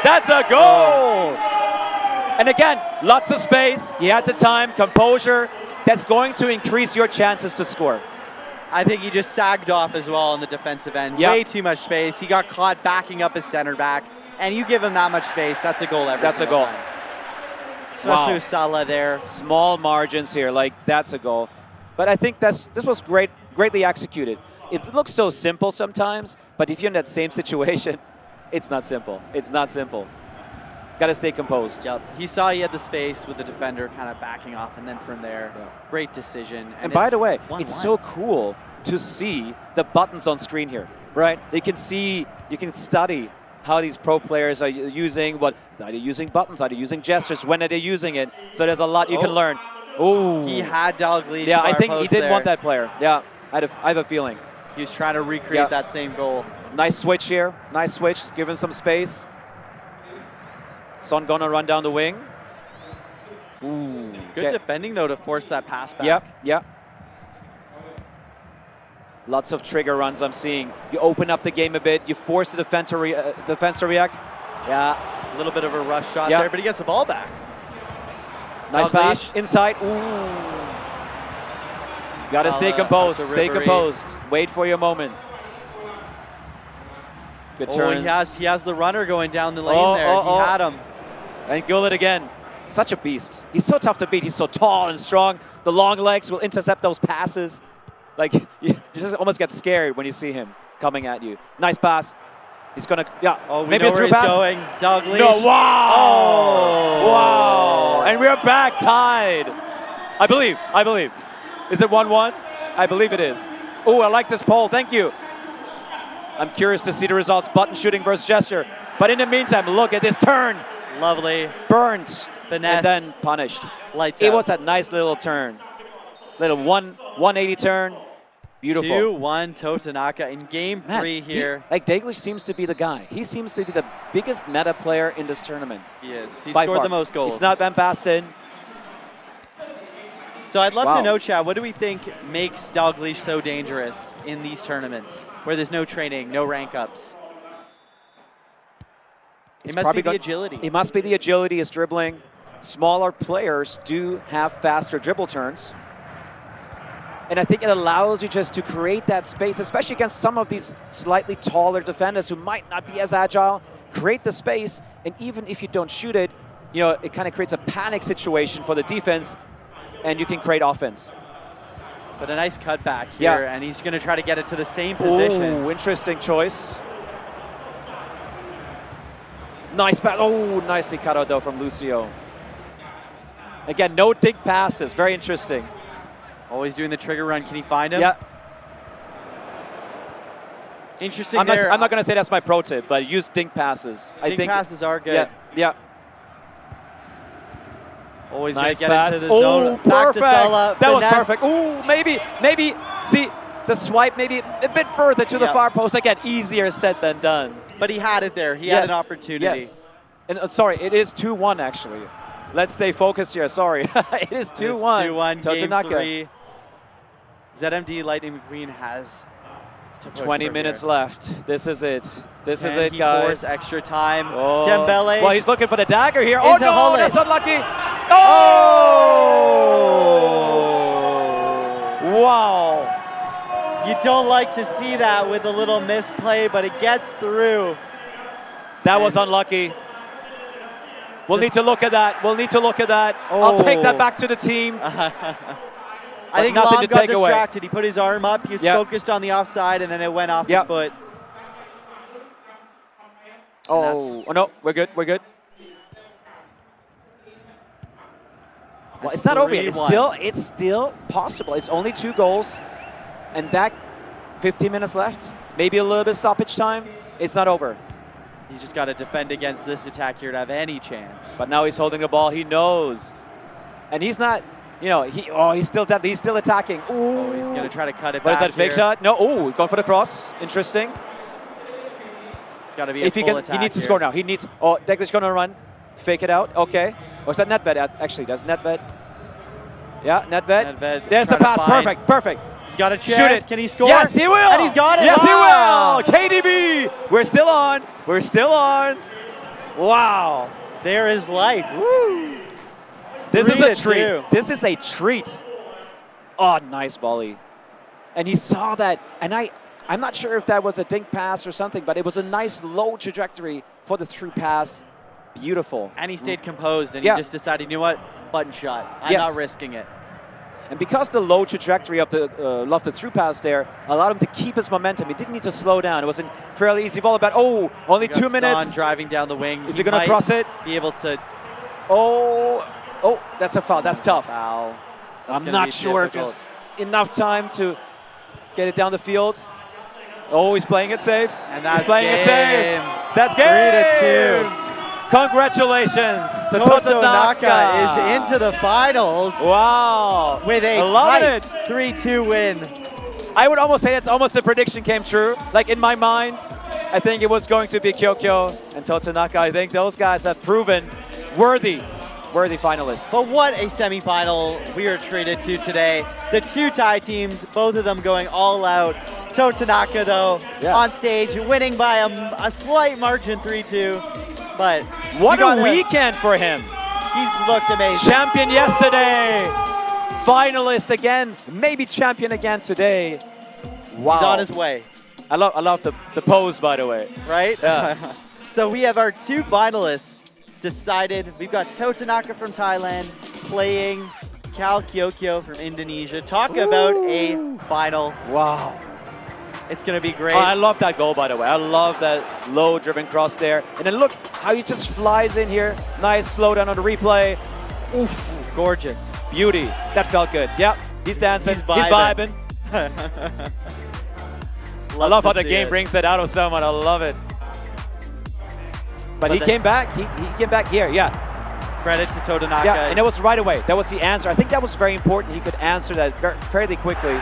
That's a goal. And again, lots of space. He had the time, composure. That's going to increase your chances to score. I think he just sagged off as well on the defensive end. Yep. Way too much space. He got caught backing up his center back. And you give him that much space, that's a goal every single time. Especially with Salah there. Small margins here, that's a goal. But I think this was greatly executed. It looks so simple sometimes, but if you're in that same situation, it's not simple. It's not simple. Got to stay composed. Yep. He saw he had the space with the defender kind of backing off, and then from there, great decision. And by the way, it's so cool to see the buttons on screen here, right? You can study how these pro players are using, are they using buttons, are they using gestures, when are they using it? So there's a lot you can learn. Oh, he had Dalglish. Yeah, I think he didn't want that player. Yeah, I have a feeling. He was trying to recreate that same goal. Nice switch here. Nice switch. Give him some space. Son gonna run down the wing. Ooh. Good defending, though, to force that pass back. Yep. Lots of trigger runs I'm seeing. You open up the game a bit. You force the defense to react. Yeah. A little bit of a rush shot there, but he gets the ball back. Nice Dalglish. pass inside. Ooh. Gotta stay Salah composed. up to Stay Ribery. composed. Wait for your moment. Good Oh, turns. he has the runner going down the lane there. He had him. And Gullit again. Such a beast. He's so tough to beat. He's so tall and strong. The long legs will intercept those passes. Like, you just almost get scared when you see him coming at you. Nice pass. He's gonna, yeah. Oh, we maybe know a where through he's pass. going. Dalglish. No, wow! Oh. Wow! And we're back tied. I believe. Is it 1-1? I believe it is. Oh, I like this poll. Thank you. I'm curious to see the results. Button shooting versus gesture. But in the meantime, look at this turn. Lovely. Burns. Finesse. And then punished. Lights It out. was that nice little turn. Little 180 turn. Beautiful. 2-1 Totanaka in game 3 here. Like Dalglish seems to be the guy. He seems to be the biggest meta player in this tournament. He is. He By scored far. the most goals. It's not Van Basten. So I'd love Wow. to know, Chad, what do we think makes Dalglish so dangerous in these tournaments where there's no training, no rank ups? It must be the agility. It must be the agility, his dribbling. Smaller players do have faster dribble turns. And I think it allows you just to create that space, especially against some of these slightly taller defenders who might not be as agile. Create the space, and even if you don't shoot it, you know, it kind of creates a panic situation for the defense, and you can create offense. But a nice cutback here, Yeah. and he's going to try to get it to the same position. Ooh, interesting choice. Nice pass. Oh, nicely cut out though from Lucio. Again, no dig passes. Very interesting. Always doing the trigger run. Can he find him? Yeah. Interesting I'm there. not going to say that's my pro tip, but use dink passes. I Dink think passes are good. Yeah. Yeah. Always Nice going to get pass. into the zone. Oh, Back to perfect. Salah. That was Finesse. perfect. Ooh, maybe. See, the swipe maybe a bit further to the Yep. far post. Again, easier said than done. But he had it there. He had an opportunity. Yes. And sorry, it is 2-1 actually. Let's stay focused here. Sorry. It is 2-1. 2-1, game Totanaka. 3. ZMD Lightning McQueen has to push 20 through minutes here. left. This is it. This is Can it, he guys. force extra time? Oh. Dembele. Well, he's looking for the dagger here. Oh Into no, Hullet. that's unlucky. Oh! Wow. You don't like to see that with a little misplay, but it gets through. That was unlucky. We'll need to look at that. We'll need to look at that. I'll take that back to the team. I think nothing Lom to got take away. distracted. He put his arm up. He was Yep. focused on the offside, and then it went off his Yep. foot. Oh, no, we're good. We're good. Well, it's not over yet. 3-1. It's still possible. It's only 2 goals, and that 15 minutes left. Maybe a little bit stoppage time. It's not over. He's just got to defend against this attack here to have any chance. But now he's holding the ball. He knows, and he's not. You know, he's still dead. He's still attacking. Ooh. Oh, he's going to try to cut it What is back that, fake here. shot? No, oh, going for the cross. Interesting. It's got to be If a he full can, attack he needs to here. score now. He needs, Dalglish going to run. Fake it out, okay. Or is that Nedved? Actually, that's Nedved. Yeah, Nedved. Nedved There's the trying to pass, find- perfect. He's got a Shoot chance. it. Can he score? Yes, he will. And he's got it. Yes, Wow. he will. KDB. We're still on. We're still on. Wow. There is life. Woo. This is a 3-2. treat. This is a treat. Oh, nice volley. And he saw that. And I'm not sure if that was a dink pass or something, but it was a nice low trajectory for the through pass. Beautiful. And he stayed composed, and Yeah. he just decided, you know what? Button shot. I'm Yes. not risking it. And because the low trajectory of the lofted through pass there allowed him to keep his momentum, he didn't need to slow down. It was a fairly easy volley, but only We got 2 minutes. Son driving down the wing. Is he going to cross it? Be able to Oh, that's a foul. That's tough. foul. That's I'm gonna not be sure if difficult. there's enough time to get it down the field. Oh, he's playing it safe. And that's he's playing it safe. game. That's game. 3-2. Congratulations to Totanaka Totanaka. is into the finals. Wow. With a Loving tight it. 3-2 win. I would almost say that's almost a prediction came true. Like in my mind, I think it was going to be Kyokyo and Totanaka. I think those guys have proven worthy finalists. But what a semifinal we are treated to today. The 2 tie teams, both of them going all out. Totanaka, though, on stage, winning by a slight margin, 3-2. But What you a gotta- weekend for him. He's looked amazing. Champion yesterday. Finalist again. Maybe champion again today. Wow. He's on his way. I love the pose, by the way. Right? Yeah. So we have our 2 finalists decided. We've got Totanaka from Thailand playing Cal Kyokyo from Indonesia. Talk about a final. Wow. It's going to be great. Oh, I love that goal, by the way. I love that low driven cross there. And then look how he just flies in here. Nice slow down on the replay. Oof. Gorgeous. Beauty. That felt good. Yep. He's dancing. He's vibing. I love how the game brings it out of someone. I love it. But he came back. He came back here. Yeah. Credit to Totanaka. Yeah, and that was right away. That was the answer. I think that was very important. He could answer that fairly quickly.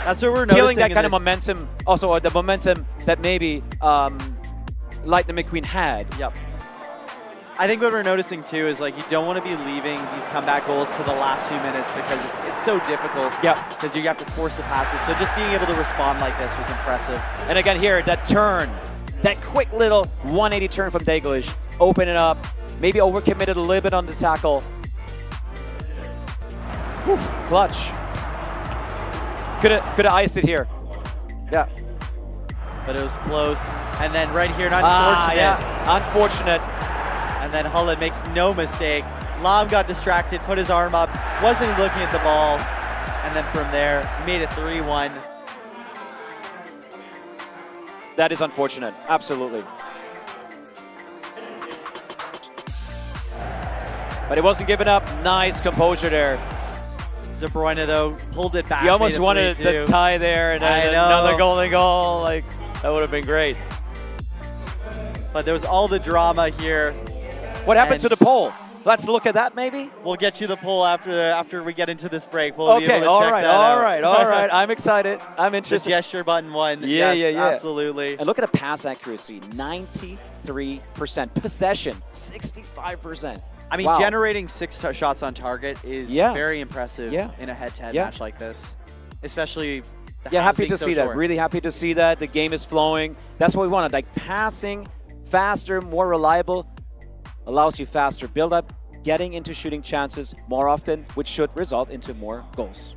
That's what we're noticing. Feeling that kind of momentum. Also, the momentum that maybe Lightning McQueen had. Yep. I think what we're noticing too is like you don't want to be leaving these comeback goals to the last few minutes because it's so difficult. Yeah. Because you have to force the passes. So just being able to respond like this was impressive. And again here, that turn, that quick little 180 turn from Daglish, open it up, maybe overcommitted a little bit on the tackle. Whew, clutch. Could have iced it here. Yeah. But it was close. And then right here, unfortunate. Yeah, unfortunate. And then Hullet makes no mistake. Lam got distracted, put his arm up, wasn't looking at the ball. And then from there, made it 3-1. That is unfortunate, absolutely. But it wasn't giving up. Nice composure there. De Bruyne, though, pulled it back. He almost wanted the tie there and then another golden goal. Like, that would have been great. But there was all the drama here. What happened to the poll? Let's look at that, maybe? We'll get you the poll after we get into this break. We'll be able to check that all out. right. I'm excited. I'm interested. The gesture button won. Yeah, yes, yeah. Absolutely. And look at the pass accuracy, 93%. Possession, 65%. I mean, generating 6 shots on target is very impressive in a head-to-head match like this, especially. Happy to see that. Really happy to see that. The game is flowing. That's what we wanted. Like passing faster, more reliable, allows you faster build-up, getting into shooting chances more often, which should result into more goals.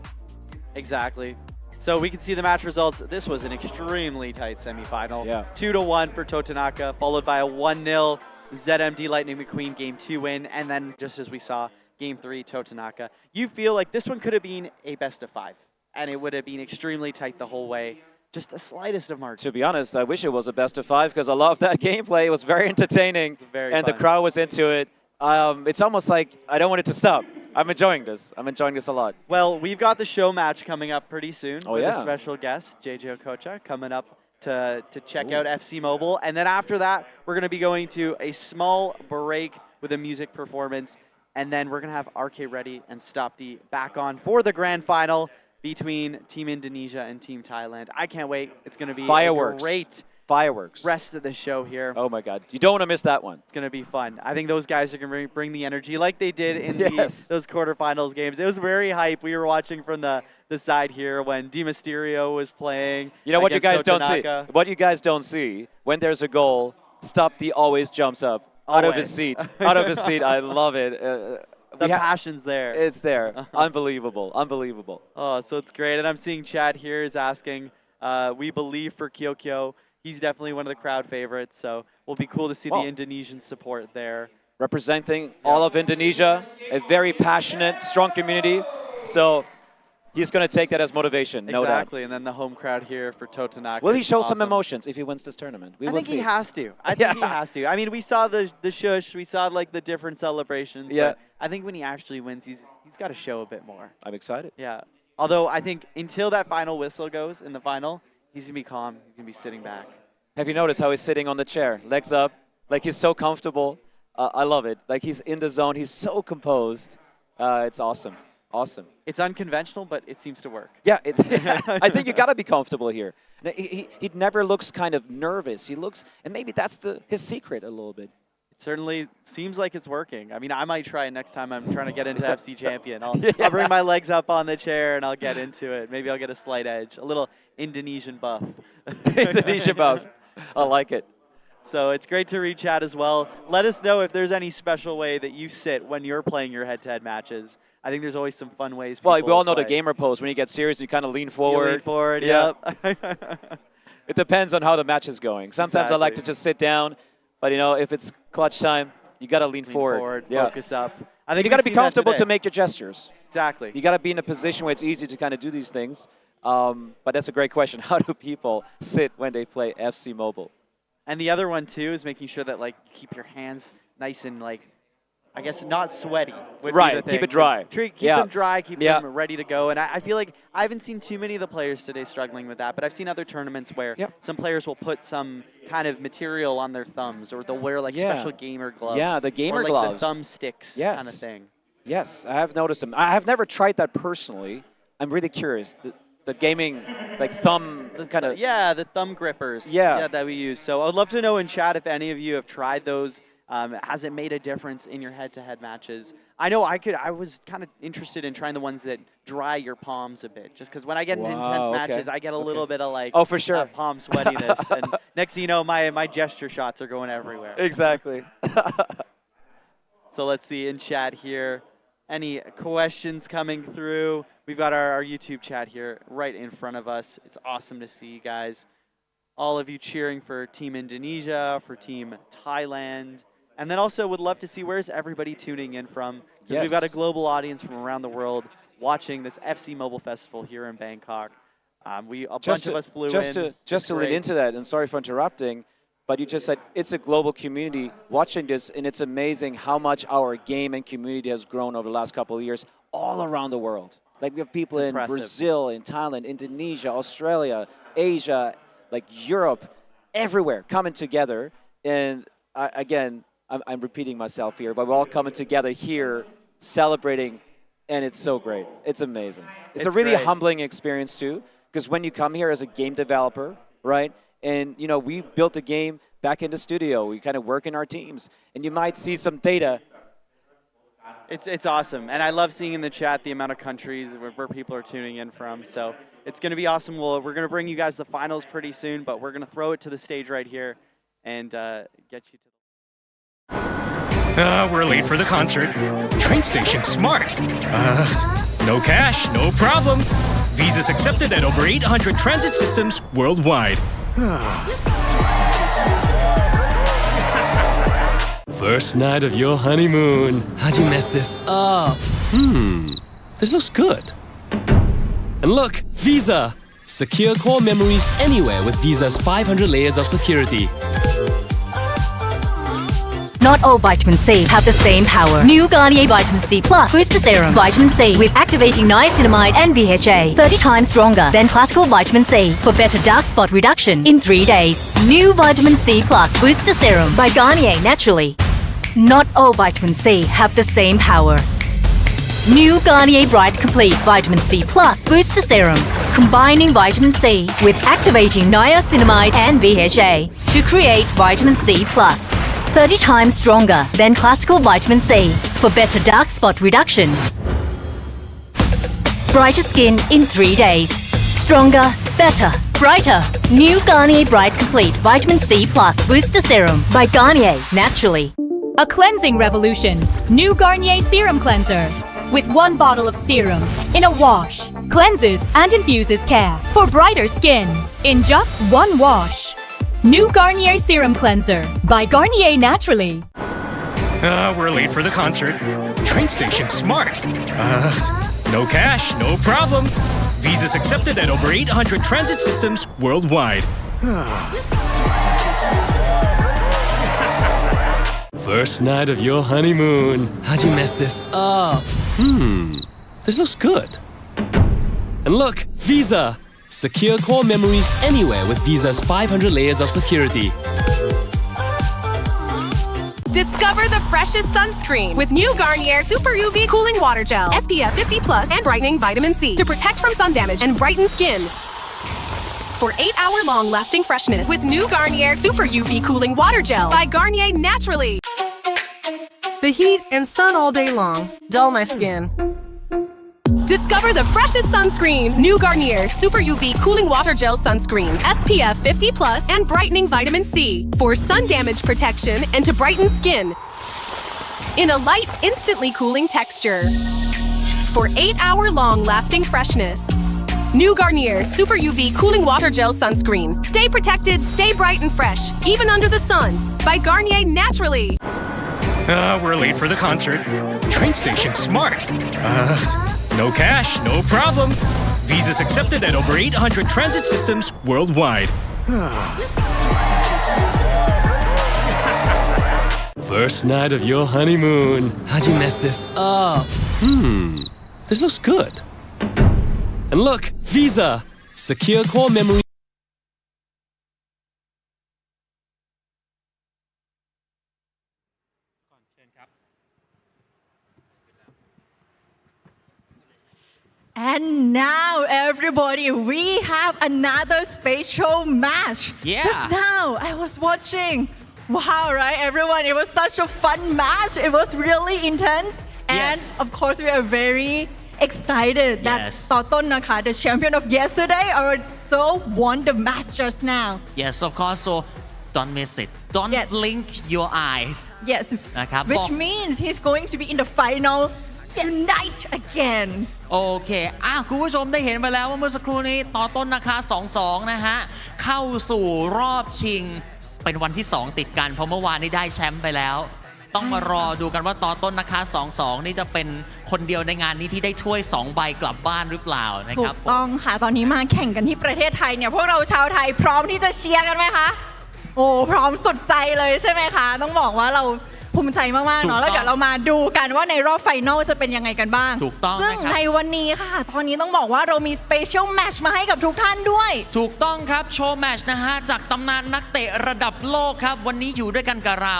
Exactly. So we can see the match results. This was an extremely tight semifinal. Yeah. 2-1 for Totanaka, followed by a 1-0 ZMD Lightning McQueen Game 2 win, and then just as we saw, Game 3 Totanaka. You feel like this one could have been a best of 5, and it would have been extremely tight the whole way. Just the slightest of margins. To be honest, I wish it was a best of 5 because I love that gameplay. It was very entertaining, and the crowd was into it. It's almost like I don't want it to stop. I'm enjoying this. I'm enjoying this a lot. Well, we've got the show match coming up pretty soon with yeah. a special guest, JJ Okocha, coming up to check out FC Mobile. And then after that, we're going to be going to a small break with a music performance. And then we're going to have RK Ready and Stopdi back on for the grand final between Team Indonesia and Team Thailand. I can't wait. It's going to be Fireworks. a great Fireworks. rest of the show here. Oh my God. You don't want to miss that one. It's going to be fun. I think those guys are going to bring the energy like they did in those quarterfinals games. It was very hype. We were watching from the side here when Di Mysterio was playing. You know what you guys Totanaka. don't see? What you guys don't see, when there's a goal, Stopdi always jumps up out of his seat. Out of his seat. I love it. The passion's there. It's there. Unbelievable. Unbelievable. Oh, so it's great. And I'm seeing Chad here is asking, we believe for Kyokyo. He's definitely one of the crowd favorites, so will be cool to see the Indonesian support there. Representing all of Indonesia, a very passionate, strong community. So he's going to take that as motivation, no doubt. Exactly, and then the home crowd here for Totanaka. Will he show some emotions if he wins this tournament? I think he has to. I think he has to. I mean, we saw the shush, we saw like the different celebrations. Yeah. But I think when he actually wins, he's got to show a bit more. I'm excited. Yeah. Although I think until that final whistle goes in the final, he's going to be calm. He's going to be sitting back. Have you noticed how he's sitting on the chair, legs up, like he's so comfortable? I love it. Like he's in the zone. He's so composed. It's awesome. Awesome. It's unconventional, but it seems to work. Yeah, I think you got to be comfortable here. He never looks kind of nervous. He looks, and maybe that's his secret a little bit. It certainly seems like it's working. I mean, I might try it next time I'm trying to get into FC Champion. I'll bring my legs up on the chair and I'll get into it. Maybe I'll get a slight edge, a little Indonesian buff. Indonesian buff. I like it. So it's great to read chat as well. Let us know if there's any special way that you sit when you're playing your head-to-head matches. I think there's always some fun ways. Well, we all know play. the gamer pose. When you get serious, you kind of lean forward. You lean forward, Yeah. yep. It depends on how the match is going. Sometimes I like to just sit down, but you know, if it's clutch time, you got to lean forward. Yeah. Focus up. I And think you got to we've be seen that comfortable today. to make your gestures. Exactly. You got to be in a position where it's easy to kind of do these things. But that's a great question. How do people sit when they play FC Mobile? And the other one too is making sure that like you keep your hands nice and like, I guess not sweaty. would be Right, the keep thing. it dry. Keep Yeah. them dry, keep Yeah. them ready to go. And I feel like I haven't seen too many of the players today struggling with that, but I've seen other tournaments where some players will put some kind of material on their thumbs, or they'll wear like Yeah. special gamer gloves. Yeah, the gamer or like gloves. the thumb sticks Yes. kind of thing. Yes, I have noticed them. I have never tried that personally. I'm really curious. The gaming, like thumb, kind of. Yeah, the thumb grippers. Yeah. that we use. So I'd love to know in chat if any of you have tried those. Has it made a difference in your head-to-head matches? I know I was kind of interested in trying the ones that dry your palms a bit, just because when I get into intense Wow, matches, okay. I get a little bit of like Oh, for sure. palm sweatiness, and next thing you know, my gesture shots are going everywhere. Exactly. So let's see in chat here, any questions coming through? We've got our YouTube chat here right in front of us. It's awesome to see you guys. All of you cheering for Team Indonesia, for Team Thailand. And then also would love to see where's everybody tuning in from. Because we've got a Yes. global audience from around the world watching this FC Mobile Festival here in Bangkok. A bunch of us flew just in. To lead Great. into that, and sorry for interrupting, but you just said it's a global community watching this, and it's amazing how much our game and community has grown over the last couple of years all around the world. Like we have people in impressive. Brazil, in Thailand, Indonesia, Australia, Asia, like Europe, everywhere coming together. And again, I'm repeating myself here, but we're all coming together here, celebrating, and it's so great. It's amazing. It's a really great. humbling experience too, because when you come here as a game developer, right? And you know, we built a game back in the studio. We kind of work in our teams, and you might see some data. It's awesome, and I love seeing in the chat the amount of countries where people are tuning in from. So it's going to be awesome. We're going to bring you guys the finals pretty soon, but we're going to throw it to the stage right here and get you to. We're late for the concert. Train station smart. No cash, no problem. Visas accepted at over 800 transit systems worldwide. First night of your honeymoon. How'd you mess this up? This looks good. And look, Visa. Secure core memories anywhere with Visa's 500 layers of security. Not all vitamin C have the same power. New Garnier Vitamin C Plus Booster Serum. Vitamin C with activating niacinamide and BHA. 30 times stronger than classical vitamin C for better dark spot reduction in 3 days. New Vitamin C Plus Booster Serum by Garnier Naturally. Not all vitamin C have the same power. New Garnier Bright Complete Vitamin C Plus Booster Serum. Combining vitamin C with activating niacinamide and BHA to create vitamin C Plus. 30 times stronger than classical vitamin C for better dark spot reduction. Brighter skin in 3 days. Stronger, better, brighter. New Garnier Bright Complete Vitamin C Plus Booster Serum by Garnier Naturally. A cleansing revolution. New Garnier Serum Cleanser. With 1 bottle of serum in a wash. Cleanses and infuses care for brighter skin in just 1 wash. New Garnier Serum Cleanser by Garnier Naturally. We're late for the concert. Train station smart. No cash, no problem. Visas accepted at over 800 transit systems worldwide. First night of your honeymoon. How'd you mess this up? This looks good. And look, Visa. Secure core memories anywhere with Visa's 500 layers of security. Discover the freshest sunscreen with new Garnier Super UV Cooling Water Gel. SPF 50+ and brightening vitamin C to protect from sun damage and brighten skin. For 8-hour-long lasting freshness with new Garnier Super UV Cooling Water Gel by Garnier Naturally. The heat and sun all day long dull my skin. Discover the freshest sunscreen. New Garnier Super UV Cooling Water Gel Sunscreen. SPF 50+ and brightening vitamin C for sun damage protection and to brighten skin in a light, instantly cooling texture for 8-hour long lasting freshness. New Garnier Super UV Cooling Water Gel Sunscreen. Stay protected, stay bright and fresh, even under the sun. By Garnier Naturally. We're late for the concert. Train station smart. No cash, no problem. Visas accepted at over 800 transit systems worldwide. First night of your honeymoon. How'd you mess this up? This looks good. And look, Visa. Secure core memory. And now, everybody, we have another special match. Yeah. Just now, I was watching. Wow, right, everyone? It was such a fun match. It was really intense. And Yes. of course, we are very excited that Yes. Toton Naka, the champion of yesterday, also won the match just now. Yes, of course. So don't miss it. Don't blink your eyes. Yes, นะครับ which means he's going to be in the final tonight again. โอเคคุณผู้ชมได้เห็นไปแล้วว่าเมื่อสักครู่นี้ต่อต้นนะคะ 2-2 นะฮะ เข้าสู่รอบชิงเป็นวันที่ 2 ติดกัน เพราะเมื่อวานนี้ได้แชมป์ไปแล้ว ต้องมารอดูกันว่าต่อต้นนะคะ 2-2 นี่จะเป็นคนเดียวในงานนี้ที่ได้ถ้วย 2 ใบกลับบ้านหรือเปล่านะ ถู ครับ กต้องค่ะ ตอนนี้มาแข่งกันที่ประเทศไทยเนี่ย พวกเราชาวไทยพร้อมที่จะเชียร์กันไหมคะ โอ้ พร้อมสุดใจเลยใช่ไหมคะ ต้องบอกว่าเราภูมิใจมากๆเนาะ แล้วเดี๋ยวเรามาดูกันว่าในรอบไฟนอลจะเป็นยังไงกันบ้าง ถูกต้อง ซึ่ง นะครับ ในวันนี้ค่ะ ตอนนี้ต้องบอกว่าเรามีสเปเชียลแมตช์มาให้กับทุกท่านด้วย ถูกต้องครับโชว์แมตช์นะฮะจากตำนานนักเตะระดับโลกครับ วันนี้อยู่ด้วยกันกับเรา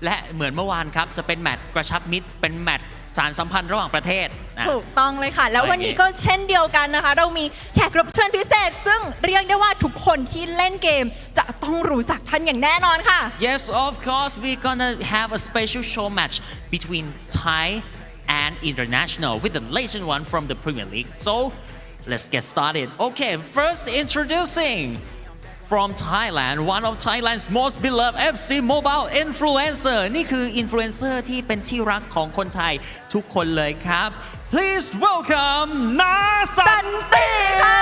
และเหมือนเมื่อวานครับ จะเป็นแมตช์กระชับมิตรเป็นแมตช์สารสัมพันธ์ระหว่างประเทศนะ ถูกต้องเลยค่ะ แล้ววันนี้ก็เช่นเดียวกันนะคะ เรามีแขกรับเชิญพิเศษ ซึ่งเรียกได้ว่าทุกคนที่เล่นเกมจะต้องรู้จักท่านอย่างแน่นอนค่ะ Yes, of course, we're gonna have a special show match between Thai and international with the legend one from the Premier League. So, let's get started. Okay, first introducing from Thailand, one of Thailand's most beloved FC Mobile influencer. นี่คืออินฟลูเอนเซอร์ที่เป็นที่รักของคนไทยทุกคนเลยครับ Please welcome นาสันติค่ะ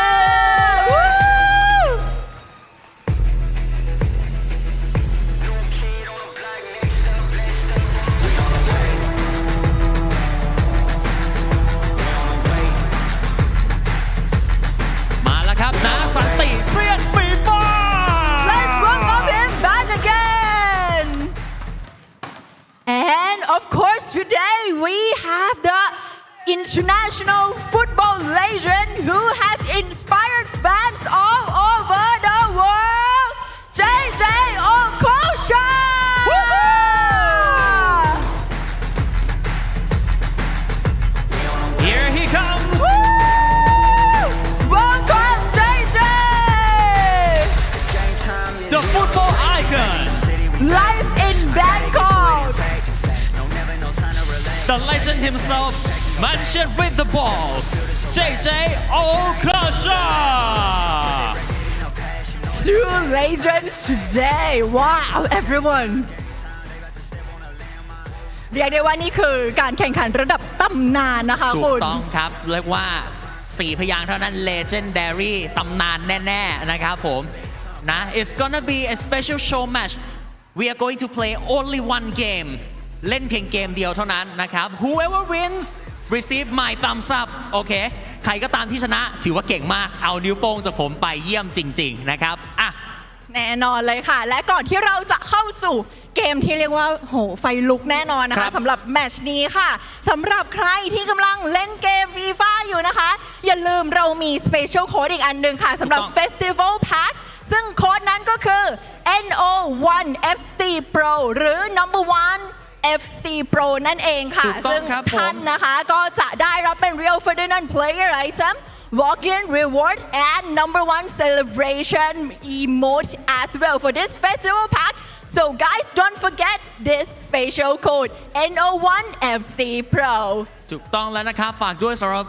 มาแล้วครับนาสันติเซียนฟีฟ่า Let's welcome him back again. And of course, today we have the international football legend who has inspired fans all over the world, JJ Okocha. Here he comes. Welcome, JJ. The football icon. Live in Bangkok. The legend himself, mentioned with the ball, JJ Okocha. Two legends today. Wow, everyone. เรียกได้ว่านี่คือการแข่งขันระดับตำนานนะคะ ถู คุ ก ณ ต้องครับ เรียกว่า 4 พยางค์เท่านั้น legendary ตำนานแน่ ๆ นะครับผมนะ It's gonna be a special show match. We are going to play only one game. เล่นเพียงเกมเดียวเท่านั้นนะครับ Whoever wins receive my thumbs up โอเค ใครก็ตามที่ชนะถือว่าเก่งมาก เอานิ้วโป้งจากผมไปเยี่ยมจริง ๆ นะครับอ่ะ แน่นอนเลยค่ะ และก่อนที่เราจะเข้าสู่เกมที่เรียกว่าโหไฟลุกแน่นอนนะ ครั คะ บ สำหรับแมตช์นี้ค่ะสำหรับใครที่กำลังเล่นเกมฟีฟ่าอยู่นะคะ อย่าลืมเรามีสเปเชียลโค้ดอีกอันหนึ่งค่ะสำหรับ Festival Pack ซึ่งโค้ดนั้นก็คือ NO1FC Pro หรือ Number 1 FC Pro นั่นเองค่ะ ถูกต้อง ซึ่ง ครับผม ท่านนะคะก็จะได้รับเป็น Real Ferdinand Player Item Login reward and number 1 celebration emote as well for this festival pack. So guys, don't forget this special code NO1FC Pro. ถูกต้องแล้วนะครับ ฝากด้วยสำหรับ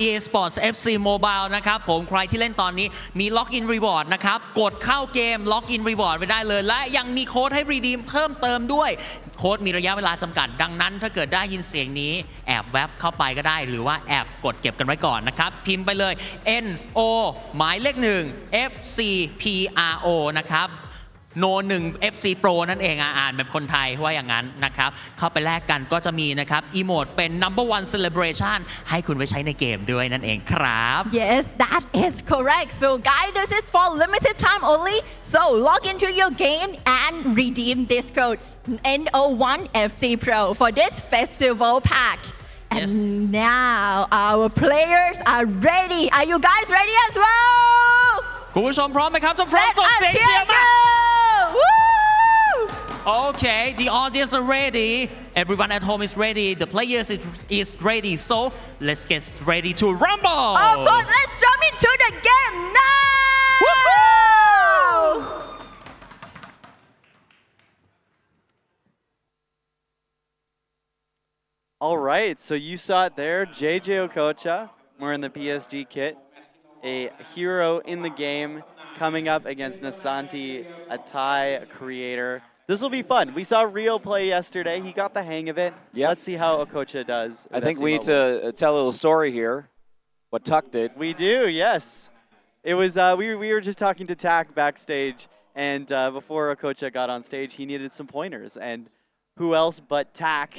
EA Sports FC Mobile นะครับผมใครที่เล่นตอนนี้มี Login Reward นะครับ กดเข้าเกม Login Reward ไปได้เลย และยังมีโค้ดให้ redeem เพิ่มเติมด้วยโค้ดมีระยะเวลาจำกัดดังนั้นถ้าเกิดได้ยินเสียงนี้แอบแวบเข้าไปก็ได้หรือว่าแอบกดเก็บกันไว้ก่อนนะครับ พิมพ์ไปเลย NO หมายเลข1 FCPRO นะครับโน1 FC Pro นั่นเองอ่านแบบคนไทยว่าอย่างนั้นนะครับเข้าไปแลกกันก็จะมีนะครับอีโมดเป็น number one celebration ให้คุณไว้ใช้ในเกมด้วยนั่นเองครับ Yes, that is correct. So guys, this is for limited time only. So log into your game and redeem this code NO1 FC Pro for this festival pack. And now our players are ready. Are you guys ready as well? คุณผู้ชมพร้อมไหมครับจะพร้อมส่งเสียงเชียร์มา Okay, the audience are ready. Everyone at home is ready. The players is ready. So let's get ready to rumble. Of course, let's jump into the game now. All right, so you saw it there. JJ Okocha wearing the PSG kit, a hero in the game, coming up against Nasanti, a Thai creator. This will be fun. We saw Rio play yesterday. He got the hang of it. Yep. Let's see how Okocha does. I think we need to tell a little story here. What Tuck did. We do, yes. It was we were just talking to Tak backstage, and before Okocha got on stage, he needed some pointers, and who else but Tak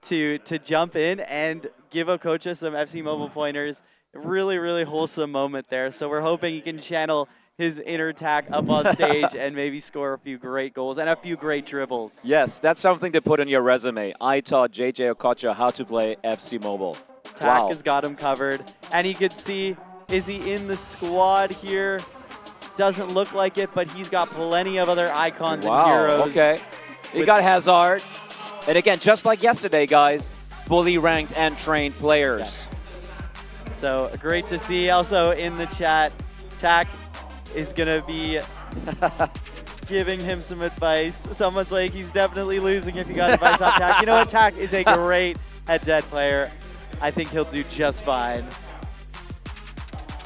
to jump in and give Okocha some FC Mobile pointers. Really, really wholesome moment there. So we're hoping he can channel his inner Tak up on stage and maybe score a few great goals and a few great dribbles. Yes, that's something to put on your resume. I taught JJ Okocha how to play FC Mobile. Tak has got him covered. And you could see, is he in the squad here? Doesn't look like it, but he's got plenty of other icons and heroes. Okay. He got Hazard. And again, just like yesterday, guys, fully ranked and trained players. Yes. So great to see. Also in the chat, Tak is going to be giving him some advice. Someone's like, he's definitely losing if you got advice on Tak. You know what? Tak is a great head-to-head player. I think he'll do just fine.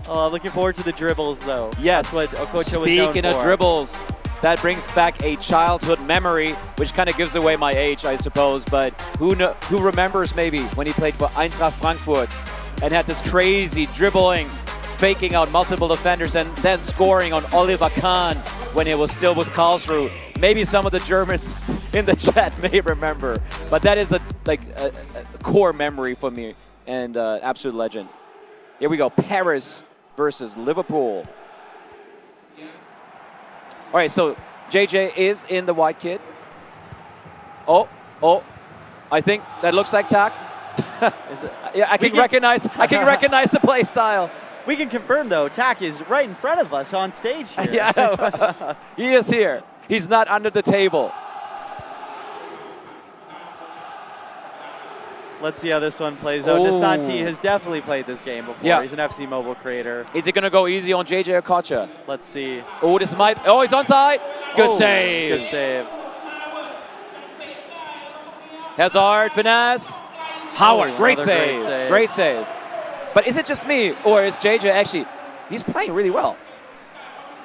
Oh, looking forward to the dribbles, though. Yes. That's what Okocha was known Speaking of for. dribbles, that brings back a childhood memory, which kind of gives away my age, I suppose. But who remembers maybe when he played for Eintracht Frankfurt and had this crazy dribbling, faking out multiple defenders, and then scoring on Oliver Kahn when he was still with Karlsruhe. Maybe some of the Germans in the chat may remember, but that is a core memory for me and absolute legend. Here we go, Paris versus Liverpool. All right, so JJ is in the white kit. Oh, I think that looks like Tak. Yeah, I can recognize the play style. We can confirm, though, Tak is right in front of us on stage here. Yeah, he is here. He's not under the table. Let's see how this one plays out. Nasanti has definitely played this game before. Yeah. He's an FC Mobile creator. Is he going to go easy on JJ Okocha? Let's see. Oh, this might. Oh, he's onside. Good save. Good save. Hazard, finesse. Howard, great save. Great save. But is it just me, or is JJ actually, he's playing really well.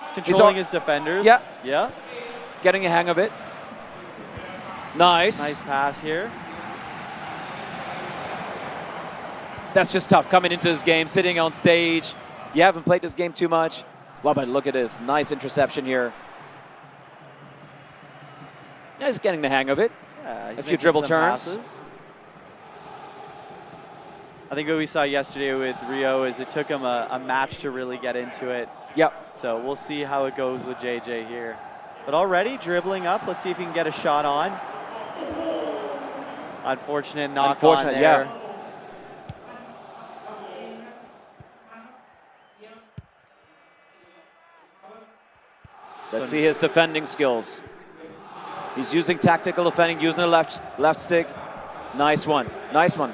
He's controlling his defenders. Yeah. Yeah. Getting a hang of it. Nice. Nice pass here. That's just tough, coming into this game, sitting on stage. You haven't played this game too much. Well, but look at this. Nice interception here. Yeah, he's getting the hang of it. Yeah, he's a few making dribble some turns. passes. I think what we saw yesterday with Rio is it took him a match to really get into it. Yep. So we'll see how it goes with JJ here. But already dribbling up. Let's see if he can get a shot on. Unfortunate knock on there. Yeah. Let's see his defending skills. He's using tactical defending, using the left stick. Nice one. Nice one.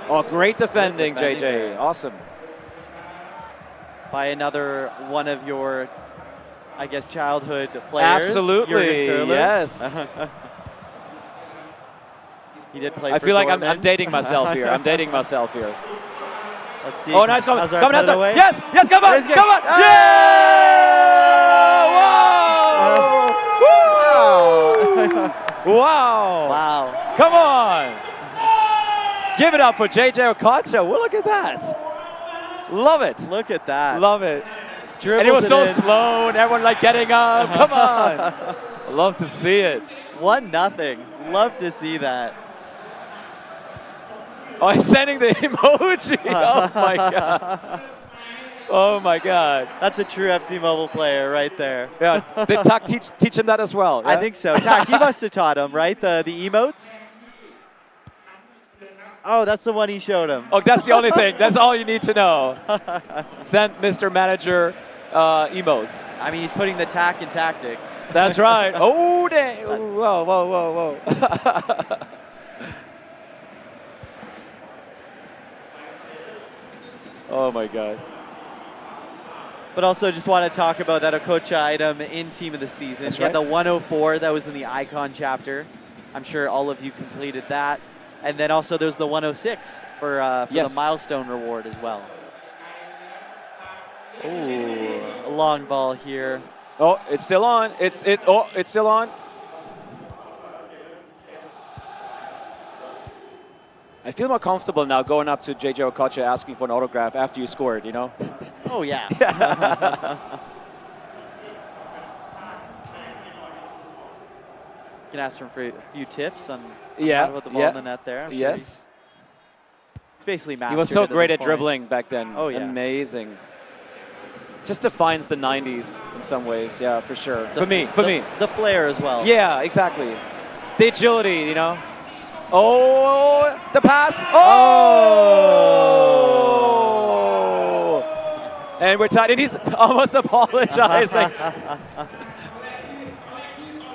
Oh, great defending, JJ. there. Awesome. By another one of your, I guess, childhood players. Absolutely, Jürgen Köhler. yes. He did play I for feel like I'm Dortmund. dating myself here. I'm dating myself here. Let's see. Oh, nice comment. Hazard Come on, put it Hazard. away. Yes, yes, come on, He's good. come on. Ah! Yeah! Whoa! Wow! Wow. Come on! Give it up for JJ Okocha. Well, look at that. Love it. Look at that. Love it. Dribbles And it was so in. slow, and everyone like getting up. Come on. Love to see it. 1-0. Love to see that. Oh, he's sending the emoji. Oh my god. Oh my god. That's a true FC Mobile player right there. Yeah. Did Tak teach him that as well? I yeah? think so. Tak, you must have taught him, right? The emotes? Oh, that's the one he showed him. Oh, that's the only thing. That's all you need to know. Send Mr. Manager emotes. I mean, he's putting the tack in tactics. That's right. Oh, dang. Whoa, whoa, whoa, whoa. Oh my God. But also just want to talk about that Okocha item in Team of the Season. That's He had right. the 104 that was in the Icon chapter. I'm sure all of you completed that. And then also there's the 106 for Yes. the milestone reward as well. Ooh, a long ball here. Oh, it's still on. It's still on. I feel more comfortable now going up to JJ Okocha asking for an autograph after you scored, you know? Oh, yeah. You can ask him for a few tips on how to put the ball in the net there. I'm sure Yes. It's basically mastered He was so at great this at point. dribbling back then. Oh, yeah. Amazing. Just defines the 90s in some ways, yeah, for sure. The- For me. The flair as well. Yeah, exactly. The agility, you know? Oh, the pass. Oh! And we're tied, and he's almost apologizing.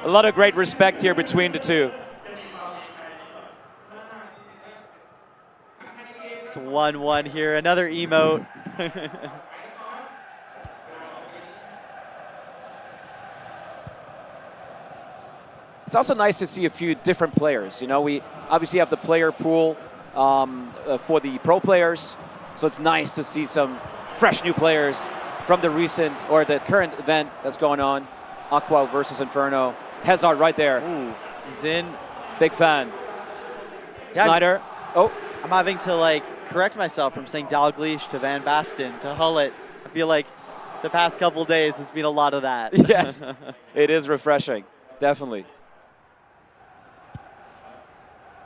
A lot of great respect here between the two. It's 1-1 here. Another emote. It's also nice to see a few different players. You know, we obviously have the player pool for the pro players, so it's nice to see some fresh new players from the recent or the current event that's going on. Aqua versus Inferno. Hazard right there. Ooh, he's in. Big fan. Yeah, Snyder. Oh. I'm having to correct myself from saying Dalglish to Van Basten to Hullet. I feel like the past couple days has been a lot of that. Yes, it is refreshing. Definitely.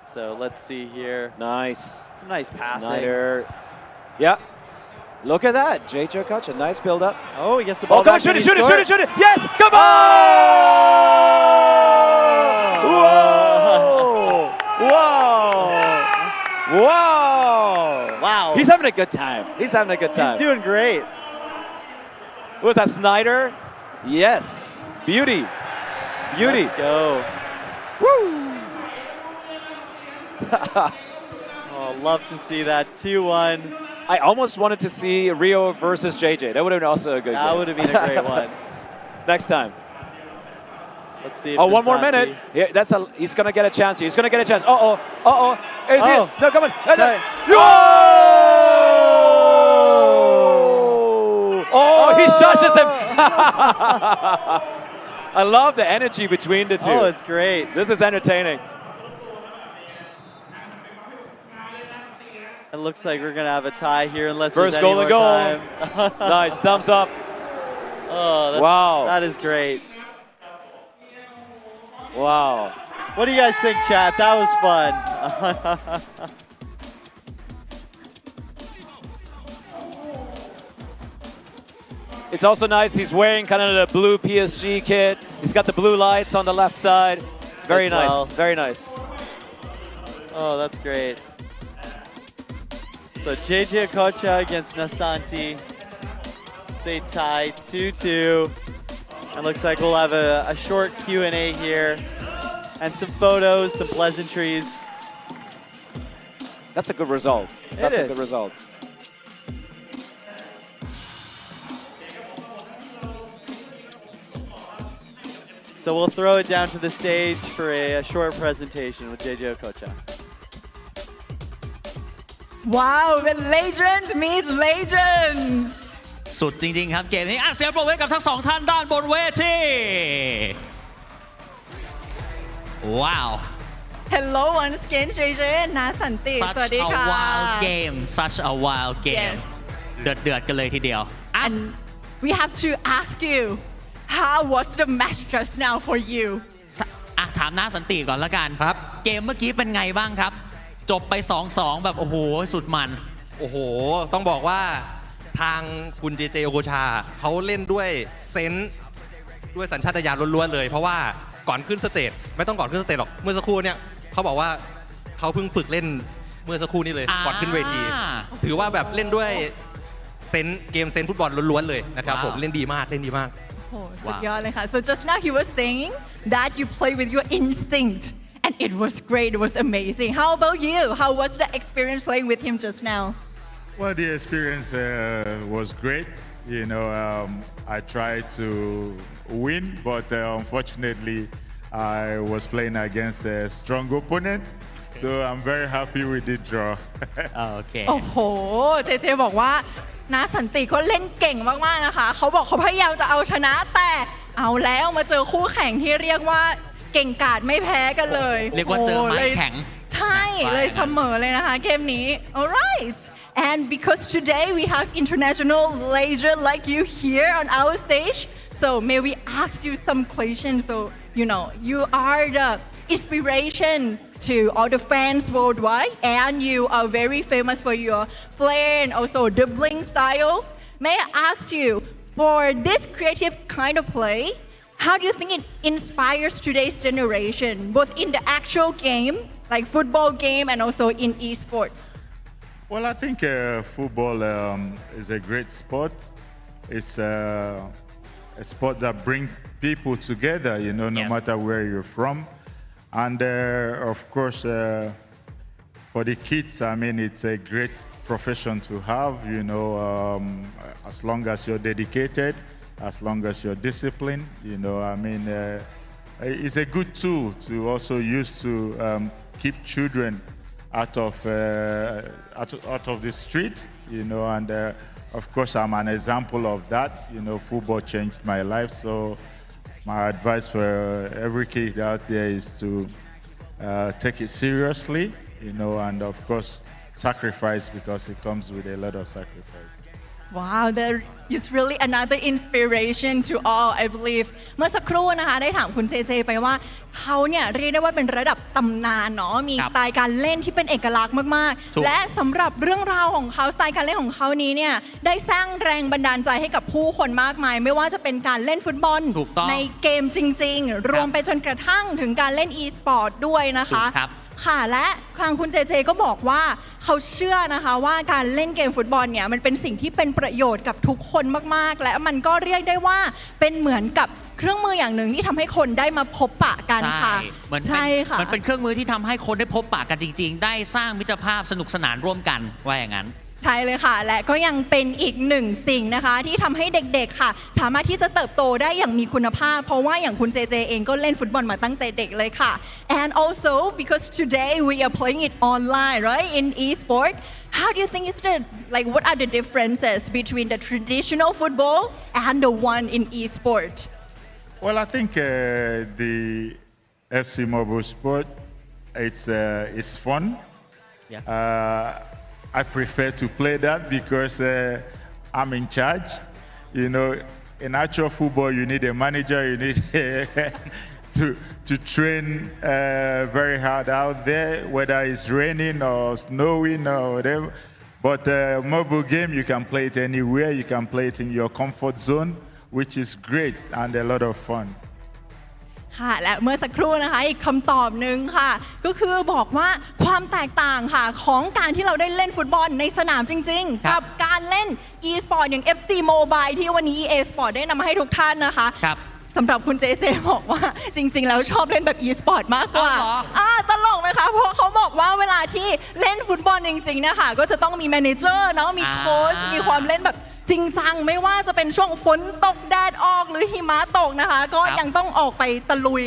So let's see here. Nice. Some nice passing. Snyder. Yeah. Look at that. JJ Okocha. Nice build up. Oh, he gets the ball Oh, come on, back shoot and it, he shoot it, scored. shoot it, shoot it. Yes, come on! Whoa! Whoa! Whoa! Wow. He's having a good time. He's having a good time. He's doing great. What was that, Snyder? Yes. Beauty. Beauty. Let's go. Woo! Oh, love to see that. 2-1. I almost wanted to see Rio versus JJ. That would have been also a good game. That would have been a great one. Next time. Let's see if Oh, one more Nazanti- minute. Yeah, he's going to get a chance. He's going to get a chance. Uh-oh. Uh-oh. Is Oh. he? No, come on. Okay. Oh, he shushes him. I love the energy between the two. Oh, it's great. This is entertaining. It looks like we're going to have a tie here unless First there's any goal more to goal. time. Nice. Thumbs up. Oh, Wow. That is great. Wow. What do you guys think, chat? That was fun. It's also nice. He's wearing kind of the blue PSG kit. He's got the blue lights on the left side. Very Fits nice. well. Very nice. Oh, that's great. So JJ Okocha against Nazanti. They tie 2-2. And looks like we'll have a short Q&A here. And some photos, some pleasantries. That's a good result. That's a is. good result. So we'll throw it down to the stage for a short presentation with JJ Okocha. Wow when legends meet legends สุดจริงๆครับเกมนี้เสียงปรบมือกับทั้งสองท่านด้านบนเวทีว้าว Hello once again JJ นาสันติ Such สวัสดี a ค่ะ wild game such a wild game เดือดกันเลยทีเดียว and we have to ask you how was the match just now for you ถามน้าสันติก่อนละกันครับเกมเมื่อกี้เป็นไงบ้างครับจบไป 2-2 แบบโอ้โหสุดมันโอ้โหต้องบอกว่าทางคุณเจเจโอโกชาเขาเล่นด้วยเซนส์ด้วยสัญชาตญาณล้วนๆเลยเพราะว่าก่อนขึ้นสเตจไม่ต้องก่อนขึ้นสเตจหรอกเมื่อสักครู่เนี่ยเขาบอกว่าเขาเพิ่งฝึกเล่นเมื่อสักครู่นี้เลยก่อนขึ้นเวทีถือว่าแบบเล่นด้วยเซนส์เกมเซนส์ฟุตบอลล้วนๆเลยนะครับผมเล่นดีมากเล่นดีมากโอ้สุดยอดเลยค่ะ so just now he was saying that you play with your instinct and it was great it was amazing how about you how was the experience playing with him just now Well, the experience was great. You know, I tried to win, but unfortunately, I was playing against a strong opponent. So I'm very happy with the draw. Okay. โอ้โหเจเจบอกว่าน้าสันติก็เล่นเก่งมากๆนะคะเขาบอกเขาพยายามจะเอาชนะแต่เอาแล้วมาเจอคู่แข่งที่เรียกว่าเก่งกาจไม่แพ้กันเลย เรียกว่าเจอไม้แข็ง ใช่เลยเสมอเลยนะคะเกมนี้ alright and because today we have international legend like you here on our stage so may we ask you some questions so you know you are the inspiration to all the fans worldwide and you are very famous for your flair and also dribbling style may I ask you for this creative kind of play how do you think it inspires today's generation both in the actual game like football game and also in esports Well, I think football is a great sport. It's a sport that brings people together, you know, no matter where you're from. And of course, for the kids, I mean, it's a great profession to have, you know, as long as you're dedicated, as long as you're disciplined, you know, I mean, it's a good tool to also use to keep children out of the street, you know, and of course I'm an example of that. You know, football changed my life, so my advice for every kid out there is to take it seriously, you know, and of course sacrifice because it comes with a lot of sacrifice. Wow, there is really another inspiration to all, I believe. เมื่อสักครู่นะคะได้ถามคุณเจเจไปว่าเขาเนี่ยเรียกได้ว่าเป็นระดับตำนานเนาะมีสไตล์การเล่นที่เป็นเอกลักษณ์มากๆและสำหรับเรื่องราวของเขาสไตล์การเล่นของเขานี้เนี่ยได้สร้างแรงบันดาลใจให้กับผู้คนมากมายไม่ว่าจะเป็นการเล่นฟุตบอลในเกมจริงๆรวมไปจนกระทั่งถึงการเล่น e-sport ด้วยนะคะค่ะและทางคุณเจเจก็บอกว่าเขาเชื่อนะคะว่าการเล่นเกมฟุตบอลเนี่ยมันเป็นสิ่งที่เป็นประโยชน์กับทุกคนมากๆและมันก็เรียกได้ว่าเป็นเหมือนกับเครื่องมืออย่างหนึ่งที่ทำให้คนได้มาพบปะกันค่ะใช่ค่ะมันเป็นเครื่องมือที่ทำให้คนได้พบปะกันจริงๆได้สร้างมิตรภาพสนุกสนานร่วมกันว่าอย่างนั้นใช่เลยค่ะและก็ยังเป็นอีกหนึ่งสิ่งนะคะที่ทำให้เด็กๆค่ะสามารถที่จะเติบโตได้อย่างมีคุณภาพเพราะว่าอย่างคุณเจเจเองก็เล่นฟุตบอลมาตั้งแต่เด็กเลยค่ะ and also because today we are playing it online right in esport how do you think is the like what are the differences between the traditional football and the one in esport Well, I think the FC Mobile Sport it's fun. I prefer to play that because I'm in charge. You know, in actual football, you need a manager, you need to train very hard out there, whether it's raining or snowing or whatever. But mobile game, you can play it anywhere. You can play it in your comfort zone, which is great and a lot of fun. ค่ะและเมื่อสักครู่นะคะอีกคำตอบหนึ่งค่ะก็คือบอกว่าความแตกต่างค่ะของการที่เราได้เล่นฟุตบอลในสนามจริงๆกับการเล่น e-sport อย่าง FC Mobile ที่วันนี้ EA Sport ได้นำมาให้ทุกท่านนะคะสำหรับคุณเจเจบอกว่าจริงๆแล้วชอบเล่นแบบ e-sport มากกว่าตลกไหมคะเพราะเขาบอกว่าเวลาที่เล่นฟุตบอลจริงๆนะคะก็จะต้องมีแมเนเจอร์เนาะมีโค้ชมีความเล่นแบบจริงจังไม่ว่าจะเป็นช่วงฝนตกแดดออกหรือหิมะตกนะคะก็ยังต้องออกไปตะลุย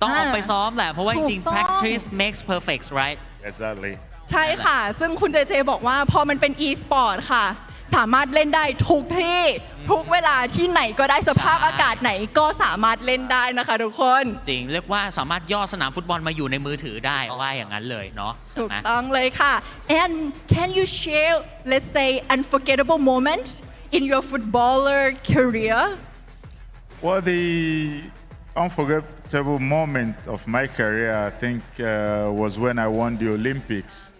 ต้องออกไปซ้อมแหละเพราะว่าจริงๆ practice makes perfect right Exactly ใช่ค่ะ ซึ่งคุณเจเจบอกว่าพอมันเป็น e-sport ค่ะ สามารถเล่นได้ทุกที่ทุกเวลาที่ไหนก็ได้สภาพอากาศไหนก็สามารถเล่นได้นะคะทุกคน จริงเรียกว่าสามารถย่อสนามฟุตบอลมาอยู่ในมือถือได้ว่าอย่างนั้นเลยเนาะ ถูกต้องเลยค่ะ and can you share let's say unforgettable moment in your footballer career Well, the unforgettable moment of my career, I think, was when I won the Olympics,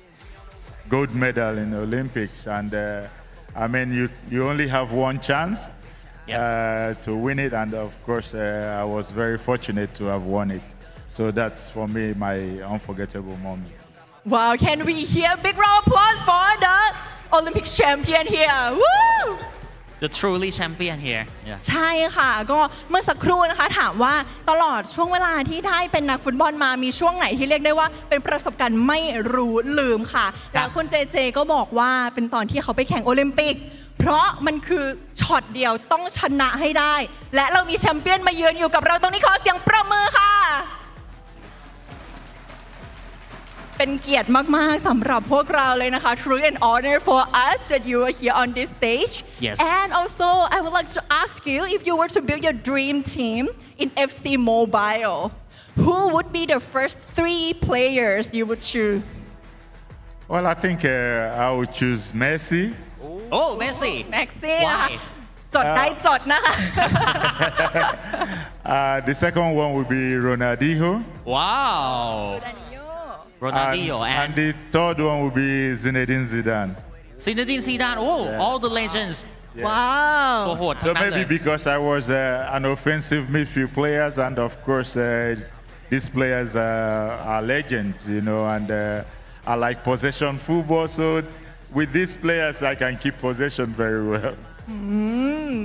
gold medal in the Olympics. And I mean, you only have one chance to win it. And of course, I was very fortunate to have won it. So that's for me my unforgettable moment. Wow, can we hear a big round of applause for the Olympics champion here? Woo! The truly champion here ใช่ค่ะก็เมื่อสักครู่นะคะถามว่าตลอดช่วงเวลาที่ได้เป็นนักฟุตบอลมามีช่วงไหนที่เรียกได้ว่าเป็นประสบการณ์ไม่รู้ลืมค่ะแล้วคุณเจเจก็บอกว่าเป็นตอนที่เขาไปแข่งโอลิมปิกเพราะมันคือช็อตเดียวต้องชนะให้ได้และเรามีแชมเปี้ยนมาเยือนอยู่กับเราตรงนี้ขอเสียงปรบมือค่ะเป็นเกียรติมากๆสำหรับพวกเราเลยนะคะ Truly an honor for us that you are here on this stage. Yes. And also I would like to ask you if you were to build your dream team in FC Mobile, who would be the first 3 players you would choose? Well, I think I would choose Messi. Oh, Messi. Messi นะคะ Why? จดได้จดนะคะ The second one would be Ronaldinho. Wow. Ronaldinho and the third one would be Zinedine Zidane. Zinedine Zidane. Oh, all the legends. Wow. ตัวโหดทั้ So งนั้นเลย maybe because I was an offensive midfield players, and of course these players are legends, you know, and I like possession football. So with these players, I can keep possession very well.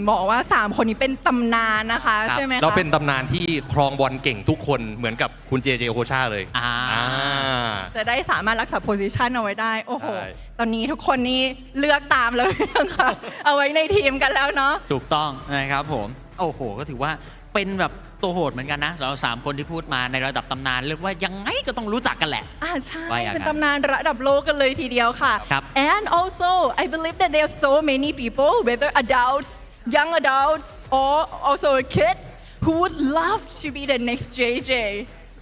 บอกว่า3คนนี้เป็นตำนานนะคะใช่ไหมคะ เราเป็นตำนานที่ครองบอลเก่งทุกคนเหมือนกับคุณเจเจโอโคชาเลยจะได้สามารถรักษาโพซิชันเอาไว้ได้โอ้โห ใช่ ตอนนี้ทุกคนนี่เลือกตามเลยค่ะเอาไว้ในทีมกันแล้วเนาะ ถูกต้องนะครับผมโอ้โหก็ถือว่าเป็นแบบตัวโหดเหมือนกันนะสำหรับ3คนที่พูดมาในระดับตำนานเรียกว่ายังไงก็ต้องรู้จักกันแหละ ใช่ ว่าอย่างนั้น เป็นตำนานระดับโลกกันเลยทีเดียวค่ะ ครับ and also I believe that there are so many people whether adults young adults or also kids who would love to be the next JJ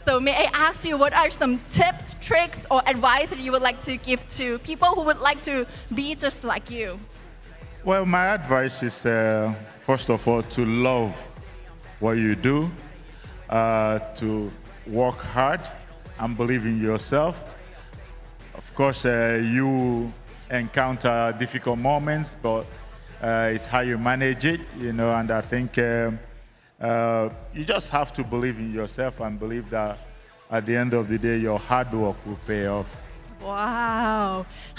so may I ask you what are some tips tricks or advice that you would like to give to people who would like to be just like you Well, my advice is first of all to love what you do, to work hard and believe in yourself. Of course, you encounter difficult moments, but it's how you manage it, you know, and I think you just have to believe in yourself and believe that at the end of the day, your hard work will pay off. ว้าว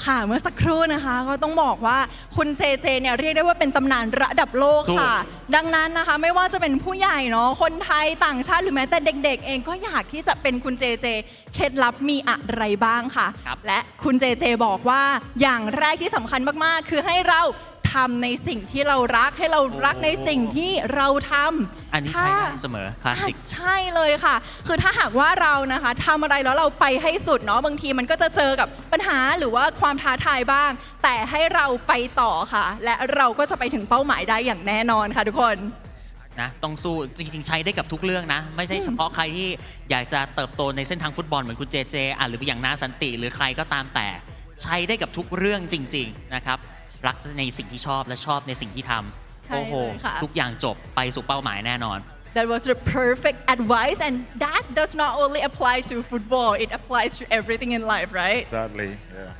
ค่ะเมื่อสักครู่นะคะก็ต้องบอกว่าคุณเจเจเนี่ยเรียกได้ว่าเป็นตำนานระดับโลกค่ะดังนั้นนะคะไม่ว่าจะเป็นผู้ใหญ่เนาะคนไทยต่างชาติหรือแม้แต่เด็กๆเองก็อยากที่จะเป็นคุณเจเจเคล็ดลับมีอะไรบ้างค่ะและคุณเจเจบอกว่าอย่างแรกที่สำคัญมากๆคือให้เราทำในสิ่งที่เรารักให้เรารักในสิ่งที่เราทำ อันนี้ใช้ได้เสมอคลาสสิก ใช่เลยค่ะคือถ้าหากว่าเรานะคะทำอะไรแล้วเราไปให้สุดเนาะบางทีมันก็จะเจอกับปัญหาหรือว่าความท้าทายบ้าง แต่ให้เราไปต่อค่ะ และเราก็จะไปถึงเป้าหมายได้อย่างแน่นอนค่ะทุกคนนะต้องสู้จริงๆใช้ได้กับทุกเรื่องนะไม่ใช่เฉพาะใครที่อยากจะเติบโตในเส้นทางฟุตบอลเหมือนคุณเจเจหรืออย่างนาสันติหรือใครก็ตามแต่ใช้ได้กับทุกเรื่องจริงๆนะครับรักในสิ่งที่ชอบและชอบในสิ่งที่ทำโอ้โหทุกอย่างจบไปสู่เป้าหมายแน่นอน That was the perfect advice and that does not only apply to football it applies to everything in life right Sadly, yeah.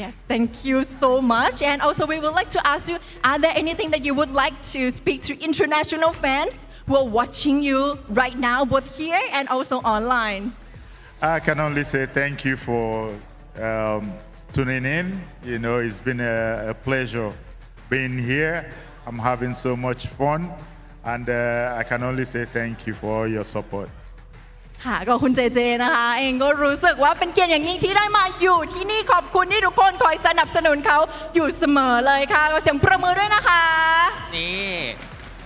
Yes, thank you so much. And also, we would like to ask you, are there anything that you would like to speak to international fans who are watching you right now, both here and also online? I can only say thank you for tuning in. You know, it's been a pleasure being here. I'm having so much fun. And I can only say thank you for all your support. ค่ะก็คุณเจเจนะคะเองก็รู้สึกว่าเป็นเกียรติอย่างยิ่งที่ได้มาอยู่ที่นี่ขอบคุณที่ทุกคนคอยสนับสนุนเขาอยู่เสมอเลยค่ะก็เสียงประมือด้วยนะคะนี่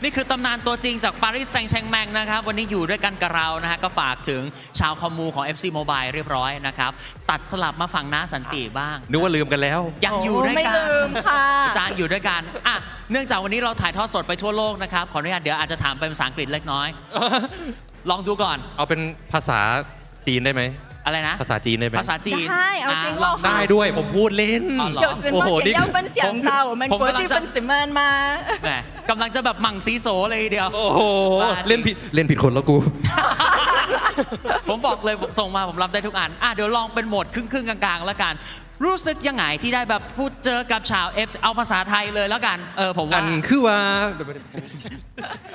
นี่คือตำนานตัวจริงจากปารีสแซงต์แชร์แมงนะครับวันนี้อยู่ด้วยกันกับเรานะฮะก็ฝากถึงชาวคอมมูของ FC Mobile เรียบร้อยนะครับตัดสลับมาฝั่งน้าสันติบ้าง นึกว่าลืมกันแล้ว ยังอยู่ด้วยกัน ไม่ลืมค่ะ อาจารย์อยู่ด้วยกันอ่ะเนื่องจากวันนี้เราถ่ายทอดสดไปทั่วโลกนะครับขออนุญาตเดี๋ยวอาจจะถามเป็นภาษาอังกฤษเล็กน้อย ลองดูก่อน เอาเป็นภาษาจีนได้ไหม อะไรนะ ภาษาจีนได้ไหม ภาษาจีน ได้เอาจริงเหรอ ได้ด้วยผมพูดเล่น อ๋อเหรอ 有什 โอ้ 么 โห 点 นี่ 要分享到我们国际粉丝们吗？ แหมกำลังจะแบบหมั่งซีโสเลยทีเดียว โอ้โหเล่นผิดคนแล้วกู ผมบอกเลยผมส่งมาผมรับได้ทุกอันเดี๋ยวลองเป็นโหมดครึ่งๆกลางๆแล้วกัน รู้สึกยังไงที่ได้แบบพูดเจอกับชาว F เอาภาษาไทยเลยแล้วกันผมว่า อันคือว่า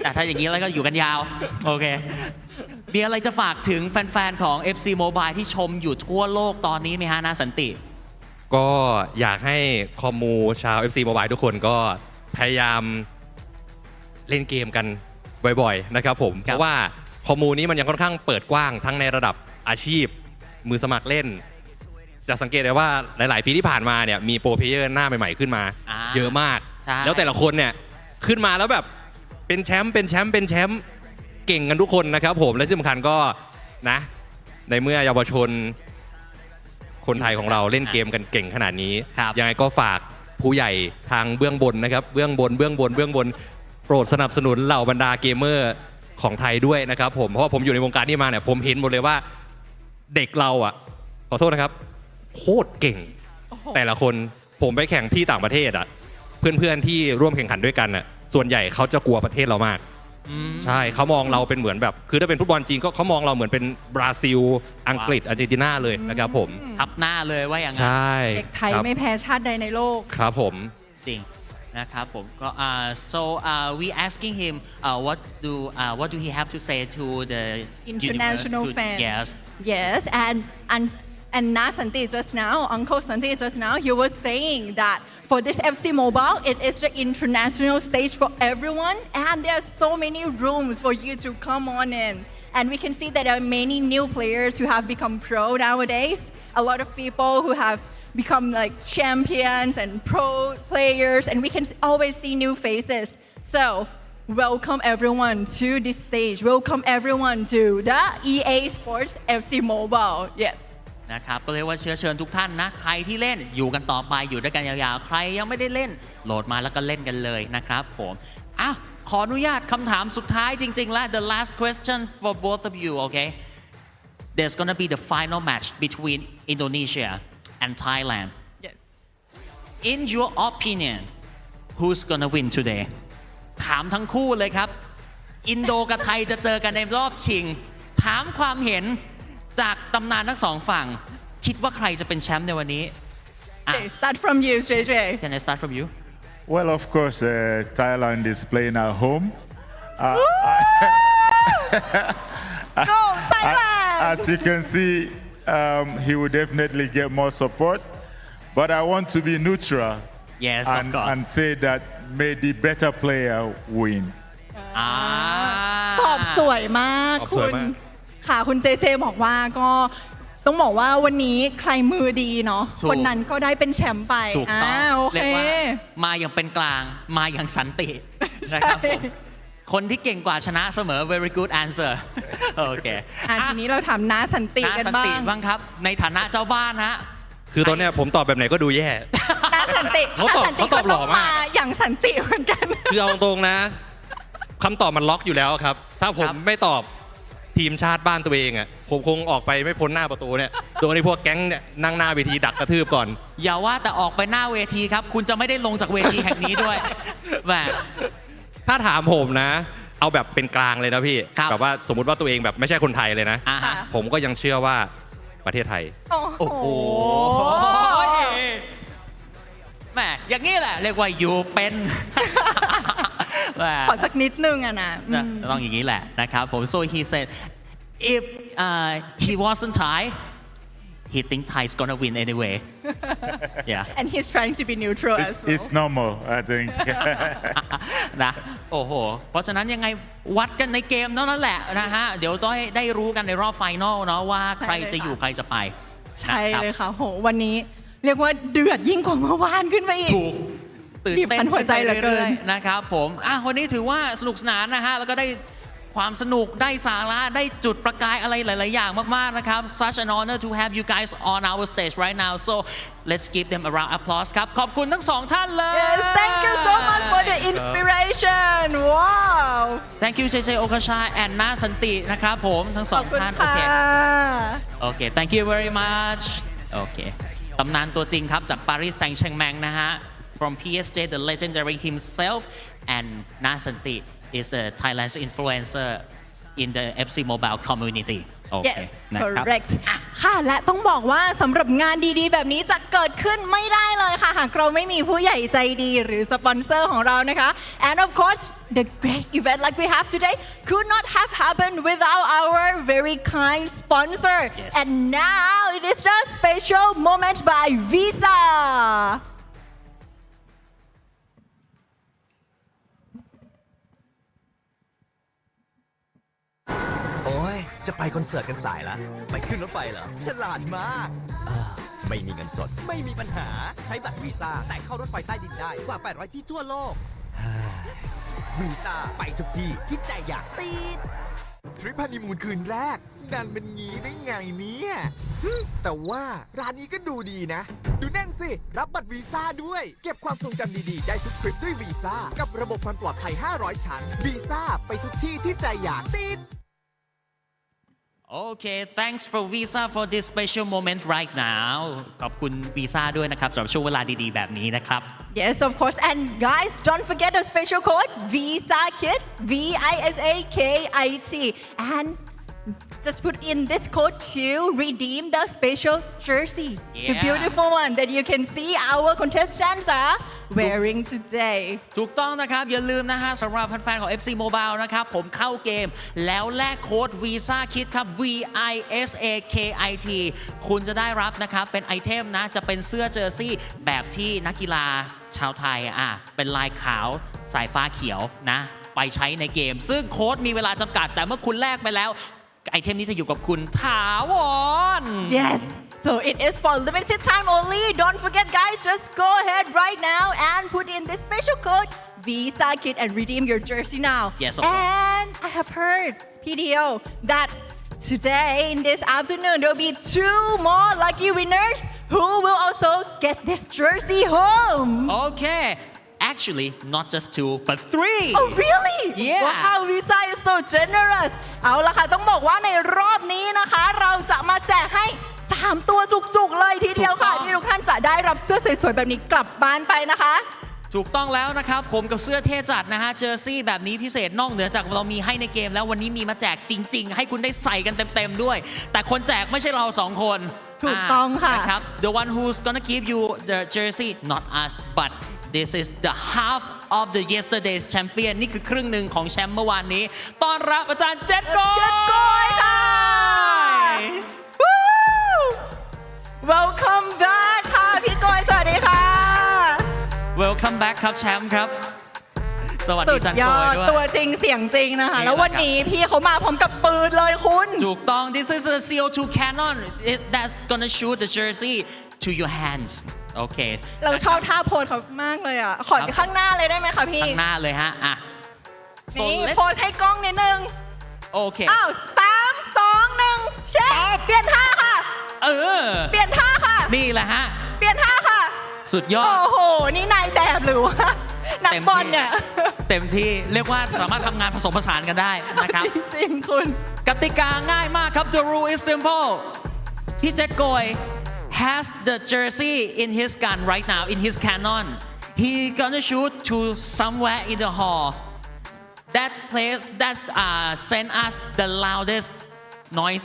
แต่ถ้าอย่างนี้แล้วก็อยู่กันยาวโอเคมีอะไรจะฝากถึงแฟนๆของ FC Mobile ที่ชมอยู่ทั่วโลกตอนนี้ไหมฮะนาสันติ ก็อยากให้คอมมูชาว FC Mobile ทุกคนก็พยายามเล่นเกมกันบ่อยๆนะครับผมเพราะว่าคอมมูนี้มันยังค่อนข้างเปิดกว้างทั้งในระดับอาชีพมือสมัครเล่นจะสังเกตได้ว่าหลายๆปีที่ผ่านมาเนี่ยมีโปรเพลเยอร์หน้าใหม่ๆขึ้นมาเยอะมาก แล้วแต่ละคนเนี่ยขึ้นมาแล้วแบบเป็นแชมป์เก่งกันทุกคนนะครับผมและที่สำคัญก็นะในเมื่อเยาวชนคนไทยของเราเล่นเกมกันเก่งขนาดนี้ยังไงก็ฝากผู้ใหญ่ทางเบื้องบนนะครับเบื้องบนโปรดสนับสนุนเหล่าบรรดาเกมเมอร์ของไทยด้วยนะครับผมเพราะว่าผมอยู่ในวงการนี้มาเนี่ยผมเห็นหมดเลยว่าเด็กเราอ่ะขอโทษนะครับโคตรเก่งแต่ละคนผมไปแข่งที่ต่างประเทศอ่ะเพื่อนๆที่ร่วมแข่งขันด้วยกันอ่ะส่วนใหญ่เขาจะกลัวประเทศเรามากใช่เขามองเราเป็นเหมือนแบบคือถ้าเป็นฟุตบอลจริงก็เขามองเราเหมือนเป็นบราซิลอังกฤษอาร์เจนตินาเลยนะครับผม ทับหน้าเลยว่าอย่างนั้ ใช่ เด็กไทยไม่แพ้ชาติใดในโลก ครับผม จริงนะครับผมก็so we asking him what do he have to say to the international universe, fans. yes Yes, and Na Santi just now, Uncle Santi just now, he was saying that for this FC Mobile, it is the international stage for everyone, and there are so many rooms for you to come on in. And we can see that there are many new players who have become pro nowadays. A lot of people who have become like champions and pro players, and we can always see new faces. So, welcome everyone to this stage. Welcome everyone to the EA Sports FC Mobile. Yes. นะครับก็เรียกว่าเชิญทุกท่านนะใครที่เล่นอยู่กันต่อไปอยู่ด้วยกันยาวๆใครยังไม่ได้เล่นโหลดมาแล้วก็เล่นกันเลยนะครับผมขออนุญาตคำถามสุดท้ายจริงๆและ the last question for both of you okay there's gonna be the final match between Indonesia and Thailand Yes. in your opinion who's gonna win today ถามทั้งคู่เลยครับอินโดกับไทยจะเจอกันในรอบชิงถามความเห็นจากตำนานทั้งสองฝั่งคิดว่าใครจะเป็นแชมป์ในวันนี้ Okay, start from you, JJ. Can I start from you? Well, of course, Thailand is playing at home. Go, Thailand! As you can see, he will definitely get more support. But I want to be neutral Yes, of course. and say that may the better player win. ตอบสวยมาก ตอบส คุ วย ณ มาก ค่ะคุณเจเจบอกว่าก็ต้องบอกว่าวันนี้ใครมือดีเนาะ ถูก คนนั้นก็ได้เป็นแชมป์ไป ถูกต้อง โอ เรี เค ยกว่ามาอย่างเป็นกลางมาอย่างสันตินะครับผมคนที่เก่งกว่าชนะเสมอ very good answer โอเค ทีนี้เราถามน้าสันติ น้า กัน สัน บ้า ติ ง บ้างครับ ในฐานะเจ้าบ้านฮะ คือตอนเนี้ยผมตอบแบบไหนก็ดูแย่ น้าสันติ เขาตอบ น้สันติ เขาตอบหล่อมาก อย่างสันติเหมือนกัน คือเอาตรงๆนะคำตอบมันล็อกอยู่แล้วครับ ถ้าผมไม่ตอบทีมชาติบ้านตัวเองอ่ะผมคงออกไปไม่พ้นหน้าประตูเนี่ยโดนไอ้พวกแก๊งเนี่ยนั่งหน้าเวทีดักกระทืบก่อน อย่าว่าแต่ออกไปหน้าเวทีครับ คุณจะไม่ได้ลงจากเวทีแห่งนี้ด้วยแหม ถ้าถามผมนะ เอาแบบเป็นกลางเลยนะพี่แบบว่าสมมติว่าตัวเองแบบไม่ใช่คนไทยเลยนะ ผมก็ยังเชื่อว่าประเทศไทย โอ้โห แหมอย่างนี้แหละเรียกว่าอยู่เป็น แหม ขอสักนิดนึงอะนะ ต้องอย่างนี้แหละนะครับผม so he said if he wasn't Thai he think Thai is gonna win anyway yeah and he's trying to be neutral as well It's normal, I think. นะโอ้โหเพราะฉะนั้นยังไงวัดกันในเกมเท่านั้นแหละนะฮะเดี๋ยวต้องได้รู้กันในรอบไฟนอลเนาะว่าใครจะอยู่ใครจะไป ใช่เลยค่ะโหวันนี้เรียกว่าเดือดยิ่งกว่าเมื่อวานขึ้นไปอีก ถูก ตื่น บีบ เต้ คั น นหัวใจเหลือเกิน รื่ยๆนะครับผมวันนี้ถือว่าสนุกสนานนะฮะแล้วก็ได้ความสนุกได้สาระได้จุดประกายอะไรหลาย ๆ อย่างมาก ๆ นะครับ such an honor to have you guys on our stage right now so let's give them a round of applause ครับขอบคุณทั้งสองท่านเลย Yes, thank you so much for the inspiration wow thank you JJ Okocha and นาสันตินะครับผมทั้งสองท่าน ขอบคุณค่ะ โอเค thank you very much โอเคตำนานตัวจริงครับจากปารีสแซงต์แชร์แมงนะฮะ from PSG the legendary himself and นาสันติis a Thailand's influencer in the FC Mobile community โอเค Yes นะครับ correct ค่ะและต้องบอกว่าสำหรับงานดีๆ แบบนี้จะเกิดขึ้นไม่ได้เลยค่ะหากเราไม่มีผู้ใหญ่ใจดีหรือสปอนเซอร์ของเรานะคะ and of course the great event like we have today could not have happened without our very kind sponsor and now it is the special moment by Visaโอ้ยจะไปคอนเสิร์ตกันสายละไปขึ้นรถไฟเหรอฉลาดมากไม่มีเงินสดไม่มีปัญหาใช้บัตรวีซ่าแต่เข้ารถไฟใต้ดินได้กว่า800ที่ทั่วโลกวีซ่าไปทุกที่ที่ใจอยากติดทริปฮันนีมูนคืนแรกดันเป็นงี้ได้ไงเนี่ยแต่ว่าร้านนี้ก็ดูดีนะดูแน่นสิรับบัตรวีซ่าด้วยเก็บความทรงจำดีๆได้ทุกทริปด้วยวีซ่ากับระบบความปลอดภัย500ชั้นวีซ่าไปทุกที่ที่ใจอยากติดOkay, thanks for Visa for this special moment right now ขอบคุณ Visa ด้วยนะครับสำหรับช่วงเวลาดีๆแบบนี้นะครับ Yes, of course. And guys, don't forget the special code VISAKIT, VISAKIT. And just put in this code to redeem the special jersey. The Yeah. beautiful one that you can see our contestants are wearing today. ถูกต้องนะครับอย่าลืมนะฮะสำหรับแฟนๆของ FC Mobile นะครับผมเข้าเกมแล้วแลกโค้ด Visa Kit ครับ VISAKIT คุณจะได้รับนะครับเป็นไอเทมนะจะเป็นเสื้อเจอร์ซี่แบบที่นักกีฬาชาวไทยเป็นลายขาวสายฟ้าเขียวนะไปใช้ในเกมซึ่งโค้ดมีเวลาจำกัดแต่เมื่อคุณแลกไปแล้วไอเทมนี้จะอยู่กับคุณถาวร Yes. So it is for limited time only. Don't forget, guys, just go ahead right now and put in this special code VISAKIT and redeem your jersey now. Yes, of course. And I have heard, PDO, that today in this afternoon there will be 2 more lucky winners who will also get this jersey home. Okay actually not just 2 but 3 Oh really? Yeah. Wow, Visa is so generous. เอาล่ะค่ะต้องบอกว่าในรอบนี้นะคะเราจะมาแจกให้3ตัวจุกๆเลยทีเดียวค่ะที่ทุกท่านจะได้รับเสื้อสวยๆแบบนี้กลับบ้านไปนะคะ ถูกต้องแล้วนะครับผมกับเสื้อเท่จัดนะฮะเจอร์ซี่แบบนี้พิเศษนอกเหนือจากเรามีให้ในเกมแล้ววันนี้มีมาแจกจริงๆให้คุณได้ใส่กันเต็มๆด้วยแต่คนแจกไม่ใช่เรา2 คน ถูกต้องค่ะ นะครับ the one who's gonna give you the jersey not us but this is the half of the yesterday's champion นี่คือครึ่งหนึ่งของแชมป์เมื่อวานนี้ต้อนรับอาจารย์เจ็ดโกยค่ะ Welcome back ค่ะพี่โกยสวัสดีค่ะ Welcome back ครับแชมป์ครับสวัส สุ ดี ด อาจารย์ ย โก อย ด ด้วย ตัวจริงเสียงจริงนะคะ นี่ แล้ววันนี้พี่เขามาพร้อมกับปืนเลยคุณ ถูกต้อง this is a CO2 cannon that's gonna shoot the jersey to your hands โอเค เราชอบท่าโพสเขามากเลยอ่ะ ขอข้างหน้าเลยได้ไหมคะพี่ ข้างหน้าเลยฮะSo นี่ let's โพสให้กล้องนิดนึง โอเค อ้าว3 2 1เช็คเปลี่ยนท่าค่ะ เปลี่ยนท่าค่ะ นี่แหละฮะ เปลี่ยนท่าค่ะ สุดยอด โอ้โห นี่นายแบบหรือว่านักบอลเนี่ย เต็มที่เรียกว่าสามารถทำงานผสมผสานกันได้นะครับ จริงๆคุณ กติกาง่ายมากครับ The rule is simple พี่เจ็ดโกย has the jersey in his gun right now in his cannon he gonna shoot to somewhere in the hall that place that send us the loudest noise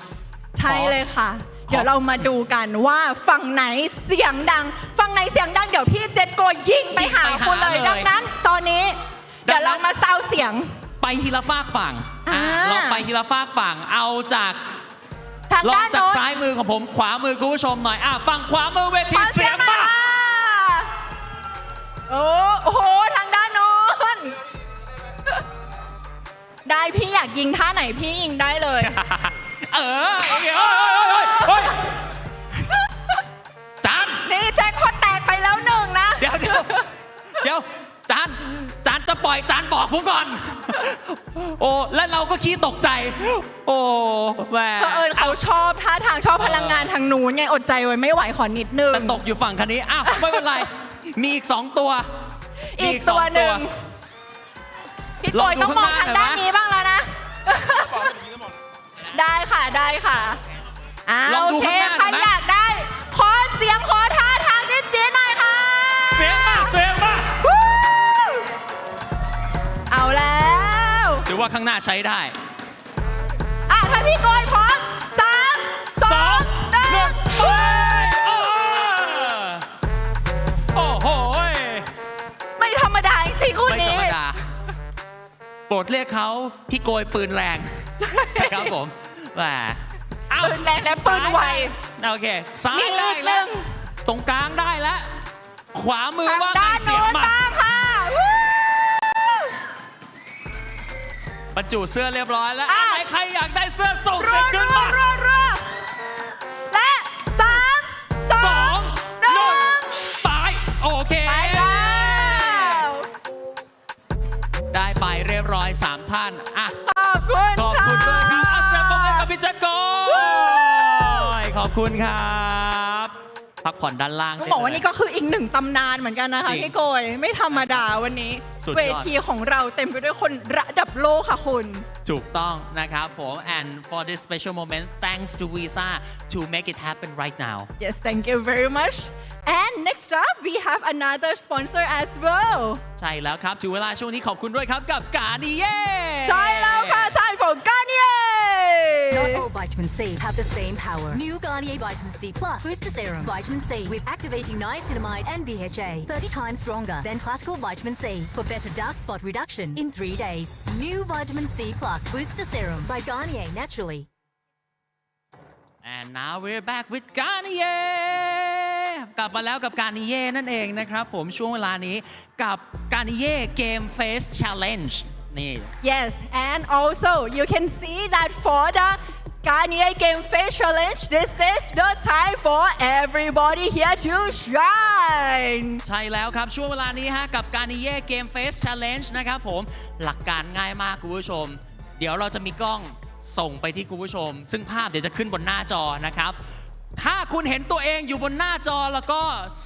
ใช่เลยค่ะ เดี๋ยวเรามาดูกันว่าฝั่งไหนเสียงดัง ฝั่งไหนเสียงดังเดี๋ยวพี่เจ็ดโกยยิงไปหาคุณเลยดังนั้น ตอนนี้เดี๋ยวเรามาซาวเสียง ไปทีละฝากฝั่งเราไปทีละฝากฝั่งเอาจาก ทาง ลอง ด้าน จาก โน้น ซ้ายมือของผมขวามือคุณผู้ชมหน่อยฝั่งขวามือเวทีเสียงมา โอ้โหทางด้านโน้น ได้พี่อยากยิงท่าไหนพี่ยิงได้เลย โอเคจาน นี่แจ็คพอตแตกไปแล้ว1นะ เดี๋ยว จานจะปล่อยจานบอกผมก่อน โอ้และเราก็ขี้ตกใจ โอ้แหม เขาชอบท่าทางชอบพลังงานทางนู้นไงอดใจไว้ไม่ไหวขอนิดนึง แต่ตกอยู่ฝั่งคันนี้อ้าวไม่เป็นไร มีอีก 2 ตัว อีกตัวหนึ่งพี่โกยต้องมองทางด้านนี้บ้างแล้วนะ ได้ค่ะได้ค่ะโอเคใครอยากได้ขอเสียงขอท่าทางเจ๊ๆหน่อยค่ะ เสียงมากเอาแล้ว ถือว่าข้างหน้าใช้ได้ ถ้าพี่โกยพร้อม3 2 1 ไปโอ้โห ไม่ธรรมดาจริงๆคู่ ไม่ นี้ ธรรมดาโปรดเรียกเขาพี่โกยปืนแรงครับผมแหมปืนแรงและปืนไว โอเคซ้ายได้แล้วตรงกลางได้แล้วขวามือว่าไงเสียงมาบรรจุเสื้อเรียบร้อยแล้วใครอยากได้เสื้อส่งเสียงขึ้นมาและ3 2 1ไปโอเคได้ไปเรียบร้อย3ท่านขอบคุณด้วยครับเสียงปรบมือกับพี่จักรโกยขอบคุณครับพักผ่อนด้านล่างต้องบอกว่านี่ก็คืออีก1ตำนานเหมือนกันนะคะพี่โกยไม่ธรรมดาวันนี้เวทีของเราเต็มไปด้วยคนระดับโลกค่ะคุณถูกต้องนะครับผม and for this special moment thanks to Visa to make it happen right now yes thank you very much and next up we have another sponsor as well ใช่แล้วครับถึงเวลาช่วงนี้ขอบคุณด้วยครับกับกานิเย่ใช่แล้วค่ะใช่ผมกานิเย่ Not all vitamin C have the same power. New Garnier Vitamin C Plus Booster Serum. Vitamin C with activating niacinamide and BHA. 30 times stronger than classical vitamin C for better dark spot reduction in 3 days. New Vitamin C Plus Booster Serum by Garnier Naturally. And now we're back with Garnier กลับมาแล้วกับ Garnier นั่นเองนะครับผมช่วงเวลานี้กับ Garnier Game Face Challenge Yes, and also you can see that for the Garnier Game Face Challenge, this is the time for everybody here to shine. ใช่แล้วครับช่วงเวลานี้ฮะกับ Garnier Game Face Challenge นะครับผมหลักการง่ายมากคุณผู้ชมเดี๋ยวเราจะมีกล้องส่งไปที่คุณผู้ชมซึ่งภาพเดี๋ยวจะขึ้นบนหน้าจอนะครับถ้าคุณเห็นตัวเองอยู่บนหน้าจอแล้วก็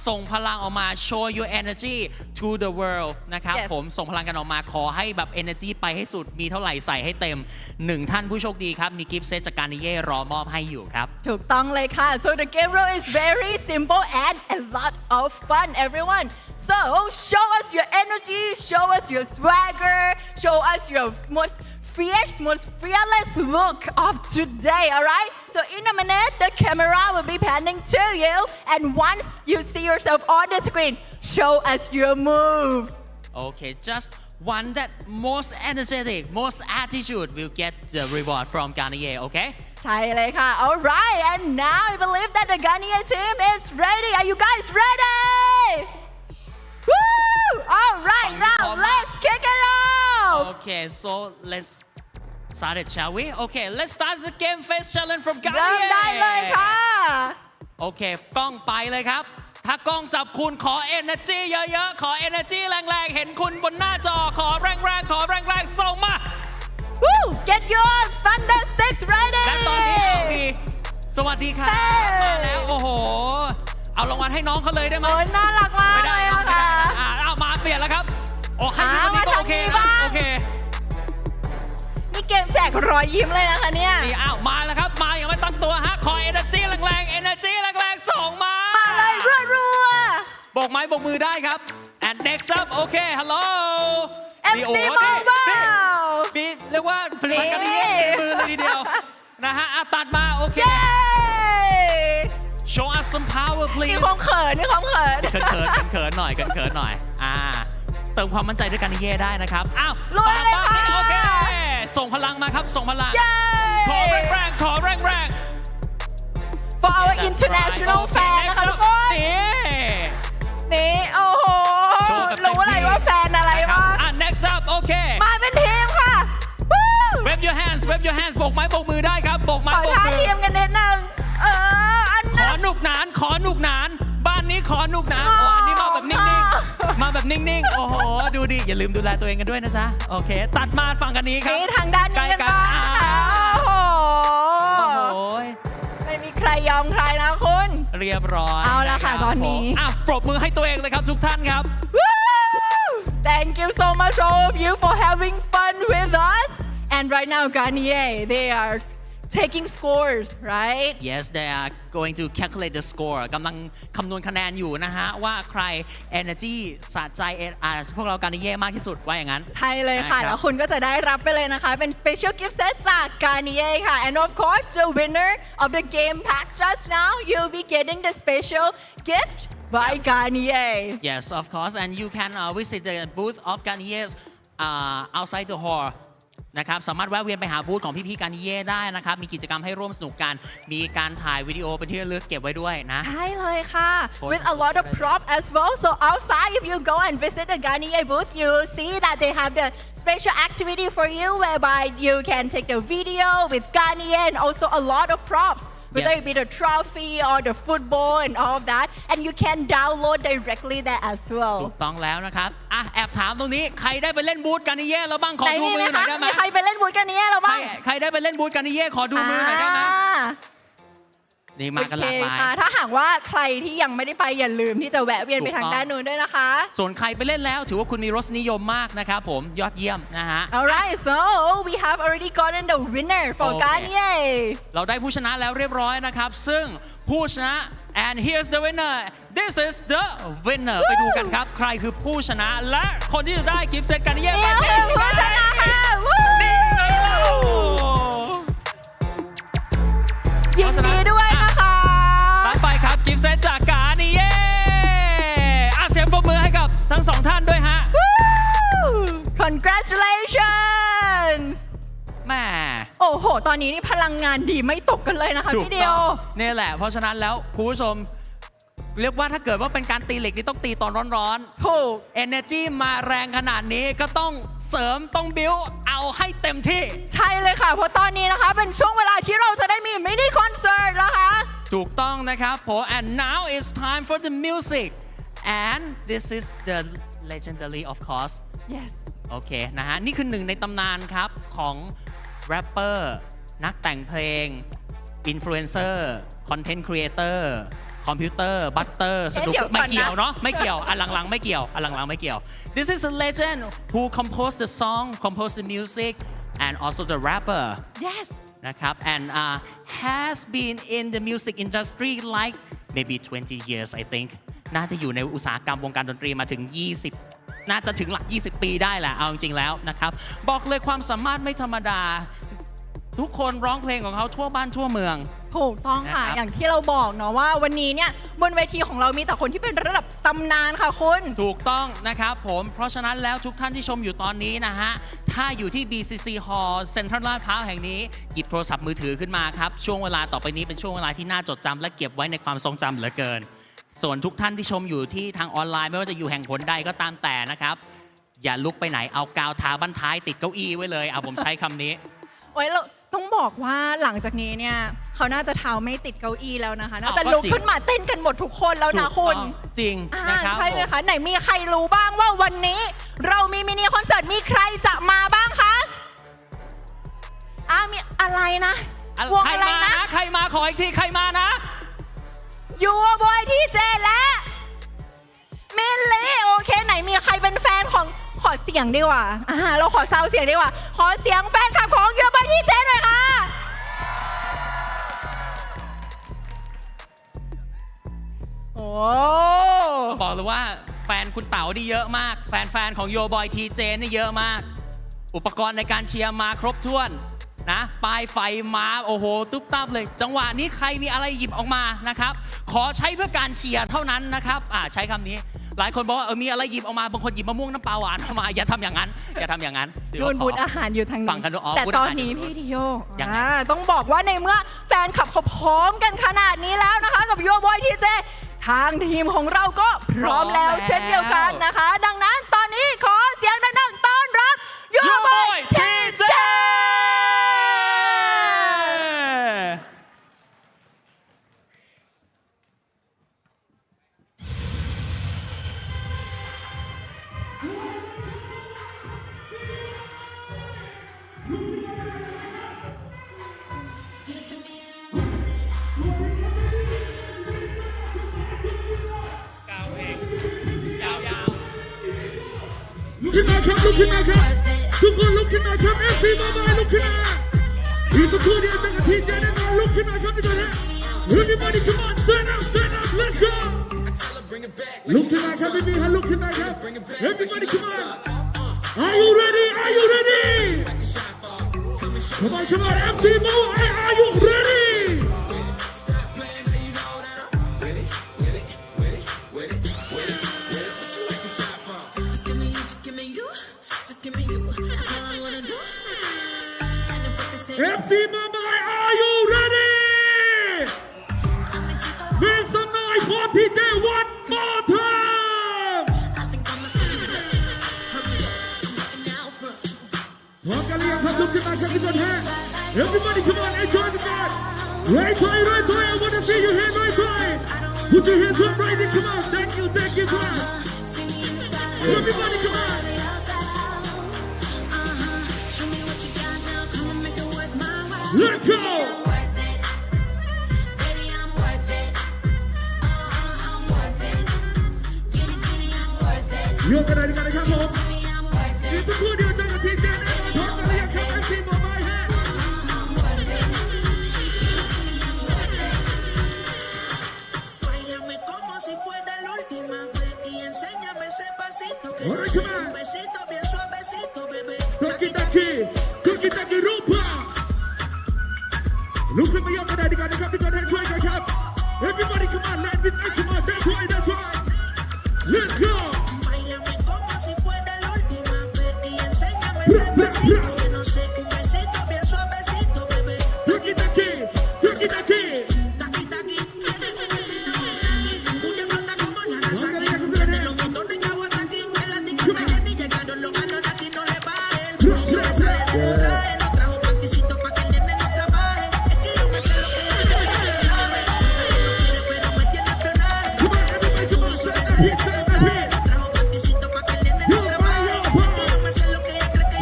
ส่งพลังออกมา show your energy to the world นะครับ Yes. ผมส่งพลังกันออกมาขอให้แบบ energy ไปให้สุดมีเท่าไหร่ใส่ให้เต็ม1ท่านผู้โชคดีครับมีกิฟต์เซตจากการนิเย่รอมอบให้อยู่ครับถูกต้องเลยค่ะ so the game rule is very simple and a lot of fun everyone so show us your energy show us your swagger show us your most fearless look of today, alright? So in a minute, the camera will be panning to you, and once you see yourself on the screen, show us your move. Okay, just one that most energetic, most attitude will get the reward from Garnier, okay? ใช่เลยค่ะ alright, and now I believe that the Garnier team is ready. Are you guys ready? Woo! Alright, now let's kick it off. Okay, so let's start it, shall we? Okay, let's start the game face challenge from Garnier. เริ่มได้เลยค่ะ โอเคกล้องไปเลยครับถ้ากล้องจับคุณขอ energy เยอะๆขอ energy แรงๆเห็นคุณบนหน้าจอขอแรงๆขอแรงๆส่งมา Woo! Get your thunder sticks ready. และตอนนี้เรามีสวัสดีค่ะมาแล้วโอ้โหเอารางวัลให้น้องเขาเลยได้ไหม โอ้ยน่ารักมากเลยอะค่ะ เอามาเปลี่ยนแล้วครับโอ้ให้พี่คนนี้ก็โอเคนะโอเคนี่เกมแจกรอยยิ้มเลยนะคะเนี่ยนี่อ้าวมาแล้วครับมาอย่างไม่ตั้งตัวฮะขอ energy แรงๆ energy แรงๆส่งมาเลยรัวๆโบกไม้โบกมือได้ครับ and next up โอเค hello FC Mobile มีเรียกว่าผลิตภัณฑ์กันเยี่ยมมือเลยทีเดียวนะฮะตัดมาโอเค show us some power please นี่ความเขินเขินหน่อยเติมความมั่นใจด้วยกันเย่ได้นะครับอ้าวลุยเลยค่ะโอเคส่งพลังมาครับส่งพลังขอแรงๆขอแรงๆ for our international fan นะคะทุกคนนี่โอ้โหรู้อะไรว่าแฟนอะไรบ้างnext up โอเคมาเป็นทีมค่ะ wave your hands โบกไม้โบกมือได้ครับโบกไม้โบกมือขอท่าทีมกันนิดนึงขอหนุกหนานบ้านนี้ขอหนุกหนานอันนี้มาแบบนิ่ง มาแบบนิ่งๆ โอ้โห ดูดิ อย่าลืมดูแลตัวเองกันด้วยนะจ๊ะ โอเค ตัดมาฝั่งกันนี้ครับ นี่ทางด้านนี้ ใกล้ กัน กัน บ้าง โอ้โห โอ้โห ไม่มีใครยอมใครนะคุณ เรียบร้อย เอาละค่ะ รับ ตอนนี้ ผมปรบมือให้ตัวเองเลยครับทุกท่านครับ Thank you so much all of you for having fun with us. And right now, Garnier, they are taking scores, right? Yes they are going to calculate the score กำลังคำนวณคะแนนอยู่นะฮะ ว่าใคร energy สะใจพวกเราการเย่มากที่สุดว่าอย่างนั้น ใช่เลยค่ะ นะครับ แล้วคุณก็จะได้รับไปเลยนะคะ เป็น special gift set จาก Garnier ค่ะ and of course the winner of the game pack just now you'll be getting the special gift by Garnier. Yes of course and you can visit the booth of Garnier's outside the hall นะครับสามารถแวะเวียนไปหาบูธของพี่ๆการเย่ได้นะครับมีกิจกรรมให้ร่วมสนุกกันมีการถ่ายวิดีโอเป็นที่ระลึกเก็บไว้ด้วยนะ ใช่เลยค่ะ with a lot of prop as well so outside if you go and visit the Garnier booth you see that they have the special activity for you whereby you can take the video with Garnier and also a lot of props whether it be the trophy or the football and all of that and you can download directly there as ถู well กต้องแล้วนะครับแอบถามตรงนี้ใครได้ไปเล่นบูธการเย่แล้วบ้างขอดูมือหน่อยได้ไหม มีใครไปเล่นบูธกันนี้เราบ้าง ใครได้ไปเล่นบูธการเย่ขอดูมือหน่อยได้ไหมนี่มากันหลากหลาย โอเคค่ะถ้าหากว่าใครที่ยังไม่ได้ไปอย่าลืมที่จะแวะเวียนไปทางด้านนู้นด้วยนะคะ ส่วนใครไปเล่นแล้วถือว่าคุณมีรสนิยมมากนะครับผมยอดเยี่ยมนะฮะ Alright so we have already gotten the winner for โอเค Garnier เราได้ผู้ชนะแล้วเรียบร้อยนะครับ ซึ่งผู้ชนะ and here's the winner this is the winner ไปดูกันครับ ใครคือผู้ชนะและคนที่จะได้กิฟต์เซตการเย่ไป นี่คือผู้ชนะค่ะ นี่ไงเรา ยินดีด้วยนะคะ รับไปครับกิฟต์เซตจากการเย่เสียงปรบมือให้กับทั้งสองท่านด้วยฮะ Congratulations แม่ โอ้โห ตอนนี้นี่พลังงานดีไม่ตกกันเลยนะคะ ถูก พี่เดีย ต้ ว องนี่แหละ เพราะฉะนั้นแล้วคุณผู้ชมเรียกว่าถ้าเกิดว่าเป็นการตีเหล็กนี่ต้องตีตอนร้อนๆ ถูก Energy มาแรงขนาดนี้ก็ต้องเสริมต้องบิ้วเอาให้เต็มที่ ใช่เลยค่ะ เพราะตอนนี้นะคะเป็นช่วงเวลาที่เราจะได้มีมินิคอนเสิร์ตนะคะ ถูกต้องนะครับผม and now it's time for the music and this is the legendary of course yes โอเคนะฮะนี่คือหนึ่งในตำนานครับของแรปเปอร์นักแต่งเพลงอินฟลูเอนเซอร์คอนเทนต์ครีเอเตอร์คอมพิวเตอร์บัตเตอร์สนุกไม่เกี่ยวเนาะไม่เกี่ยวหลังๆไม่เกี่ยวหลังๆไม่เกี่ยว This is a legend who composed the song composed the music and also the rapper yes นะครับ and has been in the music industry like maybe 20 years I think น่าจะอยู่ในอุตสาหกรรมวงการดนตรีมาถึง 20 น่าจะถึงหลัก 20 ปีได้แหละเอาจริงๆแล้วนะครับ บอกเลยความสามารถไม่ธรรมดา ทุกคนร้องเพลงของเขาทั่วบ้านทั่วเมือง ถูกต้องค่ะ นะครับ อย่างที่เราบอกเนาะว่าวันนี้เนี่ยบนเวทีของเรามีแต่คนที่เป็นระดับตำนานค่ะคุณ ถูกต้องนะครับผมเพราะฉะนั้นแล้วทุกท่านที่ชมอยู่ตอนนี้นะฮะ ถ้าอยู่ที่ BCC Hall เซ็นทรัลลาดพร้าวแห่งนี้หยิบโทรศัพท์มือถือขึ้นมาครับ ช่วงเวลาต่อไปนี้เป็นช่วงเวลาที่น่าจดจำและเก็บไว้ในความทรงจำเหลือเกิน ส่วนทุกท่านที่ชมอยู่ที่ทางออนไลน์ไม่ว่าจะอยู่แห่งหนใดก็ตามแต่นะครับอย่าลุกไปไหนเอากาวทาบั้นท้ายติดเก้าอี้ไว้เลยเอาผมใช้คำนี้ โอ้ยเราต้องบอกว่าหลังจากนี้เนี่ยเขาน่าจะเท้าไม่ติดเก้าอี้แล้วนะคะน่าจะ ก็ ลุก จริง ขึ้นมาเต้นกันหมดทุกคนแล้วนะคุณ ถูกต้องจริงนะครับ ใช่ไหมคะไหนมีใครรู้บ้างว่าวันนี้ เรามีมินิคอนเสิร์ตมีใครจะมาบ้างคะมีอะไรนะวง ใคร อะไร มา นะ นะใครมาขออีกทีใครมานะ ยูบอยที่เจและมิลลี่โอเคไหนมีใครเป็นแฟนของขอเสียงดีกว่าเราขอซาวเสียงดีกว่าขอเสียงแฟนคลับของยูบอยที่เจหน่อยค่ะโอ้ บอกเลยว่าแฟนคุณเต๋านี่เยอะมาก แฟนของโยบอยทีเจนี่เยอะมาก อุปกรณ์ในการเชียร์มาครบถ้วนนะป้ายไฟมาโอ้โหตุ๊บตับเลย จังหวะนี้ใครมีอะไรหยิบออกมานะครับขอใช้เพื่อการเชียร์เท่านั้นนะครับใช้คำนี้หลายคนบอกว่ามีอะไรหยิบออกมาบางคนหยิบมะม่วงน้ำปลาหวานออกมาอย่าทำอย่างนั้นอย่าทำอย่างนั้นเดี๋ยว โดนบูธอาหารอยู่ทาง ฝั่งกัน นี้ อ๋อ แต่ บูธ ตอ อาน หาร นี้ อยู่ พี่ดิโย ยังไง ต้องบอกว่าในเมื่อแฟนคลับเขาพร้อมกันขนาดนี้แล้วนะคะกับยูบอยทีเจทางทีมของเราก็พร้อมแล้วเช่นเดียวกันนะคะ ดังนั้นตอนนี้ขอเสียงดังๆต้อนรับยูบอยทีเจ ครับลุกขึ้นมาครับทุกคนลุกขึ้นมาครับ FC มาบายลุกขึ้นมาอีกสักครู่เดียวจะกระทีเจแน่นอนลุกขึ้นมาครับทุกคนฮะ Everybody come on stand up let's go ลุกขึ้นมาครับพี่ฮะลุกขึ้นมาครับ Everybody come on Are you ready Are you ready Come on FC Mo Are you ready FC Mumbai, are you ready? Make some noise for TJ one more time. พร้อมกันหรือยังครับลุกขึ้นมาครับทุกคนฮะ Everybody come on enjoy the God. Right side I want to see your hands right side. Put your hands up right there, come on. Thank you come on. Everybody come on. Let's go! ยกกระดาษกันนะครับผมอีกสักครู่เดียวเจอกับทีเจแน่นอนพร้อมกันหรือยังครับ FC Mobile ฮะ Alright, come on. Taki rumba. ลุกขึ้นมายกกระดาษดีกว่านะครับทุกคนให้ช่วยกันครับ Everybody come on land with me come on that's right Let's go Taki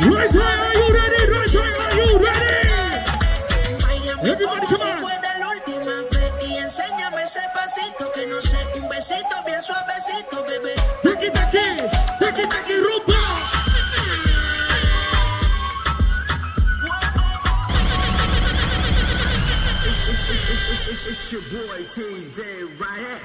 Right side, are you ready? Right side, are you ready? Everybody come on. Taki rumba. It's your boy TJ right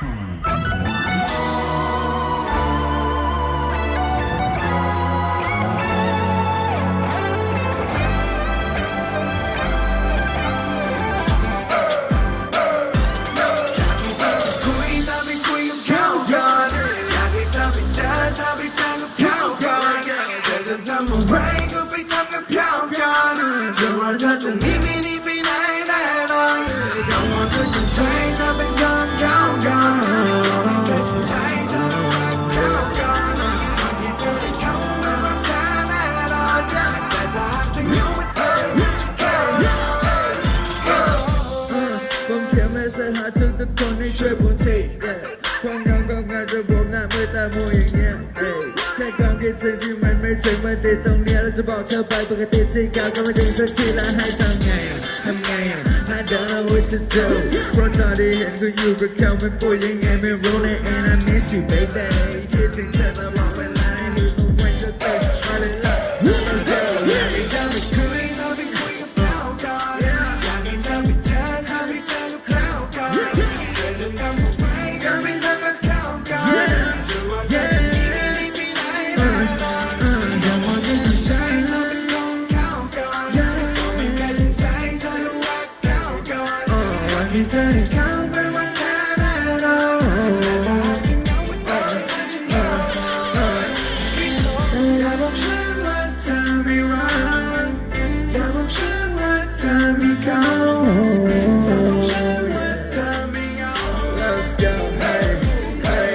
ทุกคนให้ช่วยผมทีความเหงาก็งานจะผมหน้ามือตามัวอย่างเงี้ยแค่ความคิดถึงที่มันไม่ถึงมันติดตรงเนี้ยแล้วจะบอกเธอไปปกติที่เก่าก็ไม่ถึงสักทีแล้วให้ทำไงI don't know what to do เพราะตอนที่เห็นกูอยู่กับเขาไม่พูดยังไงไม่รู้เลย and I miss you baby คิดถึงเธอตลอดเวลาอยู่ตรงวันจะเต้นมาเลยล่ะอยากให้เธอไปคุยเราไปคุยกับเขาก่อนอยากให้เธอไปเจอกับเขาก่อนเธอจะทำอะไรก็ไม่ทำกับเขาก่อนจะว่าเธอจะมีอะไรไม่ได้อย่ามองที่ใจเราเป็นของเขาก่อนไม่ได้สงสัยเธอรู้ว่าเขาก่อนวันที่เธอให้เขาเป็นวันแรกเราอย่าบอกฉันว่าเธอไม่รักอย่าบอกฉันว่าเธอไม่เขาอย่าบอกฉันว่าเธอไม่เหงา Let's go hey hey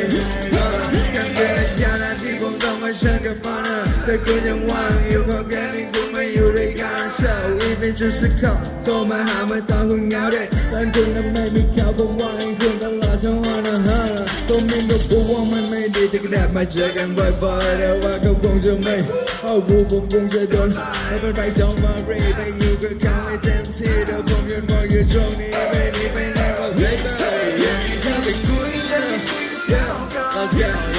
กันเป็นยานาที่คงต้องมาเชิญกับมันแต่กูยังว่างอยู่เพราะแกนี่กูไม่อยู่ด้วยกัน So even just a call โทรมาหามันตอนคุณเหงาเด็กตอนคุณนั้นไม่มีเขาผมว่าให้คุณตลอดทั้งวันตัวมินกับกูว่ามันไม่ดีแต่ก็ได้มาเจอกันบ่อยๆแต่ว่าเขาคงจะไม่เอากูผมคงจะโดนไม่เป็นไรจองมาเรย์ไปอยู่กับเขาให้เต็มที่เดี๋ยวผมยังบอกอยู่ตรงนี้ไม่หนีไปไหนหรอก baby อยากให้เธอไปคุยเจออย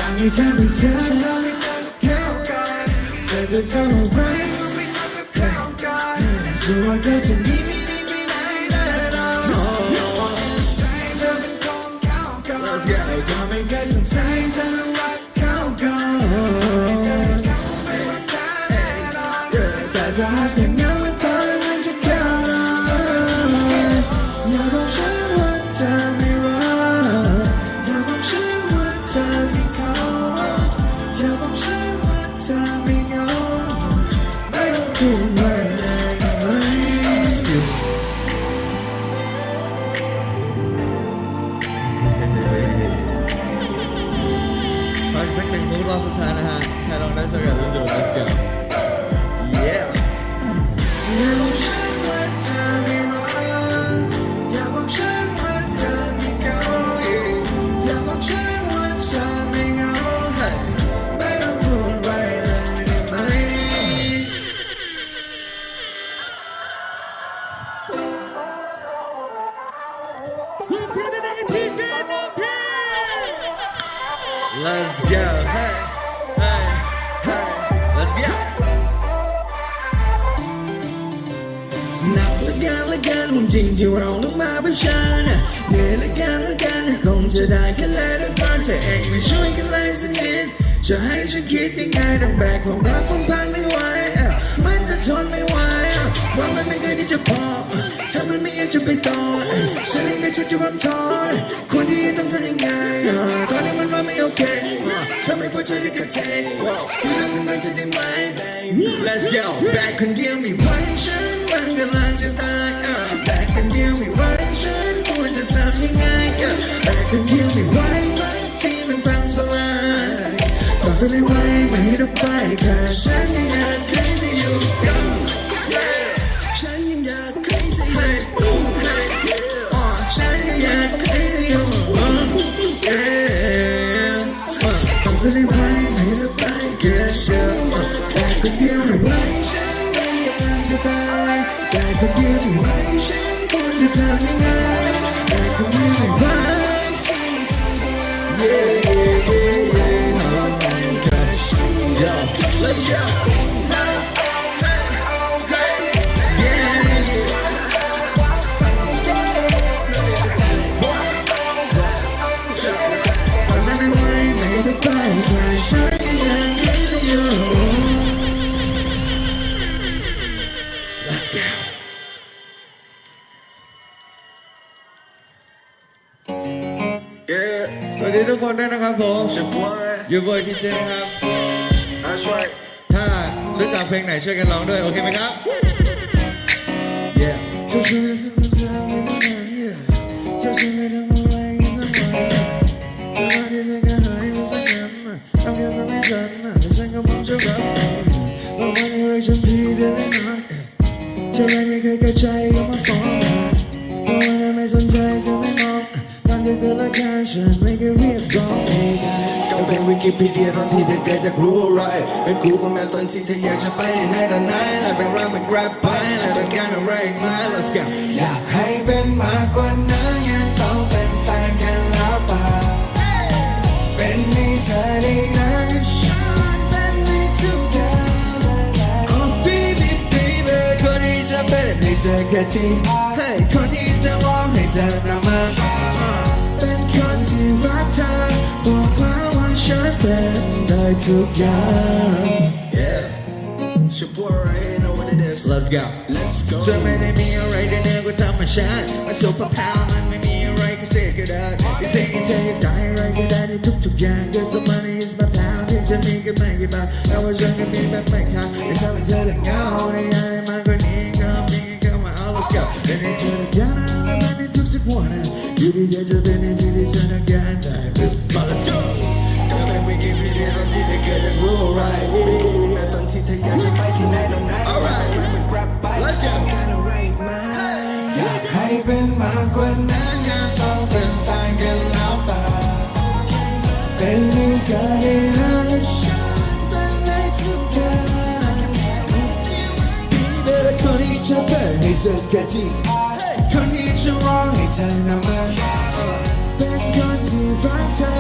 ากให้เธอไปเจอเราไปเจอกับเขาก่อน แต่จะทำอะไรส่วนเธอจะมีไม่ได้แน่นอนใจเธอเป็นของเขาก่อน Let's go ก็ไม่เคยสนใจเธอรักเขาก่อนแต่จะหาเสียงเงาตอนนั้นจะเข้ามาอย่าบอกฉันว่าเธอไม่รักอย่าบอกฉันว่าเธอไม่เขาอย่าบอกฉันว่าเธอไม่เหงาไม่ต้องพูดไว้ได้ไหมฟังสักหนึ่งมุกรอบสุดท้ายนะฮะให้ลองได้ช่วยกันดู Let's go Yeah อย่าบอกฉันว่าเธอไม่รักอย่าบอกฉันว่าเธอไม่เขาอย่าบอกฉันว่าเธอไม่เหงาไม่ต้องพูดไว้เลยได้ไหม Let's go hey hey hey Let's go หนักเหลือเกินความจริงที่เราต้องมาเผชิญเหนื่อยเหลือเกินคงจะได้แค่เลยด้วยกันเธอเองไม่ช่วยกันเลยสักนิดจะให้ฉันคิดยังไงต้องแบกความรักพังไม่ไหวมันจะทนไม่ไหวว่ามันไม่เคยที่จะพอถ้ามันไม่อยากจะไปต่อฉันเองก็ชักจะรับทอนคนที่ต้องทำยังไงตอนนี้มันว่าไม่โอเคถ้าไม่พอใจก็เทที่เราทำงานจะได้ไหม Let's go แบกคนเดียวไม่ไหวฉันมันกำลังจะตายแบกคนเดียวไม่ไหวฉันควรจะทำยังไงแบกคนเดียวไม่ไหวที่มันพังทลายต่อไปไม่ไหวไม่ต้องไปแค่ฉันยังอยาก crazy youฉันยังอยาก crazy you ฉันยังอยาก crazy you ต่อไปไม่ไหวไม่ต้องไปแค่ฉันแบกคนเดียวไม่ไหวฉันยังอยากจะตายแบกคนเดียวไม่ไหวฉันควรจะทำยังไงแบกคนเดียวไม่ไหวLet's go. Let's go. Yeah. สวัสดีทุกคนด้วยนะครับผมYour boy TJ ครับ That's right ถ้ารู้จักเพลงไหนช่วยกันร้องด้วยโอเคไหมครับ Yeah ช่วยฉันไม่ต้องทำอะไรช่วยฉันไม่ต้องอะไรทั้งวันแต่ว่าที่เธอก็หายไปสักนั้นทำแค่ทำให้ฉันแต่ฉันก็มองจะรักว่าวันนี้รักฉันพี่ได้ไหมเธอไม่เคยกระใจก็มาฟ้องเพราะว่าไม่สนใจจะไม่มองตอนที่เธอละกันฉันไม่เคยเรียกร้องไม่ได้ก็เป็นวิกิพีเดียตอนที่เธอเกิดจากรู้อะไรเป็นครูกับแม่ตอนที่เธออยากจะไปไหนตอนไหนและเป็นรักมัน grab ไปและต้องการอะไรอีกไหม Let's go อยากให้เป็นมากกว่านั้นยังต้องเป็นแฟนกันแล้วเปล่าเป็นมีเธอได้นะฉันเป็นในทุกอย่าง Oh baby baby คนที่จะเป็นให้เธอแค่ที่ให้คนที่จะร้องให้เธอนำมาเป็นคนที่รักเธอบอกว่าฉันเป็นได้ทุกอย่าง Yeah It's your boy right here know what it is Let's go Let's go จะไม่ได้มีอะไรได้เหนือกว่าธรรมชาติมาสุภาพมันไม่มีอะไรก็เสียก็ได้ที่สิ่งที่เธออยากได้อะไรก็ได้ในทุกๆอย่าง Cause the money is my power ที่จะมีก็ไม่กี่บาทแต่ว่าฉันก็มีแบบไม่ขาดที่ทำให้เธอได้เหงาได้ยังได้มากกว่านี้ก็มีก็มาเอา Let's go เป็นในเธอทุกอย่างนะและมันในทุกๆวันนะอยู่ที่อยากจะเป็นในสิ่งที่ฉันต้องการได้ Let's goก็เป็นวิกิพีเดียตอนที่เธอเกิดจากรู้อะไรเป็นครูแม่ตอนที่เธออยากจะไปที่ไหนตรงไหนเป็น grab ไปต้องการอะไรอีกไหมอยากให้เป็นมากกว่านั้นยังต้องเป็นแฟนกันแล้วเปล่าเป็นมีเธอได้นะฉันเป็นในทุกอย่างเป็นคนที่จะเป็นให้เธอแค่ที่คนที่จะร้องให้เธอนำมาเป็นคนที่รักเธอ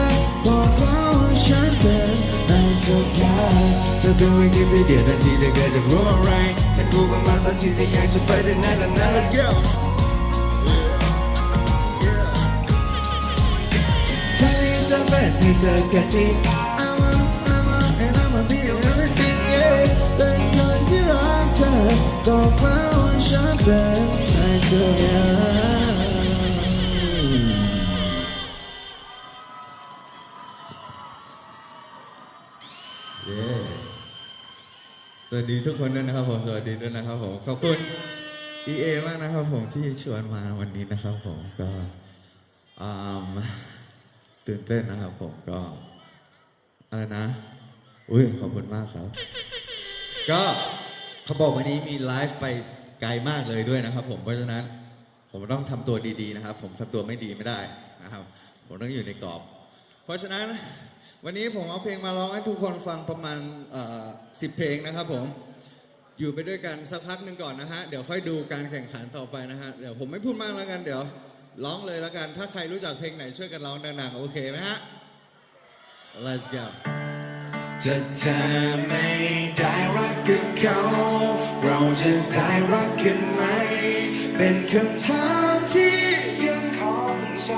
บอกว่าฉันเป็นในทุกอย่างจะ ดูให้คิดไปเดียวทันทีถ้าเกิดจะรู้อะไรฉันรู้ประมาณตอนที่อยากจะไปแต่นั้น let's go แค่จะเป็นให้เธอแค่ที่ and I'ma be everything yeah เป็นคนที่รักเธอก็เพราะว่าฉันเป็นให้เธอสวัสดีทุกคนด้วยนะครับผมสวัสดีด้วยนะครับผมขอบคุณ EA มากนะครับผมที่ชวนมาวันนี้นะครับผมก็ตื่นเต้นนะครับผมก็อะไรนะขอบคุณมากครับก็เขาบอกวันนี้มีไลฟ์ไปไกลมากเลยด้วยนะครับผมเพราะฉะนั้นผมต้องทำตัวดีๆนะครับผมทำตัวไม่ดีไม่ได้นะครับผมต้องอยู่ในกรอบเพราะฉะนั้นวันนี้ผมเอาเพลงมาร้องให้ทุกคนฟังประมาณ10 เพลงนะครับผมอยู่ไปด้วยกันสักพักหนึ่งก่อนนะฮะเดี๋ยวค่อยดูการแข่งขันต่อไปนะฮะเดี๋ยวผมไม่พูดมากแล้วกันเดี๋ยวร้องเลยแล้วกันถ้าใครรู้จักเพลงไหนช่วยกันร้องดังๆโอเคไหมฮะ Let's go ถ้าเธอไม่ได้รักกับเขาเราจะได้รักกันไหมเป็นคำถามที่ยังคงใจ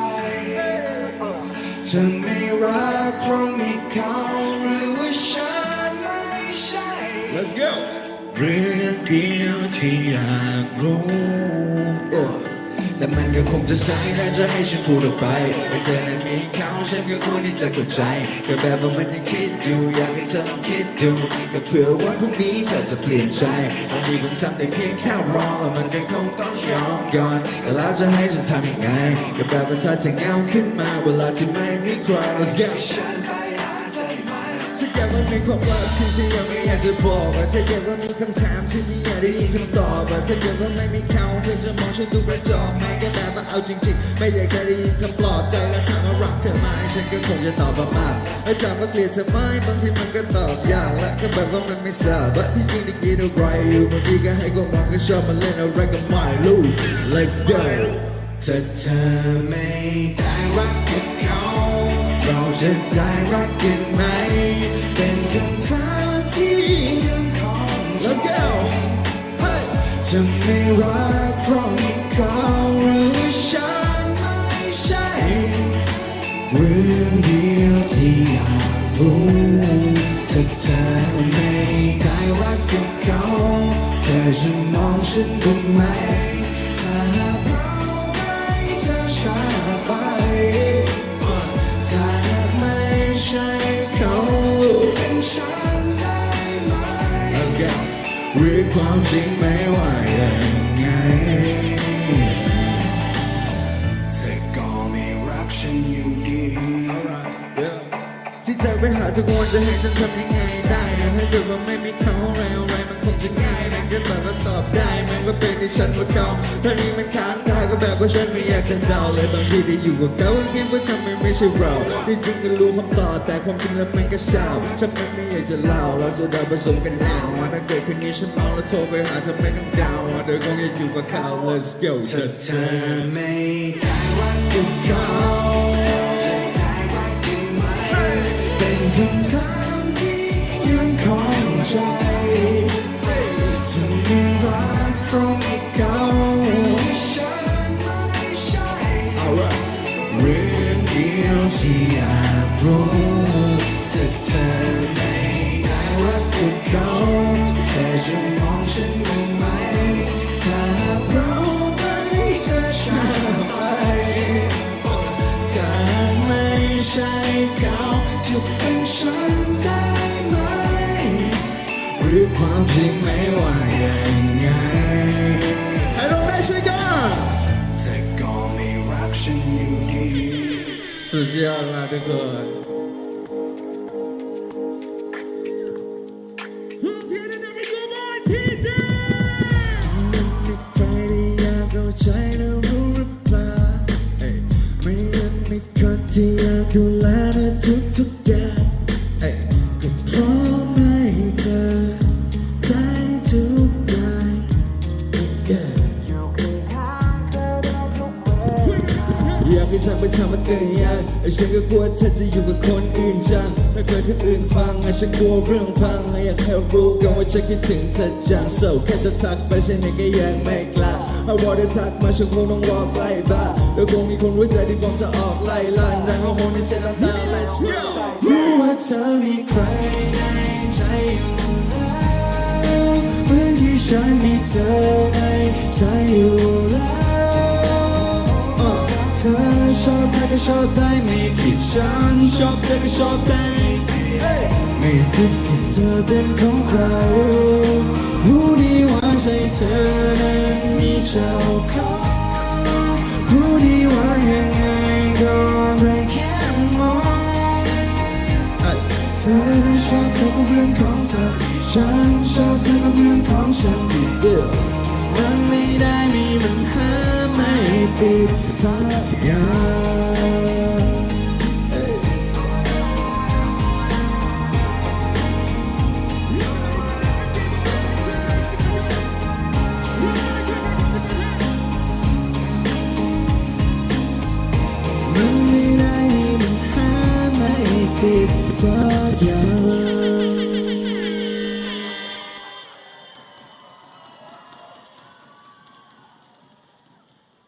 ฉันไม่รักเพราะมีเขาหรือว่าฉันไม่ใช่ Let's go เรื่องเดียวที่อยากรู้แต่มันก็คงจะสายถ้าจะให้ฉันพูดออกไปว่าเธอนั้นมีเขาฉันก็ควรที่จะเข้าใจก็แบบว่ามันยังคิดอยู่อยากให้เธอลองคิดดูก็เผื่อวันพรุ่งนี้เธอจะเปลี่ยนใจตอนนี้คงทำได้เพียงแค่รอแล้วมันก็คงต้องยอมก่อนแต่แล้วจะให้ฉันทำยังไงก็แบบว่าเธอจะเหงาขึ้นมาเวลาที่ไม่มีใคร Let's go ถ้าเกิดว่ามีความรักที่ฉันยังไม่อยากจะบอกถ้าเกิดว่ามีคำถามที่ฉันอยากได้ยินคำตอบถ้าเกิดว่าไม่มีเขาเธอจะมองฉันดูกระจอกไหมก็แบบว่าเอาจริงๆไม่อยากจะได้ยินคำปลอบใจและถามว่ารักเธอไหมฉันก็คงจะตอบว่ามากและถามว่าเกลียดเธอไหมบางทีมันก็ตอบยากและก็แบบว่ามันไม่ทราบว่าที่จริงได้คิดอะไรอยู่บางทีก็ให้ความหวังก็ชอบมาเล่นอะไรกับไม่รู้ Let's go ถ้าเธอไม่ได้รักกับเขาเราจะได้รักกันไหมเป็นคำถามที่ยังคงใจ Let's go จะไม่รักเพราะมีเขาหรือว่าฉันไม่ใช่เรื่องเดียวที่อยากรู้ถ้าเธอไม่ได้รักกับเขาเธอจะมองฉันบ้างไหมถ้าหากเราไม่จะจากไปใช่เขาจะเป็นฉันได้ไหม Let's go หรือความจริงไม่ว่ายังไงเธอก็ไม่รักฉันอยู่ดีที่เธอไปหาทุกวันจะให้ฉันทำยังไงได้ถ้าเกิดว่าไม่มีเขาอะไรมันคงจะง่ายมันก็แบบว่าตอบได้มันก็เป็นที่ฉันว่าเขาตอนนี้มันค้างคาก็แบบว่าฉันไม่อยากจะเดาเลยบางทีได้อยู่กับเขาก็คิดว่าทำไมไม่ใช่เราที่จริงก็รู้คำตอบแต่ความจริงแล้วมันก็เศร้าฉันไม่อยากจะเล่าเราจะเดินผสมกันแล้วถ้าเกิดคืนนี้ฉันเมาแล้วโทรไปหาเธอไม่ต้องเดาเธอคงจะอยู่กับเขา Let's go ถ้าเธอไม่ได้รักกับเขาเป็นคำถามที่ยังคงใจฉันไม่รักเพราะมีเขาฉันไม่ใช่เรื่องเดียวที่อยากรู้ถ้าเธอไม่ได้รักกับเขาเธอจะมองฉันบ้างไหมถ้าเราไม่จะจากไปถ้าไม่ใช่เขาจะเป็นฉันได้ไหมหรือความจริงไม่ว่ายังไงให้เราได้ช่วยกันเธอก็ไม่รักฉันอยู่ดีสุดยอดมากทุกคนไม่มีใครที่อยากเข้าใจและรู้หรือเปล่าไม่มีคนที่อยากดูแลในทุกๆอย่างก็พร้อมให้เธอได้ทุกอย่าง อยู่ข้างเธอได้ทุกเวลา อยากให้ฉันไปทำมันเกินยังไอ้ฉันก็กลัวเธอจะอยู่กับคนอื่นจังถ้าเกิดคนอื่นฟังไอ้ฉันกลัวเรื่องพังไอ้อยากให้รู้กันว่าฉันคิดถึงเธอจัง so แค่จะทักไปฉันเองก็ยังไม่กล้าเอาวอได้ทักมาฉันคงต้องรอใกล้บ้านแล้วคงมีคนรู้ใจที่ผมจะออกไล่ล่าดังก็คงจะเช็ดน้ำตาไม่เชื่อรู้ว่าเธอมีใครในใจอยู่แล้วเหมือนที่ฉันมีเธอในใจอยู่แล้วเธอชอบใครก็ชอบได้ไม่ผิดฉันชอบเธอก็ชอบได้ไม่ผิดที่เธอเป็นของใครรู้ดีว่าใจเธอนั้นมีเจ้าของรู้ดีว่ายังไงก็ไม่แค่มองเธอชอบเธอก็เรื่องของเธอฉันชอบเธอก็เรื่องของฉันมันไม่ได้มีปัญหาไม่ติดสักอย่างมันไม่ได้มีปัญหาไม่ติดสักอย่าง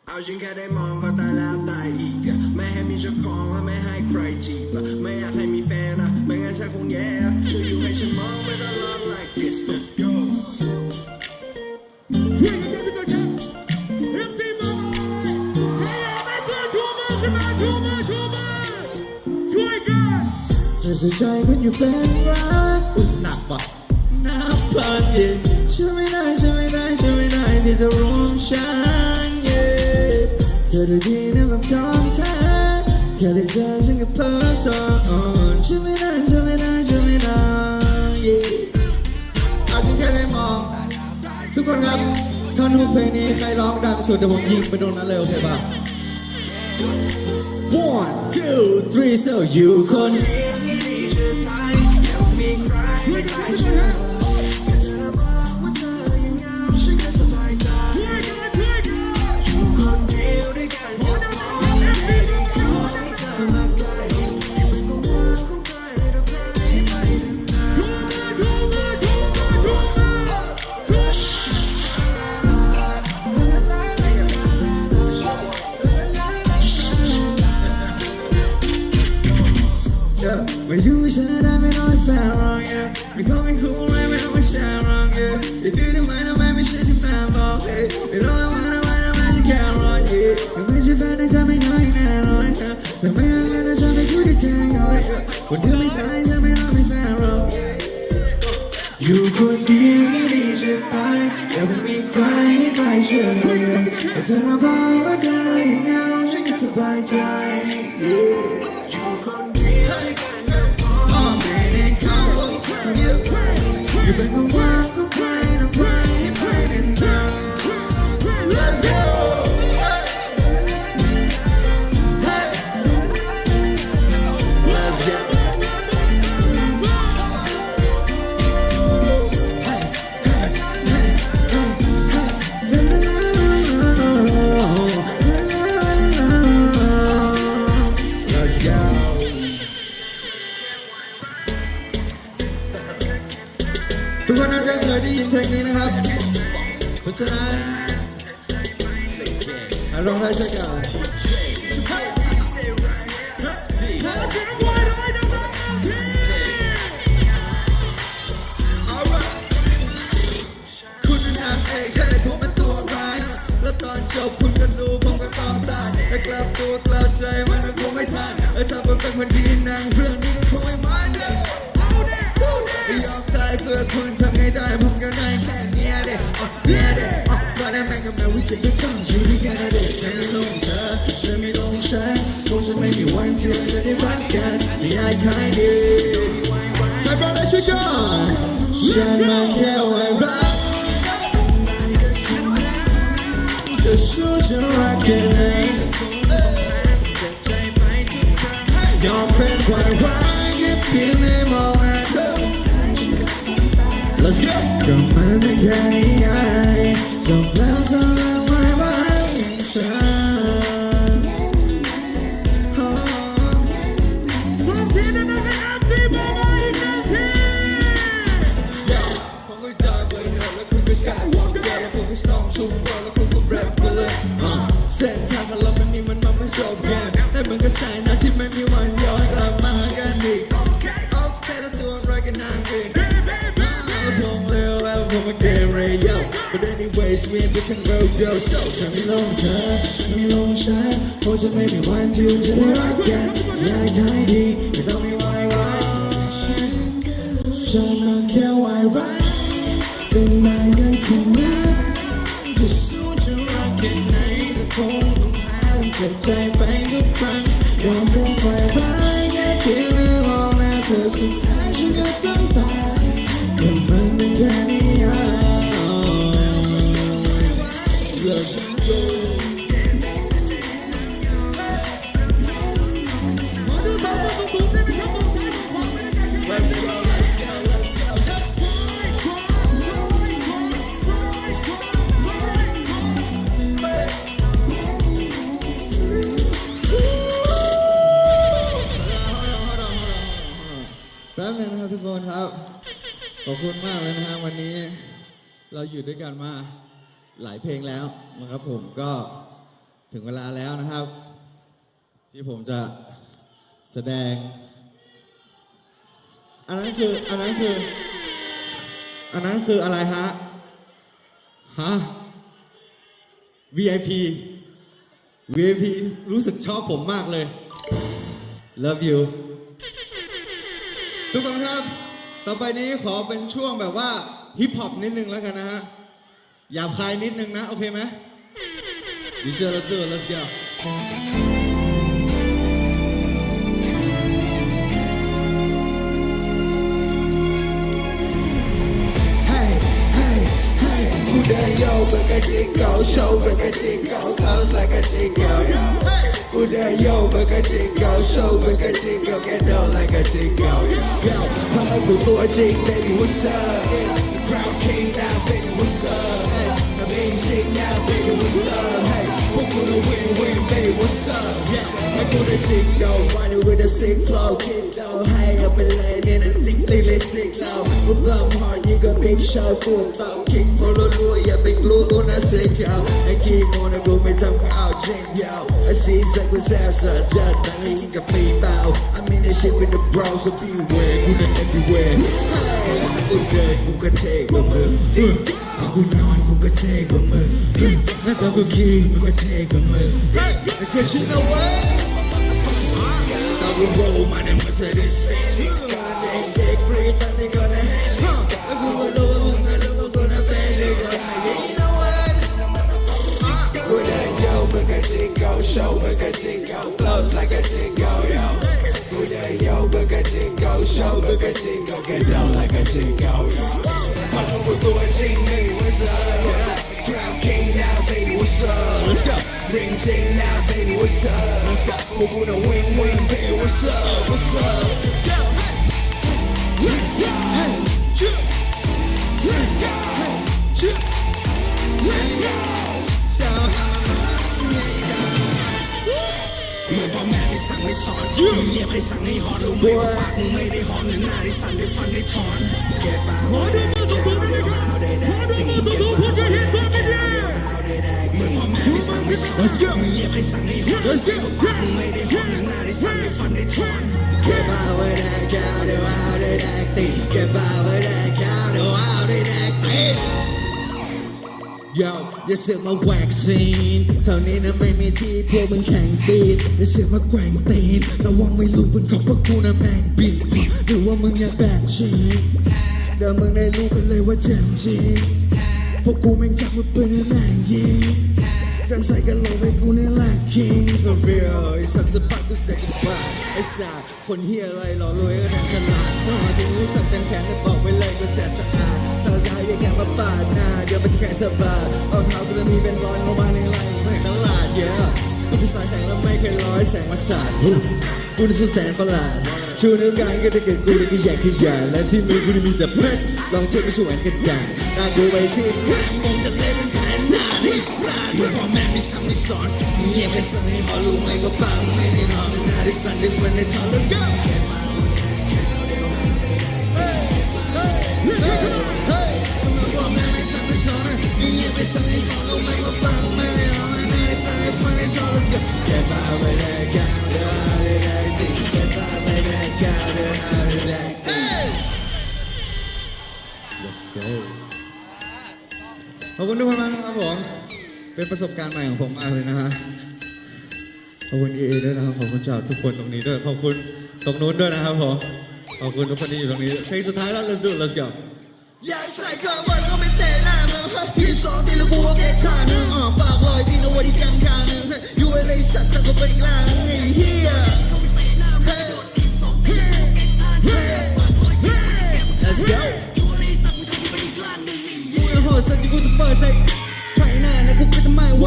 เอาฉันแค่ได้มองก็ตายแล้วตายอีกอะไม่ให้มีเจ้าของและไม่ให้ใครจีบอะไม่อยากให้มีแฟนอะไม่งั้นฉันคงแย่ช่วยอยู่ให้ฉันมองไม่ต้องรอ like this let's goจะใจมันอยู่เป็นรักหนักปะนับพันเย็นฉันไม่ได้ที่จะรวมฉันเย็นเธอดูดีนะแบบของเธอแค่ได้เจอฉันก็เพลิดเพลินฉันไม่ได้เอาจริงแค่ได้มองทุกคนครับท่อนฮุกเพลงนี้ใครร้องดังสุดเดี๋ยวผมยิงไปโดนนั้นเลยโอเคป่ะ One, 2, 3 so you คนนี้จะตายยังมีใครไม่ตายฉันแค่จะบอกว่าเธอยังเหงาฉันก็สบายใจอยู่คนเดียวด้วยกันอย่ามองไม่ได้ขอให้เธอมาไกลอยู่เป็นความหวังของใครต่อใครไปนานๆไม่รู้ว่าฉันได้ไม่น้อยแฟนหรอกไม่คงไม่คุ้มเลยไม่ต้องมาแชร์หรอกจะดูทำไมไม่ใช่ที่แฟนบอกไม่รู้ว่าทำไมจะแค่รอถ้าไม่ใช่แฟนจะไม่น้อยแน่นอนถ้าไม่เอาเงินจะไม่คุยกับเธอคนเดียวไม่ตายจะไม่ต้องมีแฟนหรอกอยู่คนเดียวไม่ดีจะตายอย่าเพิ่งมีใครให้ตายเฉยแต่เธอมาบอกว่าเธอยังเหงาฉันก็สบายใจอยู่คนเดียวด้วยกันไม่ได้เข้าอยู่เป็นความหวังของใครต่อใครไปนานๆ Let's go Let's go Let's go ทุกคนน่าจะเคยได้ยินเพลงนี้นะครับเพราะฉะนั้นลองได้ช่วยกันคุณเป็นนางเอกแค่ผมเป็นตัวร้ายแล้วตอนจบคุณก็ดูผมก็ต้องตายแต่กลับตัวกลับใจมันก็คงไม่ทันถ้าผมเป็นคนดีนางเรื่องนี้ก็คงไม่มันยอมตายเพื่อคุณทำไงได้ผมก็ได้แค่เนี้ยเด็กสอนแม่กับแม่วิจิตรต้องอยู่ด้วยกันเด็กฉันไม่ลงเธอฉันไม่ลงฉันคงจะไม่มีวันที่เราจะได้รักกันไม่อยากใครดีใครบอกได้ช่วยกันฉันมันแค่ไว้รักจะสู้จะรักกันเองใจไปทุกครั้งยอมเป็นความรักแค่เพียงในมองหน้าเธอ Let's go ก็มันไม่แค่นี้ไงจบแล้วสำหรับไม่ไหวฉัน มันก็ใช่นะที่ไม่มีวันย้อนกลับมาหากันอีกโอเคแล้วตัวเราก็นั่งเองแล้วผมเร็วแล้วผมมาเกเรโย่ but anyways we can go go so จะไม่ลงเธอไม่ลงฉันเพราะจะไม่มีวันที่จะได้รักกันอยากให้ดีไม่ต้องมีวายวายฉันมันแค่วายวายเป็นนายนั้นคงไม่จะสู้จะรักแค่ไหนก็คงต้องแพ้ต้องเจ็บใจไปทุกครั้งยอมลงไปร้ายแค่เพียงได้มองหน้าเธอสุดท้ายฉันก็ต้องตายก็มันเป็นแค่นี้แป๊บนึงนะครับทุกคนครับขอบคุณมากเลยนะฮะวันนี้เราอยู่ด้วยกันมาหลายเพลงแล้วนะครับผมก็ถึงเวลาแล้วนะครับ ที่ผมจะแสดงอันนั้นคืออะไรฮะVIP รู้สึกชอบผมมากเลย Love you ทุกคนครับต่อไปนี้ขอเป็นช่วงแบบว่าฮิปฮอปนิดนึงแล้วกันนะฮะหยาบคายนิดนึงนะโอเคไหมดีเจ let's do it let's goกูเดินโย่เหมือนกับจิงโก้โชว์เหมือนกับจิงโก้ close like a jingle กูเดินโย่เหมือนกับจิงโก้โชว์เหมือนกับจิงโก้ get down like a jingle ทำให้กูตัวจริง baby what's up crown king now baby what's up I'm in jing now baby what's up hey พวกกูจะ win win baby what's up yeah ให้กูได้จิงโก้ running with a sick flow kick down ให้เอาไปเลยเนี่ยนะติ๊กติ๊กเลย sick now กูเริ่ม hard ยิ่งกว่า big show กูต้อง kick for theรัวอย่าไปกลัวกูน่าเสียเจ้าไอ้ขี้โมนะกูไม่ทำข้าวจริงยาวไอ้ซีสักกูแซ่บสัจจัดนั่งให้ยิ่งกับปีเปล่า I'm in this shit with the bros so beware กูเดิน everywhere กูเดินกูก็เท่กว่ามึงกูนอนกูก็เท่กว่ามึงแล้วก็กูขี้กูก็เท่กว่ามึง Because you know what ตอนกู roll มาใน Mercedes Benz การเด็กๆ free ตอนนี้ก็ได้ hands แล้วกูก็รู้ว่ามึงน่ะรู้ว่ากูน่ะเป็นเด็กก็ได้ You know what กูเดิน yo เหมือนกับ jingle show เหมือนกับ jingle close like a jingle yo กูเดิน yo เหมือนกับ jingle show เหมือนกับ jingle get down like a jingle yo มันรู้ว่าตัวจริง baby what's up crown king now baby what's up let's go ring ting now baby what's up let's go พวกกูน่ะ win win baby what's up what's upเมื่อพ่อแม่ได้สั่งให้สอนมึงเรียกให้สั่งให้หอนรู้ไหมว่าปากมึงไม่ได้หอนหรือหน้าได้สั่นได้ฟันได้ถอนแกปากเดี๋ยวหาวได้แดกตีแกปากเดี๋ยวหาวได้แดกเมื่อพ่อแม่ได้สั่งให้สอนมึงเรียกให้สั่งให้หอนรู้ไหมว่าปากมึงไม่ได้หอนหรือหน้าได้สั่นได้ฟันได้ถอนแกปากเดี๋ยวหาวได้แดกตีแกปากเดี๋ยวหาวได้แดกตีYo อย่าเสือกมาแหวกซีนเท่านี้นะไม่มีที่พวกมึงแข่งตีนอย่าเสือกมาแกว่งตีนระวังไม่รู้บนของพวกกูนะแบ่งบินหรือว่ามึงอยากแบกชีเดี๋ยวมึงได้รู้กันเลยว่าแจ่มจริงพวกกูแม่งจับมือปืนให้แม่งยิงจำใส่กันลงไปกูเนี่ยแหละ king for real ไอ้สัตว์สปักกูเสกกันบ้าไอ้สัตว์คนเฮียอะไรหล่อรวยก็ดันฉลาดพอถึงรู้สับเต็มแขนจะบอกไว้เลยกูแสบสะอาดเท้าซ้ายอย่าแข่งมาปาดหน้าเดี๋ยวมันจะแข่งสะบัดเอาเท้ากูจะมีเป็นร้อยมาบ้างในไลน์ไม่ตลาดเยอะกูเป็นสายแสงแล้วไม่เคยร้อยแสงมาสาดกูนี่ชื่อแสงประหลาดชูนิ้วกลางก็จะเกิดกูเลยก็อยากขยันและที่มือกูจะมีแต่เพชรลองเช็คไปช่วยกันอย่างหน้ากูไปที่แม่มงจะเล่นเป็นแผนหน้าที่สาดเมื่อพ่อแม่ไม่สั่งไม่สอนเงียบไปสั่งให้หอรู้ไหมว่าปากไม่ได้นอนหน้าที่สั่นได้ฟันได้ทอน let's goพ่อแม่ไม่สั่งไม่สอนเงียบไปสั่งให้หอรู้ไหมว่าปากไม่ได้นอนหน้าที่ ขอบคุณทุกคนมากนะครับผมเป็นประสบการณ์ใหม่ของผมมากเลยนะฮะขอบคุณ EA ด้วยนะครับขอบคุณจากทุกคนตรงนี้ด้วยขอบคุณตรงนู้นด้วยนะครับผมขอบคุณทุกคนที่อยู่ตรงนี้เพลงสุดท้ายแล้ว let's do it let's go อยากใส่คำว่าแล้วก็ไม่เตะหน้ามึงทีสองตีแล้วกูก็แก้ชาหนึ่งฝากรอยตีนเอาไว้ที่กลางคาหนึ่งอยู่ไอ้เลยสัตว์แต่ก็เป็นกลางไอ้เหี้ย let's go กูโหดสักที่กูสเปอร์ใส่ไทยหน้าในกูก็จะไม่ไหว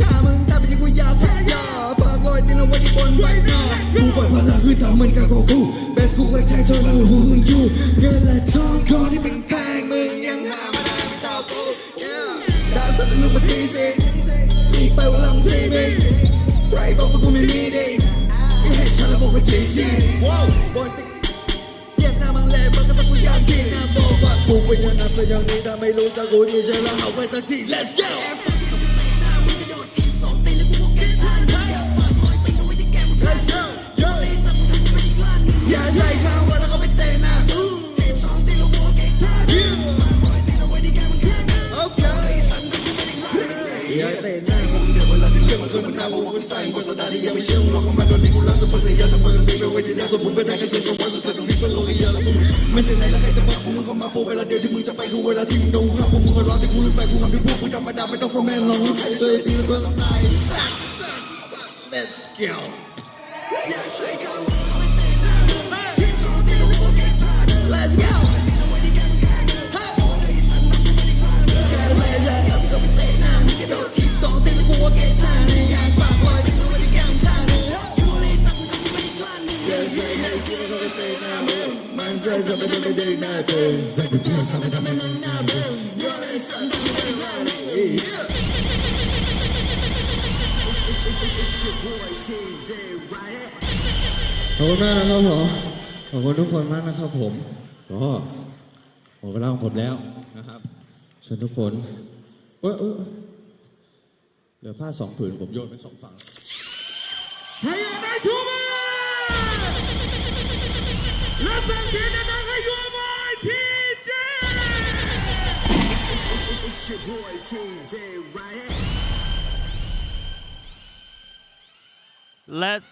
ข้ามึงตาเป็นที่กูอยากแพ้ยาฝากรอยตีนเอาไว้ที่บนไว้หน้ากูปล่อยพลังคือทำมันกับกูเบสกูไว้ใจจนเราหูมึงอยู่เงินและทองคอที่เป็นแพงมึงยังหามาได้ไม่เท่ากูดาวสัตว์ลูกปฏิเสธอีกไปว่าลำซีมีใครบอกว่ากูไม่มีดีที่ให้ฉันแล้วบอกว่าจริงบนติ๊กเยียบหน้ามังแลมันก็ต้องกูอยากกินนะบอกว่ากูเป็นยังนับแต่ยังนี้ถ้าไม่รู้จักกูดีเจแล้วเอาไปสักที let's goอย่าใช้คำว่าแล้วก็ไม่เตะหน้าโอเคอย่าเตะหน้าเดี๋ยวเวลาที่เรื่องมันขึ้นมันหน้าว่ากูใส่กูสดาที่ยังไม่เชื่อว่าเขามาโดนนี่กูรักสุดเปอร์เซ็นต์อยากจะเปิดเบรกเอาไว้ที่หน้าสมบูรณ์เป็นได้แค่เสียงสมบูรณ์สุดท้ายตรงนี้เป็นโลกเยอะแล้วกูไม่ถึงไหนแล้วใครจะบอกมึงเข้ามาโปเวลาเดียวที่มึงจะไปคือเวลาที่มึงโดนครับพวกมึงก็รอที่กูลืมไปกูทำที่พวกมึงธรรมดาไม่ต้องคอมเมนต์หรอกเฮ้ยตีแล้วก็ต้องตาย let's go อย่าใช้คำว่าแล้วก็ไม่เตะหน้า let's go ขอบคุณมากนะครับผมขอบคุณทุกคนมากนะครับผมก็หมดเวลาของผมแล้วนะครับเชิญทุกคนเหลือผ้า2 ผืนผมโยนไป2 ฝั่งให้ได้ทุกคนและสังเกตนะให้ยูบอยทีเจ Let's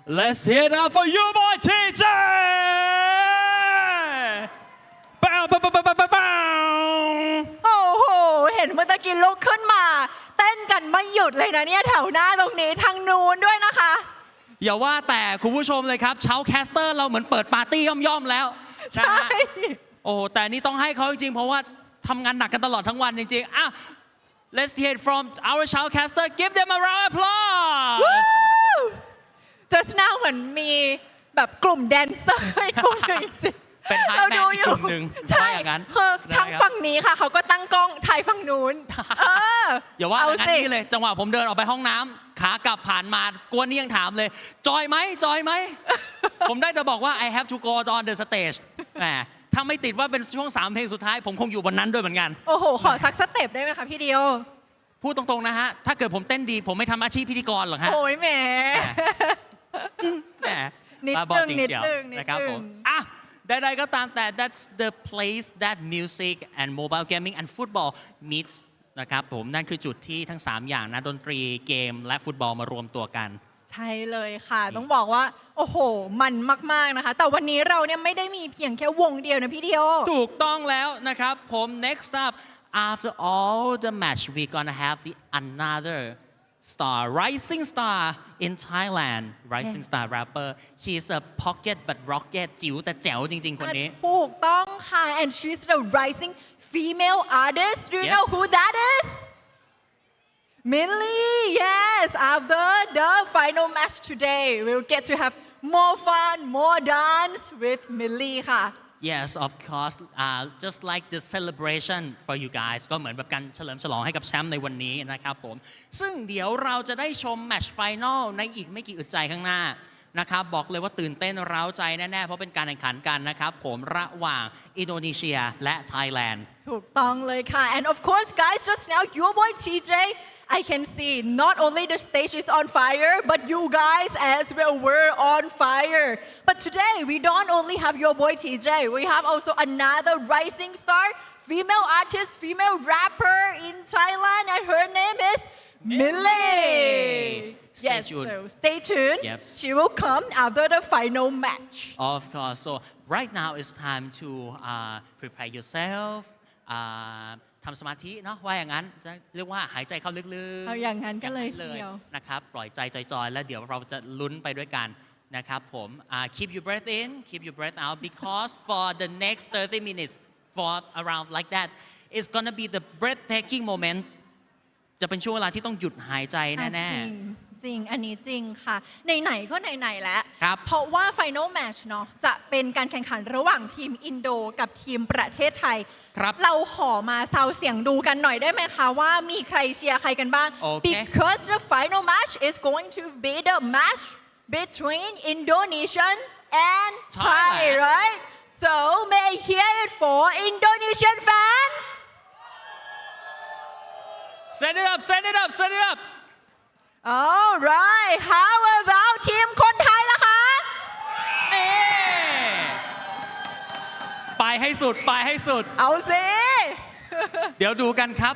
Let's hear it out for you, boy, TJ! Bow, bow, bow, bow, bow, bow. โอ้โห เห็นเมื่อตะกี้ลุกขึ้นมา เต้นกันไม่หยุดเลยนะเนี่ยแถวหน้าตรงนี้ทางนู้นด้วยนะคะ อย่าว่าแต่คุณผู้ชมเลยครับเช้าแคสเตอร์เราเหมือนเปิดปาร์ตี้ย่อมๆแล้วใช่โอ้แต่นี่ต้องให้เขาจริงๆเพราะว่าทำงานหนักกันตลอดทั้งวันจริงๆอ่ะ Let's hear it from our shoutcaster. Give them a round of applause. Just now เหมือนมีแบบกลุ่มแดนเซอร์กลุ่มหนึ่งจริง เป็นไฮแมนอีกกลุ่มหนึ่ง ใช่คือทางฝั่งนี้ค่ะเขาก็ตั้งกล้องถ่ายฝั่งนู้นอย่าว่าอย่างนั้นนี่เลยจังหวะผมเดินออกไปห้องน้ำขากลับผ่านมากวนนี่ยังถามเลยจอยไหม ผมได้แต่บอกว่า I have to go on the stage แหมถ้าไม่ติดว่าเป็นช่วง3 เพลงสุดท้ายผมคงอยู่บนนั้นด้วยเหมือนกันโอ้โหขอสักสเต็ปได้ไหมคะพี่เดียวพูดตรงๆนะฮะถ้าเกิดผมเต้นดีผมไม่ทำอาชีพพิธีกรหรอกฮะโอ้ยแหมนิดนึงนะครับผมอ่ะใดๆก็ตามแต่ that's the place that music and mobile gaming and football meets นะครับผมนั่นคือจุดที่ทั้ง3อย่างนะดนตรีเกมและฟุตบอลมารวมตัวกันใช่เลยค่ะต้องบอกว่าโอ้โหมันมากๆนะคะแต่วันนี้เราเนี่ยไม่ได้มีเพียงแค่วงเดียวนะพี่เดียวถูกต้องแล้วนะครับผม next up after all the match we gonna have the another star rising star in Thailand rising star rapper she's a pocket but rocket จิ๋วแต่แจ๋วจริงๆคนนี้ถูกต้องค่ะ and she's the rising female artist do you know who that is Millie yes after the final match today we'll get to have more fun more dance with Millie ค่ะYes, of course. Just like the celebration for you guys ก็เหมือนแบบการเฉลิมฉลองให้กับแชมป์ในวันนี้นะครับผมซึ่งเดี๋ยวเราจะได้ชมแมตช์ไฟนอลในอีกไม่กี่อึดใจข้างหน้า นะครับบอกเลยว่าตื่นเต้นเร้าใจแน่ๆเพราะเป็นการแข่งขันกันนะครับผมระหว่างอินโดนีเซียและไทยแลนด์ ถูกต้องเลยค่ะ and of course guys just now your boy TJ I can see not only the stage is on fire but you guys as well were on fire but today we don't only have your boy TJ we have also another rising star female artist female rapper in Thailand and her name is Millie Stay yes tuned. so stay tuned Yes. she will come after the final match Of course so right now it's time to prepare yourself ทำสมาธิเนาะว่าอย่างนั้นจะเรียกว่าหายใจเข้าลึกๆ เอาอย่างนั้นก็เลย อาง ทีเดียว นะครับปล่อยใจจอยๆแล้วเดี๋ยวเราจะลุ้นไปด้วยกันนะครับผมkeep your breath in keep your breath out because for the next 30 minutes for around like that it's gonna be the breathtaking moment จะเป็นช่วงเวลาที่ต้องหยุดหายใจแน่ จริงอันนี้จริงค่ะไหนๆก็ไหนๆแล้ว ครับ เพราะว่า Final Match เนาะจะเป็นการแข่งขันระหว่างทีมอินโดกับทีมประเทศไทย ครับ เราขอมาซาวเสียงดูกันหน่อยได้ไหมคะว่ามีใครเชียร์ใครกันบ้าง โอเค because the final match is going to be the match between Indonesian and Thai Thailand. right so may I hear it for Indonesian fans Send it up send it up send it up alright how about ทีมคนไทยล่ะคะ ไปให้สุดไปให้สุด เอาสิ เดี๋ยวดูกันครับ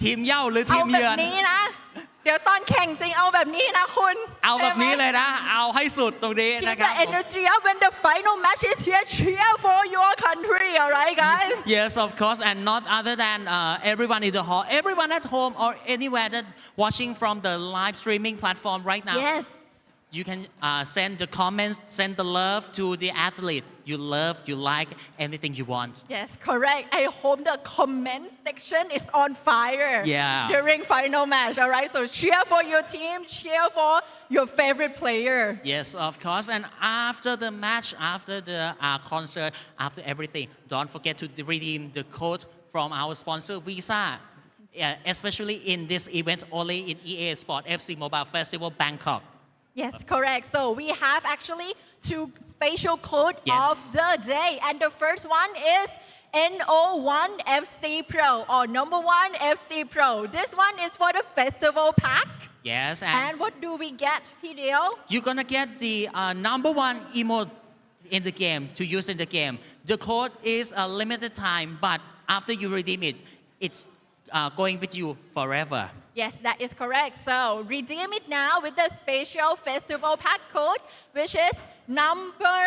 ทีมเหย้าหรือที เอา ม แบ เยื บ อน นี้นะ เดี๋ยวตอนแข่งจริงเอาแบบนี้นะคุณ เอาแบบนี้เลยนะ เอาให้สุดตรงนี้ Keep นะครับ the energy up when the final match is here cheer for your country alright guys Yes, of course, and not other than everyone in the hall, everyone at home or anywhere that watching from the live streaming platform right now. yes You can send the comments, send the love to the athlete you love, you like, anything you want. yes correct I hope the comment section is on fire Yeah. during final match alright so cheer for your team cheer for your favorite player Yes, of course. And after the match, after the concert, after everything, don't forget to redeem the code from our sponsor Visa. Yeah, especially in this event only in EA Sport FC Mobile Festival Bangkok. Yes, correct. So we have actually two special code Yes. of the day. And the first one is NO1 FC Pro or number one FC Pro. This one is for the festival pack. Yes, And what do we get, Hideo? you're gonna get the number one emote in the game to use in the game. The code is a limited time, but after you redeem it, it's going with you forever. Yes, that is correct. So redeem it now with the special festival pack code, which is number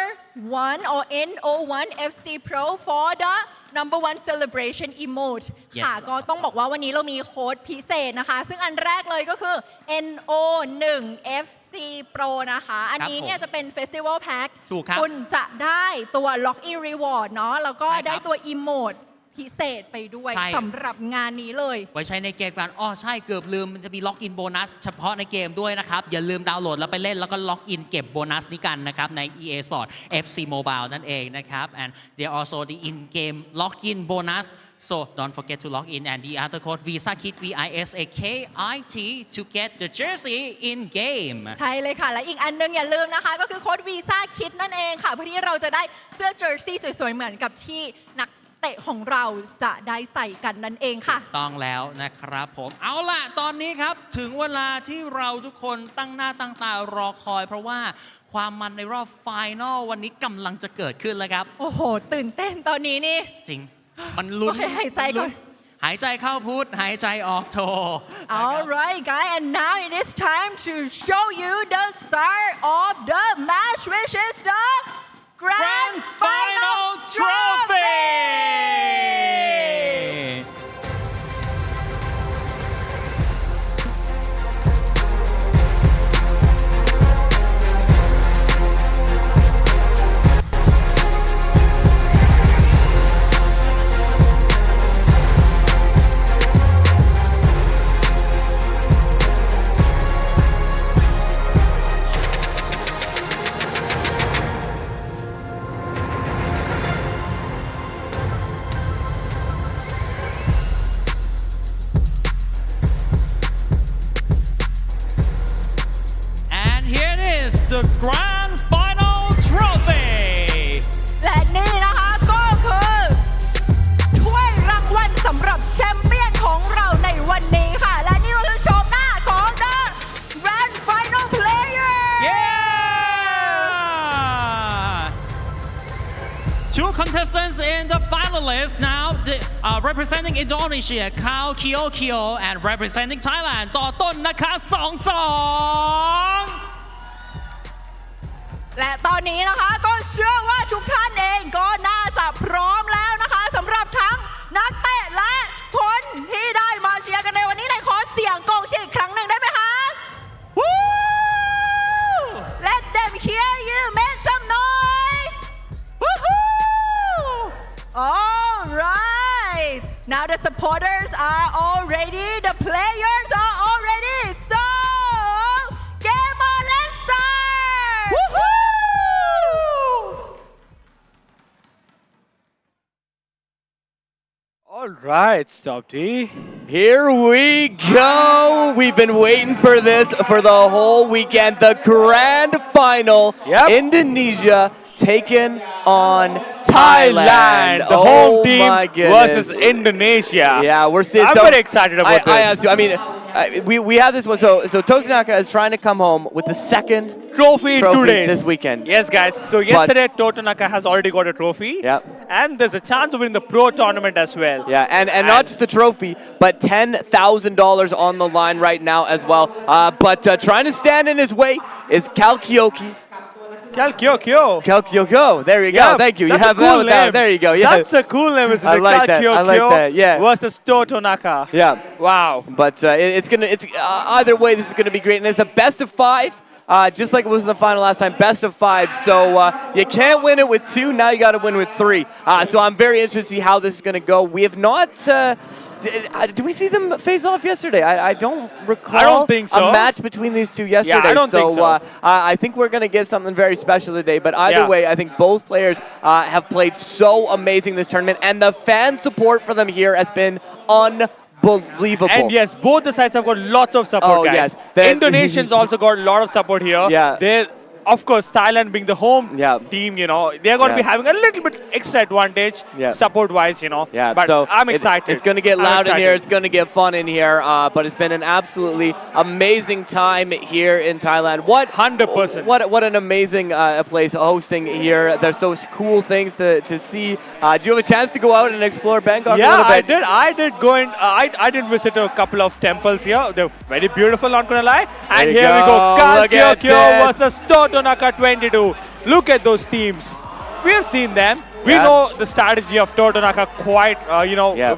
one or NO1 FC Pro for the number one celebration emote Yes. ค่ะก็ต้องบอกว่าวันนี้เรามีโค้ดพิเศษนะคะ ซึ่งอันแรกเลยก็คือ NO1 FC Pro นะคะ อันนี้เนี่ยจะเป็น Festival Pack ถูกครับ คุณจะได้ตัว Login Reward เนาะแล้วก็ ใช่ครับ ได้ตัว Emote พิเศษไปด้วย ใช่ สำหรับงานนี้เลย ไว้ใช้ในเกมกันอ๋อใช่เกือบลืมมันจะมีล็อกอินโบนัสเฉพาะในเกมด้วยนะครับ อย่าลืมดาวน์โหลดแล้วไปเล่นแล้วก็ล็อกอินเก็บโบนัสนี้กันนะครับ ใน EA Sport FC Mobile นั่นเองนะครับ and there also the in-game login bonus so don't forget to log in and the other code Visa Kit VISAKIT to get the jersey in game ใช่เลยค่ะ และอีกอันนึงอย่าลืมนะคะ ก็คือโค้ดวีซ่าคิดนั่นเองค่ะเพื่อที่เราจะได้เสื้อเจอร์ซี่สวยๆ เหมือนกับที่นักเตะของเราจะได้ใส่กันนั่นเองค่ะ ต้องแล้วนะครับผมเอาล่ะตอนนี้ครับถึงเวลาที่เราทุกคนตั้งหน้าตั้งตารอคอย เพราะว่าความมันในรอบไฟนอลวันนี้กำลังจะเกิดขึ้นแล้วครับ โอ้โห ตื่นเต้นตอนนี้นี่ จริง มันลุ้น โอเคหายใจก่อน หายใจเข้าพุทหายใจออกโท Alright guys and now it is time to show you the start of the match which is the Grand Final Trophy finalists now representing Indonesia Kao Kyo Kyo and representing Thailand ต่อต้นนะคะ2-2 และตอนนี้นะคะก็เชื่อว่าทุกท่านเองก็น่าจะพร้อมแล้วนะคะสำหรับทั้งนักเตะและคนที่ได้มาเชียร์กันในวันนี้ในขอเสียงกองเชียร์อีกครั้งหนึ่งได้ไหมคะ Let them hear you make some noise All right now the supporters are all ready the players are all ready so game on let's start All right, Stop D. Here we go. We've been waiting for this for the whole weekend. The grand final. Indonesia taking on Thailand. The home team my goodness. versus Indonesia. Yeah, we're seeing. I'm very excited about this. I have to. I mean, we have this one. So Totonaka is trying to come home with the second trophy in 2 days this weekend. Yes, guys. So yesterday, Totonaka has already got a trophy. Yeah. And there's a chance of winning the pro tournament as well. Yeah, and not just the trophy, but $10,000 on the line right now as well. But trying to stand in his way is Kalkyoki. Kalkyoko. There you go. Thank you. That's you have a cool name. There you go. Yeah. That's a cool name, isn't it? I like that. I like that. Yeah. Versus Totonaka. Yeah. Wow. But it's either way. This is gonna be great, and it's a best of 5. Just like it was in the final last time, best of 5. So you can't win it with 2. Now you got to win with 3. So I'm very interested to see how this is going to go. We have not. Did we see them face off yesterday? I don't recall. I don't think so. A match between these two yesterday. Yeah, I don't think so. I think we're going to get something very special today. But either way, I think both players have played so amazing this tournament, and the fan support for them here has been unbelievable. And yes, both the sides have got lots of support, guys. Yes. The Indonesians also got a lot of support here. Yeah. They're, of course, Thailand being the home team, you know, they're going to be having a little bit extra advantage support-wise, you know. Yeah, but so I'm excited. It's going to get loud in here. It's going to get fun in here. But it's been an absolutely amazing time here in Thailand. 100%. What an amazing place hosting here. There's so cool things to see. Do you have a chance to go out and explore Bangkok a little bit? I did go in. I did visit a couple of temples here. They're very beautiful, not going to lie. And here we go. Kalkyokyo versus Totonaka 22. Look at those teams. We have seen them. We know the strategy of Totonaka quite,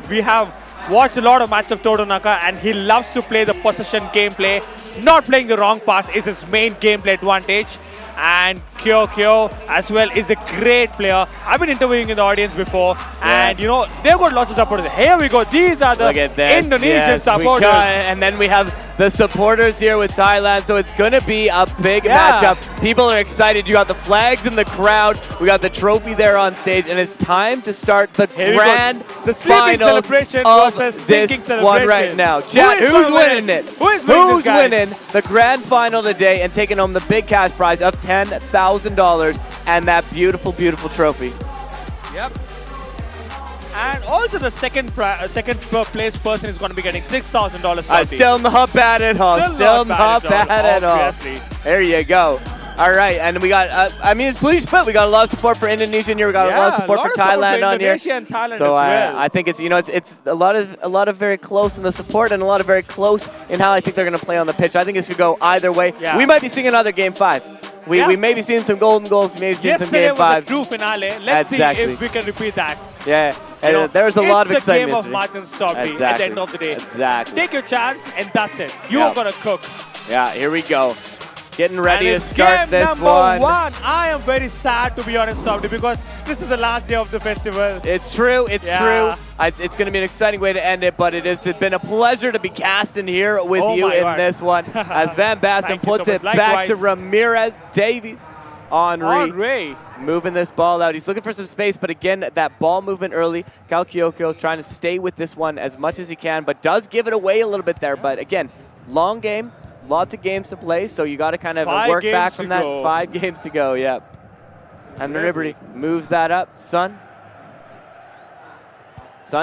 we have watched a lot of matches of Totonaka, and he loves to play the possession gameplay. Not playing the wrong pass is his main gameplay advantage. And Kyo as well is a great player. I've been interviewing in the audience before, and you know, they've got lots of supporters. Here we go. These are the Indonesian supporters. And then we have the supporters here with Thailand, so it's going to be a big matchup. People are excited. You got the flags in the crowd. We got the trophy there on stage, and it's time to start the grand final celebration of versus this one right now. Chat, who's winning it? Who's winning the grand final today and taking home the big cash prize of $10,000 and that beautiful, beautiful trophy? Yep. And also the second place person is going to be getting $6,000. Still not bad at all. Still not bad at all. Obviously. There you go. All right, and we got, it's pretty split. We got a lot of support for Indonesia in here. We got a lot of support for Thailand on here. And Thailand so as well. I think it's, it's a lot of very close in the support and a lot of very close in how I think they're going to play on the pitch. I think this could go either way. Yeah. We might be seeing another Game 5. We may be seeing some golden goals, maybe seeing some Game 5s. Yesterday was a true finale. Let's see if we can repeat that. Yeah, there's a lot of excitement. It's a game of Martin Stoppi at the end of the day. Exactly. Take your chance, and that's it. You are going to cook. Yeah, here we go. Getting ready to it's start game this number one. I am very sad, to be honest, Stoppi, because this is the last day of the festival. It's true. It's true. It's going to be an exciting way to end it, but it's been a pleasure to be casting here with you in this one. As Van Basten puts it back to Ramirez Davies. Henry moving this ball out. He's looking for some space, but again, that ball movement early. Kalkyoko trying to stay with this one as much as he can, but does give it away a little bit there. But again, long game, lots of games to play, so you got to kind of work back from that. 5 games to go, And Liberty moves that up. Sun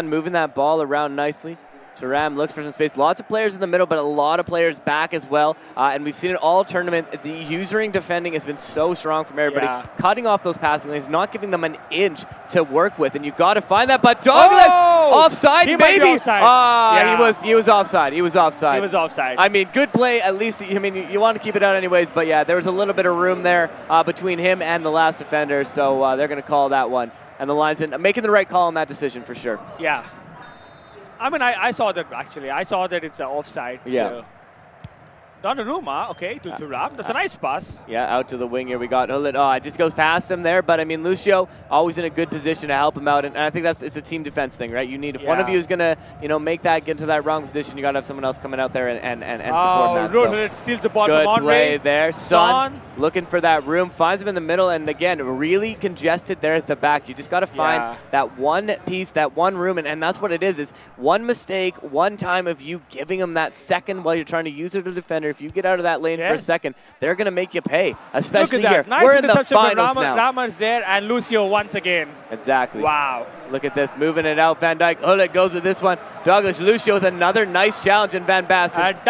moving that ball around nicely. Taram looks for some space. Lots of players in the middle, but a lot of players back as well. And we've seen it all tournament. The usering defending has been so strong from everybody. Yeah. Cutting off those passing lanes, not giving them an inch to work with. And you've got to find that. But Douglas, offside, He might be maybe. offside. Yeah. He was offside. He was offside. He was offside. I mean, good play. At least, I mean, you want to keep it out anyways. But yeah, there was a little bit of room there between him and the last defender. So they're going to call that one. And the linesman making the right call on that decision for sure. Yeah. I mean, I saw that actually. I saw that it's offside. Yeah. So. Donnarumma, okay, to Ram. That's a nice pass. Yeah, out to the wing here. We got Hullet. Oh, it just goes past him there. But I mean, Lucio always in a good position to help him out, and I think it's a team defense thing, right? You need if one of you is gonna, make that get into that wrong position, you gotta have someone else coming out there and support that. Hullet steals the ball good from Henry. play there. Son looking for that room, finds him in the middle, and again, really congested there at the back. You just gotta find that one piece, that one room, and that's what it is. Is one mistake, one time of you giving him that second while you're trying to use it as a defender. If you get out of that lane for a second, they're going to make you pay, especially Look at that. here. Nice We're in the interception from finals now. Raman's there, and Lucio once again. Exactly. Wow. Look at this, moving it out. Van Dijk, Hullet goes with this one. Douglas, Lucio with another nice challenge in Van Basten.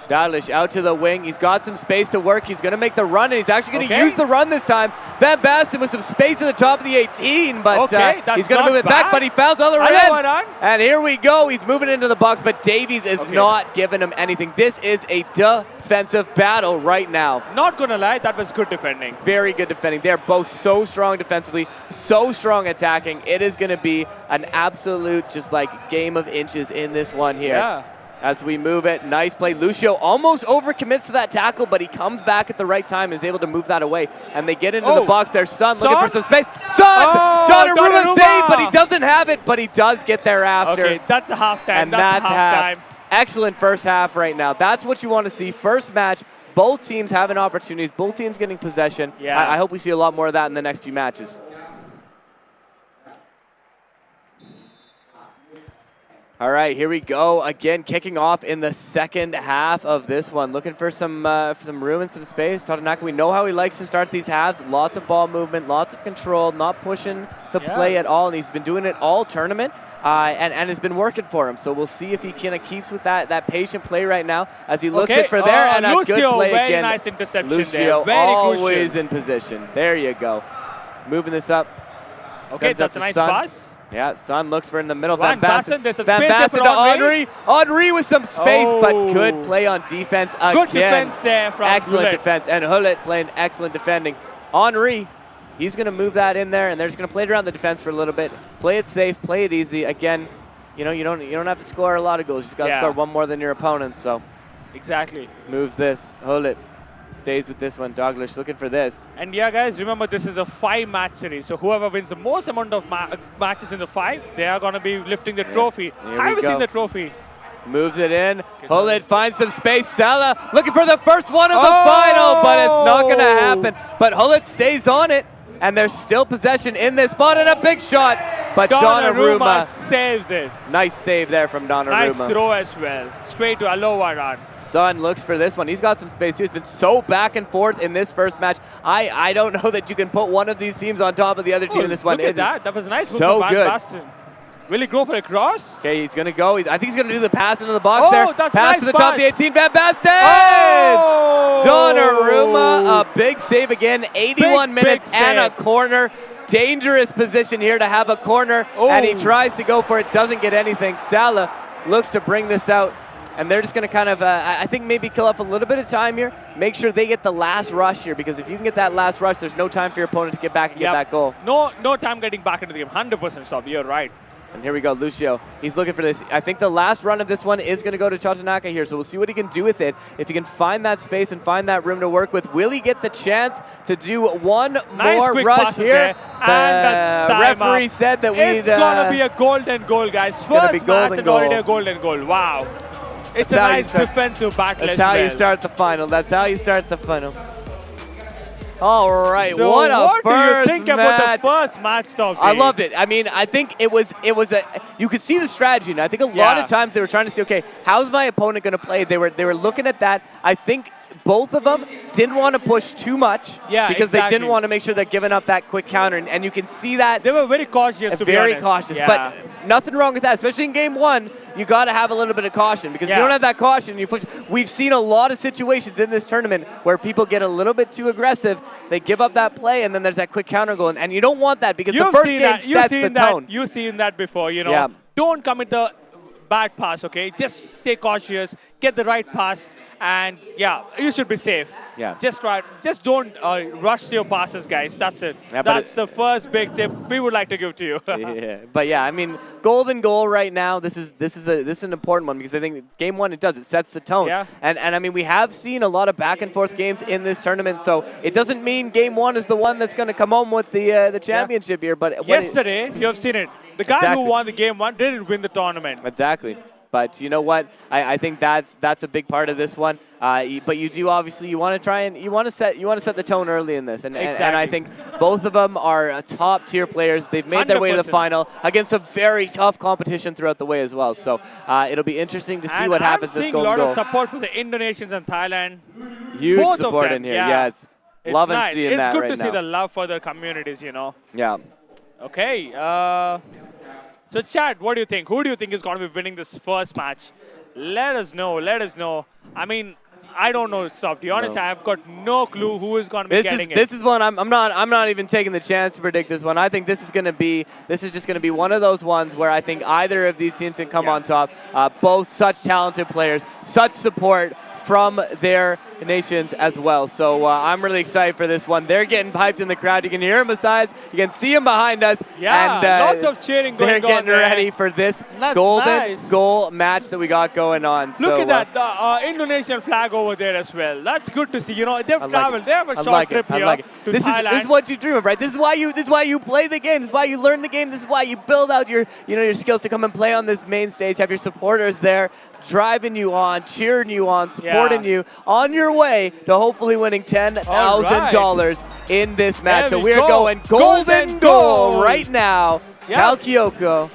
Douglas out to the wing. He's got some space to work. He's going to make the run, and he's actually going to use the run this time. Van Basten with some space at the top of the 18, but he's going to move it back, but he fouls other end. And here we go. He's moving into the box, but Davies is not giving him anything. This is a defensive battle right now. Not going to lie, that was good defending. Very good defending. They're both so strong defensively, so strong attacking. It is going to be an absolute just like game of inches in this one here. Yeah. As we move it, nice play. Lucio almost overcommits to that tackle, but he comes back at the right time, is able to move that away. And they get into the box. There's Son looking for some space. Donnarumma saved, but he doesn't have it, but he does get there after. Okay, that's a halftime. And that's half. Excellent first half right now. That's what you want to see. First match, both teams having opportunities, both teams getting possession. Yeah. I hope we see a lot more of that in the next few matches. All right, here we go. Again, kicking off in the second half of this one. Looking for some room and some space. Totonaca, we know how he likes to start these halves. Lots of ball movement, lots of control, not pushing the play at all. And he's been doing it all tournament and has been working for him. So we'll see if he kind of keeps with that patient play right now as he looks it for there. And Lucio, a good play very again. nice interception Lucio there. Very always crucial. in position. There you go. Moving this up. Okay, Sends up that's a to nice Son. pass. Yeah, Son looks for in the middle. Van Basten, there's a Van space there Basten for to Henry. Henry with some space, but Oh. good play on defense again. Good defense there from Excellent Hullet. defense. And Hullet playing excellent defending. Henry, he's going to move that in there, and they're just going to play it around the defense for a little bit. Play it safe, play it easy. Again, you don't have to score a lot of goals. You just got to score one more than your opponent. So Exactly. moves this. Hullet stays with this one. Douglas looking for this. And yeah, guys, remember this is a 5-match series. So whoever wins the most amount of matches in the 5, they are going to be lifting the trophy. Here I we haven't seen go. the trophy. Moves it in. Hullet finds some space. Salah looking for the first one of the final, but it's not going to happen. But Hullet stays on it, and there's still possession in this spot, and a big shot. But Donnarumma saves it. Nice save there from Donnarumma. Nice throw as well. Straight to Aloha run. Son looks for this one. He's got some space too. He's been so back and forth in this first match. I don't know that you can put one of these teams on top of the other team in this one. Look at It is that. That was a nice move so from Van good. Basten. Will he go for a cross? Okay, he's going to go. I think he's going to do the pass into the box there. That's pass nice to the top of the pass. 18. Van Basten! Donnarumma, a big save again. 81 minutes and a corner. Dangerous position here to have a corner, and he tries to go for it, doesn't get anything. Salah looks to bring this out, and they're just going to kind of, I think, maybe kill off a little bit of time here. Make sure they get the last rush here, because if you can get that last rush, there's no time for your opponent to get back and get that goal. No time getting back into the game. 100% stop. You're right. And here we go, Lucio. He's looking for this. I think the last run of this one is going to go to Totonaca here, so we'll see what he can do with it. If he can find that space and find that room to work with, will he get the chance to do one more quick rush passes here? there. And that's time referee up. said that It's going to be a golden goal, guys. gonna be First match golden and already goal. a golden goal. Wow. It's That's a how you nice start- defensive battle That's as how you well. start the final. That's how you start the final. All right, So what a what first do you think match. about the first match, Dog? I loved it. I mean, I think it was a, you could see the strategy, and I think a lot of times they were trying to see, okay, how's my opponent going to play? They were looking at that. I think both of them didn't want to push too much because they didn't want to make sure they're giving up that quick counter, and you can see that. They were very cautious, to be very honest. cautious, Yeah. but nothing wrong with that, especially in game one. You got to have a little bit of caution because if you don't have that caution, you push. We've seen a lot of situations in this tournament where people get a little bit too aggressive. They give up that play, and then there's that quick counter goal, and you don't want that because the first game sets the tone. You've seen that before, you know. Don't commit the bad pass, okay? Just stay cautious, get the right pass, and you should be safe. Just don't rush your passes, guys. That's it. That's the first big tip we would like to give to you. But I mean, golden goal right now. This is an important one because I think game one it sets the tone. And I mean, we have seen a lot of back and forth games in this tournament, so it doesn't mean game one is the one that's going to come home with the championship here. But yesterday, you have seen it. The guy who won the game one didn't win the tournament. Exactly. But you know what? I think that's a big part of this one. But you do obviously you want to set the tone early in this, and I think both of them are top tier players. They've made their way to the final against some very tough competition throughout the way as well. So it'll be interesting to see what happens this golden goal. I'm seeing a lot of support from the Indonesians and Thailand. Huge both support in here. Yes, love nice. and seeing that right now. It's good to see the love for the communities. You know. Yeah. Okay. So, Chad, what do you think? Who do you think is going to be winning this first match? Let us know. Let us know. I mean, I don't know stuff. To be honest, I've got no clue who is going to be getting it. This is one I'm not even taking the chance to predict this one. I think this is just going to be one of those ones where I think either of these teams can come on top. Both such talented players, such support from their nations as well. So I'm really excited for this one. They're getting hyped in the crowd. You can hear them besides. You can see them behind us. Yeah, and, lots of cheering going on. They're getting ready for this golden goal match that we got going on. Look at that, the Indonesian flag over there as well. That's good to see. You know, they've traveled. They have a short trip here to Thailand. This is what you dream of, right? This is why you play the game. This is why you learn the game. This is why you build out your skills to come and play on this main stage. Have your supporters there, driving you on, cheering you on, supporting you on your way to hopefully winning $10,000 in this match. So we're going golden goal right now. Cal Kyoko.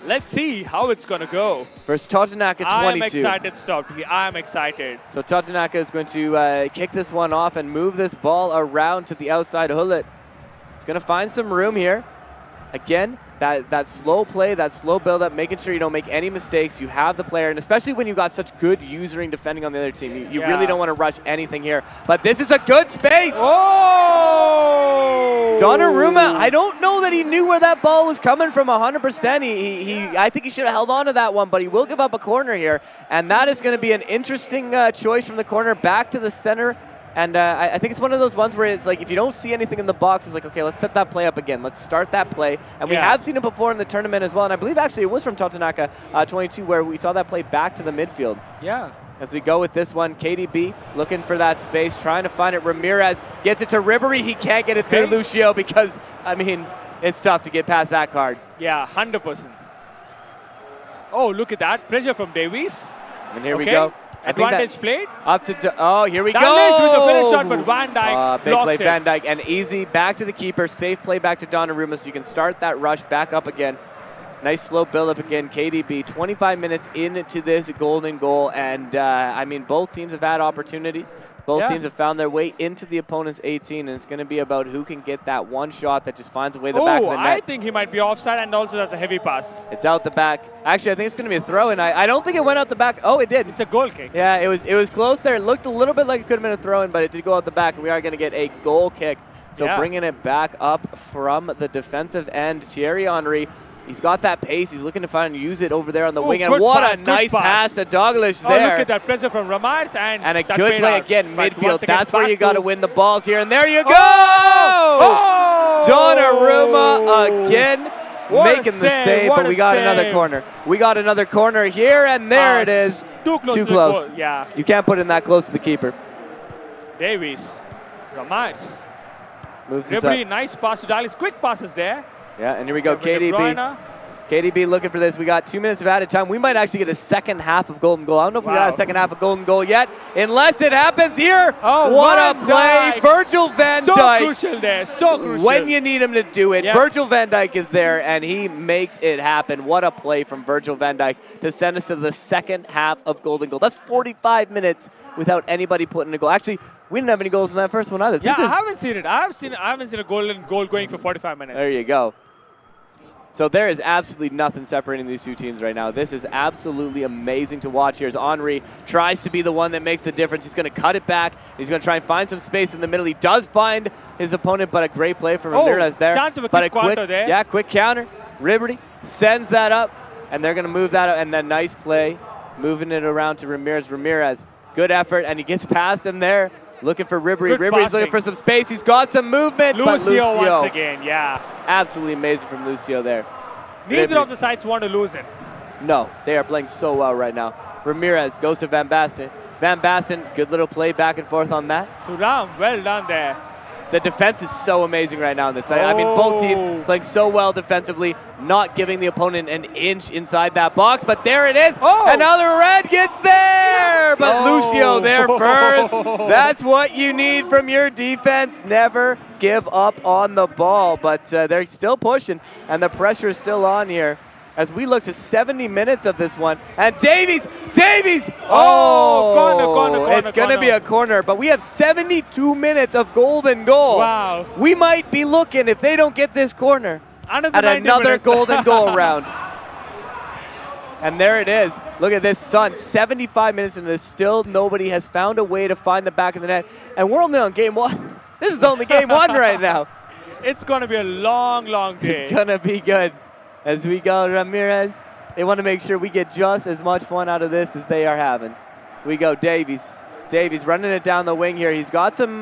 Let's see how it's going to go. Versus Totanaka 22. I'm excited, Stoppy. I'm excited. So Totanaka is going to kick this one off and move this ball around to the outside. Hullet. It's going to find some room here. Again, that slow play, that slow build-up, making sure you don't make any mistakes. You have the player, and especially when you've got such good usering defending on the other team, you really don't want to rush anything here. But this is a good space. Oh! Donnarumma, I don't know that he knew where that ball was coming from 100%. I think he should have held on to that one, but he will give up a corner here. And that is going to be an interesting choice from the corner back to the center. And I think it's one of those ones where it's like, if you don't see anything in the box, it's like, okay, let's set that play up again. Let's start that play. And we have seen it before in the tournament as well. And I believe actually it was from Totanaka 22 where we saw that play back to the midfield. Yeah. As we go with this one, KDB looking for that space, trying to find it. Ramirez gets it to Ribery. He can't get it through Lucio because, I mean, it's tough to get past that card. Yeah, 100%. Oh, look at that. Pressure from Davies. And here we go. Advantage played. Up to here we go. With the finish shot, but Van Dijk big play, it. Van Dijk, and easy back to the keeper. Safe play back to Donnarumma, so you can start that rush back up again. Nice slow build up again. KDB, 25 minutes into this golden goal, and I mean both teams have had opportunities. Both teams have found their way into the opponent's 18, and it's going to be about who can get that one shot that just finds a way to the back of the net. I think he might be offside, and also that's a heavy pass. It's out the back. Actually, I think it's going to be a throw, and I don't think it went out the back. Oh, it did. It's a goal kick. Yeah, it was close there. It looked a little bit like it could have been a throw-in, but it did go out the back, and we are going to get a goal kick. So bringing it back up from the defensive end, Thierry Henry. He's got that pace. He's looking to find and use it over there on the wing. And what a nice pass to Douglas there. Look at that pressure from Ramirez. And a good play again, midfield. That's where you got to win the balls here. And there you go! Donnarumma again making the save, but we got another corner. We got another corner here, and there it is. Too close. Too close. Yeah. You can't put it in that close to the keeper. Davies. Ramirez. Moves this up. Nice pass to Douglas. Quick passes there. Yeah, and here we go, KDB. KDB looking for this. We got 2 minutes of added time. We might actually get a second half of golden goal. I don't know if we got a second half of golden goal yet, unless it happens here. Oh, what a play. Virgil van Dijk. So crucial there, so crucial. When you need him to do it, Virgil van Dijk is there, and he makes it happen. What a play from Virgil van Dijk to send us to the second half of golden goal. That's 45 minutes without anybody putting a goal. Actually, we didn't have any goals in that first one either. Yeah, I haven't seen it. I haven't seen a golden goal going for 45 minutes. There you go. So there is absolutely nothing separating these two teams right now. This is absolutely amazing to watch here as Henry tries to be the one that makes the difference. He's going to cut it back. He's going to try and find some space in the middle. He does find his opponent, but a great play from Ramirez there. Chance of a but quick counter there. Yeah, quick counter. Riberty sends that up, and they're going to move that up. And then nice play, moving it around to Ramirez. Ramirez, good effort, and he gets past him there. Looking for Ribery. Ribery's looking for some space. He's got some movement. But Lucio once again, yeah. Absolutely amazing from Lucio there. Neither of the sides want to lose it. No, they are playing so well right now. Ramirez goes to Van Basten. Van Basten, good little play back and forth on that. Turam, well done there. The defense is so amazing right now in this fight. I mean, both teams playing so well defensively, not giving the opponent an inch inside that box. But there it is. Another red gets there. But Lucio there first. That's what you need from your defense. Never give up on the ball. But they're still pushing, and the pressure is still on here. As we look to 70 minutes of this one. And Davies! Corner. It's going to be a corner, but we have 72 minutes of golden goal. Wow. We might be looking, if they don't get this corner, at another golden goal round. And there it is. Look at this, Sun. 75 minutes into this, still nobody has found a way to find the back of the net. And we're only on game one. This is only game one right now. It's going to be a long, long day. It's going to be good. As we go, Ramirez, they want to make sure we get just as much fun out of this as they are having. We go, Davies. Davies running it down the wing here. He's got some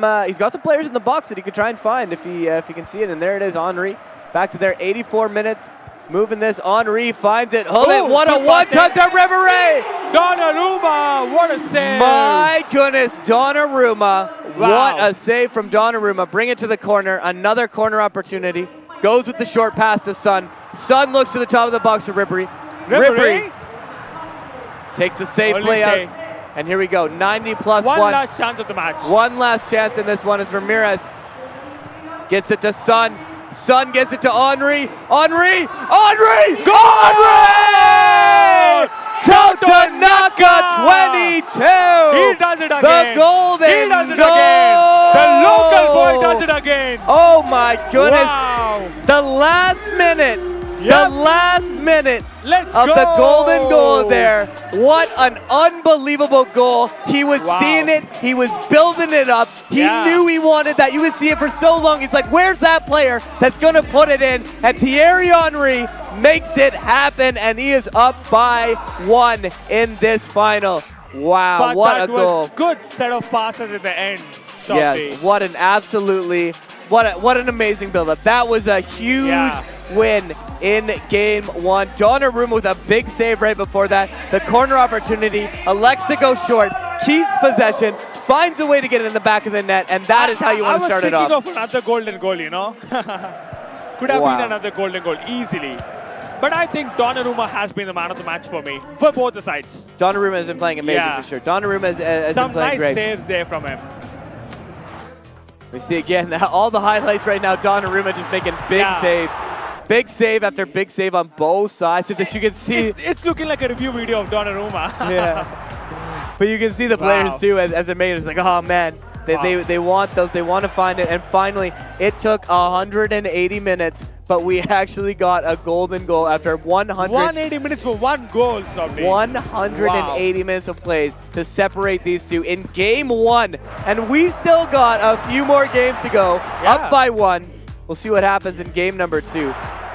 players in the box that he could try and find if he can see it. And there it is, Henry. Back to their 84 minutes. Moving this, Henry finds it. Hold it, what a one-touch on Ribery! Donnarumma, what a save! My goodness, Donnarumma. Wow. What a save from Donnarumma. Bring it to the corner, another corner opportunity. Goes with the short pass to Sun. Sun looks to the top of the box to Ribery. Ribery takes the save play out. And here we go, 90 plus one. One last chance of the match. One last chance in this one as Ramirez gets it to Sun. Sun gets it to Henry. Henry! Goal! Henry! Totonaka 22! He does it again. The golden goal! The local boy does it again. Oh my goodness. Wow. The last minute. Yep. The last minute Let's of go. the golden goal there. What an unbelievable goal. He was seeing it. He was building it up. He knew he wanted that. You could see it for so long. He's like, where's that player that's going to put it in? And Thierry Henry makes it happen, and he is up by 1 in this final. Wow, But what that a goal. was good set of passes at the end. Yes, what an absolutely, what an amazing build-up. That was a huge win in game one. Donnarumma with a big save right before that. The corner opportunity, elects to go short, keeps possession, finds a way to get it in the back of the net, and that is how you want to start it off. I was thinking of another golden goal, you know. Could have been another golden goal easily. But I think Donnarumma has been the man of the match for me, for both the sides. Donnarumma has been playing amazing for sure. Donnarumma has been playing great. Some nice saves there from him. We see again, all the highlights right now, Donnarumma just making big saves. Big save after big save on both sides. If you can see, it's looking like a review video of Donnarumma. But you can see the players too as they're made. It's like, oh man, they want those. They want to find it. And finally, it took 180 minutes, but we actually got a golden goal after 180 minutes for one goal, Stopney. 180 minutes of plays to separate these two in game one. And we still got a few more games to go, up by 1. We'll see what happens in game number 2.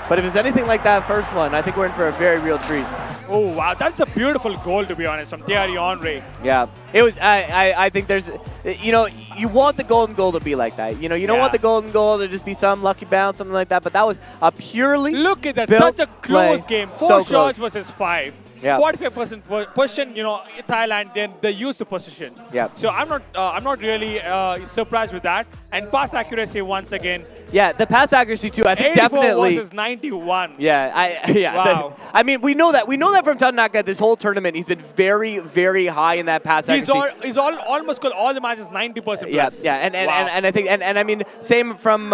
But if it's anything like that first one, I think we're in for a very real treat. Oh, wow. That's a beautiful goal, to be honest, from Thierry Henry. Yeah. It was. I think there's, you want the golden goal to be like that. You don't want the golden goal to just be some lucky bounce, something like that. But that was a purely Look at that. Such a close game. 4 shots close. versus 5. Yeah. 45% possession, Thailand, then they use the possession. Yeah. So I'm not really surprised with that. And pass accuracy once again. Yeah, the pass accuracy too. I think 84 definitely. versus 91. Yeah, Wow. I mean, we know that from Totonaka this whole tournament. He's been very, very high in that pass accuracy. He's almost got all the matches 90% plus. Yeah, and I think and I mean same from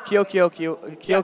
Kyo. Thank you. Kyo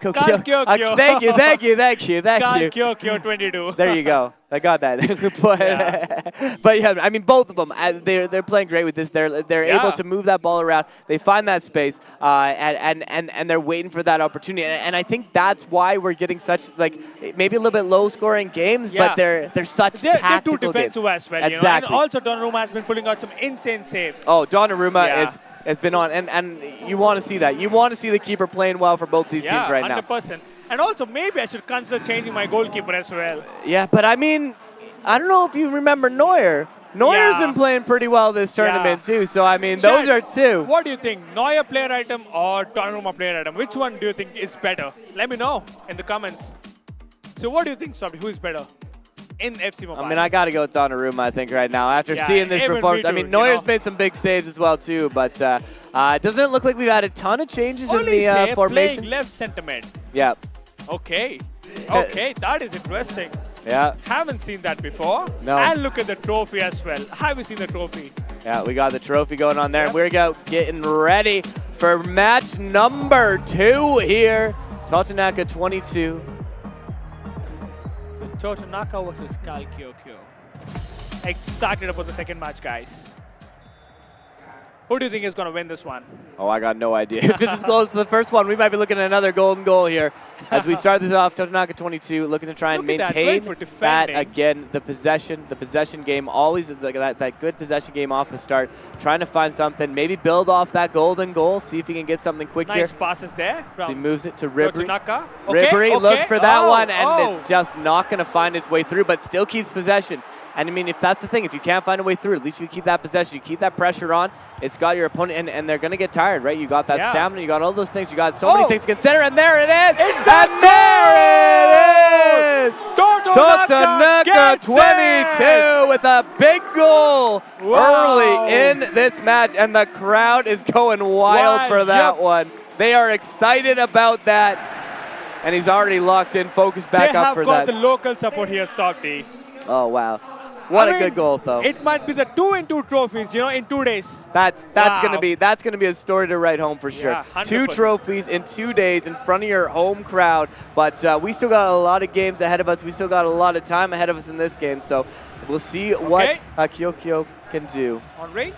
22. There you go. I got that. But yeah, I mean, both of them, they're playing great with this. They're able to move that ball around. They find that space, and they're waiting for that opportunity. And I think that's why we're getting such maybe a little bit low-scoring games, but they're such tactical too defensive games. as well. Exactly. You know? And also Donnarumma has been pulling out some insane saves. Oh, Donnarumma has been on, and you want to see that. You want to see the keeper playing well for both these teams right now. 100%. And also, maybe I should consider changing my goalkeeper as well. Yeah, but I mean, I don't know if you remember Neuer. Neuer's been playing pretty well this tournament too. So I mean, those are two. What do you think? Neuer player item or Donnarumma player item? Which one do you think is better? Let me know in the comments. So what do you think, Sobby? Who is better in FC Mobile? I mean, I got to go with Donnarumma, I think, right now. After seeing this performance, I mean, Neuer's made some big saves as well too, but doesn't it look like we've had a ton of changes in the formations? Playing left center mid. Yeah. Okay. Okay, that is interesting. Yeah. Haven't seen that before. No. And look at the trophy as well. Have you seen the trophy? Yeah, we got the trophy going on there. We're getting ready for match number 2 here. Totanaka 22. Totanaka versus Kal Kyokyo. Excited about the second match, guys. Who do you think is going to win this one? Oh, I got no idea. If this is close to the first one, we might be looking at another golden goal here. As we start this off, Totanaka 22 looking to try and maintain that again, the possession game, always that good possession game off the start. Trying to find something, maybe build off that golden goal, see if he can get something quick here. Nice passes there. So he moves it to Ribery. Totanaka. Ribery looks for that one, and it's just not going to find its way through, but still keeps possession. And I mean, if that's the thing, if you can't find a way through, at least you keep that possession, you keep that pressure on. It's got your opponent, and they're going to get tired, right? You got that stamina, you got all those things, you got so many things to consider, and there it is! And there it is! Totanaka 22 with a big goal early in this match, and the crowd is going wild for that one. They are excited about that, and he's already locked in, focused back up for that. They have got the local support here, Stockty. Oh, wow. What a good goal, though. It might be the 2-in-2 trophies, you know, in 2 days. That's gonna be a story to write home for sure. Yeah, 2 trophies in 2 days in front of your home crowd. But we still got a lot of games ahead of us. We still got a lot of time ahead of us in this game. So we'll see what Kyokyo can do. Henry,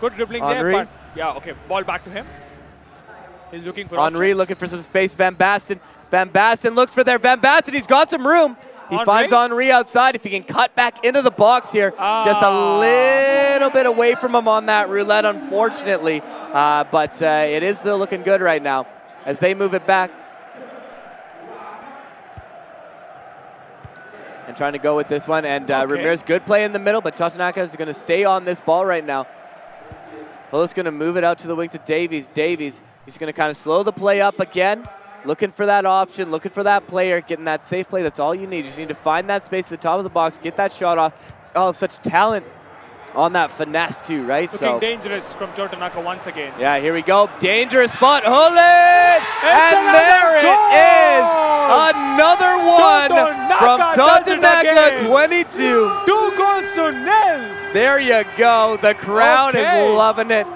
good dribbling there, but ball back to him. He's looking for Henry looking for some space. Van Basten looks for there. Van Basten, he's got some room. He finds Henry outside. If he can cut back into the box here, just a little bit away from him on that roulette, unfortunately. But it is still looking good right now as they move it back. And trying to go with this one. And Ramirez, good play in the middle, but Totanaka is going to stay on this ball right now. Bullock's going to move it out to the wing to Davies. Davies, he's going to kind of slow the play up again. Looking for that option, looking for that player, getting that safe play. That's all you need. You just need to find that space at the top of the box, get that shot off. Oh, such talent on that finesse too, right? Looking dangerous from Totanaka once again. Yeah, here we go. Dangerous spot. Hullet! And there it is! Another one from Totanaka 22. 2-0. There you go. The crowd is loving it.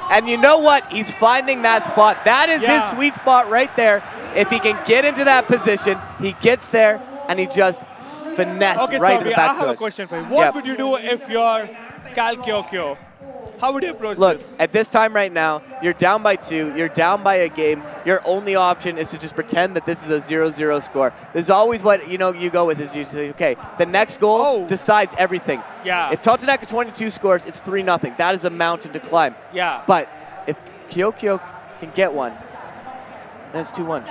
And you know what? He's finding that spot. That is his sweet spot right there. If he can get into that position, he gets there, and he just finesses right in the back. I have a question for you. What would you do if you're Kal Kyokyo? How would you approach Look, this? at this time right now, you're down by 2, you're down by a game. Your only option is to just pretend that this is a 0-0 score. This is always what you go with is you say, okay, the next goal decides everything. Yeah. If Totanaka 22 scores, it's 3-0. That is a mountain to climb. Yeah. But if Kyokyo can get one, that's 2-1.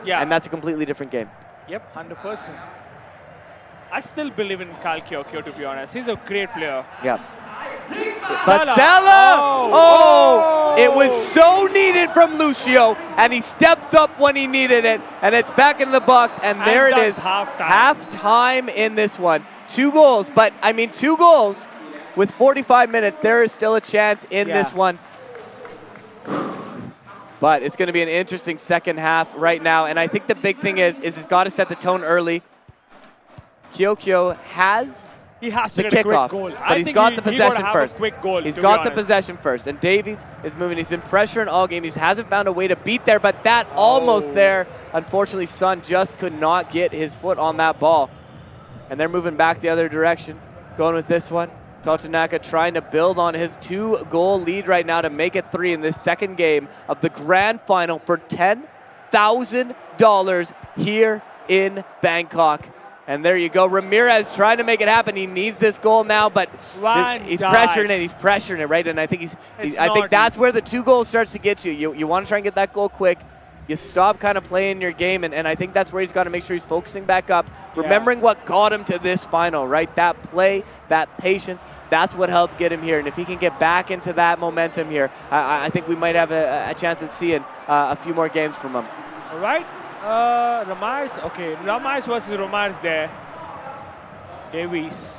Yeah. And that's a completely different game. Yep, 100%. I still believe in Kal Kyokyo, to be honest. He's a great player. Yeah. But Salah! It was so needed from Lucio, and he steps up when he needed it, and it's back in the box, and there it is. Half-time in this one. 2 goals, but I mean 2 goals with 45 minutes. There is still a chance in this one. But it's going to be an interesting second half right now, and I think the big thing is he's got to set the tone early. Kyokyo has he has the to get a quick kickoff. goal. But I he's think got he the gotta possession have first. A quick goal, He's to be got the honest. possession first. And Davies is moving. He's been pressuring all game. He hasn't found a way to beat there, but that almost there. Unfortunately, Sun just could not get his foot on that ball. And they're moving back the other direction. Going with this one. Totonaca trying to build on his 2-goal lead right now to make it 3 in this second game of the grand final for $10,000 here in Bangkok. And there you go. Ramirez trying to make it happen. He needs this goal now, but he's pressuring it. He's pressuring it, right? And I think I think that's where the 2 goals starts to get you. You want to try and get that goal quick. You stop kind of playing your game, and I think that's where he's got to make sure he's focusing back up, remembering what got him to this final, right? That play, that patience, that's what helped get him here. And if he can get back into that momentum here, I think we might have a chance at seeing a few more games from him. All right. Ramirez. Okay, Ramirez versus Ramirez there. Davies.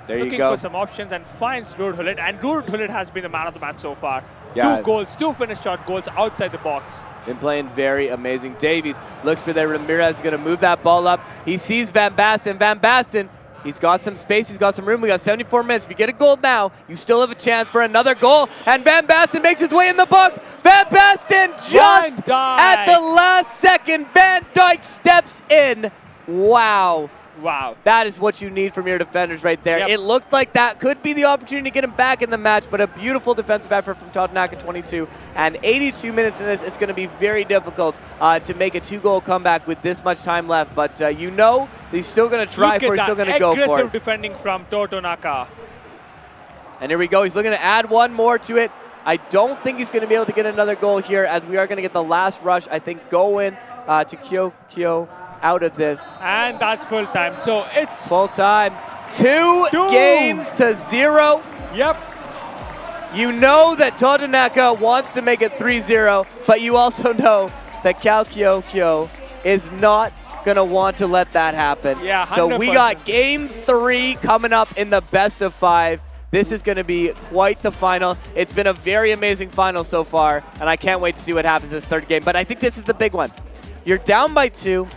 There you Looking go. for some options and finds Ruud Gullit. And Ruud Gullit has been the man of the match so far. Yeah. 2 goals, 2 finished shot goals outside the box. Been playing very amazing. Davies looks for there. Ramirez is going to move that ball up. He sees Van Basten. Van Basten, he's got some space. He's got some room. We got 74 minutes. If you get a goal now, you still have a chance for another goal. And Van Basten makes his way in the box. Van Basten just at the last second. Van Dijk steps in. Wow. Wow. That is what you need from your defenders right there. Yep. It looked like that could be the opportunity to get him back in the match, but a beautiful defensive effort from Totonaca 22. And 82 minutes in this, it's going to be very difficult to make a 2-goal comeback with this much time left. But you know he's still going to try for it. He's still going to go for aggressive it. defending from Totonaca. And here we go. He's looking to add one more to it. I don't think he's going to be able to get another goal here, as we are going to get the last rush, I think, going to Kyo out of this. And that's full time. So it's full time. 2 games to 0. Yep. You know that Totonaca wants to make it 3-0, but you also know that Kyo is not going to want to let that happen. Yeah, 100%. So we got game 3 coming up in the best of 5. This is going to be quite the final. It's been a very amazing final so far, and I can't wait to see what happens in this third game. But I think this is the big one. You're down by 2.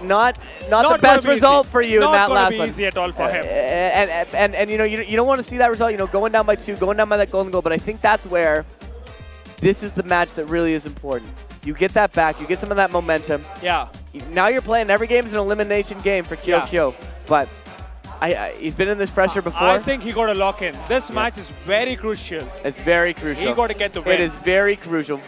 Not the best result for you in that last one. Not going to be easy at all for him. And you know, you don't want to see that result, you know, going down by 2, going down by that golden goal, but I think that's where this is the match that really is important. You get that back, you get some of that momentum. Yeah. Now you're playing, every game is an elimination game for Kyo, but he's been in this pressure before. I think he got to lock in. This match is very crucial. It's very crucial. He got to get the win. It is very crucial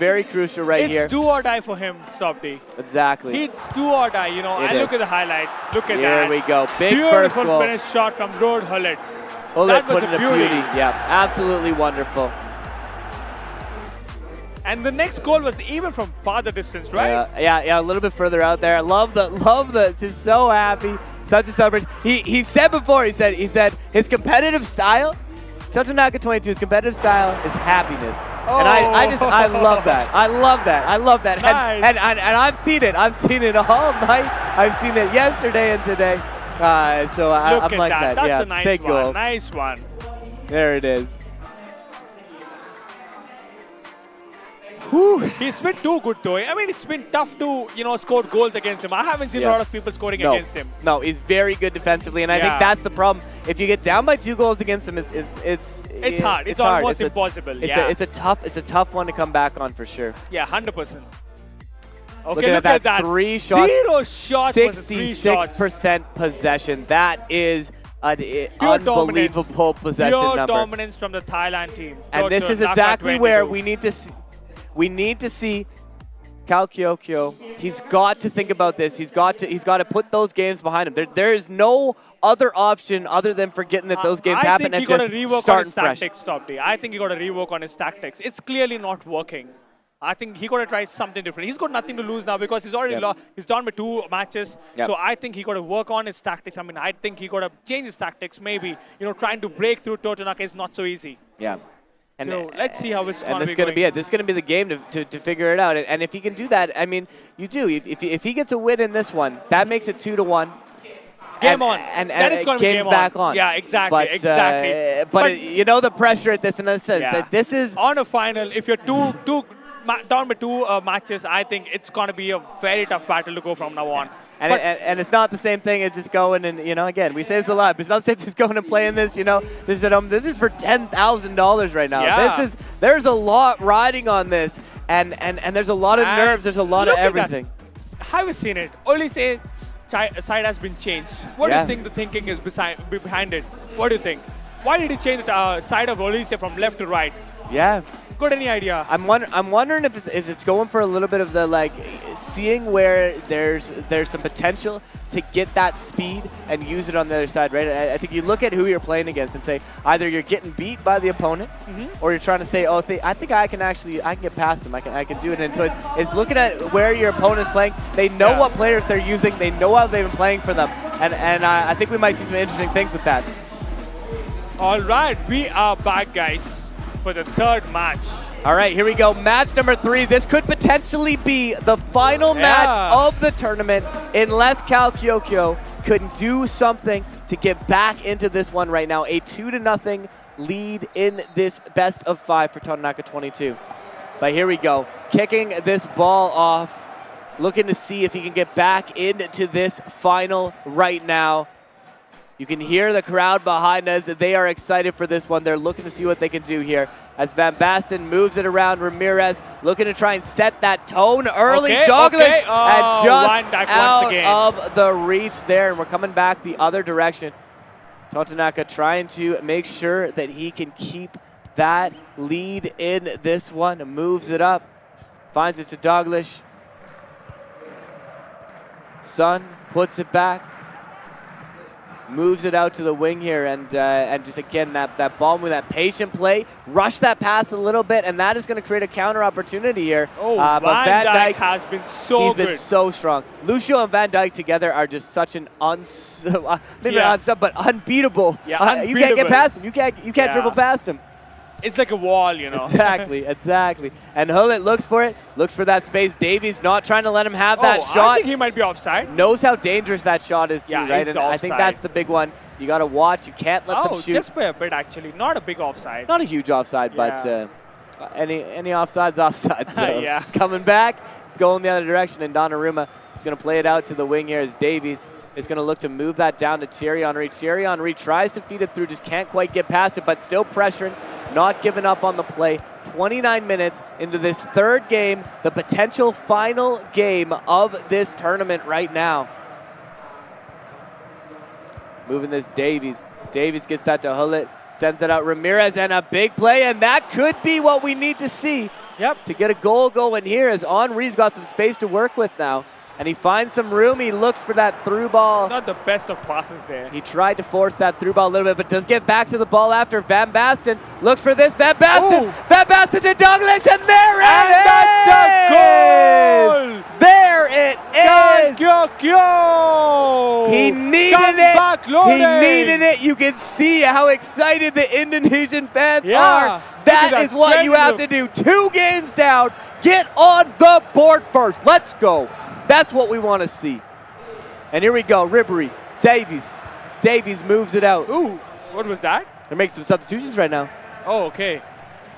right here. It's do or die for him, Softy. Exactly. It's do or die, you know. And look at the highlights. Look at that. Here we go. Big first goal. Beautiful finish shot from Ruud Gullit. Gullit put it to beauty. Yeah, absolutely wonderful. And the next goal was even from farther distance, right? Yeah, a little bit further out there. Love the, just so happy. Such a celebration. He said before, he said his competitive style, Totonaca 22's competitive style is happiness. Oh. And I love that. I love that. Nice. And I've seen it. I've seen it all night. I've seen it yesterday and today. So I'm like that. That's yeah, a nice big one. goal. Nice one. There it is. Whew. He's been too good though. I mean, it's been tough to, score goals against him. I haven't seen a lot of people scoring against him. No, he's very good defensively, and I think that's the problem. If you get down by 2 goals against him, it's hard. It's hard. Almost impossible. It's a tough one to come back on for sure. Yeah, 100%. Okay, Looking at that 3 shots. 0 shots. 66% possession. That is an unbelievable possession Pure number. dominance from the Thailand team. And this is exactly where we need to see Kyo. He's got to think about this. He's got to put those games behind him. There is no other option other than forgetting that those games happen and just starting fresh. I think he got to rework on his tactics. It's clearly not working. I think he got to try something different. He's got nothing to lose now because he's already lost. He's done with 2 matches. So I think he got to work on his tactics. I mean, I think he got to change his tactics. Maybe trying to break through Totonaca is not so easy. Yeah. And so let's see how it's going to be. And this is going to be it. This is going to be the game to figure it out. And if he can do that, I mean, you do. If he gets a win in this one, that makes it 2-1. Game on. And then it's going to be game back on. Yeah, exactly. But you know the pressure at this, in a sense. Yeah. That this is on a final. If you're down by 2 matches, I think it's going to be a very tough battle to go from now on. And it's not the same thing as just going and, again, we say this a lot, but it's not the same just going and playing this, this is for $10,000 right now. Yeah. There's a lot riding on this, and there's a lot of nerves, there's a lot of everything. Have you seen it? Olise side has been changed. What do you think the thinking is behind it? What do you think? Why did he change the side of Olise from left to right? Yeah. Got any idea? I'm wondering if it's going for a little bit of the seeing where there's some potential to get that speed and use it on the other side, right? I think you look at who you're playing against and say either you're getting beat by the opponent, or you're trying to say, oh, I think I can get past him. I can do it. And so it's looking at where your opponent's playing. They know what players they're using. They know how they've been playing for them, and I think we might see some interesting things with that. All right, we are back, guys, for the third match. All right, here we go. Match number 3. This could potentially be the final match of the tournament unless Cal Kyokyo could do something to get back into this one right now. A 2-0 lead in this best of 5 for Totonaka 22. But here we go. Kicking this ball off, looking to see if he can get back into this final right now. You can hear the crowd behind us. They are excited for this one. They're looking to see what they can do here. As Van Basten moves it around, Ramirez looking to try and set that tone early. Douglas and just out of the reach there. And we're coming back the other direction. Totonaka trying to make sure that he can keep that lead in this one. Moves it up. Finds it to Douglas. Sun puts it back. Moves it out to the wing here, and just again that ball with that patient play, rush that pass a little bit, and that is going to create a counter opportunity here. Oh, but Van Dijk has been so good. He's been so strong. Lucio and Van Dijk together are just such an but unbeatable. Yeah, you can't get past him. You can't dribble past him. It's like a wall, Exactly. And Hullet looks for it, looks for that space. Davies not trying to let him have that shot. I think he might be offside. Knows how dangerous that shot is too, right? And I think that's the big one. You got to watch. You can't let them shoot. Just by a bit, actually. Not a big offside. Not a huge offside, but any offside's offside. So it's coming back. It's going the other direction, and Donnarumma is going to play it out to the wing here as Davies is going to look to move that down to Thierry Henry. Thierry Henry tries to feed it through, just can't quite get past it, but still pressuring, not giving up on the play. 29 minutes into this third game, the potential final game of this tournament right now. Moving this Davies. Davies gets that to Hullet, sends it out Ramirez, and a big play, and that could be what we need to see to get a goal going here, as Henry's got some space to work with now. And he finds some room. He looks for that through ball. Not the best of passes there. He tried to force that through ball a little bit, but does get back to the ball after. Van Basten looks for this. Van Basten. Ooh. Van Basten to Douglas, and there it is! That's a goal! There it is! Kyokyo! He needed it. He needed it. You can see how excited the Indonesian fans are. That is what you have to do. 2 games down. Get on the board first. Let's go. That's what we want to see. And here we go, Ribery, Davies. Davies moves it out. Ooh, what was that? They're making some substitutions right now. Oh, okay.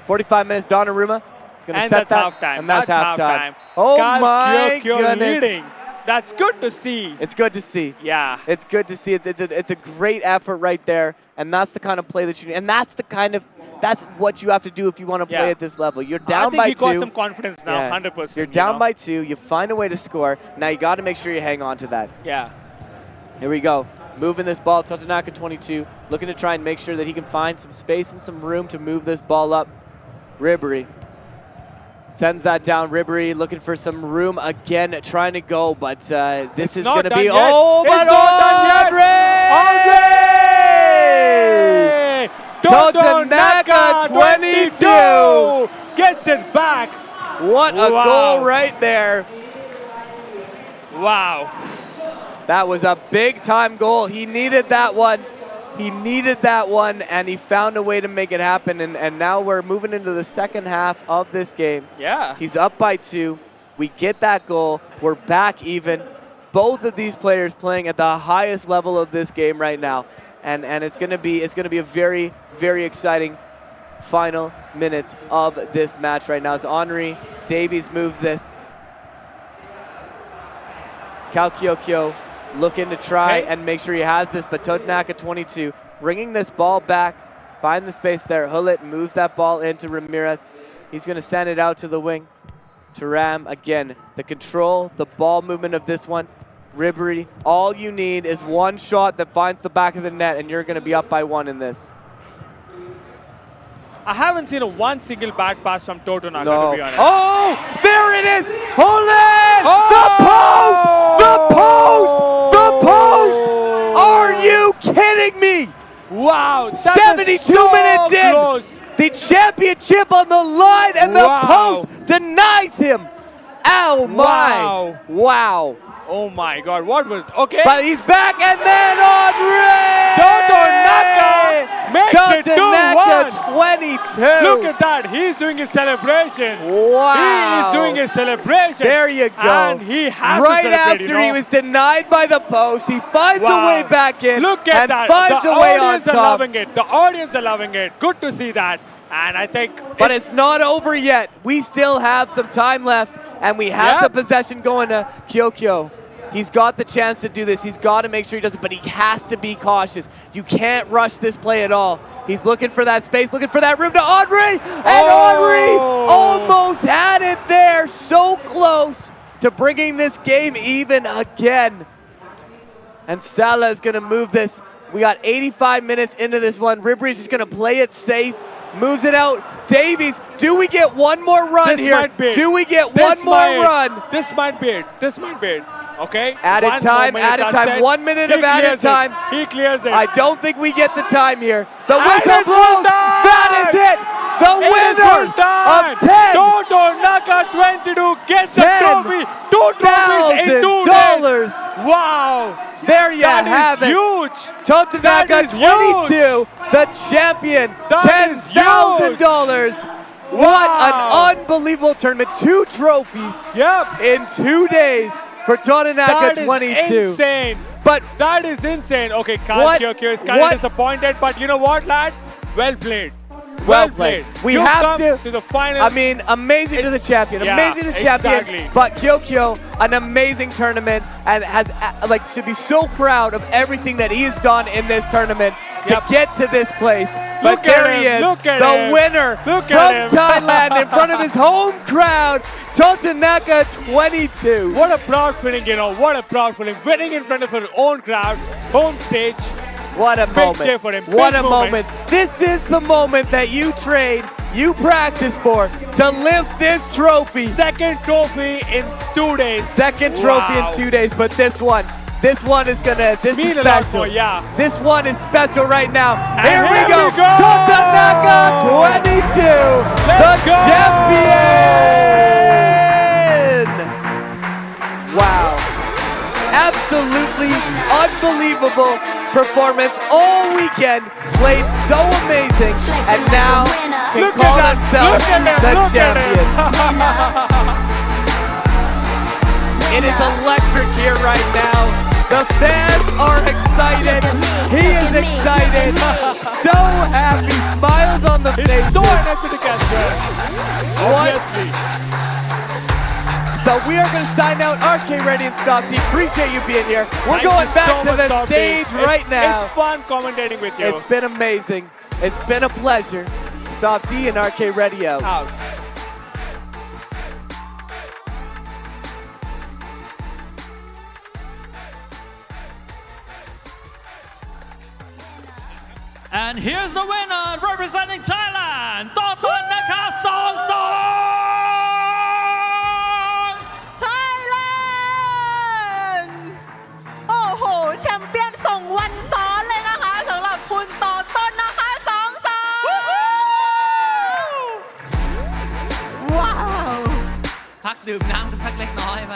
45 minutes, Donnarumma. It's going to set that. Halftime. And that's halftime. Oh my goodness. Leading. That's good to see. It's good to see. Yeah. It's good to see. It's a great effort right there. And that's the kind of play that you need. And that's what you have to do if you want to play at this level. You're down by 2. I think you got some confidence now, 100%. You're down by 2. You find a way to score. Now you got to make sure you hang on to that. Yeah. Here we go. Moving this ball. Totonaka 22 looking to try and make sure that he can find some space and some room to move this ball up. Ribery sends that down. Ribery looking for some room again, trying to go, but this is going to be... Oh, but Totonaka 22 gets it back. What a goal right there. Wow. That was a big time goal. He needed that one. He needed that one, and he found a way to make it happen. And now we're moving into the second half of this game. Yeah. He's up by 2. We get that goal. We're back even. Both of these players playing at the highest level of this game right now. And it's going to be a very, very exciting final minutes of this match right now as Henri Davies moves this. Kao Kyo looking to try and make sure he has this, but Totanaka 22 bringing this ball back, find the space there. Hullet moves that ball into Ramirez. He's going to send it out to the wing. Turam again, the control, the ball movement of this one. Ribery, all you need is one shot that finds the back of the net and you're going to be up by 1 in this. I haven't seen one single back pass from Totanaka, No. to be honest. Oh, there it is! Hullet! The post! The post! The post! Are you kidding me? Wow, that 72 is so minutes in! close. The championship on the line and the post denies him. Oh my! Wow! Oh my God! What was okay? But he's back, and then Henri Totanaka makes it 2-1. 22. Look at that! He's doing his celebration. Wow! He is doing his celebration. There you go. And he has right to celebrate, after he was denied by the post, he finds a way back in. Look at and that! finds The a way on audience are top. loving it. The audience are loving it. Good to see that. And I think. But it's not over yet. We still have some time left, and we have the possession going to Kyokyo. He's got the chance to do this. He's got to make sure he does it, but he has to be cautious. You can't rush this play at all. He's looking for that space, looking for that room to Henri, and Henri almost had it there. So close to bringing this game even again. And Salah is going to move this. We got 85 minutes into this one. Ribery's just going to play it safe. Moves it out. Davies, do we get one more run This here? might be it. Do we get This one more might- run? This might be it. This might be it. Okay? Added time, added time. 1 minute of added time. He clears it. I don't think we get the time here. The And whistle it's blows. full time! That is it. The It is winner full time. of 10 Totanaka 22 gets the trophy. 2 trophies in 2 $10,000. days. Wow. There you That have is it. huge. Totanaka That is 22, the champion. That is $10,000. What an unbelievable tournament. 2 trophies in 2 days for Totanaka That is 22. insane. But that is insane. Okay, What- Kyokyo is kind what- of disappointed, but you know what, lad? Well played. Well played. We You have come to the final. I mean, amazing to the champion. Yeah, Amazing to the champion. exactly. But Kyokyo, an amazing tournament, and has should be so proud of everything that he has done in this tournament to get to this place. But Look at there he him, is, look at the him. winner Look from at him. Thailand in front of his home crowd, Totanaka 22. What a proud feeling, you know. What a proud feeling. Winning in front of her own crowd, home stage. What a Big moment. day for him. What Big a moment. This is the moment that you train, you practice for to lift this trophy. Second trophy in 2 days. Second trophy Wow. in 2 days, but this one is gonna, this Mean is a lot special. more, yeah. This one is special right now. And Here we here go. we go. Totanaka 22, Let's the go. champion. Wow. Absolutely unbelievable performance all weekend. Played so amazing, and now can Look call at that. themselves Look at him. the Look at champion. him. It is electric here right now. The fans are excited. He is excited. So happy. Smiles on the face. So energetic as well. What? Obviously. So we are going to sign out RK Ready and Stop T. Appreciate you being here. We're Thank going you back so to much, the Tom stage Dave. right now. It's fun commentating with you. It's been amazing. It's been a pleasure. Stop T and RK Ready out. And here's the winner representing Thailand, Totanaka Thailand โอ้โหแชมเปี้ยนส่งวันซ้อนเลยนะคะสำหรับคุณโตต้นนะคะ2-2ว้าว พักดื่มน้ำกันสักเล็กน้อยแหม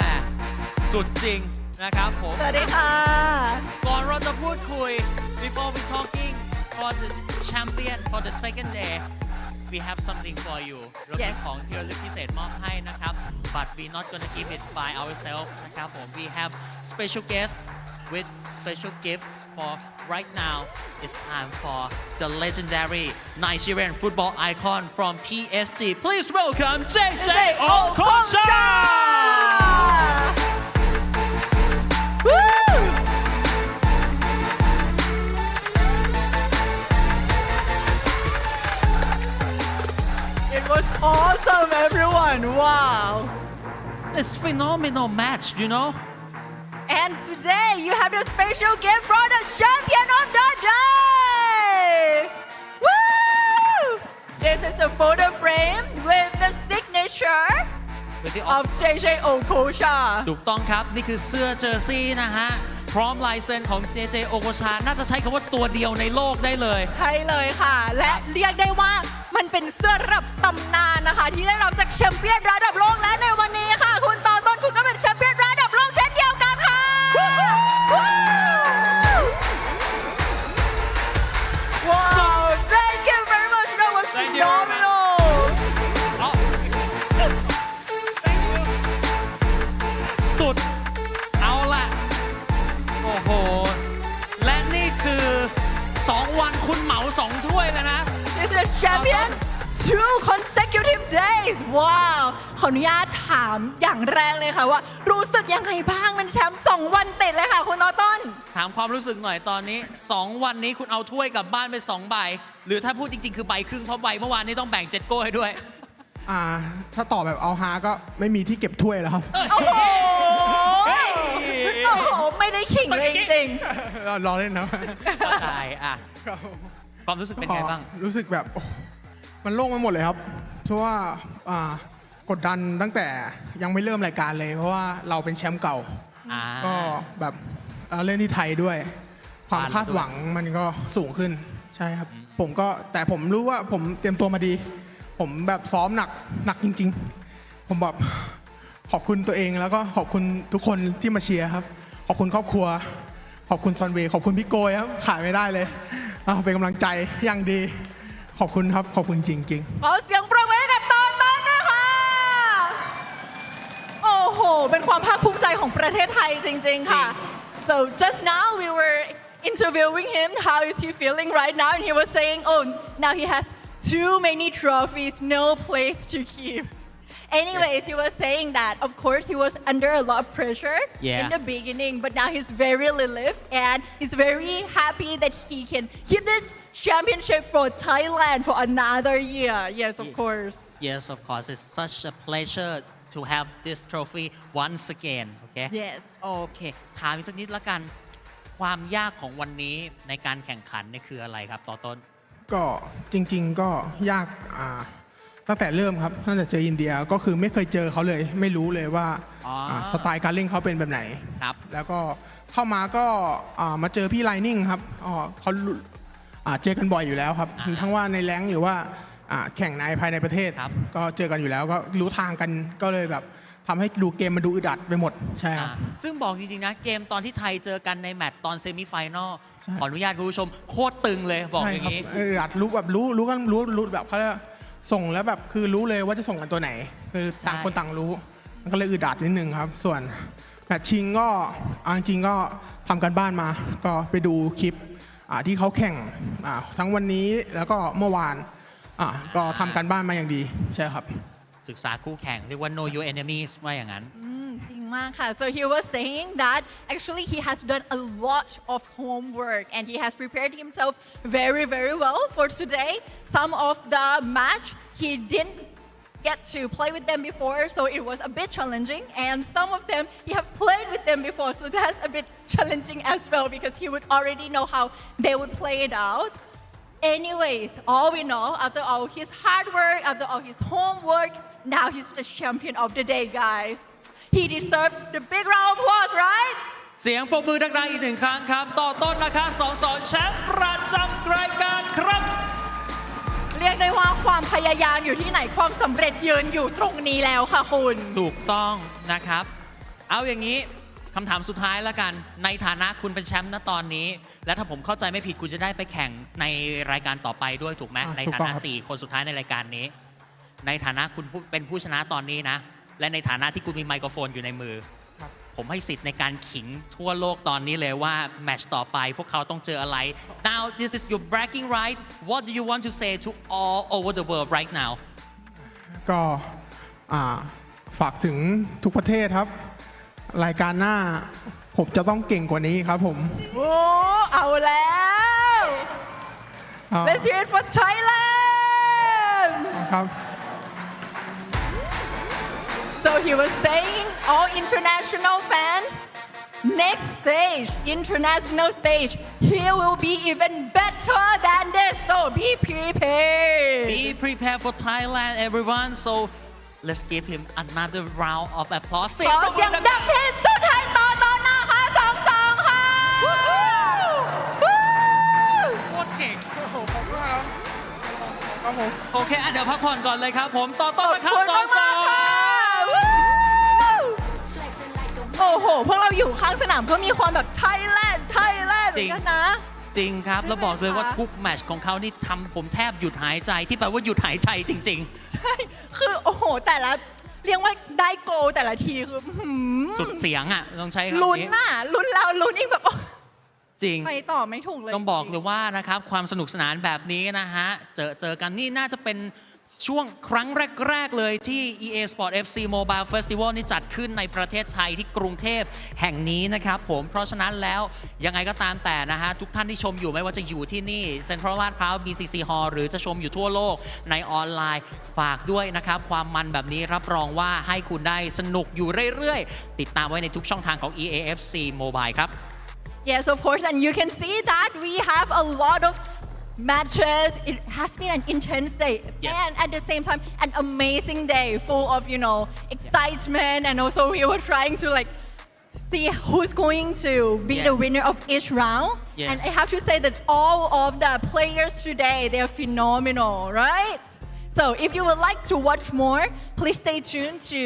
สุดจริงนะครับผม สวัสดีค่ะ ก่อนเราจะพูดคุย before we talking for the champion for the second day we have something for you เรามีของที่ระลึกพิเศษมอบให้นะครับ but we not gonna give it by ourselves นะครับผม we have special guest with special gift for right now it's time for the legendary Nigerian football icon from PSG. Please welcome JJ Okocha. It was awesome, everyone. Wow. It's phenomenal match, you know. And today you have the special gift from the champion of the day. Woo! This is a photo frame with the signature of JJ Okocha. ถูกต้องครับ นี่คือเสื้อเจอร์ซี่นะฮะ พร้อมลายเซ็นของ JJ Okocha น่าจะใช้คำว่าตัวเดียวในโลกได้เลย ใช่เลยค่ะ และเรียกได้ว่ามันเป็นเสื้อระดับตำนานนะคะ ที่ได้รับจากแชมเปี้ยนระดับโลกและในวันนี้ค่ะ คุณต่อต้นคุณก็เป็นแชมเปี้ยนระดับโลกเช่นเดียวกันค่ะ Wow thank you very much that was phenomenal สุด เอาล่ะ โอ้โห และนี่คือ 2 วันคุณเหมา 2 ถ้วยเลยนะ This is champion 2 consecutive days ว้าว ขออนุญาตถามอย่างแรกเลยค่ะว่า รู้สึกยังไงบ้างเป็นแชมป์2 วันติดเลยค่ะคุณต่อต้น ถามความรู้สึกหน่อยตอนนี้ 2 วันนี้คุณเอาถ้วยกลับบ้านไป 2 ใบ หรือถ้าพูดจริงๆ คือใบครึ่งเพราะใบเมื่อวานนี้ต้องแบ่ง7โก้ให้ด้วย ถ้าตอบแบบเอาฮาก็ไม่มีที่เก็บถ้วยแล้วครับ โอ้โห โอ้โห ไม่ได้ขิงเลยจริง รอเล่นนะ เข้าใจอ่ะ ความรู้สึกเป็นไงบ้าง รู้สึกแบบโอ้มันโล่งไปหมดเลยครับเพราะว่ากดดันตั้งแต่ยังไม่เริ่มรายการเลย เพราะว่าเราเป็นแชมป์เก่า ก็แบบเล่นที่ไทยด้วย ความคาดหวังมันก็สูงขึ้นใช่ครับแต่ผมรู้ว่าผมเตรียมตัวมาดี ผมแบบซ้อมหนักจริงๆ ผมแบบขอบคุณตัวเองแล้วก็ขอบคุณทุกคนที่มาเชียร์ครับ ขอบคุณครอบครัว ขอบคุณซอนเวย์ขอบคุณพี่โกยครับขายไม่ได้เลยเป็นกำลังใจอย่างดี ขอบคุณครับขอบคุณจริงๆ ๆขอเสียงปรบมือให้กับต่อต้นนะคะ โอ้โห เป็นความภาคภูมิใจของประเทศไทยจริงๆค่ะ so just now we were interviewing him how is he feeling right now and he was saying oh now he has too many trophies no place to keep anyways he was saying that of course he was under a lot of pressure in the beginning but now he's very relieved and he's very happy that he can keep this championship for Thailand for another year yes of course yes of course it's such a pleasure to have this trophy once again okay yes โอเคถามอีกสักนิดละกันความยากของวันนี้ในการแข่งขันนี่คืออะไรครับต่อต้นก็จริงๆก็ยากตั้งแต่เริ่มครับตั้งแต่เจออินเดียก็คือไม่เคยเจอเขาเลยไม่รู้เลยว่าสไตล์การเล่นเขาเป็นแบบไหนครับแล้วก็เข้ามาก็มาเจอพี่ไลนิ่งครับเขาเจอกันบ่อยอยู่แล้วครับทั้งว่าในแรงค์หรือว่าแข่งในภายในประเทศก็เจอกันอยู่แล้วก็รู้ทางกันก็เลยแบบทำให้ดูเกมมันดูอึดอัดไปหมดใช่ครับซึ่งบอกจริงๆนะเกมตอนที่ไทยเจอกันในแมตช์ตอนเซมิไฟแนลขออนุญาตคุณผู้ชมโคตรตึงเลยบอกอย่างนี้อึดอัดรู้แบบรู้กันรู้แบบเขาส่งแล้วแบบคือรู้เลยว่าจะส่งกันตัวไหนคือต่างคนต่างรู้มันก็เลยอึดอัดนิดนึงครับส่วนแมตช์ชิงก็จริงๆก็ทำกันบ้านมาก็ไปดูคลิปที่เขาแข่งทั้งวันนี้แล้วก็เมื่อวานก็ทำกันบ้านมาอย่างดีใช่ครับศึกษาคู่แข่งเรียกว่า know your enemies ว่าอย่างนั้นจริงมากค่ะ so he was saying that actually he has done a lot of homework and he has prepared himself very very well for today some of the match he didn't get to play with them before so it was a bit challenging and some of them he have played with them before so that's a bit challenging as well because he would already know how they would play it out anyways all we know after all his hard work after all his homework now he's the champion of the day guys he deserved the big round of applause right เสียงปรบมือดังๆอีกหนึ่งครั้งครับต่อต้นนะคะ2-2แชมป์ประจำรายการครับเรียกได้ว่าความพยายามอยู่ที่ไหนความสำเร็จยืนอยู่ตรงนี้แล้วค่ะคุณถูกต้องนะครับเอาอย่างนี้คำถามสุดท้ายแล้วกันในฐานะคุณเป็นแชมป์ณตอนนี้และถ้าผมเข้าใจไม่ผิดคุณจะได้ไปแข่งในรายการต่อไปด้วยถูกไหมในฐานะ4คนสุดท้ายในรายการนี้ในฐานะคุณเป็นผู้ชนะตอนนี้นะและในฐานะที่คุณมีไมโครโฟนอยู่ในมือ ผมให้สิทธิ์ในการขิงทั่วโลกตอนนี้เลยว่าแมตช์ต่อไปพวกเขาต้องเจออะไร Now this is your bragging right What do you want to say to all over the world right now ก็ฝากถึงทุกประเทศครับ รายการหน้าผมจะต้องเก่งกว่านี้ครับผม โอ้เอาแล้ว Let's hear it for Thailand ครับ So he was saying all international fans next stage international stage he will be even better than this so be prepared Be prepared for Thailand everyone so let's give him another round of applause ขอเสียงดังที่สุดให้ต่อนะคะ2-2ค่ะ โคตรเก่งโอเคเดี๋ยวพักผ่อนก่อนเลยครับผมต่อนะครับ2-2 โอ้โหพวกเราอยู่ข้างสนามก็มีความแบบไทยแลนด์เหมือนกันนะ จริงครับแล้วบอกเลยว่าทุกแมตช์ของเขานี่ทำผมแทบหยุดหายใจที่แปลว่าหยุดหายใจจริงๆใช่คือโอ้โหแต่ละเรียกว่าได้โกลแต่ละทีคือสุดเสียงอ่ะต้องใช้คำนี้ ลุ้นน่ะลุ้นเราลุ้นอีกแบบจริงไปต่อไม่ถูกเลยต้องบอกเลยว่านะครับความสนุกสนานแบบนี้นะฮะเจอกันนี่น่าจะเป็นช่วงครั้งแรกๆเลยที่ EA Sport FC Mobile Festival นี่จัดขึ้นในประเทศไทยที่กรุงเทพแห่งนี้นะครับผมเพราะฉะนั้นแล้วยังไงก็ตามแต่นะฮะทุกท่านที่ชมอยู่ไม่ว่าจะอยู่ที่นี่ Central ลาดพร้าว BCC Hall หรือจะชมอยู่ทั่วโลกในออนไลน์ฝากด้วยนะครับความมันแบบนี้รับรองว่าให้คุณได้สนุกอยู่เรื่อยๆติดตามไว้ในทุกช่องทางของ EA FC Mobile ครับ Yes of course and you can see that we have a lot of matches. It has been an intense day and at the same time an amazing day full of excitement and also we were trying to see who's going to be the winner of each round and I have to say that all of the players today they are phenomenal right so if you would like to watch more please stay tuned to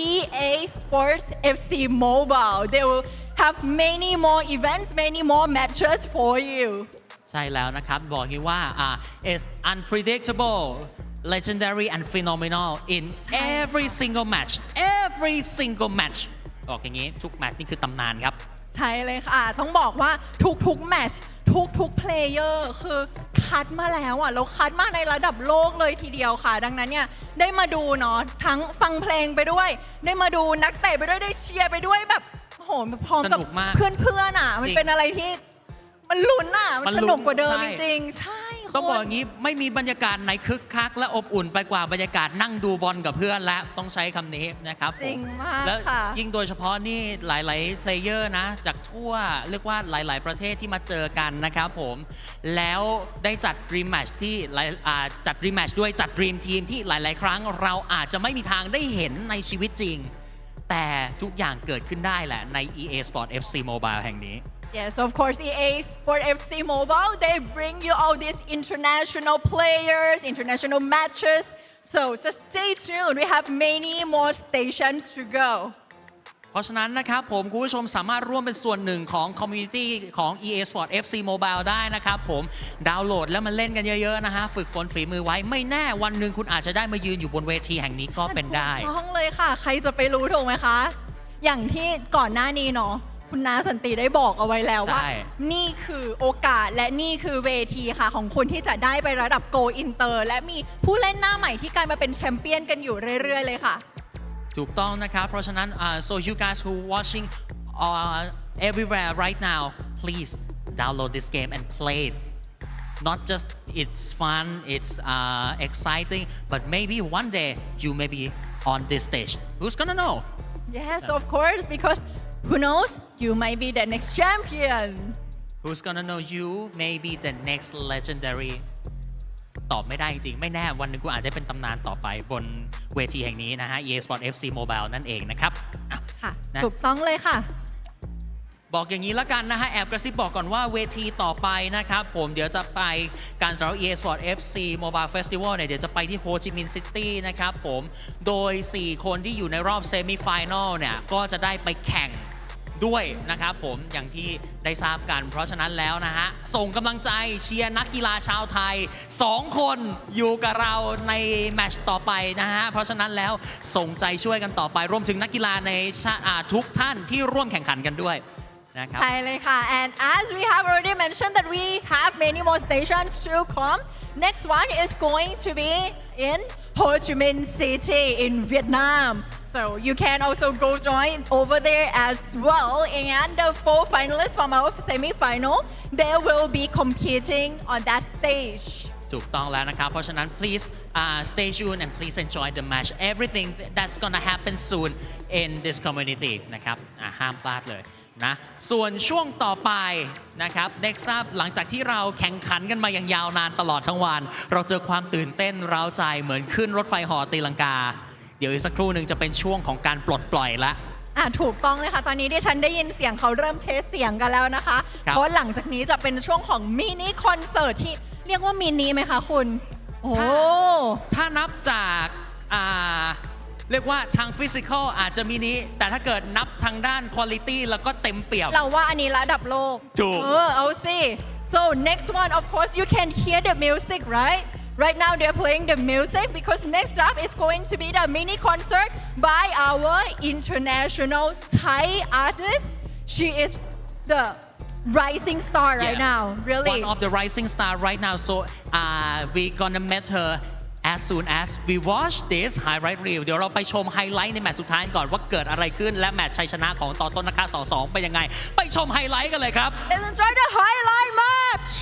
EA Sports FC Mobile they will have many more events many more matches for youใช่แล้วนะครับบอกงี้ว่าit's unpredictable legendary and phenomenal in every single match บอกอย่างนี้ทุกแมตช์นี่คือตำนานครับใช่เลยค่ะต้องบอกว่าทุกแมตช์ทุกเพลเยอร์คือคัดมาแล้วเราคัดมาในระดับโลกเลยทีเดียวค่ะดังนั้นเนี่ยได้มาดูเนาะทั้งฟังเพลงไปด้วยได้มาดูนักเตะไปด้วยได้เชียร์ไปด้วยแบบโหพร้อมกับเพื่อนมันเป็นอะไรที่มันลุ้นมันสนุกกว่าเดิมจริงๆใช่ต้องบอกอย่างนี้ไม่มีบรรยากาศไหนคึกคักและอบอุ่นไปกว่าบรรยากาศนั่งดูบอลกับเพื่อนและต้องใช้คำนี้นะครับจริงมากและค่ะ ยิ่งโดยเฉพาะนี่หลายๆเพลเยอร์นะจากทั่วเรียกว่าหลายๆประเทศที่มาเจอกันนะครับผมแล้วได้จัดรีแมตช์ที่จัดรีแมตช์ด้วยจัดดรีมทีมที่หลายๆครั้งเราอาจจะไม่มีทางได้เห็นในชีวิตจริงแต่ทุกอย่างเกิดขึ้นได้แหละใน EA Sport FC Mobile แห่งนี้Yes, of course, EA Sport FC Mobile, they bring you all these international players, international matches. So just stay tuned. We have many more stations to go. เพราะฉะนั้นนะครับผมคุณผู้ชมสามารถร่วมเป็นส่วนหนึ่งของคอมมูนิตี้ของ EA Sport FC Mobile ได้นะครับผมดาวน์โหลดแล้วมาเล่นกันเยอะๆนะฮะฝึกฝนฝีมือไว้ไม่แน่วันหนึ่งคุณอาจจะได้มายืนอยู่บนเวทีแห่งนี้ก็เป็นได้ถูกต้องเลยค่ะใครจะไปรู้ถูกไหมคะอย่างที่ก่อนหน้านี้เนาะคุณน้าสันติได้บอกเอาไว้แล้วว่านี่คือโอกาสและนี่คือเวทีค่ะของคนที่จะได้ไประดับโกอินเตอร์และมีผู้เล่นหน้าใหม่ที่กลายมาเป็นแชมเปี้ยนกันอยู่เรื่อยๆเลยค่ะถูกต้องนะครับเพราะฉะนั้นso you guys who watching everywhere right now please download this game and play it not just it's fun it's exciting but maybe one day you may be on this stage who's gonna know yes of course because who knows you might be the next champion who's gonna know you may be the next legendary ตอบไม่ได้จริงๆไม่แน่วันหนึ่งกูอาจจะเป็นตำนานต่อไปบนเวทีแห่งนี้นะฮะ EA Sport FC Mobile นั่นเองนะครับค่ะถูกต้องเลยค่ะบอกอย่างนี้แล้วกันนะฮะแอบกระซิบบอกก่อนว่าเวทีต่อไปนะครับผมเดี๋ยวจะไปการสำหรับ EA Sport FC Mobile Festival เนี่ยเดี๋ยวจะไปที่โฮจิมินห์ซิตี้นะครับผมโดย4คนที่อยู่ในรอบเซมิไฟแนลเนี่ยก็จะได้ไปแข่ง ด้วยนะครับผมอย่างที่ได้ทราบกันเพราะฉะนั้นแล้วนะฮะส่งกำลังใจเชียร์นักกีฬาชาวไทย2 คนอยู่กับเราในแมตช์ต่อไปนะฮะเพราะฉะนั้นแล้วส่งใจช่วยกันต่อไปรวมถึงนักกีฬาในทุกท่านที่ร่วมแข่งขันกันด้วยนะครับ ใช่เลยค่ะ and as we have already mentioned that we have many more stations to come next one is going to be in Ho Chi Minh City in Vietnam so you can also go join over there as well and the 4 finalists from our semi-final they will be competing on that stageถูกต้องแล้วนะครับเพราะฉะนั้น please stay tuned and please enjoy the match everything that's gonna happen soon in this community นะครับห้ามพลาดเลยนะส่วนช่วงต่อไปนะครับ next up หลังจากที่เราแข่งขันกันมาอย่างยาวนานตลอดทั้งวันเราเจอความตื่นเต้นเร้าใจเหมือนขึ้นรถไฟเหาะตีลังกาเดี๋ยวอีกสักครู่หนึ่งจะเป็นช่วงของการปลดปล่อยละถูกต้องเลยค่ะตอนนี้ที่ฉันได้ยินเสียงเขาเริ่มเทสเสียงกันแล้วนะคะเพราะหลังจากนี้จะเป็นช่วงของมินิคอนเสิร์ตที่เรียกว่ามินิไหมคะคุณโอ้ถ้านับจากเรียกว่าทางฟิสิกอลอาจจะมินิแต่ถ้าเกิดนับทางด้านคุณภาพแล้วก็เต็มเปี่ยมเราว่าอันนี้ระดับโลกถูกเอาสิ so next one of course you can hear the music right now they're playing the music because next up is going to be the mini concert by our international Thai artist she is the rising star right now really one of the rising star right now so we gonna meet her as soon as we watch this highlight reel เดี๋ยวเราไปชมไฮไลท์ในแมตช์สุดท้ายก่อนว่าเกิดอะไรขึ้นและแมตช์ชัยชนะของต่อต้นนะคะ2-2เป็นยังไงไปชมไฮไลท์กันเลยครับ Let's enjoy the highlight match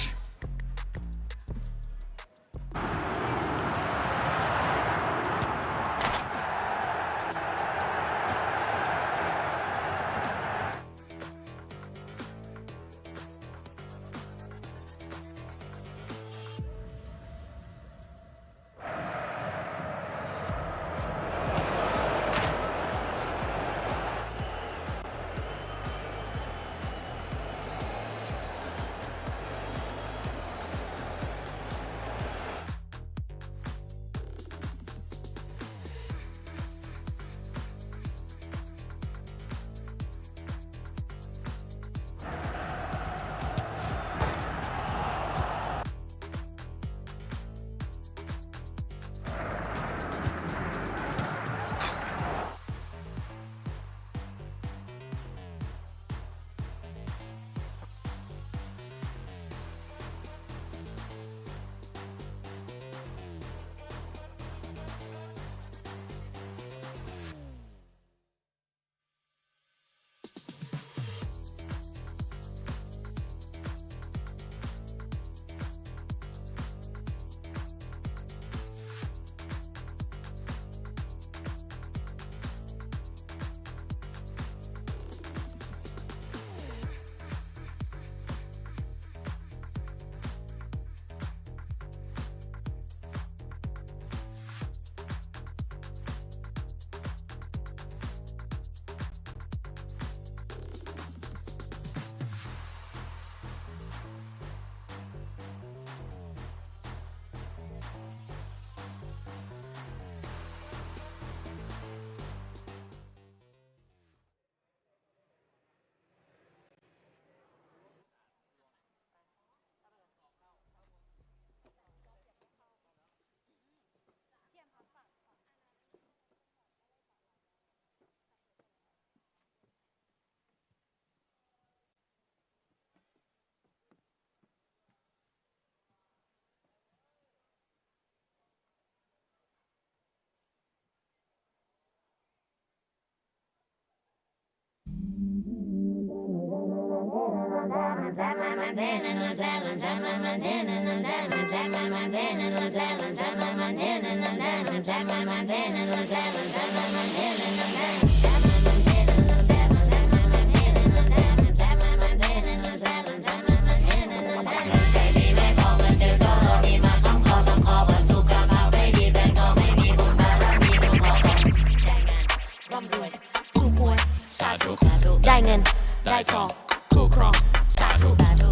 ได้เงินได้ทองคู่ครองสาธุ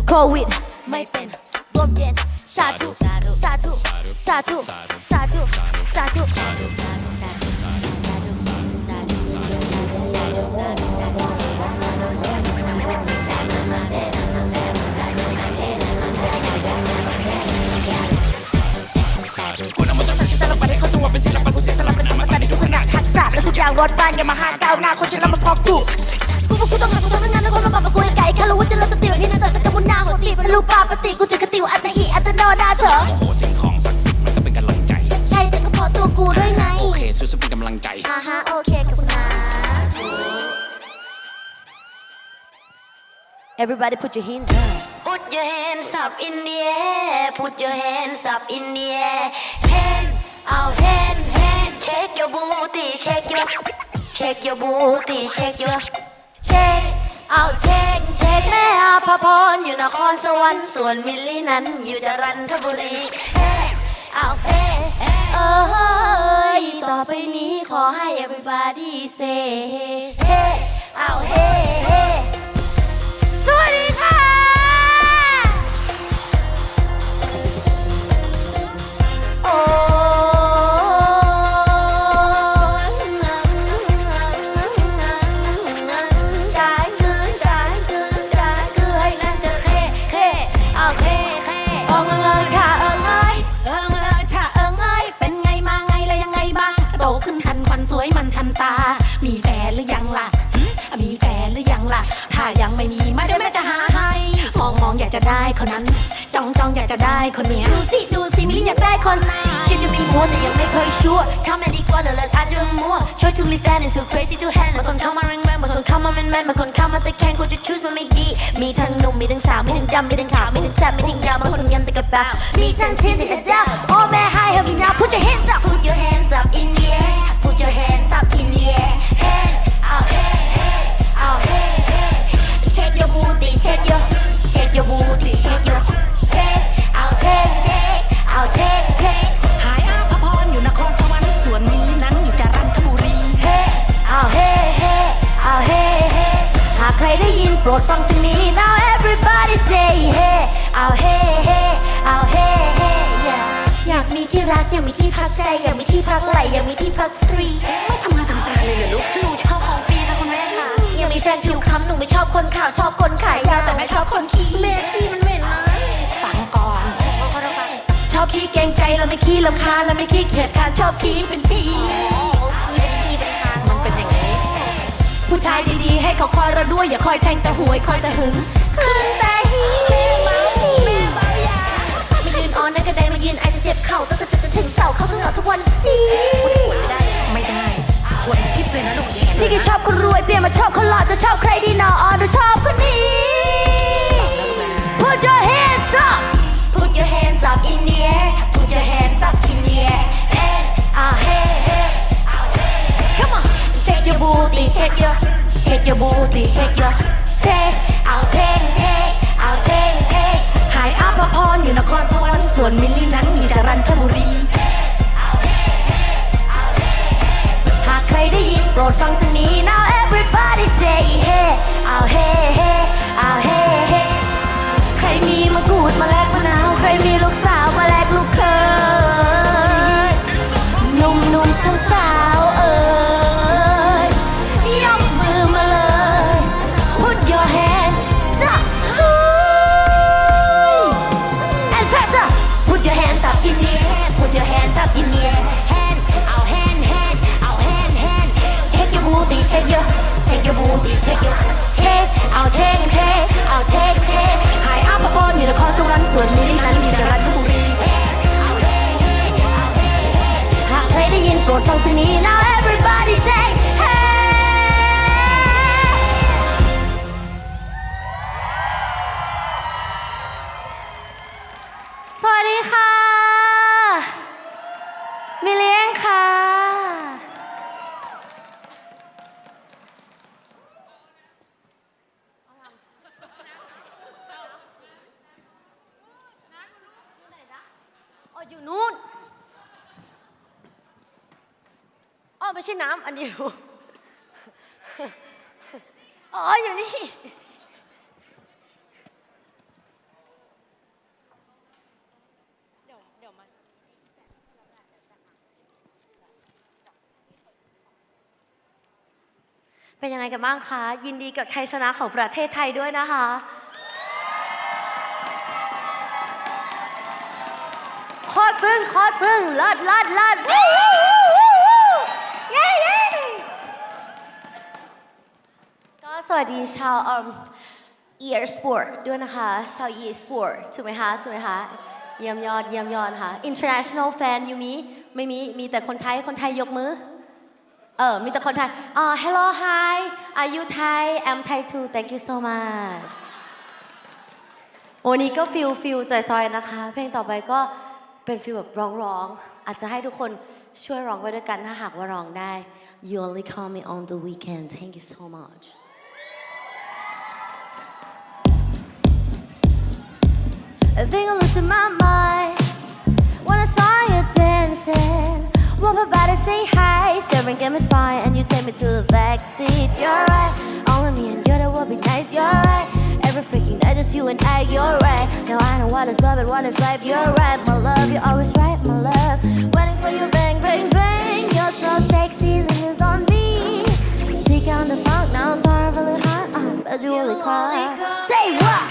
โควิดไม่เป็นร่วมเย็นสาธุสาธุสาธุสาธุสาธุสาธุ คนเอามาต้องใส่ชุดตลกมาให้เขาจะว่าเป็นศิลปะผู้เสียสละเป็นอมตะในทุกขณะทักษะและทุกอย่างรถบ้านอย่ามาหาก้าวหน้าคนฉันละมันพร้อมกูกูต้องหากูทำทั้งนั้นแล้วคนมาบอกว่ากูไก่แค่รู้ว่าจะเลิกสติแบบนี้นั่นแต่สกัดมุนนาหัวตีเป็นรูปปาปฏิกูจะกติวอัตหิอัตโนนาเถอะโอ้สิ่งของศักดิ์สิทธิ์มันก็เป็นกำลังใจใช่แต่ก็พอตัวกูด้วยไงโอเคสู้ๆเป็นกำลังใจฮะโอเคขอบคุณนะ Everybody put your hands up Put your hands up in the air Put your hands up in the air Hand out hand Shake your booty Shake your booty Shake your Shake out Shake แม่อาภพรอยู่นครสวรรค์ส่วนมิลลี่นั้นอยู่จันทบุรี Hey out hey ต่อไปนี้ขอให้ everybody say hey out hey สวัสดีค่ะโอ้มีแฟนหรือยังล่ะมีแฟนหรือยังล่ะถ้ายังไม่มีมาเดี๋ยวแม่จะหาให้มองอยากจะได้คนนั้นจ้องอยากจะได้คนเนี้ยดูสิมิลลี่อยากได้คนไหนที่จะมีหัวแต่ยังไม่เคยชัวร์ทำไม่ดีกว่าเดี๋ยวเลิกอาจจะมั่ว Show to live and so crazy to handle บางคนเข้ามาแรงบางคนเข้ามาแมนบางคนเข้ามาแต่แข็งกูจะ choose มันไม่ดีมีทั้งหนุ่มมีทั้งสาวมีทั้งดำมีทั้งขาวมีทั้งแซ่บมีทั้งยาวบางคนยันแต่กระเป๋ามีทั้งเท่ทั้งกระเจ้า Oh man hi have you now put your hands up put your hands up in the air put your hands up in the air hand out out shake your booty shake your booty shake your shake out shake หายอาภพรอยู่นครสวรรค์ส่วนมิลลี่นั้นอยู่จันทบุรี Hey out hey หากใครได้ยินโปรดฟังทางนี้ Now everybody say hey out hey out hey yeah อยากมีที่รักอยากมีที่พักใจอยากมีที่พักไหลอยากมีที่พักฟรีไม่ทำงานทำการเลยเหรอลูกหนูชอบของฟรีค่ะคุณแม่ค่ะอยากมีแฟนผิวคล้ำหนูไม่ชอบคนขาวชอบคนขายยาวแต่ไม่ชอบคนขี้แม่ขี้มันเหม็นนะฟังก่อนชอบขี้เกรงใจแล้วไม่ขี้รำคาญแล้วไม่ขี้เกียจการชอบขี้เป็นทีมันเป็นอย่างนี้ผู้ชายดีๆให้เขาคอยเราด้วยอย่าคอยแทงแต่หวยคอยแต่หึงคืนแต่ฮีไม่ยืนออนนั่นก็ได้มายืนไอจะเจ็บเข่าต้องจะถึงเสาเข้าถึงเหงาทุกวันสิไม่ได้ชวนชิปเลยนะลูกที่แกชอบคนรวยเปลี่ยนมาชอบคนหล่อจะชอบใครดีหนอออนหรือชอบคนนี้ Put your hands up Put your hands up in the air Put your hands up in the air And hey Come on Shake your booty Shake your booty Shake your Shake out take หายอาภพรอยู่นครสวรรค์ส่วนมิลลี่นั้นอยู่จันทบุรีหากใครได้ยินโปรดฟังทางนี้ Now everybody say hey out hey out hey ใครมีมะกรูดมาแลกมะนาวใครมีลูกสาวมาแลกลูกเขยหนุ่มสาวยกมือมาเลย Put your hands up and faster Put your hands up in the air Put your hands up in the air Hand out hand Shake your booty shake your booty shake your Shake out take หายอาภพรอยู่นครสวรรค์ส่วนมิลลี่นั้นอยู่จันทบุรีหากใครได้ยินโปรดฟังทางนี้ Now everybody say hey สวัสดีค่ะมิลลี่เองค่ะอยู่นู่นไม่ใช่น้ำอันเดียวอยู่นี่ เป็นยังไงกันบ้างคะยินดีกับชัยชนะของประเทศไทยด้วยนะคะโคตรซึ้งเลิศเย้ก็สวัสดีชาวEA Sport ด้วยนะคะชาว EA Sport ถูกไหมคะเยี่ยมยอดค่ะ International fan ยูมิไม่มีแต่คนไทยยกมือมีแต่คนไทยHello hi are you Thai I'm Thai too thank you so much วันนี้ก็ฟิลจอยๆนะคะเพลงต่อไปก็เป็นฟิลแบบร้องอาจจะให้ทุกคนช่วยร้องไปด้วยกันถ้าหากว่าร้องได้ You only call me on the weekend thank you so much I think I lost my mind when I saw you dancing. Walk by to say hi, staring at me fine, and you take me to the backseat. You're right, only me and you that would be nice. You're right, every freaking night just you and I. You're right, now I know what is love and what is life. You're right, my love, you're always right, my love. Waiting for you, bang. You're so sexy, lingers on me. Sneak out the funk, now I'm sorry, really hot, but you only call. Say what?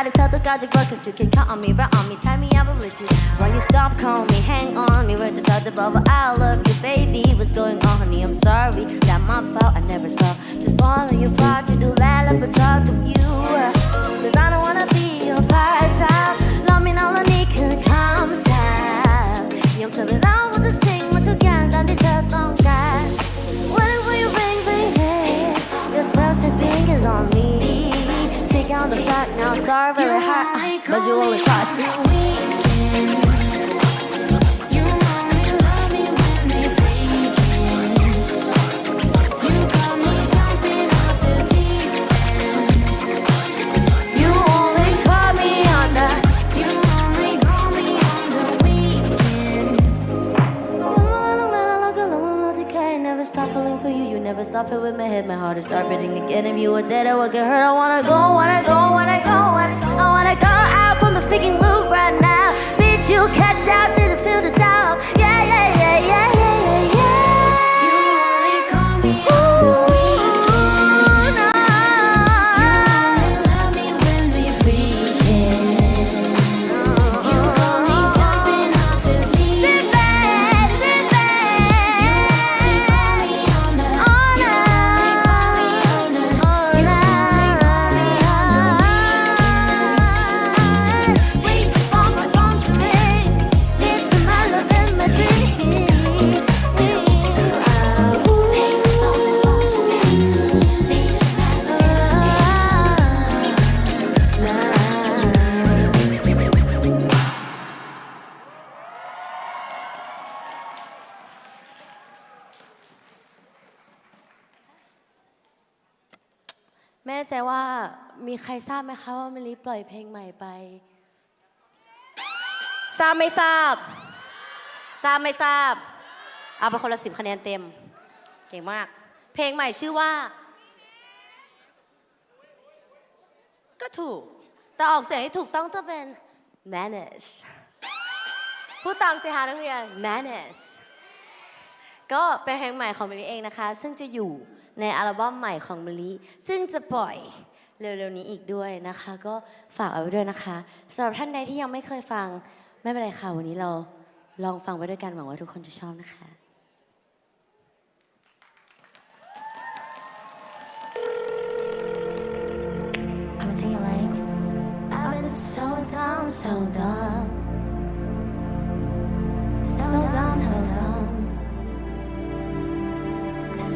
I tell the God you got cause you can count on me, right on me, tie me up and let you when you stop, call me, hang on me, ready to touch above, I love you, baby, what's going on, honey, I'm sorry, that my fault, I never saw, just following you, proud to do that, but talk to you, cause I don't wanna be your part-time, love me, now, I need to come style, you tell me now, what to sing, what to gang, down the top, long guy, waiting for you, bang, your spell says sing is on me. On the clock now, sorry, very hot, but you only cost me. You only love me when you're freaking. You got me jumping off the deep end. You only call me on the. You only call me on the weekend. Never stop feeling for you. You never stop it with my head. My heart is start beating again. If you were dead, I would get hurt. I wanna go out from the freaking loop right now. Bitch, you cut down, see the field is out. Yeah. You only call me on the weekend. You only love me when we're freaking. You got me jumping off the deep end. You only call me on the. You only call me on the. You only call me on the. Wait for my phone to ring. It's my love and my dream.แม่ใจว่ามีใครทราบไหมคะว่ามะลิปล่อยเพลงใหม่ไปทราบไม่ทราบเอาไปคนละ10 คะแนนเต็มเก่งมากเพลงใหม่ชื่อว่าก็ถูกแต่ออกเสียงให้ถูกต้องต้องเป็น Manners พูดตามสิคะนักเรียน Manners ก็เป็นเพลงใหม่ของมะลิเองนะคะซึ่งจะอยู่ในอัลบั้มใหม่ของมะลิซึ่งจะปล่อยเร็วๆนี้อีกด้วยนะคะก็ฝากเอาไว้ด้วยนะคะสำหรับท่านใดที่ยังไม่เคยฟังไม่เป็นไรค่ะวันนี้เราลองฟังไปด้วยกันหวังว่าทุกคนจะชอบนะคะ I'm thinking like I've been so dumb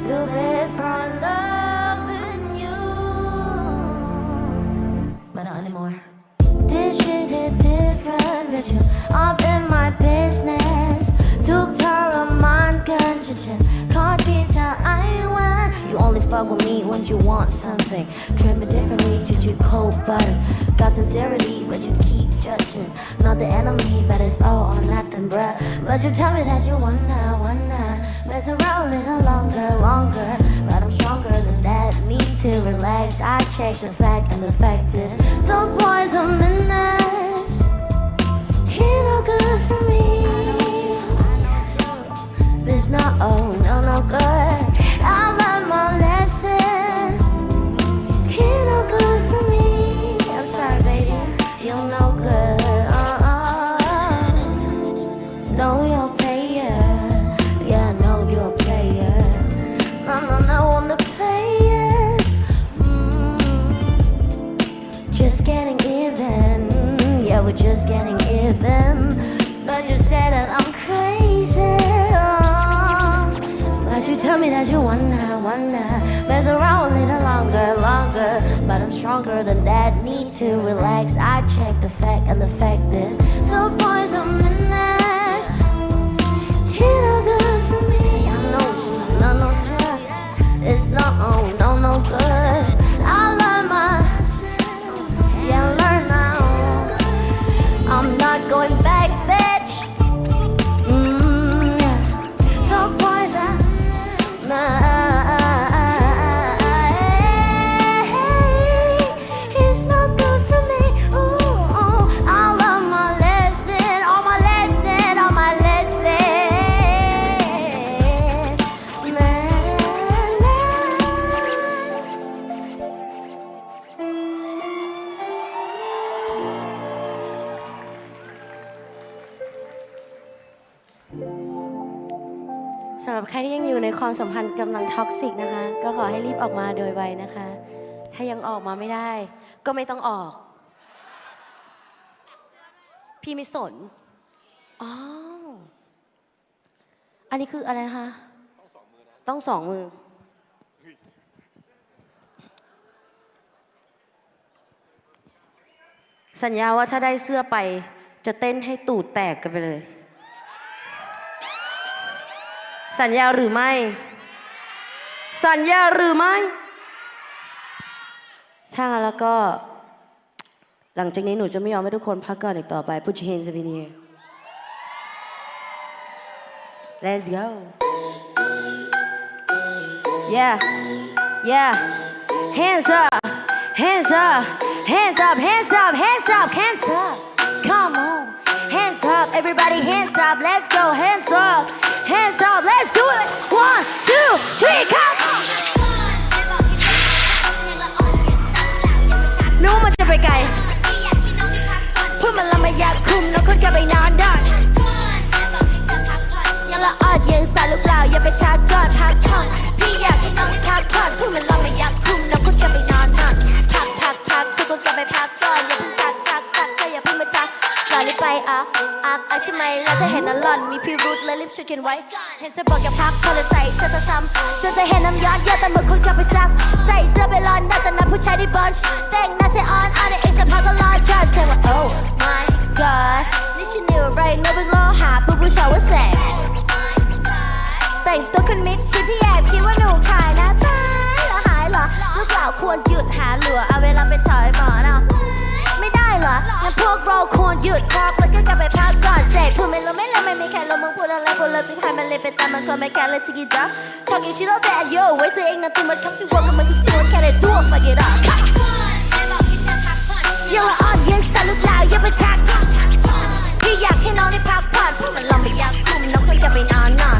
stupid for loving you, but not anymore. This shit hit different with you up in my business. ทุกทรมานเกินจะเจ็บขอที่เธอไอ้วัน You only fuck fuck with me when you want something. Treat me differently, treat you cold butter. Got sincerity, but you keep judging. Not the enemy, but it's all or nothing, bruh. But you tell me that you wanna mess around a little longer. But I'm stronger than that. Need to relax. I check the fact, and the fact is, the boys are menace. He no good for me. There's no good. I learned my lesson. He no good for me. I'm sorry, baby. You're no good. Know you're a player. Yeah, I know you're a player. No, I'm the players. Just getting even. Yeah, we're just getting even. But you said that I'm crazy. But you tell me that you wanna mess around a little longer. But I'm stronger than that. Need to relax. I check the fact, and the fact is, the boys are menace. He no good for me. I know it's no good. It's no good. I learn learn now. I'm not going back, bitch. The boys are it's not good for me. I learned my lesson, all my lesson.สำหรับใครที่ยังอยู่ในความสัมพันธ์กำลังท็อกซิกนะคะ ก็ขอให้รีบออกมาโดยไวนะคะ ถ้ายังออกมาไม่ได้ ก็ไม่ต้องออก พี่ไม่สนอ๋ออันนี้คืออะไรนะคะต้องสองมือสัญญาว่าถ้าได้เสื้อไปจะเต้นให้ตูดแตกกันไปเลยสัญญาหรือไม่สัญญาหรือไม่ถ้างั้นแล้วก็หลังจากนี้หนูจะไม่ยอมให้ทุกคนพักก่อนอีกต่อไป Put your hands up in here Let's go Yeah Yeah Hands up Hands up Hands up Hands up Hands up Hands up Come on Hands up Everybody hands up Let's go Hands up Hands up Let's do it 1 2 3 Come on นึกว่ามันจะไปไกลพูดมันละไม่อยากคุมน้องคนแค่ไปนอนดอนยังละออดยังสายลูกเหล่าอย่าไปทักก่อนพักผ่อนพี่อยากให้น้องพักผ่อนพูดมันละไม่อยากคุมน้องคนแค่ไปนอนดอนพักทุกคนแค่ไปพักก่อนอย่าเพิ่งทักเธออย่าเพิ่งมาทักก่อนรีบไปใช่ไหมแล้วจะเห็นน่ะหล่อนมีพิรุธเลยรีบช่วยกันไว้เห็นเธอบอกอย่าพักพอเลยใส่เธอซ้ำจนจะเห็นน้ำย้อนเยอะแต่เมื่อคนกลับไปซักใส่เสื้อไปร้อนแต่นับผู้ชายที่บอลแต่งหน้าเซออนในเอ็กซ์แต่พักก็รอจอดเซว่า Oh my God นี่ฉันนิวไรเนอร์เพิ่งรอหาผู้ชายว่าแสบแต่งตัวคนมิดชิดพี่แอบคิดว่าหนูขายหน้าตาแล้วหายเหรอลูกเหล่าควรหยุดหาหลัวเอาเวลาไปถอยหมอนเอาไม่ได้เหรองั้นพวกเราควรหยุดทักแล้วก็กลับไปพักก่อนเสร็จพูดไม่รู้ไม่มีใครรู้มึงพูดอะไรกูเลยจึงให้มันเลยไปตามมันก็ไม่แคร์เลยที่กี่ดักtalking shit all that yo ไว้เสียเองนะตัวมันคำสิว่ากับมันทุกตัวแค่ได้ตัวไปกี่ดักยังละอ่อนยังสั่นลูกเหล่าอย่าไปทักพี่อยากให้น้องได้พักผ่อนพูดมันเราไม่อยากคุมน้องคนจะไปนอนนา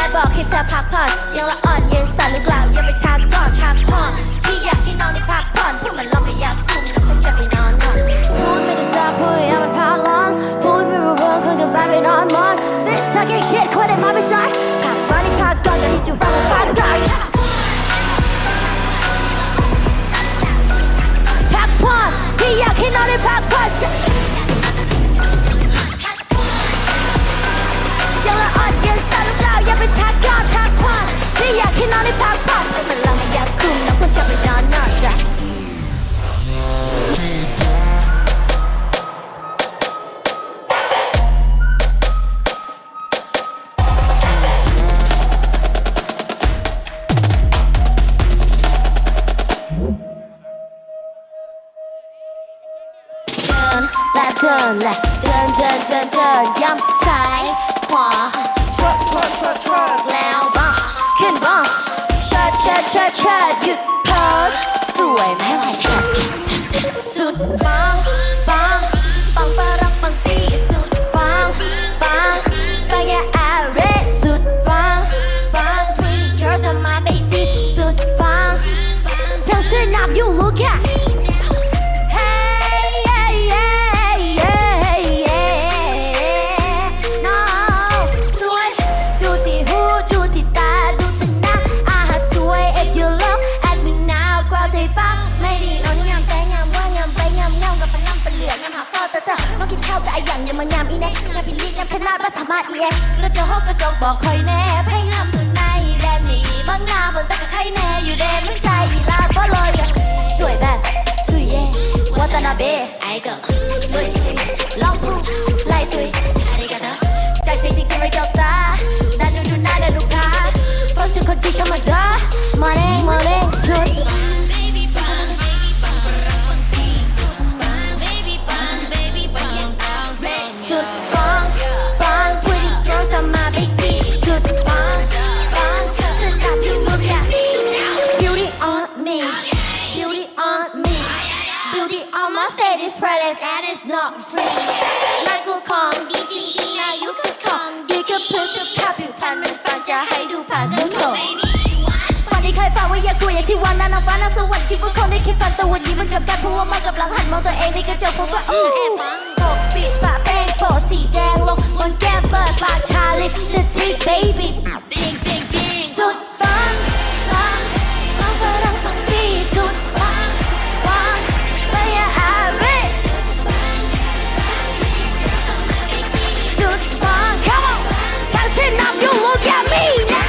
ยบอกให้เธอพักผ่อนยังละอ่อนยังสั่นลูกเหล่าอย่าไปทักก่อนพักผ่อนพี่อยากให้น้องได้พักผ่อนพูดมันเราไม่อยากคุมน้องคนจะไปนอนพูดไม่ได้ซับพูดอย่ามันพาล้อนพูดไม่รู้เรื่องคนกับบ้านไปนอนมอน Bitch talking shit คนได้มาไม่ใช่พักก่อนที่พักก่อนแต่ที่จะฟังมันพักก่อนพักผ่อนพี่อยากให้น้องได้พักผ่อนยังละอ่อนยังสั่นลูกเหล่าอย่าไปทักก่อนพักผ่อนพี่อยากให้น้องได้พักผ่อนแต่มันเราไม่อยากคุมน้องคนกลับไปนอนจ้ะ และเดินย้ำซ้ายขวา twerk แล้วบ้างขึ้นบ้างเชิดหยุดโพสสวยไม่ไหวเธอสุดปังปารักปังตีสุดปังอย่าอาเรสุดปัง pretty girls on my basie สุดปังทั้งสนาม you look atมากินข้าวกับไอ้ยังอย่ามางามอีแน่งามพิลิกงามขนาดว่าสามารถอีแอกกระจกบอกคอยแน่ไพ่งามสุดในแดนนี้บางนาบนตะกะไข่แน่อยู่แดนทั้งใจลาก็เลยสวยแบบตุยเย่วัตนาเบไอ้ก็ตุยลองพูไล่ตุยอะไรกันนะจากจริงไม่จบตาดันดูหน้าดันดูขาฟังถึงคนที่ชอบมาด่ามาเร่งสุดสุดปัง pretty girls on my basie สุดปังทั้งสนาม you look at beauty on me beauty on my face is priceless and it's not free นั่นคือของดีจริงๆนะอยู่คือของดีกับเพื่อนสุภาพผิวพรรณมันฟังจะให้ดูผ่านเครื่องโทรฝันที่เคยฝันว่าอยากสวยอย่างที่วันนั้นฟ้าน่าสวรรค์คิดว่าคนได้คิดฝันแต่วันนี้มันกลับกันเพราะว่ามันกำลังหันมองตัวเองในกระจกพบว่าแอบมองปกปิดปากแป้งโปะสีแดงลงบนแก้มเปิดปากทาลิปสติก baby สุดปังฝรั่งปังปีสุดปังไม่อยากอาเรสุดปัง come on ทั้งสนาม you look at me now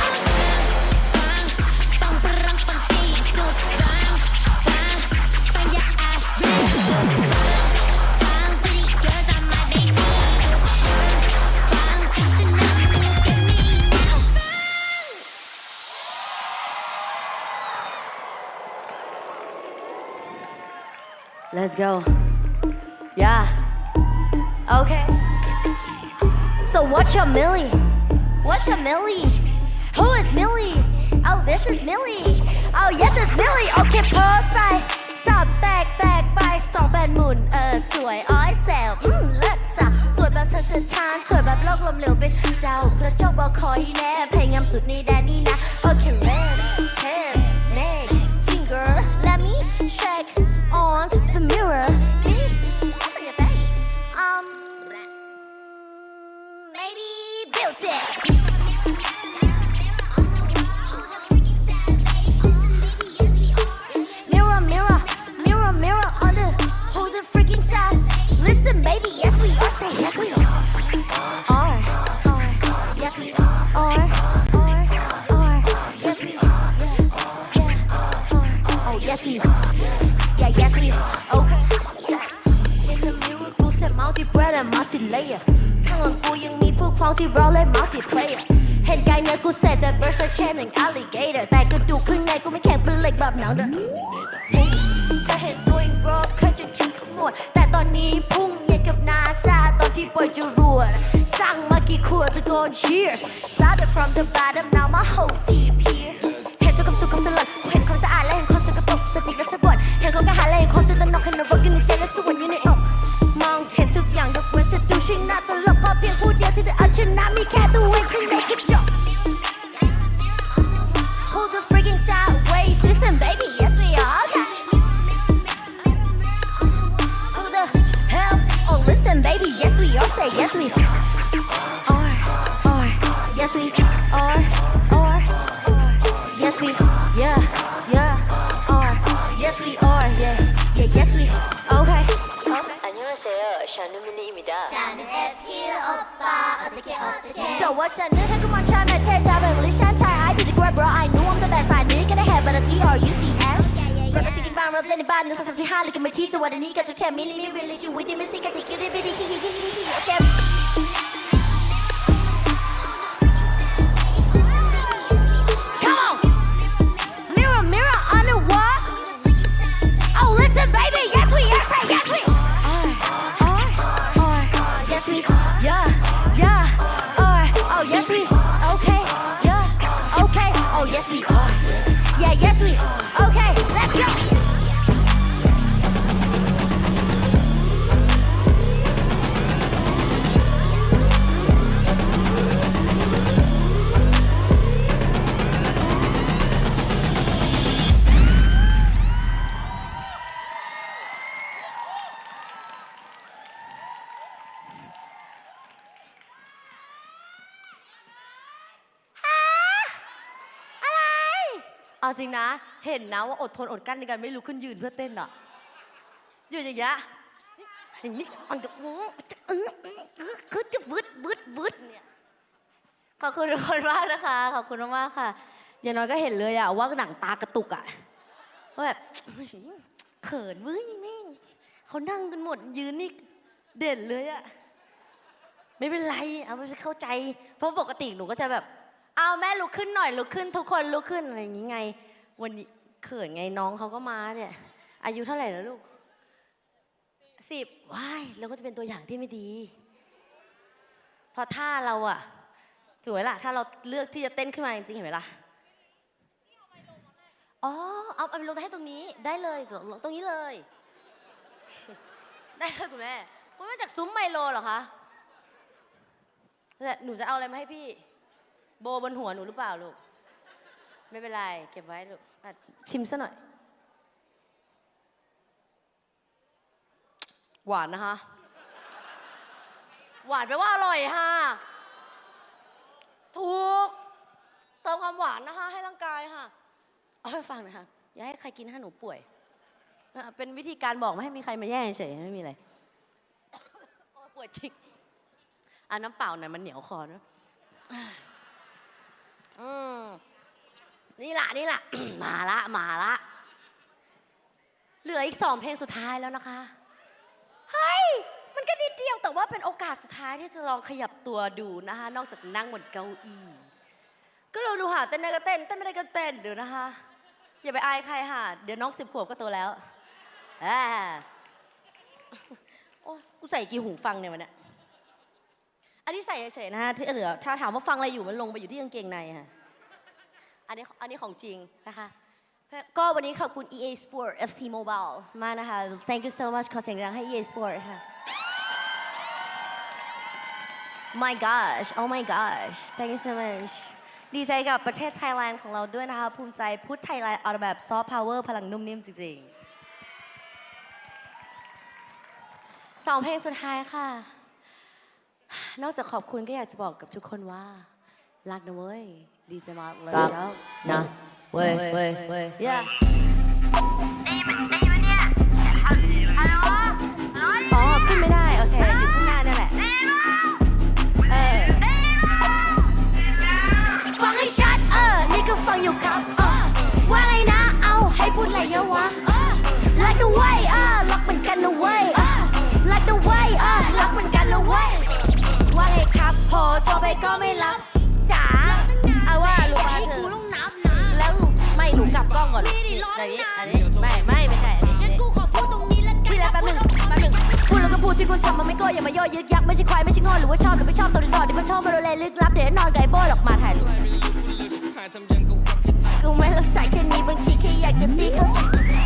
Let's go. Yeah. Okay. So what's your Millie? Who is Millie? Oh, this is Millie. Oh, yes, it's Millie. Okay, pause ไปสอบแตกไป2-8หมุนสวยอ้อยแซวเลิศสาวสวยแบบสันสะท้านสวยแบบโลกลมเหลวเป็นเจ้ากระจกบอกคอยแน่เพลงงามสุดในแดนนี้นะ Okay, let's hands, neck, finger. Let me check on the mirror. What's on your face? Maybe beauty. Mirror on the whole the freaking side. Listen, baby, yes we are. Say yes we are. Yes we are. Yes we are. Oh yes we are. Yeah, yes we are. Okay. In the mirror, กูเสร็จ multi-bread and multi-layer. ข้างหลังกูยังมีพวกพ้องที่เราเล่น multiplayer. เห็นไกลเนื้อกูเสร็จแต่ Versace หนึ่ง alligator. แต่กระดูกข้างในกูไม่แข็งเป็นเหล็กแบบหนังเด้อแต่เห็นตัวเองรอบเคยจะคิดขมวดแต่ตอนนี้พุ่งเย็นกับนาซาตอนที่ปล่อยจรวดสั่งมากี่ขวดตะโกน cheers started from the bottom now my whole team here เห็นทุกคำสลัดเห็นความสะอาดและเห็นความสกปรกสติและสะบัดเห็นความกระหายและเห็นความตื่นตระหนกเห็นนรกอยู่ในใจและสวรรค์อยู่ในอกมองเห็นทุกอย่างยกเว้นศัตรูชิงหน้าตลกเพราะเพียงผู้เดียวที่จะเอาชนะมีแค่ตัวเองข้างในกระจก Hold the freaking sideways listen baby yes we are okay Listen, baby, yes we are. Say yes we are. Yes we are. Yes we yeah. Yes we are. Yeah. Yes we okay. 안녕하세요. 저는 밀리입니다. 저는 에피의 오빠. 어떻게. So what's your name? Come on, try my taste. I'm English and Thai. I did the grab, bro. I know I'm the best. I knew you gonna have, but a T-R-U-C-S. เปิดมาสิกินบ้างรับเล่นในบ้าน1 2 3 4 5เลยกันมาที่สวัสดีนี้ก็จะแทบมิลลิมิลิชีวิตนี้ไม่สิ่งกันจิกได้ไม่ได้ฮิโอเค Come on mirror on the wall Oh listen baby yes we are say yes we are we okay yeah okay oh yes we are yeah yes we okay let's goเอาจริงนะเห็นนะว่าอดทนอดกั้นในการไม่ลุกขึ้นยืนเพื่อเต้นอ่ะอยู่อย่างเงี้ยอย่างนี้มันก็คือจะบึดเนี่ยขอบคุณทุกคนมากนะคะขอบคุณมากๆค่ะอย่างน้อยก็เห็นเลยอะว่าหนังตากระตุกอะว่าแบบเขินเว้ยแม่งเขานั่งกันหมดยืนนี่เด่นเลยอะไม่เป็นไรเอาไปเข้าใจเพราะปกติหนูก็จะแบบเอาแม่ลุกขึ้นหน่อยลุกขึ้นทุกคนลุกขึ้นอะไรอย่างงี้ไงวันนี้เขินไงน้องเขาก็มาเนี่ยอายุเท่าไหร่แล้วลูก10ว้ายเราก็จะเป็นตัวอย่างที่ไม่ดีเพราะถ้าเราอะสวยล่ะถ้าเราเลือกที่จะเต้นขึ้นมาจริงๆเห็นไหมล่ะอ๋อเอาไปลงให้ตรงนี้ได้เลยตรงนี้เลยได้เลยคุณแม่คุณมาจากซุ้มไมโลเหรอคะหนูจะเอาอะไรมาให้พี่โบบนหัวหนูหรือเปล่าลูกไม่เป็นไรเก็บไว้ลูกชิมซะหน่อยหวานนะคะหวานแปลว่าอร่อยค่ะถูกเติมความหวานนะคะให้ร่างกายค่ะเอาให้ฟังหน่อยค่ะอย่าให้ใครกินให้หนูป่วยเป็นวิธีการบอกไม่ให้มีใครมาแย่งเฉยไม่มีอะไรป่วยจริงน้ำเปล่าหน่อยมันเหนียวคอนะนี่ล่ะ มาละเหลืออีก2เพลงสุดท้ายแล้วนะคะเฮ้ยมันก็นิดเดียวแต่ว่าเป็นโอกาสสุดท้ายที่จะลองขยับตัวดูนะคะนอกจากนั่งบนเก้าอี้ก็เราดูค่ะเต้นได้ก็เต้นไม่ได้ก็เต้นเดี๋ยวนะคะอย่าไปอายใครค่ะเดี๋ยวน้อง10 ขวบก็โตแล้วโอ้กูใส่กี่หูฟังเนี่ยวันนี้อันนี้ใส่เฉยๆนะฮะที่เหลือถ้าถามว่าฟังอะไรอยู่มันลงไปอยู่ที่กางเกงในค่ะอันนี้ของจริงนะคะก็วันนี้ขอบคุณ EA Sport FC Mobile มากนะคะ Thank you so much ขอเสียงดังให้ EA Sport ค่ะ My gosh oh my gosh thank you so much ดีใจกับประเทศไทยแลนด์ของเราด้วยนะคะภูมิใจพูดไทยแลนด์เอาแบบซอฟต์พาวเวอร์พลังนุ่มนิ่มจริงๆ2 เพลงสุดท้ายค่ะนอกจากขอบคุณก็อยากจะบอกกับทุกคนว่ารักนะเว้ยดีใจมากเลยแล้วนะเว้ย yeah อ๋อขึ้นไม่ได้โอเคอยู่ข้างหน้านั่นแหละฟังให้ชัดนี่ก็ฟังอยู่ครับว่าไงนะเอาให้พูดอะไรเยอะวะ like the way รักเหมือนกันนะเว้ย like the way รักเหมือนกันนะเว้ยว่าไงครับโหโทรไปก็ไม่รับจ๋าเอาว่าลูกมาเถอะแล้วไม่หนูกลับกล้องก่อนอันนี้ไม่เป็นไรงั้นกูขอพูดตรงนี้แล้วกันที่แล้วแป๊บนึงพูดแล้วก็พูดที่คุณทำมันไม่โก้อย่ามาย่อยึกยักไม่ใช่ควายไม่ใช่งอหรือว่าชอบหรือไม่ชอบตัวต่อที่มันชอบมาโดนเลยลึกลับเดี๋ยวนอนไก่โบ้หรอกมาถ่ายรูปกูไม่รับสายแค่นี้บางทีแค่อยากจะตีเขา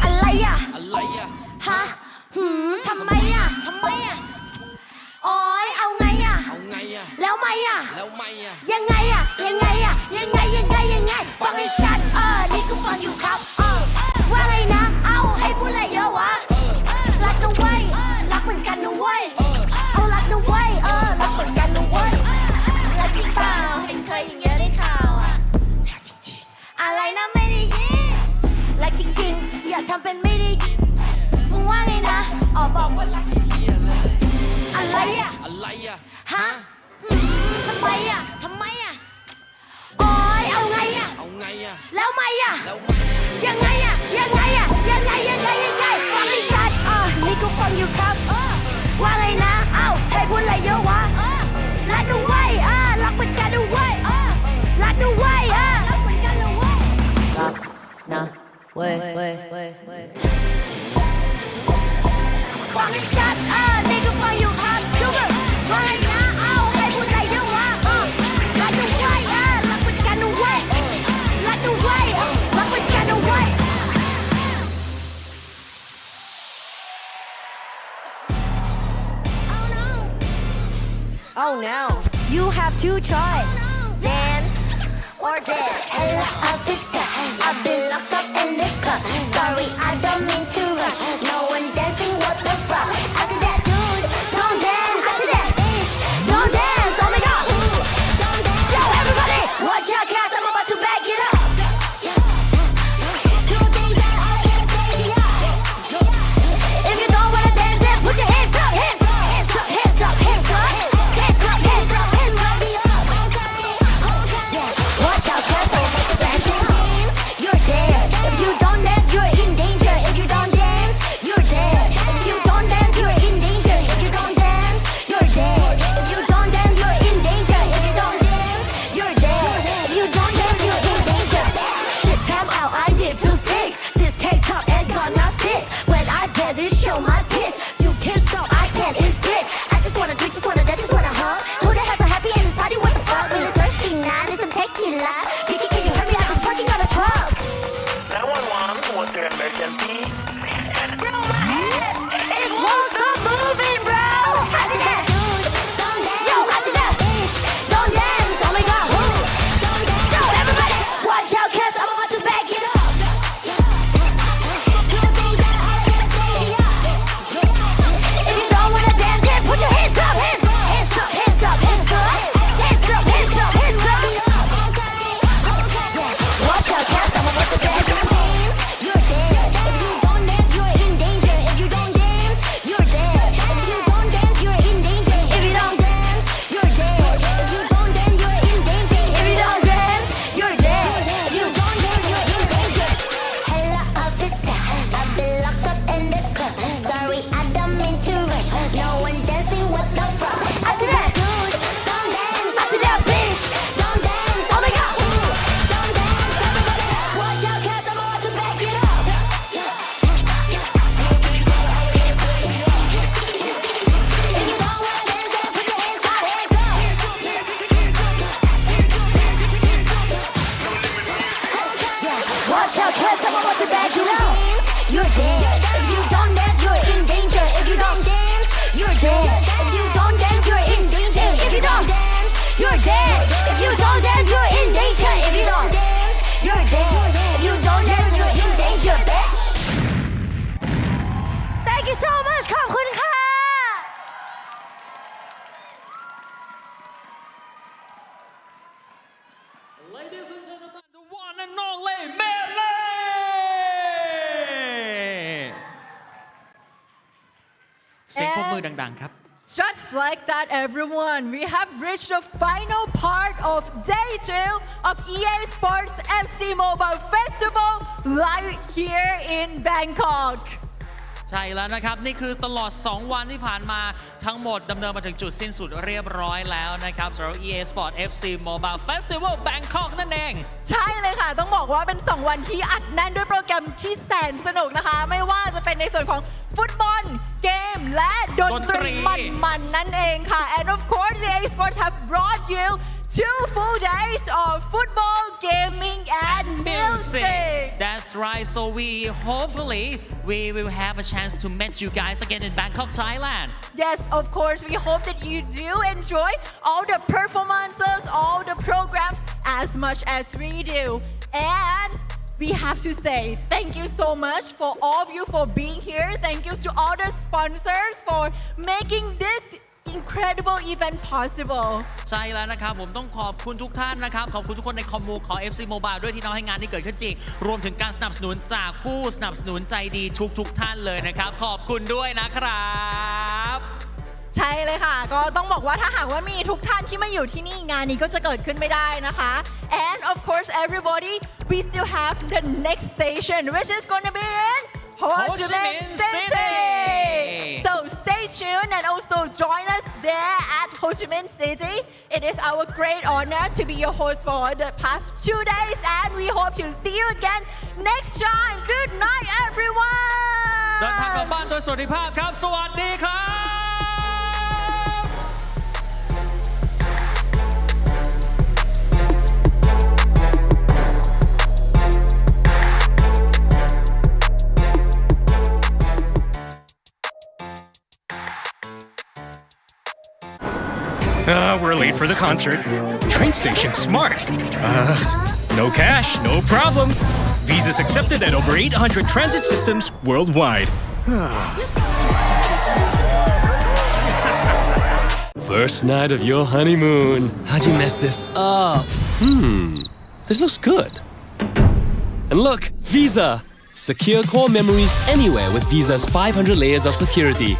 อะไรอะฮะทำไมอะโอ๊ยเอาไงอะแล้วไม่อะยังไงอะฟังให้ชัดนี่ก็ฟังอยู่ครับว่าไงนะเอาให้พูดอะไรเยอะวะรักนะเว้ยรักเหมือนกันนะเว้ยเอารักนะเว้ยรักเหมือนกันนะเว้ยรักจริงเปล่าเห็นเคยอย่างเงี้ยได้ข่าวอะไรนะไม่ได้ยินรักจริงๆอย่าทำเป็นไม่ได้มึงว่าไงนะบอกว่ารักอะไรอะฮะทำไมอะโอ๊ยเอาไงอะแล้วไม่อะยังไงฟังให้ชัดนี่ก็ฟังอยู่ครับว่าไงนะเอาให้พูดอะไรเยอะวะรักนะเว้ยรักเหมือนกันนะเว้ยรักนะเว้ยรักเหมือนกันนะเว้ยรักนะเว้ยฟังให้ชัดนี่ก็ฟังอยู่ครับชูเบอร์ว่าไงนะเอาให้พูดอะไรเยอะวะรักนะเว้ย now. You have two choice. Dance or dead. Hello, officer. I've been locked up in this club. Sorry, I don't mean to rush. No one dancing, what the fuck? I said that dude, don't dance. I said that bitch, don't dance. Oh my gosh. Yo, everybody, watch out, cause I'm about to back it up. Two things that I gotta say to ya. If you don't wanna dance, then put your hands up, hands up, hands up, hands up, hands up, hands up, hands up, hands up. Watch out, cause I'm about to back it up. You're dead. If you don't dance, you're in danger. If you don't dance, you're dead. If you don't dance, you're in danger. If you don't dance, you're dead. If you don't dance, you're in danger. If you don't dance, you're dead. If you don't dance, you're in danger. Shit, time out, I need to fix. This TikTok ain't gonna fit. When I did this, show my tits. You can't stop, I can't insist. I just wanna drink, just wanna dance, just wanna hug. Who the hell's so happy in this party? What the fuck? Really thirsty, nah, this some tequila. Vicky, can you hurry up? I'm trucking on a truck. 911, what's your emergency? Bro, my ass, it won't stop moving, bro. I said that dude, don't dance. Yo, I said that bitch, don't dance. Oh my god, who? Don't dance. Yo, everybody, watch out, cause I'm about to back it up. Two things that I gotta say to ya. If you don't wanna dance, then put your hands up, hands up, hands up, hands up, hands up, hands up, hands up, hands up. Watch out, cause I'm about to back it up. You're dead. If you don't dance, you're in danger. If you don't dance, you're dead. If you don't dance, you're in danger. If you don't dance, you're dead. If you don't dance, you're in danger. If you don't dance, you're dead. If you don't dance, you're in danger. Hello, officer. I've been locked up in this club. Sorry, I don't mean to rush. No one dancing, what the fuck? I said that dude, don't dance. I said that bitch, don't dance. Oh my gosh, don't dance. Everybody, watch out, cause I'm about to back it up. If you don't wanna dance, then put your hands up, hands up. Watch out, cause I'm about to back it up. You're dead. If you don't dance, you're in danger. If you don't dance, you're dead. If you don't dance, you're in danger. If you don't dance, you're dead. If you don't dance, you're in danger. If you don't dance, you're dead. If you don't dance, you're in danger, bitch. Thank you so much. ขอบคุณค่ะ Ladies and gentlemen, the one and only Melee! Sing ปรบมือดังๆครับ Just like that, everyone, we have reached the final part of day 2 of EA Sports FC Mobile Festival right here in Bangkok. ใช่แล้วนะครับ นี่คือตลอด 2 วันที่ผ่านมาทั้งหมดดำเนินมาถึงจุดสิ้นสุดเรียบร้อยแล้วนะครับสำหรับ EA Sports FC Mobile Festival Bangkok นั่นเอง ใช่เลยค่ะ ต้องบอกว่าเป็น 2 วันที่อัดแน่นด้วยโปรแกรมที่แสนสนุกนะคะ ไม่ว่าจะเป็นในส่วนของฟุตบอล เกม และดนตรีมันๆนั่นเองค่ะ and of course EA Sports have brought you 2 full days of football, gaming, and music. That's right. So hopefully we will have a chance to meet you guys again in Bangkok, Thailand. Yes, of course. We hope that you do enjoy all the performances, all the programs as much as we do. And we have to say thank you so much for all of you for being here. Thank you to all the sponsors for making this incredible event possible ใช่แล้วนะครับผมต้องขอบคุณทุกท่านนะครับขอบคุณทุกคนในคอมมูของ FC Mobile ด้วยที่ทำให้งานนี้เกิดขึ้นจริงรวมถึงการสนับสนุนจากผู้สนับสนุนใจดีทุกท่านเลยนะครับขอบคุณด้วยนะครับ ใช่เลยค่ะก็ต้องบอกว่าถ้าหากว่ามีทุกท่านที่มาอยู่ที่นี่งานนี้ก็จะเกิดขึ้นไม่ได้นะคะ and of course everybody we still have the next station which is going to be in Ho Chi Minh City. So stay tuned and also join us there at Ho Chi Minh City. It is our great honor to be your host for the past 2 days and we hope to see you again next time. Good night everyone. เดินทางกลับบ้านโดยสวัสดิภาพครับสวัสดีครับ We're late for the concert. Train station smart. No cash, no problem. Visas accepted at over 800 transit systems worldwide. First night of your honeymoon. How'd you mess this up? This looks good. And look, Visa. Secure core memories anywhere with Visa's 500 layers of security.